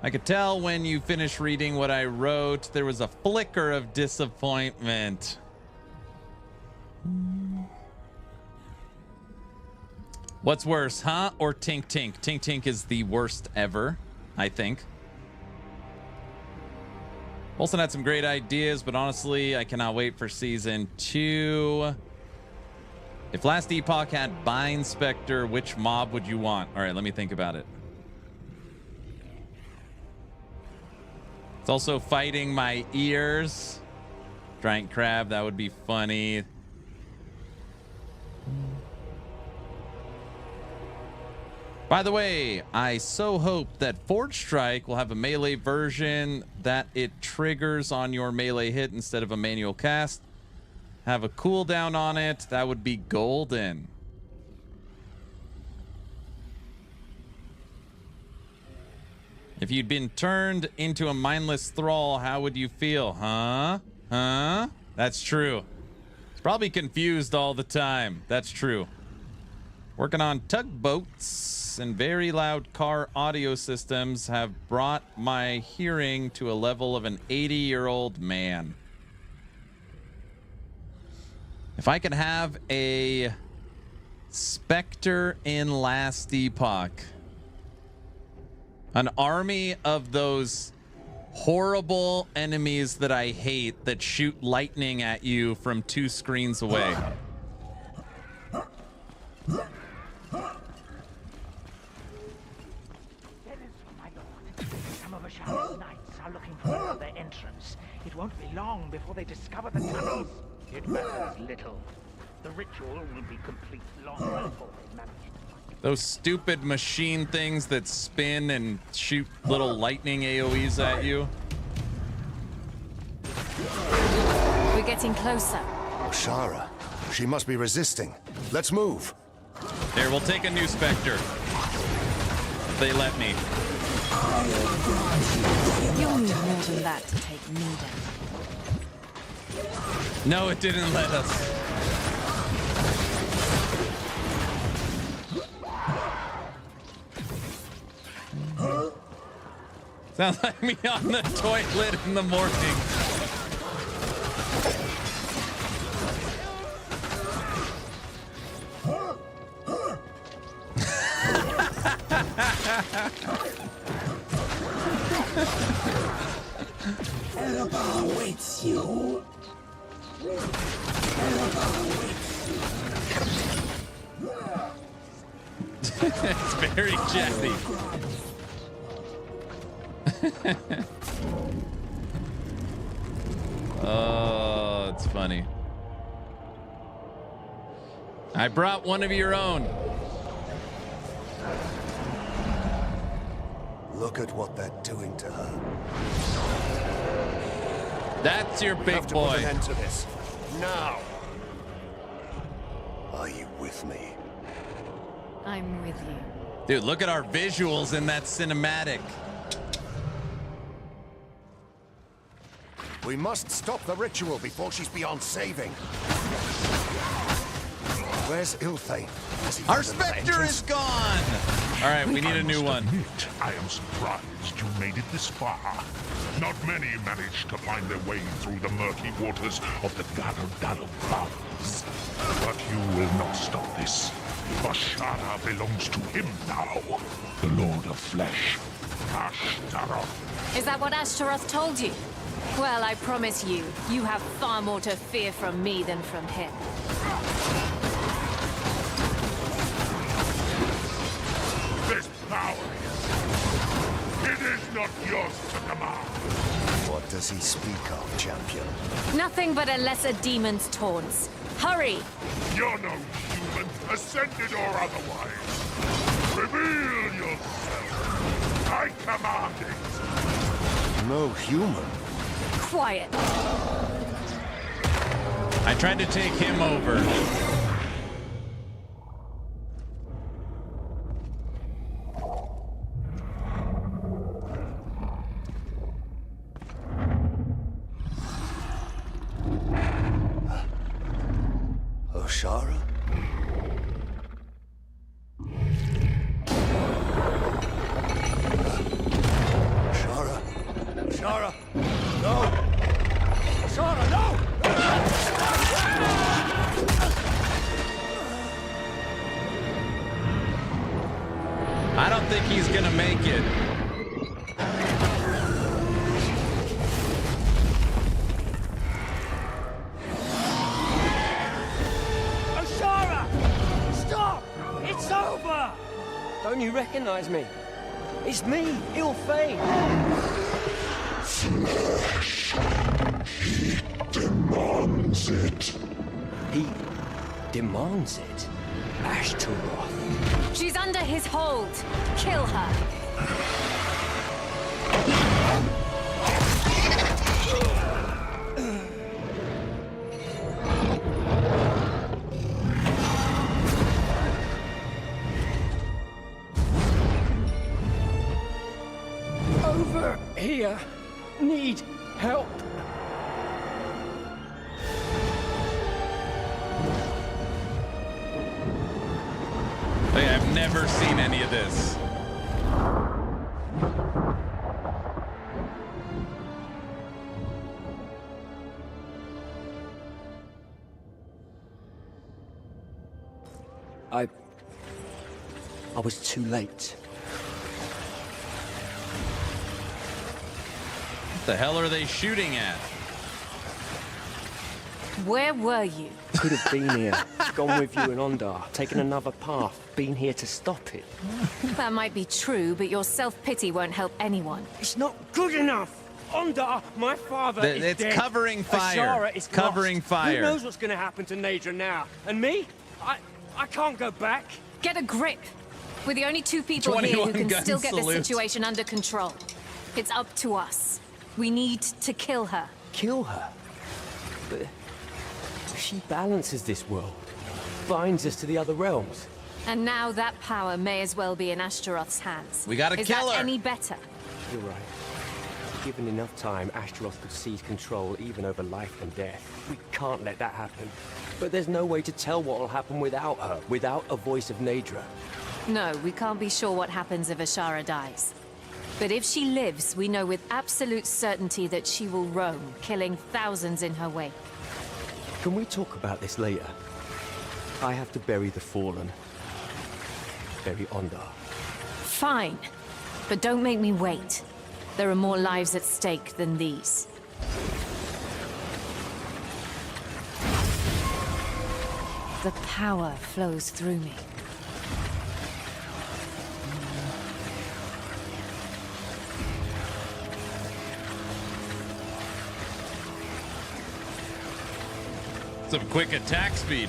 I could tell when you finish reading what I wrote, there was a flicker of disappointment. What's worse, huh? Or Tink Tink? Tink Tink is the worst ever, I think. Wolcen had some great ideas, but honestly, I cannot wait for season 2. If Last Epoch had Bind Spectre, which mob would you want? All right, let me think about it. It's also fighting my ears. Giant crab, that would be funny. By the way, I so hope that Forge Strike will have a melee version that it triggers on your melee hit instead of a manual cast. Have a cooldown on it. That would be golden. If you'd been turned into a mindless thrall, how would you feel? Huh? Huh? That's true. It's probably confused all the time. That's true. Working on tugboats and very loud car audio systems have brought my hearing to a level of an 80-year-old man. If I could have a specter in Last Epoch, an army of those horrible enemies that I hate that shoot lightning at you from 2 screens away. Some of Ashara's knights are looking for another entrance. It won't be long before they discover the tunnels. It matters little. The ritual will be complete long before they manage. Those stupid machine things that spin and shoot little lightning AoEs at you. We're getting closer. Shara, she must be resisting. Let's move. Here, we'll take a new specter. If they let me. You'll need more than that to take me down. No, it didn't let us. Sounds like me on the toilet in the morning. Elba awaits you. It's very jazzy. Oh, it's funny. I brought one of your own. Look at what they're doing to her. That's your We big have to boy. put an end to this. Now. Are you with me? I'm with you. Dude, look at our visuals in that cinematic. We must stop the ritual before she's beyond saving. Where's Ilthane? Our specter is gone! All right, we need a new one. Admit, I am surprised you made it this far. Not many managed to find their way through the murky waters of the Garo Bards. But you will not stop this. Ashara belongs to him now, the Lord of Flesh, Ashtaroth. Is that what Ashtaroth told you? Well, I promise you, you have far more to fear from me than from him. This power, it is not yours to command. What does he speak of, champion? Nothing but a lesser demon's taunts. Hurry! You're no human, ascended or otherwise. Reveal yourself. I command it. No human. Quiet. I tried to take him over. Oshara? Oshara? Oshara? No! Oshara, no! I don't think he's gonna make it. Don't you recognize me? It's me, Ill-Fate. Flesh. He demands it. He demands it? Ashtaroth. She's under his hold. Kill her. Over here. Need help. Hey, I've never seen any of this. I was too late. What the hell are they shooting at? Where were you? Could have been here, gone with you and Ondar, taken another path, been here to stop it. That might be true, but your self-pity won't help anyone. It's not good enough. Ondar, my father, is It's dead. covering fire. Ashara is Covering lost. fire. Who knows what's going to happen to Nadra now? And me? I can't go back. Get a grip. We're the only two people here who can still get the situation under control. It's up to us. We need to kill her. Kill her? But she balances this world, binds us to the other realms. And now that power may as well be in Ashtaroth's hands. We gotta kill her. Is that any better? You're right. Given enough time, Ashtaroth could seize control even over life and death. We can't let that happen. But there's no way to tell what will happen without her, without a voice of Nadra. No, we can't be sure what happens if Ashara dies. But if she lives, we know with absolute certainty that she will roam, killing thousands in her wake. Can we talk about this later? I have to bury the fallen. Bury Ondar. Fine. But don't make me wait. There are more lives at stake than these. The power flows through me. Some quick attack speed.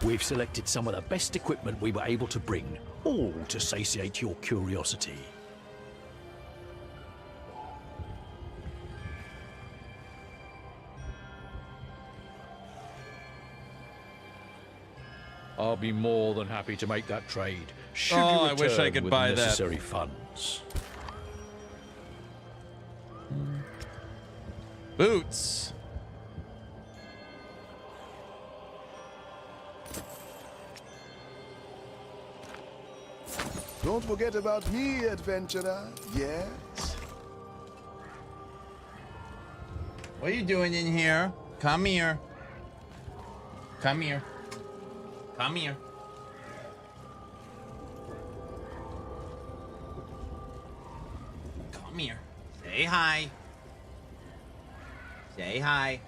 We've selected some of the best equipment we were able to bring, all to satiate your curiosity. I'll be more than happy to make that trade. Should you I wish I return could with buy the that. necessary funds. Boots. Don't forget about me, adventurer. Yes? What are you doing in here? Come here. Come here. Come here. Come here. Say hi. Say hi.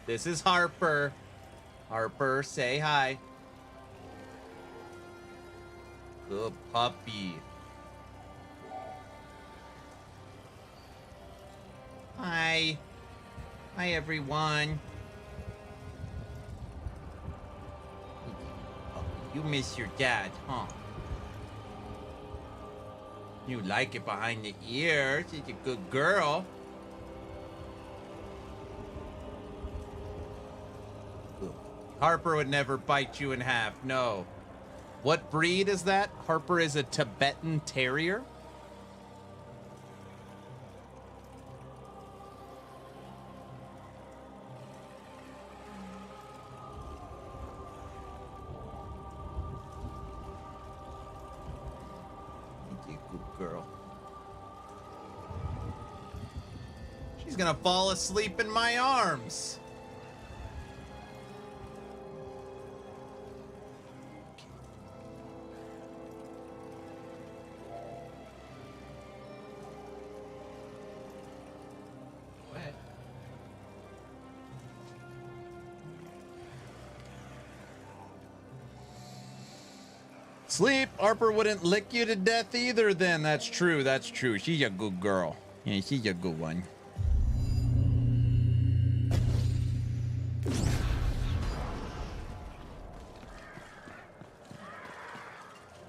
This is Harper. Harper, say hi. Good puppy. Hi. Hi, everyone. You miss your dad, huh? You like it behind the ears. She's a good girl. Harper would never bite you in half, no. What breed is that? Harper is a Tibetan Terrier? You good girl. She's gonna fall asleep in my arms. Sleep. Harper wouldn't lick you to death either then. That's true. That's true. She's a good girl. Yeah, she's a good one.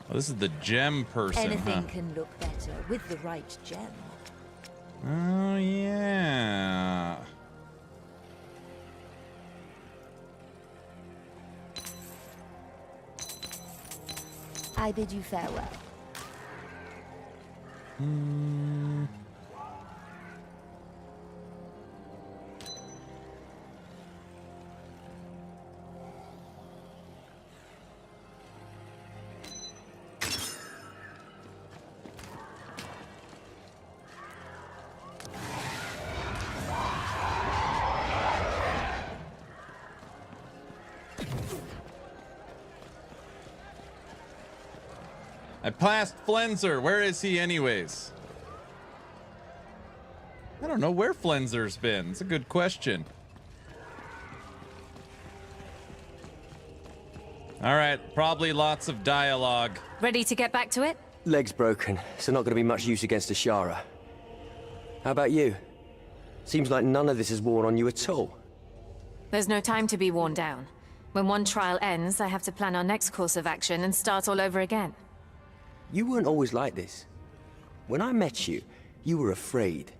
Oh, this is the gem person, Anything can look better with the right gem. Oh, yeah. I bid you farewell. I passed Flenser. Where is he anyways? I don't know where Flenser's been. It's a good question. All right, probably lots of dialogue. Ready to get back to it? Leg's broken, so not going to be much use against Ashara. How about you? Seems like none of this is worn on you at all. There's no time to be worn down. When one trial ends, I have to plan our next course of action and start all over again. You weren't always like this. When I met you, you were afraid,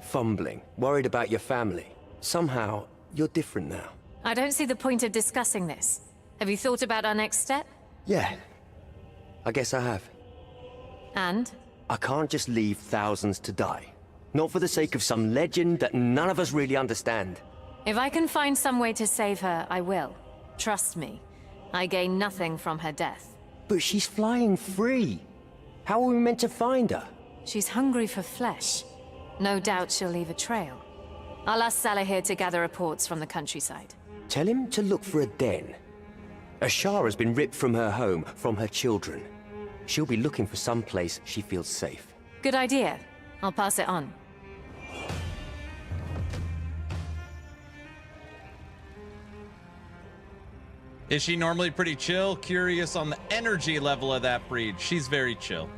fumbling, worried about your family. Somehow, you're different now. I don't see the point of discussing this. Have you thought about our next step? Yeah, I guess I have. And? I can't just leave thousands to die. Not for the sake of some legend that none of us really understand. If I can find some way to save her, I will. Trust me. I gain nothing from her death. But she's flying free. How are we meant to find her? She's hungry for flesh. No doubt she'll leave a trail. I'll ask Salah here to gather reports from the countryside. Tell him to look for a den. Ashara's been ripped from her home, from her children. She'll be looking for some place she feels safe. Good idea. I'll pass it on. Is she normally pretty chill? Curious on the energy level of that breed. She's very chill.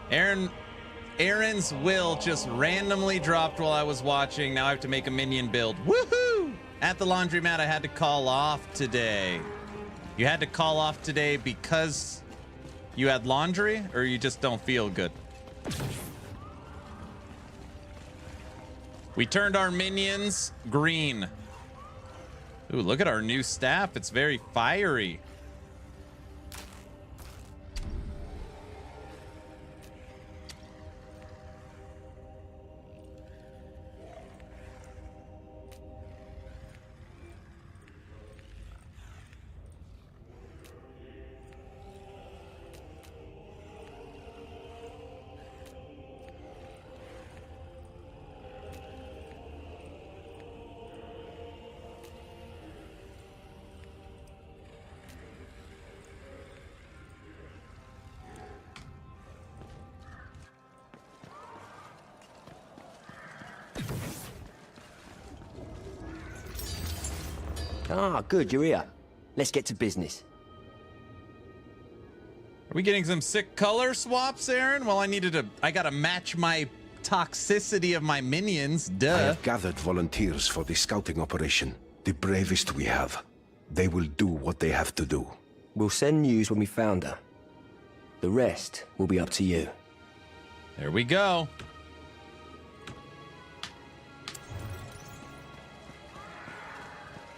Aaron's will just randomly dropped while I was watching. Now I have to make a minion build. Woohoo! At the laundromat, I had to call off today. You had to call off today because you had laundry, or you just don't feel good? We turned our minions green. Ooh, look at our new staff. It's very fiery. Ah, good, you're here. Let's get to business. Are we getting some sick color swaps, Aaron? Well, I gotta match my toxicity of my minions, duh. I have gathered volunteers for the scouting operation. The bravest we have. They will do what they have to do. We'll send news when we found her. The rest will be up to you. There we go.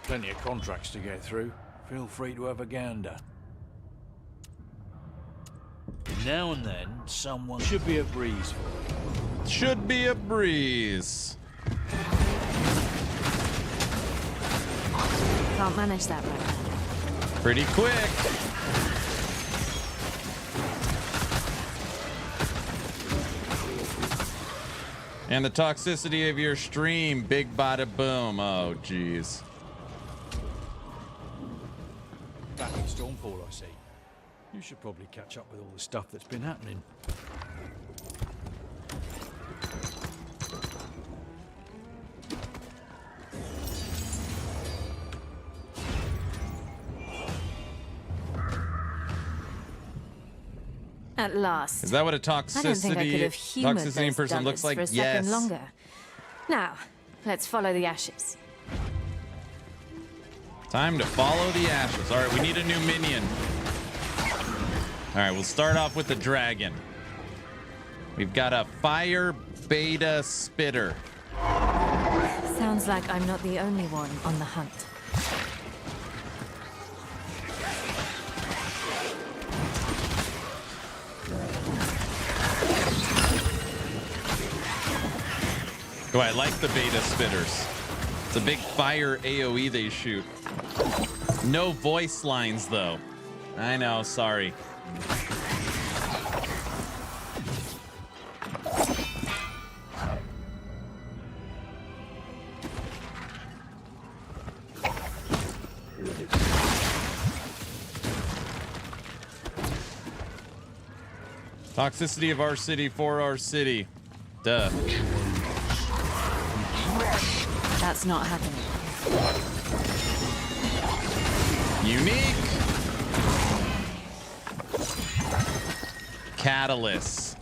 Plenty of contracts to get through. Feel free to have a gander. Now and then, someone should be a breeze for you. Should be a breeze. Can't manage that right now. Pretty quick. And the toxicity of your stream, big bada boom. Oh, jeez. Back in Stormfall, I see. You should probably catch up with all the stuff that's been happening. At last. Is that what a I don't think I could have humored toxicity in those person looks dullards like? for a second Yes. longer. Now, let's follow the ashes. Time to follow the ashes. All right, we need a new minion. All right, we'll start off with the dragon. We've got a fire beta spitter. Sounds like I'm not the only one on the hunt. Oh, I like the beta spitters. It's a big fire AoE they shoot. No voice lines, though. I know, sorry. Toxicity of our city for our city. Duh. That's not happening. Unique. Catalyst.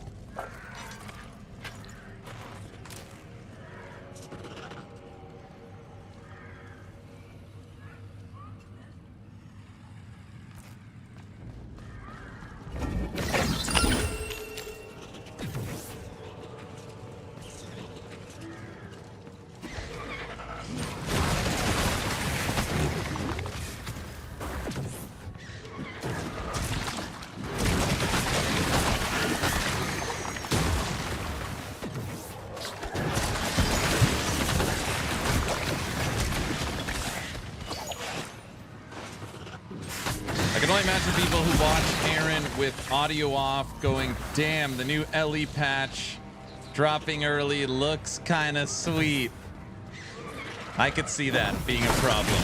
I can only imagine people who watch Aaron with audio off going, damn, the new LE patch dropping early looks kind of sweet. I could see that being a problem.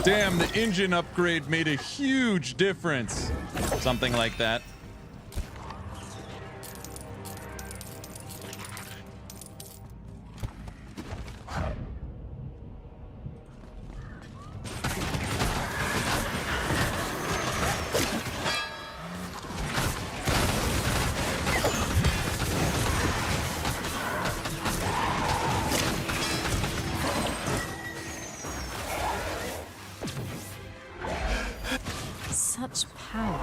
Damn, the engine upgrade made a huge difference. Something like that. Such power.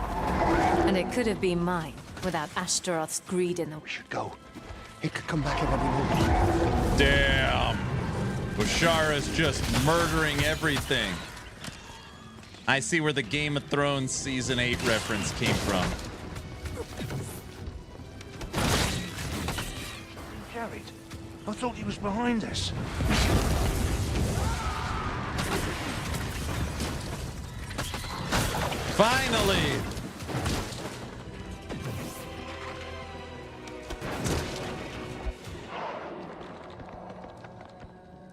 And it could have been mine without Ashtaroth's greed in the... We should go. It could come back at any moment. Damn. Bashara's just murdering everything. I see where the Game of Thrones Season 8 reference came from. Jared, I thought he was behind us. Finally!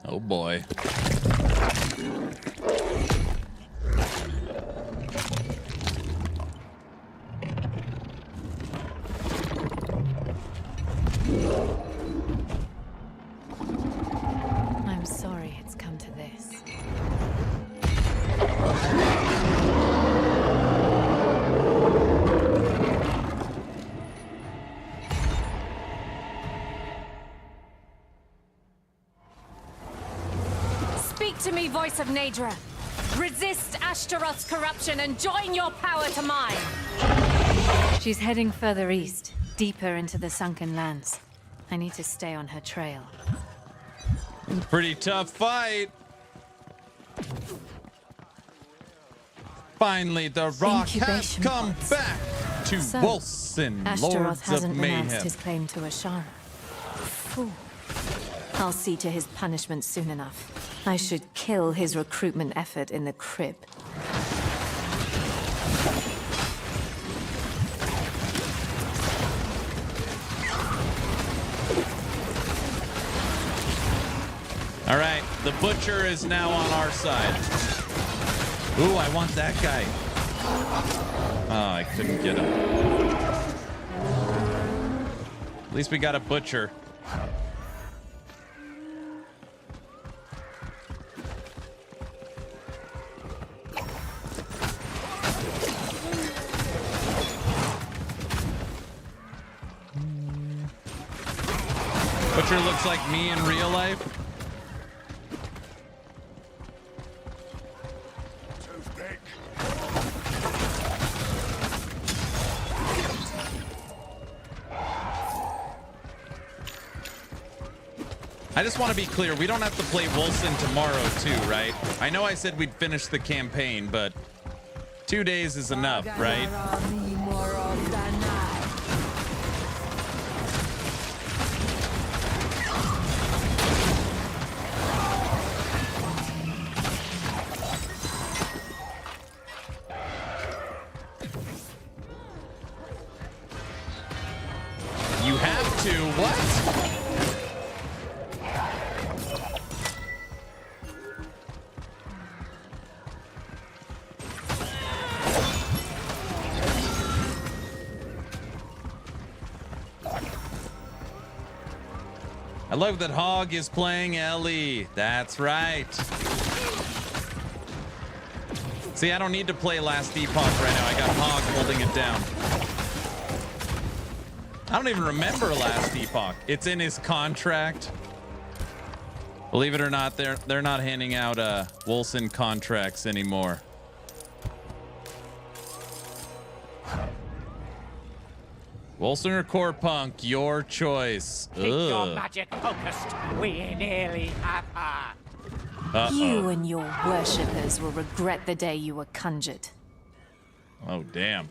Oh boy. I'm sorry it's come to this. Speak to me, voice of Nadra. Resist Ashtaroth's corruption and join your power to mine. She's heading further east, deeper into the sunken lands. I need to stay on her trail. Pretty tough fight. Finally, the rock has come back to So, Wolcen, Ashtaroth Lords of hasn't renounced Mayhem. his claim to Ashara. Fool. I'll see to his punishment soon enough. I should kill his recruitment effort in the crib. All right, the butcher is now on our side. Ooh, I want that guy. Oh, I couldn't get him. At least we got a butcher. Butcher looks like me in real life. I just want to be clear, we don't have to play Wolcen tomorrow too, right? I know I said we'd finish the campaign, but 2 days is enough, right? You have to, what? I love that Hog is playing Ellie. That's right. See, I don't need to play Last Epoch right now. I got Hog holding it down. I don't even remember Last Epoch. It's in his contract. Believe it or not, they're not handing out Wolcen contracts anymore. Wolcen or Core Punk, your choice. Keep your magic focused. We nearly have her. You and your worshippers will regret the day you were conjured. Oh, damn.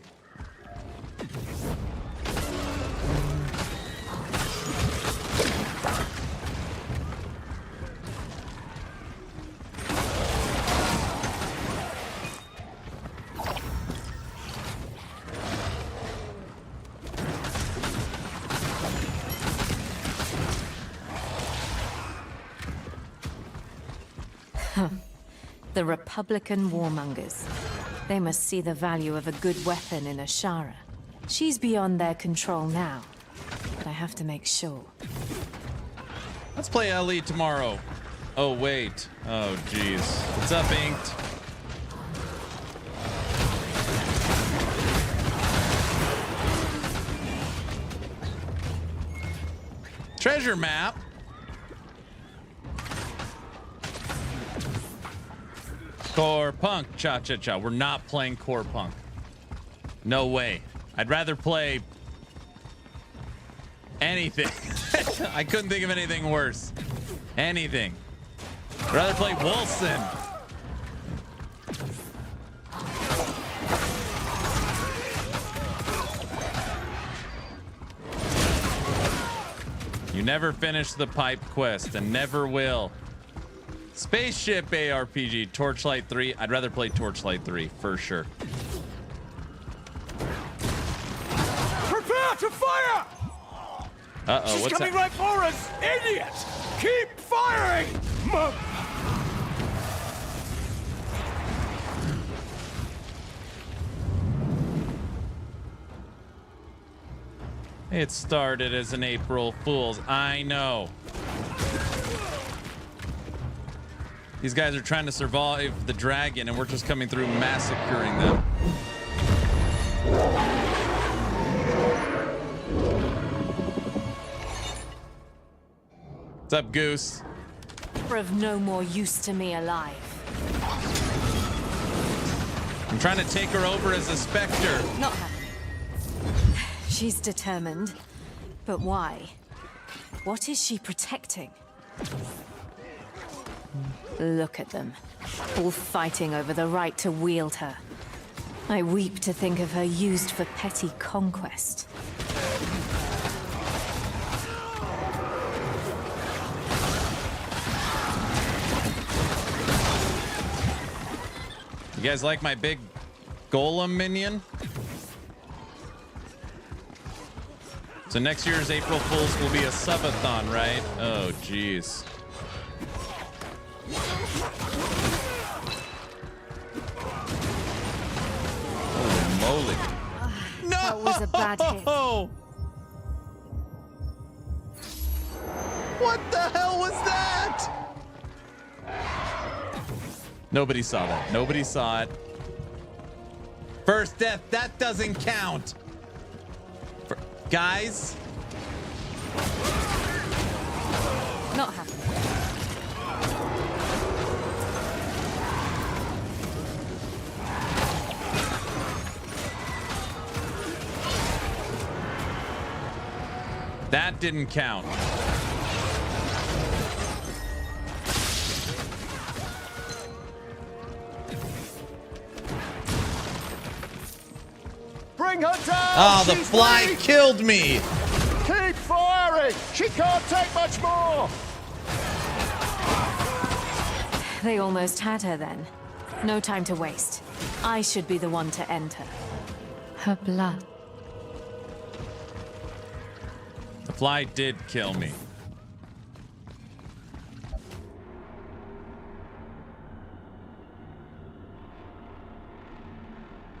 The Republican warmongers. They must see the value of a good weapon in Ashara. She's beyond their control now, but I have to make sure. Let's play Ellie tomorrow. Oh, wait. Oh, jeez. What's up, Inked? Treasure map. Core Punk, cha-cha-cha. We're not playing Core Punk. No way. I'd rather play anything. I couldn't think of anything worse. Anything. I'd rather play Wolcen. You never finish the pipe quest and never will. Spaceship ARPG, Torchlight 3. I'd rather play Torchlight 3 for sure. Prepare to fire! Uh-oh, She's what's coming that? right for us, idiot! Keep firing! It started as an April Fool's. I know. These guys are trying to survive the dragon, and we're just coming through massacring them. What's up, Goose? You're of no more use to me alive. I'm trying to take her over as a specter. Not happening. She's determined. But why? What is she protecting? Look at them, all fighting over the right to wield her. I weep to think of her used for petty conquest. You guys like my big golem minion? So next year's April Fools will be a subathon, right? Oh, jeez. Holy moly. No! That was a bad hit. What the hell was that? Nobody saw that. Nobody saw it. First death, that doesn't count. Guys. that didn't count. Bring her down! Oh, the She's fly weak! killed me! Keep firing! She can't take much more! They almost had her then. No time to waste. I should be the one to end her. Her blood. The fly did kill me.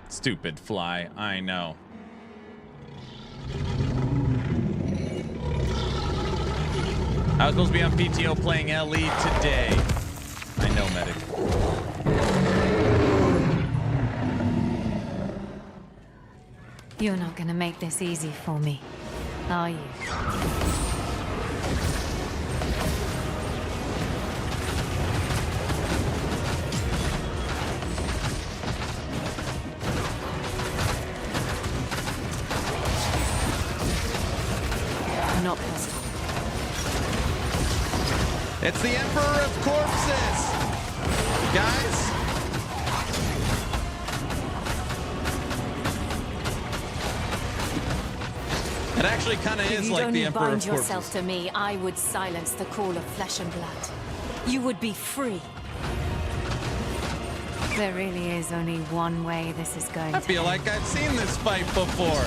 Stupid fly, I know. I was supposed to be on PTO playing LE today. I know, medic. You're not gonna make this easy for me, are you? Not possible. It's the Emperor of Corpses! Guys! It actually kind of is like the Emperor of If you'd only bind yourself Corpses. to me, I would silence the call of flesh and blood. You would be free. There really is only one way this is going I to feel end. like I've seen this fight before.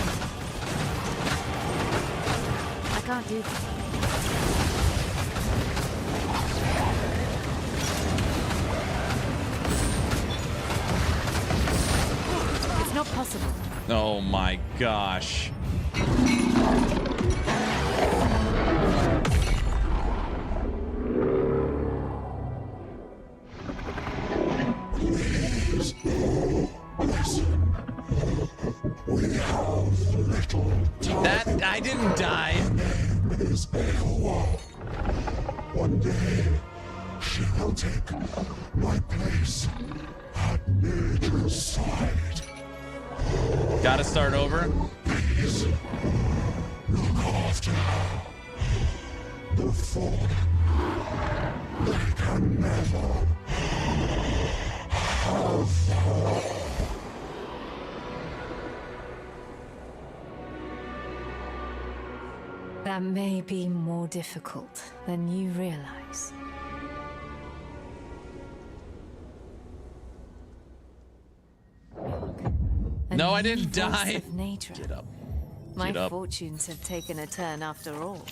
I can't do that. It's not possible. Oh my gosh. That I didn't die. One day, she will take my place at Nature's side. Gotta start over. Please, look after her. Before they can never have her. That may be more difficult than you realize. No, I didn't die. Of nature. Get up. My Get up. fortunes have taken a turn after all.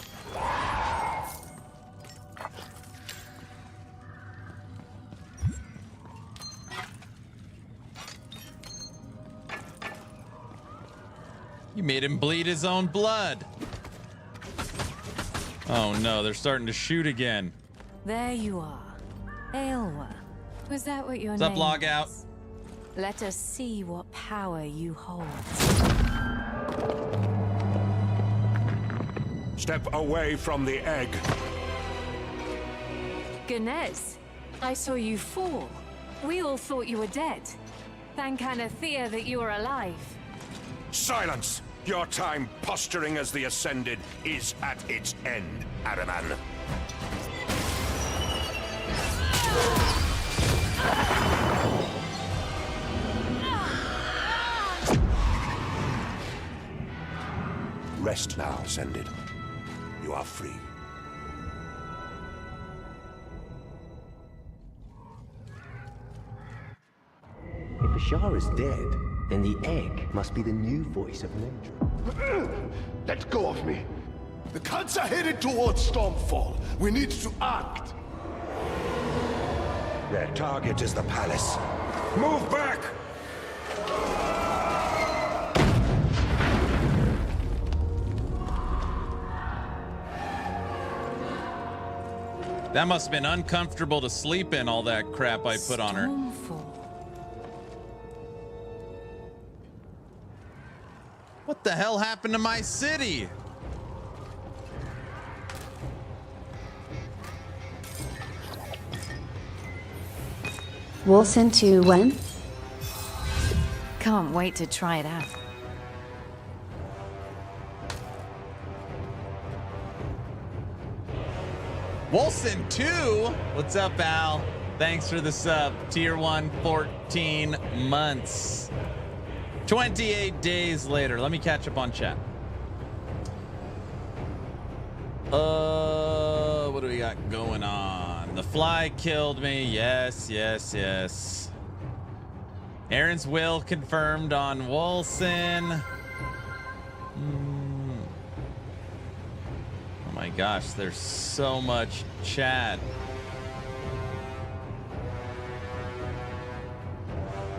You made him bleed his own blood. Oh no, they're starting to shoot again. There you are. Aylwa. Was that what your What's up, name Logout? is? Let us see what power you hold. Step away from the egg. Ganez, I saw you fall. We all thought you were dead. Thank Anathea that you are alive. Silence! Your time posturing as the Ascended is at its end, Araman. Rest now, Ascended. You are free. If Ashara's dead, then the egg must be the new voice of nature. Let go of me. The cats are headed towards Stormfall. We need to act. Their target is the palace. Move back! That must have been uncomfortable to sleep in, all that crap I put on her. What the hell happened to my city? Wolcen to when? Can't wait to try it out. Wolcen 2. What's up, Al? Thanks for the sub. Tier 1, 14 months. 28 days later. Let me catch up on chat. What do we got going on? The fly killed me. Yes, yes, yes. Aaron's will confirmed on Wolcen. Oh my gosh, there's so much chat.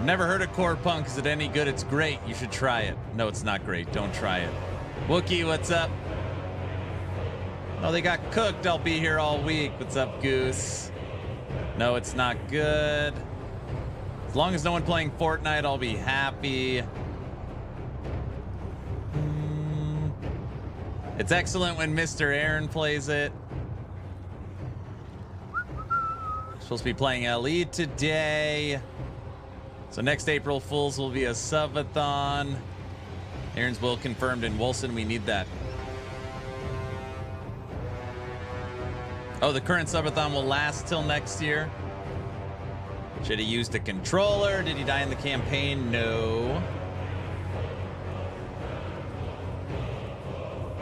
Never heard of Core Punk. Is it any good? It's great. You should try it. No, it's not great. Don't try it. Wookie, what's up? Oh, they got cooked. I'll be here all week. What's up, Goose? No, it's not good. As long as no one playing Fortnite, I'll be happy. It's excellent when Mr. Aaron plays it. Supposed to be playing LE today. So next April Fools will be a subathon. Aaron's will confirmed in Wolcen. We need that. Oh, the current subathon will last till next year. Should he used a controller? Did he die in the campaign? No.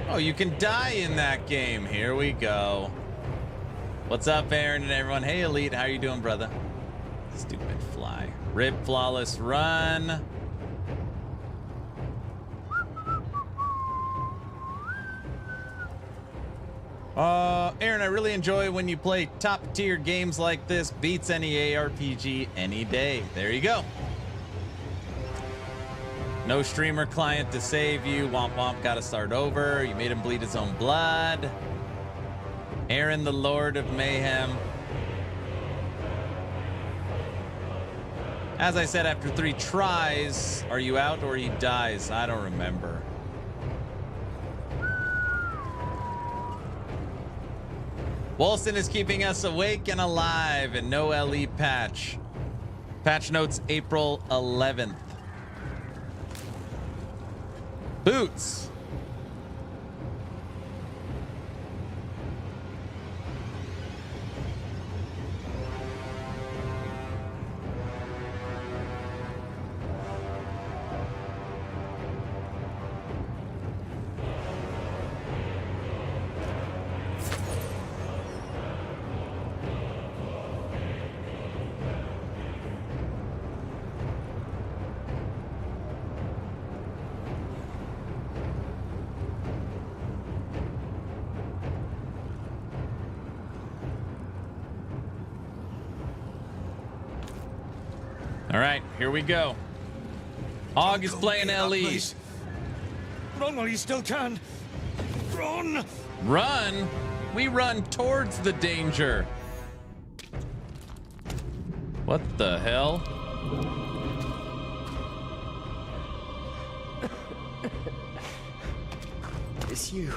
Oh, you can die in that game. Here we go. What's up, Aaron and everyone? Hey, Elite. How you doing, brother? Stupid fly. Rip flawless run. Aaron, I really enjoy when you play top tier games like this. Beats any ARPG any day. There you go. No streamer client to save you. Womp womp, gotta start over. You made him bleed his own blood. Aaron, the Lord of Mayhem. As I said, after 3 tries, are you out or he dies? I don't remember. Wolcen is keeping us awake and alive, and no LE patch. Patch notes April 11th. Boots. All right, here we go. Og is playing LE. Run while you still can. Run! Run? We run towards the danger. What the hell? It's you.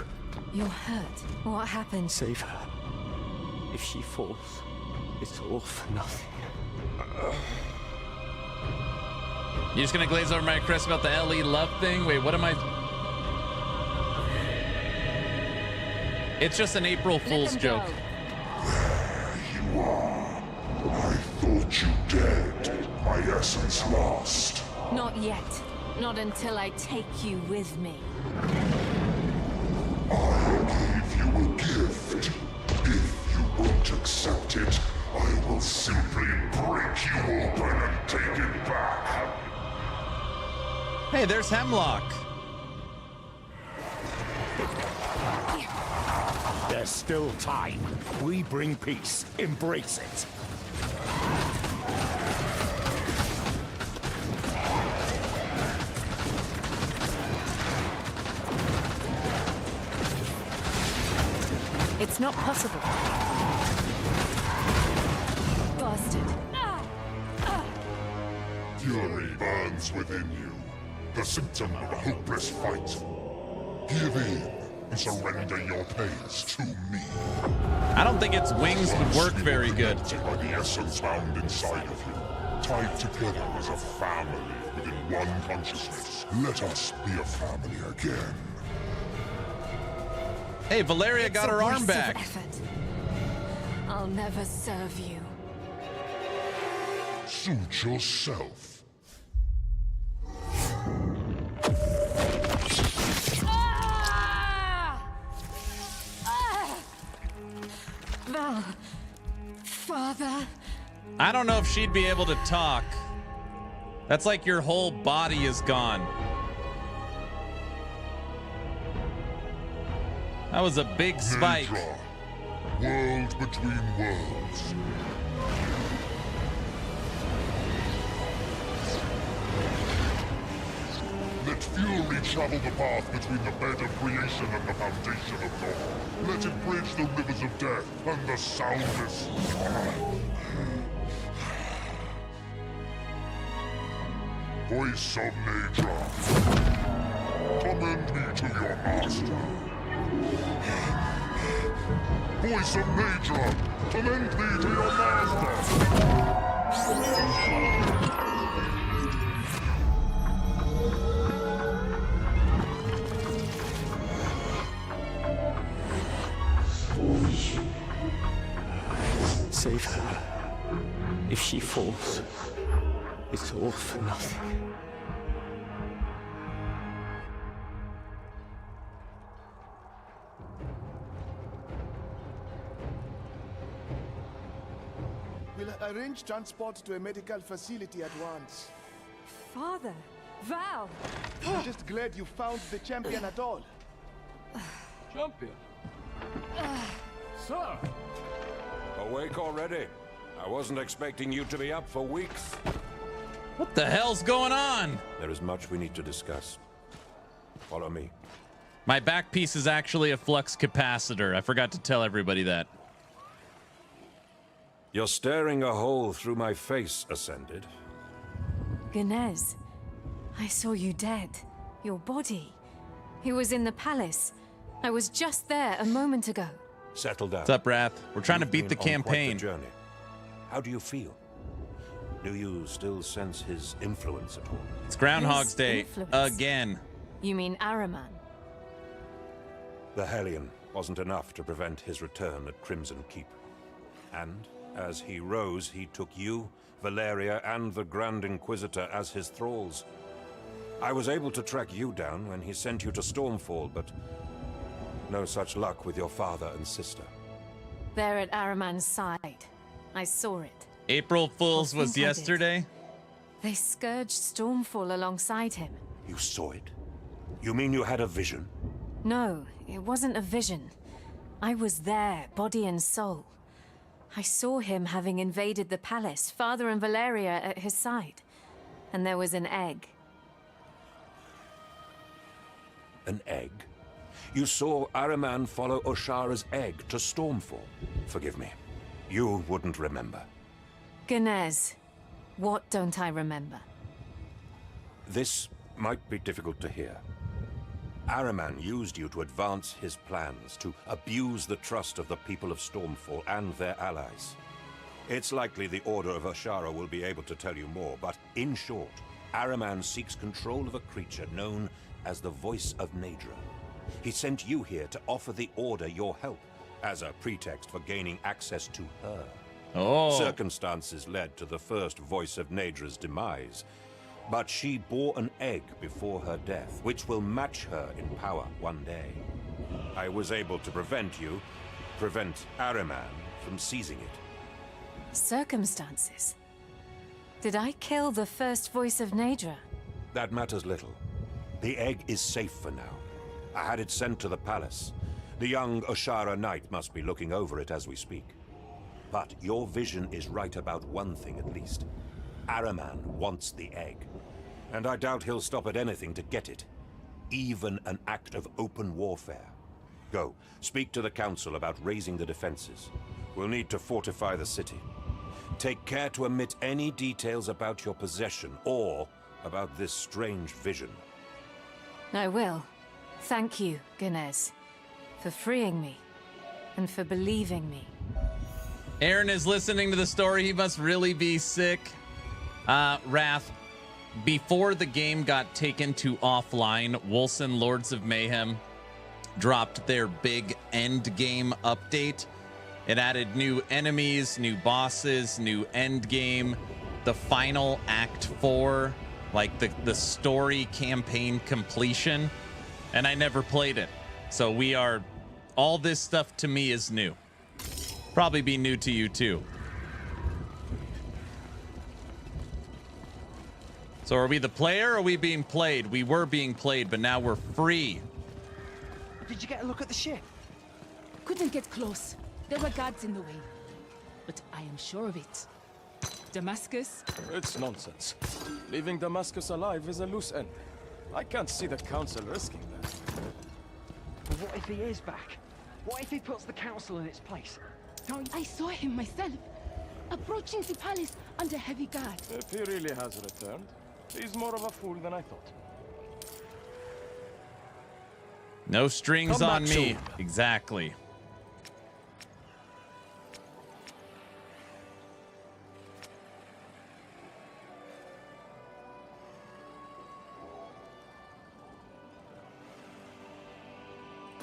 You're hurt. What happened? Save her. If she falls, it's all for nothing. You just gonna glaze over my crest about the LE love thing? Wait, what am I? It's just an April Fool's joke. There you are. I thought you dead. My essence lost. Not yet. Not until I take you with me. I gave you a gift. If you won't accept it, I will simply break you open and take it back. Hey, there's Hemlock. There's still time. We bring peace. Embrace it. It's not possible. Bastard. Fury burns within you. The symptom of a hopeless fight. Give in and surrender your pains to me. I don't think its wings would work very good. By the essence found inside of you, tied together as a family within one consciousness. Let us be a family again. Hey, Valeria got her arm back. I'll never serve you. Suit yourself. Val, Father. I don't know if she'd be able to talk. That's like your whole body is gone. That was a big spike. Naydra, world between worlds. Let fury travel the path between the bed of creation and the foundation of law. Let it bridge the rivers of death and the soundless. Voice of Naydra, commend me to your master. Voice of Naydra, commend me to your master. Save her. If she falls, it's all for nothing. We'll arrange transport to a medical facility at once. Father, Val. I'm just glad you found the champion at all. Champion? Sir! Awake already? I wasn't expecting you to be up for weeks. What the hell's going on? There is much we need to discuss. Follow me. My back piece is actually a flux capacitor. I forgot to tell everybody that. You're staring a hole through my face, Ascended. Ganez, I saw you dead. Your body. He was in the palace. I was just there a moment ago. Settle down. What's up, Wrath? We're trying to beat the campaign. Quite the journey. How do you feel? Do you still sense his influence at all? It's Groundhog's His Day influence. again. You mean Araman? The Hellion wasn't enough to prevent his return at Crimson Keep. And as he rose, he took you, Valeria, and the Grand Inquisitor as his thralls. I was able to track you down when he sent you to Stormfall, but no such luck with your father and sister. They're at Araman's side. I saw it. April Fool's was think I did. yesterday. They scourged Stormfall alongside him. You saw it? You mean you had a vision? No, it wasn't a vision. I was there, body and soul. I saw him having invaded the palace, Father and Valeria at his side. And there was an egg. An egg? You saw Araman follow Oshara's egg to Stormfall. Forgive me. You wouldn't remember. Ganez, what don't I remember? This might be difficult to hear. Araman used you to advance his plans, to abuse the trust of the people of Stormfall and their allies. It's likely the Order of Oshara will be able to tell you more, but in short, Araman seeks control of a creature known as the Voice of Naydra. He sent you here to offer the Order your help, as a pretext for gaining access to her. Oh. Circumstances led to the first Voice of Naydra's demise, but she bore an egg before her death, which will match her in power one day. I was able to prevent Araman from seizing it. Circumstances? Did I kill the first Voice of Naydra? That matters little. The egg is safe for now. I had it sent to the palace. The young Oshara Knight must be looking over it as we speak. But your vision is right about one thing at least. Araman wants the egg. And I doubt he'll stop at anything to get it. Even an act of open warfare. Go, speak to the council about raising the defenses. We'll need to fortify the city. Take care to omit any details about your possession or about this strange vision. I will. Thank you, Ganez, for freeing me and for believing me. Aaron is listening to the story. He must really be sick. Wrath, before the game got taken to offline, Wolcen Lords of Mayhem dropped their big Endgame update. It added new enemies, new bosses, new endgame, the final Act 4, like the story campaign completion, and I never played it. So all this stuff to me is new. Probably be new to you too. So are we the player or are we being played? We were being played, but now we're free. Did you get a look at the ship? Couldn't get close. There were guards in the way. But I am sure of it. Damascus? It's nonsense. Leaving Damascus alive is a loose end. I can't see the Council risking that. But what if he is back? What if he puts the Council in its place? I saw him myself, approaching the palace under heavy guard. If he really has returned, he's more of a fool than I thought. No strings Come on back me. soon. Exactly.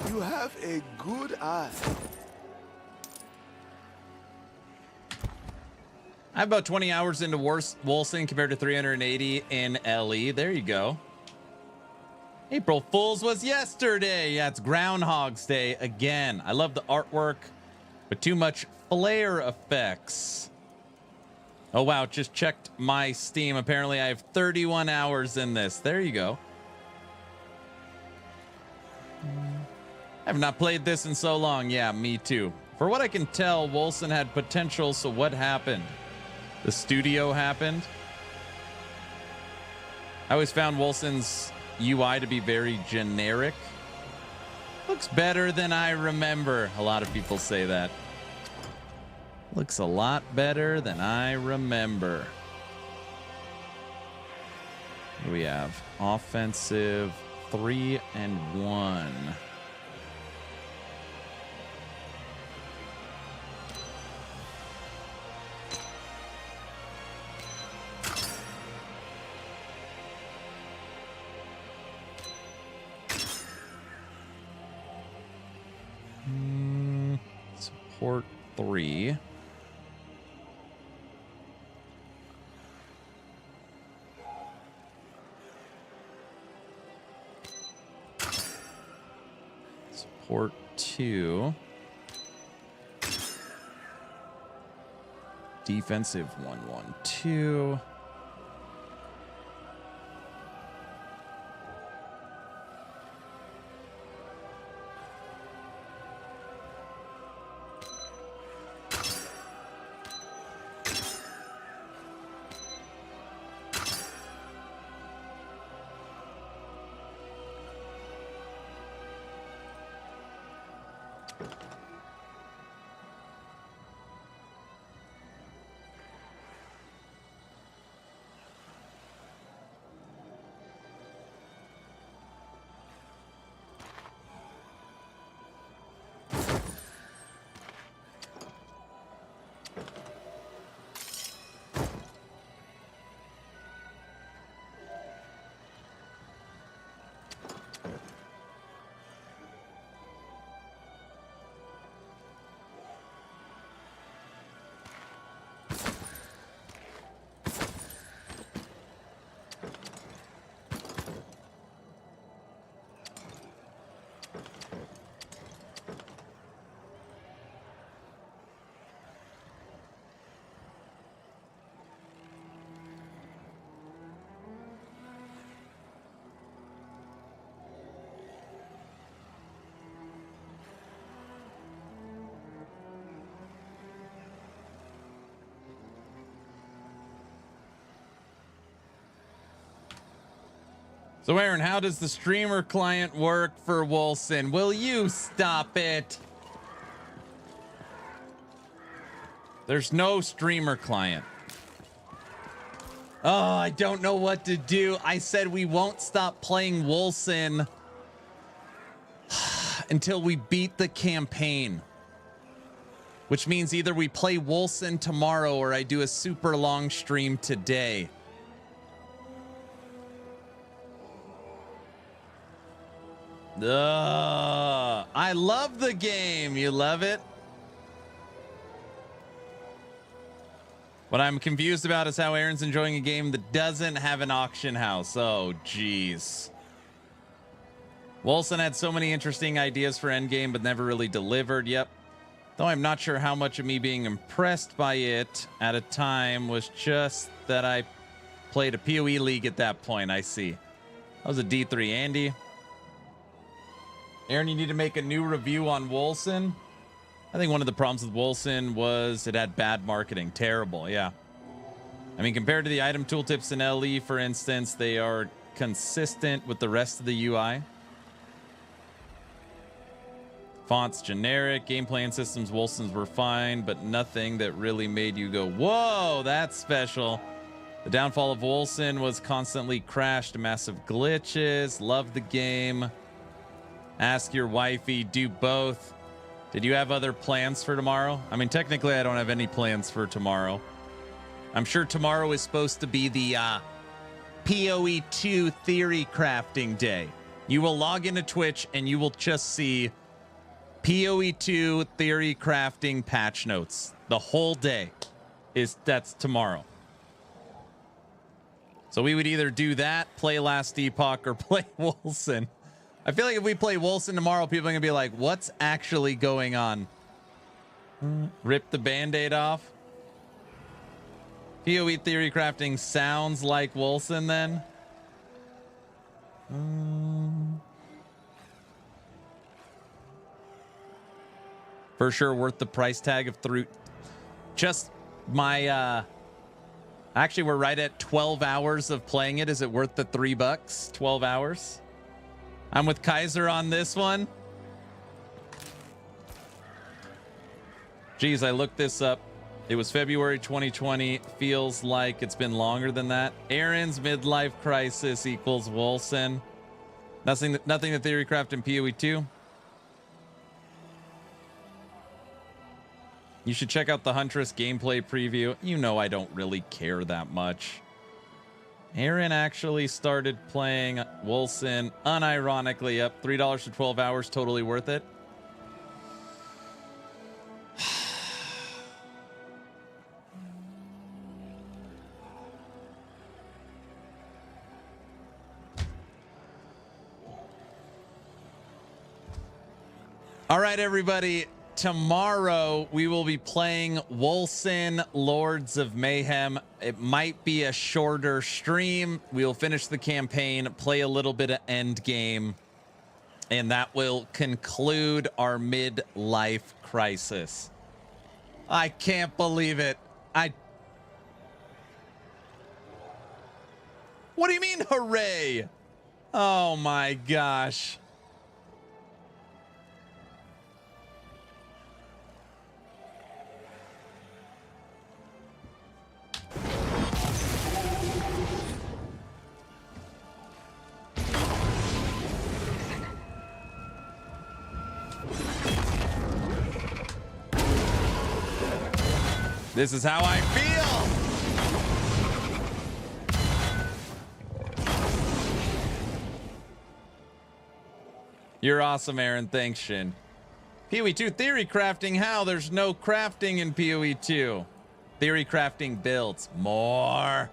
You have a good eye. I have about 20 hours into Wolcen compared to 380 in LE. There you go. April Fool's was yesterday. Yeah, it's Groundhog's Day again. I love the artwork, but too much flare effects. Oh, wow. Just checked my Steam. Apparently, I have 31 hours in this. There you go. I have not played this in so long. Yeah, me too. For what I can tell, Wolcen had potential, so what happened? The studio happened. I always found Wolcen's UI to be very generic. Looks better than I remember. A lot of people say that. Looks a lot better than I remember. What do we have? Offensive 3 and 1. Support 3. Support 2. Defensive 112. So Aaron, how does the streamer client work for Wolcen? Will you stop it? There's no streamer client. Oh, I don't know what to do. I said we won't stop playing Wolcen until we beat the campaign. Which means either we play Wolcen tomorrow or I do a super long stream today. I love the game. You love it? What I'm confused about is how Aaron's enjoying a game that doesn't have an auction house. Oh, jeez. Wolcen had so many interesting ideas for Endgame, but never really delivered. Yep. Though I'm not sure how much of me being impressed by it at a time was just that I played a PoE league at that point. I see. That was a D3. Andy? Aaron, you need to make a new review on Wolcen. I think one of the problems with Wolcen was it had bad marketing. Terrible, yeah. I mean, compared to the item tooltips in LE, for instance, they are consistent with the rest of the UI. Fonts generic, gameplay and systems, Wolcen's were fine, but nothing that really made you go, whoa, that's special. The downfall of Wolcen was constantly crashed, massive glitches, loved the game. Ask your wifey, do both. Did you have other plans for tomorrow? I mean, technically, I don't have any plans for tomorrow. I'm sure tomorrow is supposed to be the PoE 2 theory crafting day. You will log into Twitch and you will just see PoE 2 theory crafting patch notes. The whole day that's tomorrow. So we would either do that, play Last Epoch, or play Wolcen. I feel like if we play Wolcen tomorrow, people are going to be like, what's actually going on? Rip the Band-Aid off. PoE theory crafting sounds like Wolcen then. For sure worth the price tag of through. Just my... Actually, we're right at 12 hours of playing it. Is it worth the $3? 12 hours? I'm with Kaiser on this one. Geez, I looked this up. It was February 2020. Feels like it's been longer than that. Aaron's midlife crisis equals Wolcen. Nothing to theory craft in PoE 2. You should check out the Huntress gameplay preview. You know I don't really care that much. Aaron actually started playing Wolcen unironically. Up $3 for 12 hours, totally worth it. All right, everybody. Tomorrow, we will be playing Wolcen Lords of Mayhem. It might be a shorter stream. We'll finish the campaign, play a little bit of Endgame, and that will conclude our midlife crisis. I can't believe it. What do you mean, hooray? Oh my gosh. This is how I feel. You're awesome, Aaron. Thanks, Shin. PoE 2 theory crafting. How? There's no crafting in PoE 2. Theory crafting builds. More.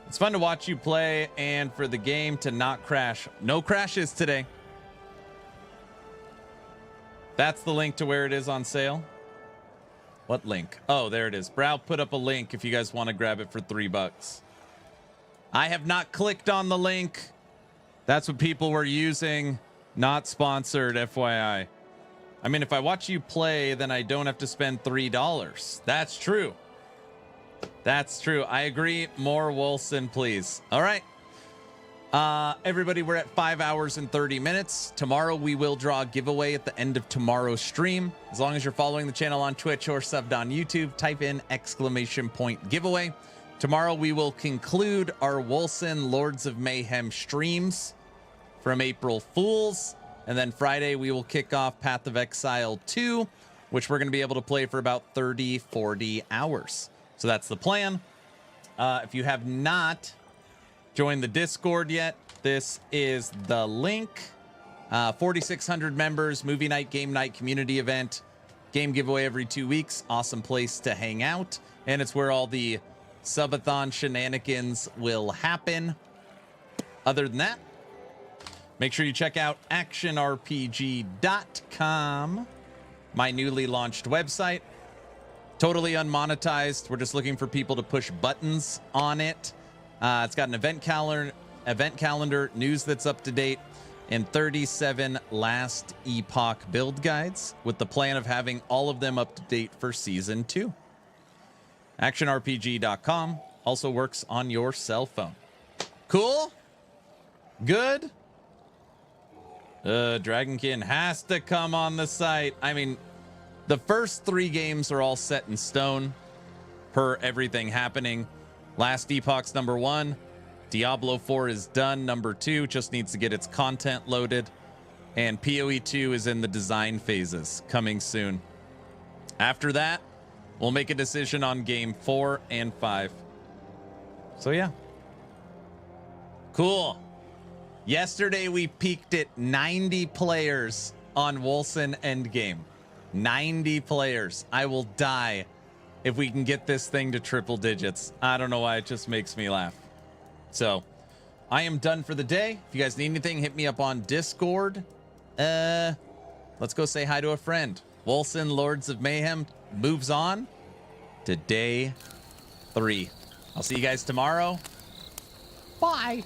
It's fun to watch you play and for the game to not crash. No crashes today. That's the link to where it is on sale. What link? Oh, there it is. Brow put up a link if you guys want to grab it for $3. I have not clicked on the link. That's what people were using. Not sponsored, FYI. I mean, if I watch you play, then I don't have to spend $3. That's true. That's true. I agree. More Wolcen, please. All right. Everybody, we're at 5 hours and 30 minutes. Tomorrow, we will draw a giveaway at the end of tomorrow's stream. As long as you're following the channel on Twitch or subbed on YouTube, type in !giveaway. Tomorrow, we will conclude our Wolcen Lords of Mayhem streams from April Fools. And then Friday, we will kick off Path of Exile 2, which we're going to be able to play for about 30, 40 hours. So that's the plan. If you have not joined the Discord yet, this is the link. 4,600 members, movie night, game night, community event. Game giveaway every 2 weeks. Awesome place to hang out. And it's where all the subathon shenanigans will happen. Other than that, make sure you check out actionrpg.com, my newly launched website. Totally unmonetized. We're just looking for people to push buttons on it. It's got an event calendar, news that's up to date, and 37 last epoch build guides, with the plan of having all of them up to date for season 2. actionrpg.com also works on your cell phone. Cool? Good? Dragonkin has to come on the site. I mean, the first 3 games are all set in stone per everything happening. Last Epoch's number 1. Diablo 4 is done. Number 2 just needs to get its content loaded. And PoE 2 is in the design phases, coming soon. After that, we'll make a decision on game 4 and 5. So yeah. Cool. Yesterday we peaked at 90 players on Wolcen Endgame. 90 players. I will die if we can get this thing to triple digits. I don't know why, it just makes me laugh. So, I am done for the day. If you guys need anything, hit me up on Discord. Let's go say hi to a friend. Wolcen Lords of Mayhem moves on to day 3. I'll see you guys tomorrow. Bye.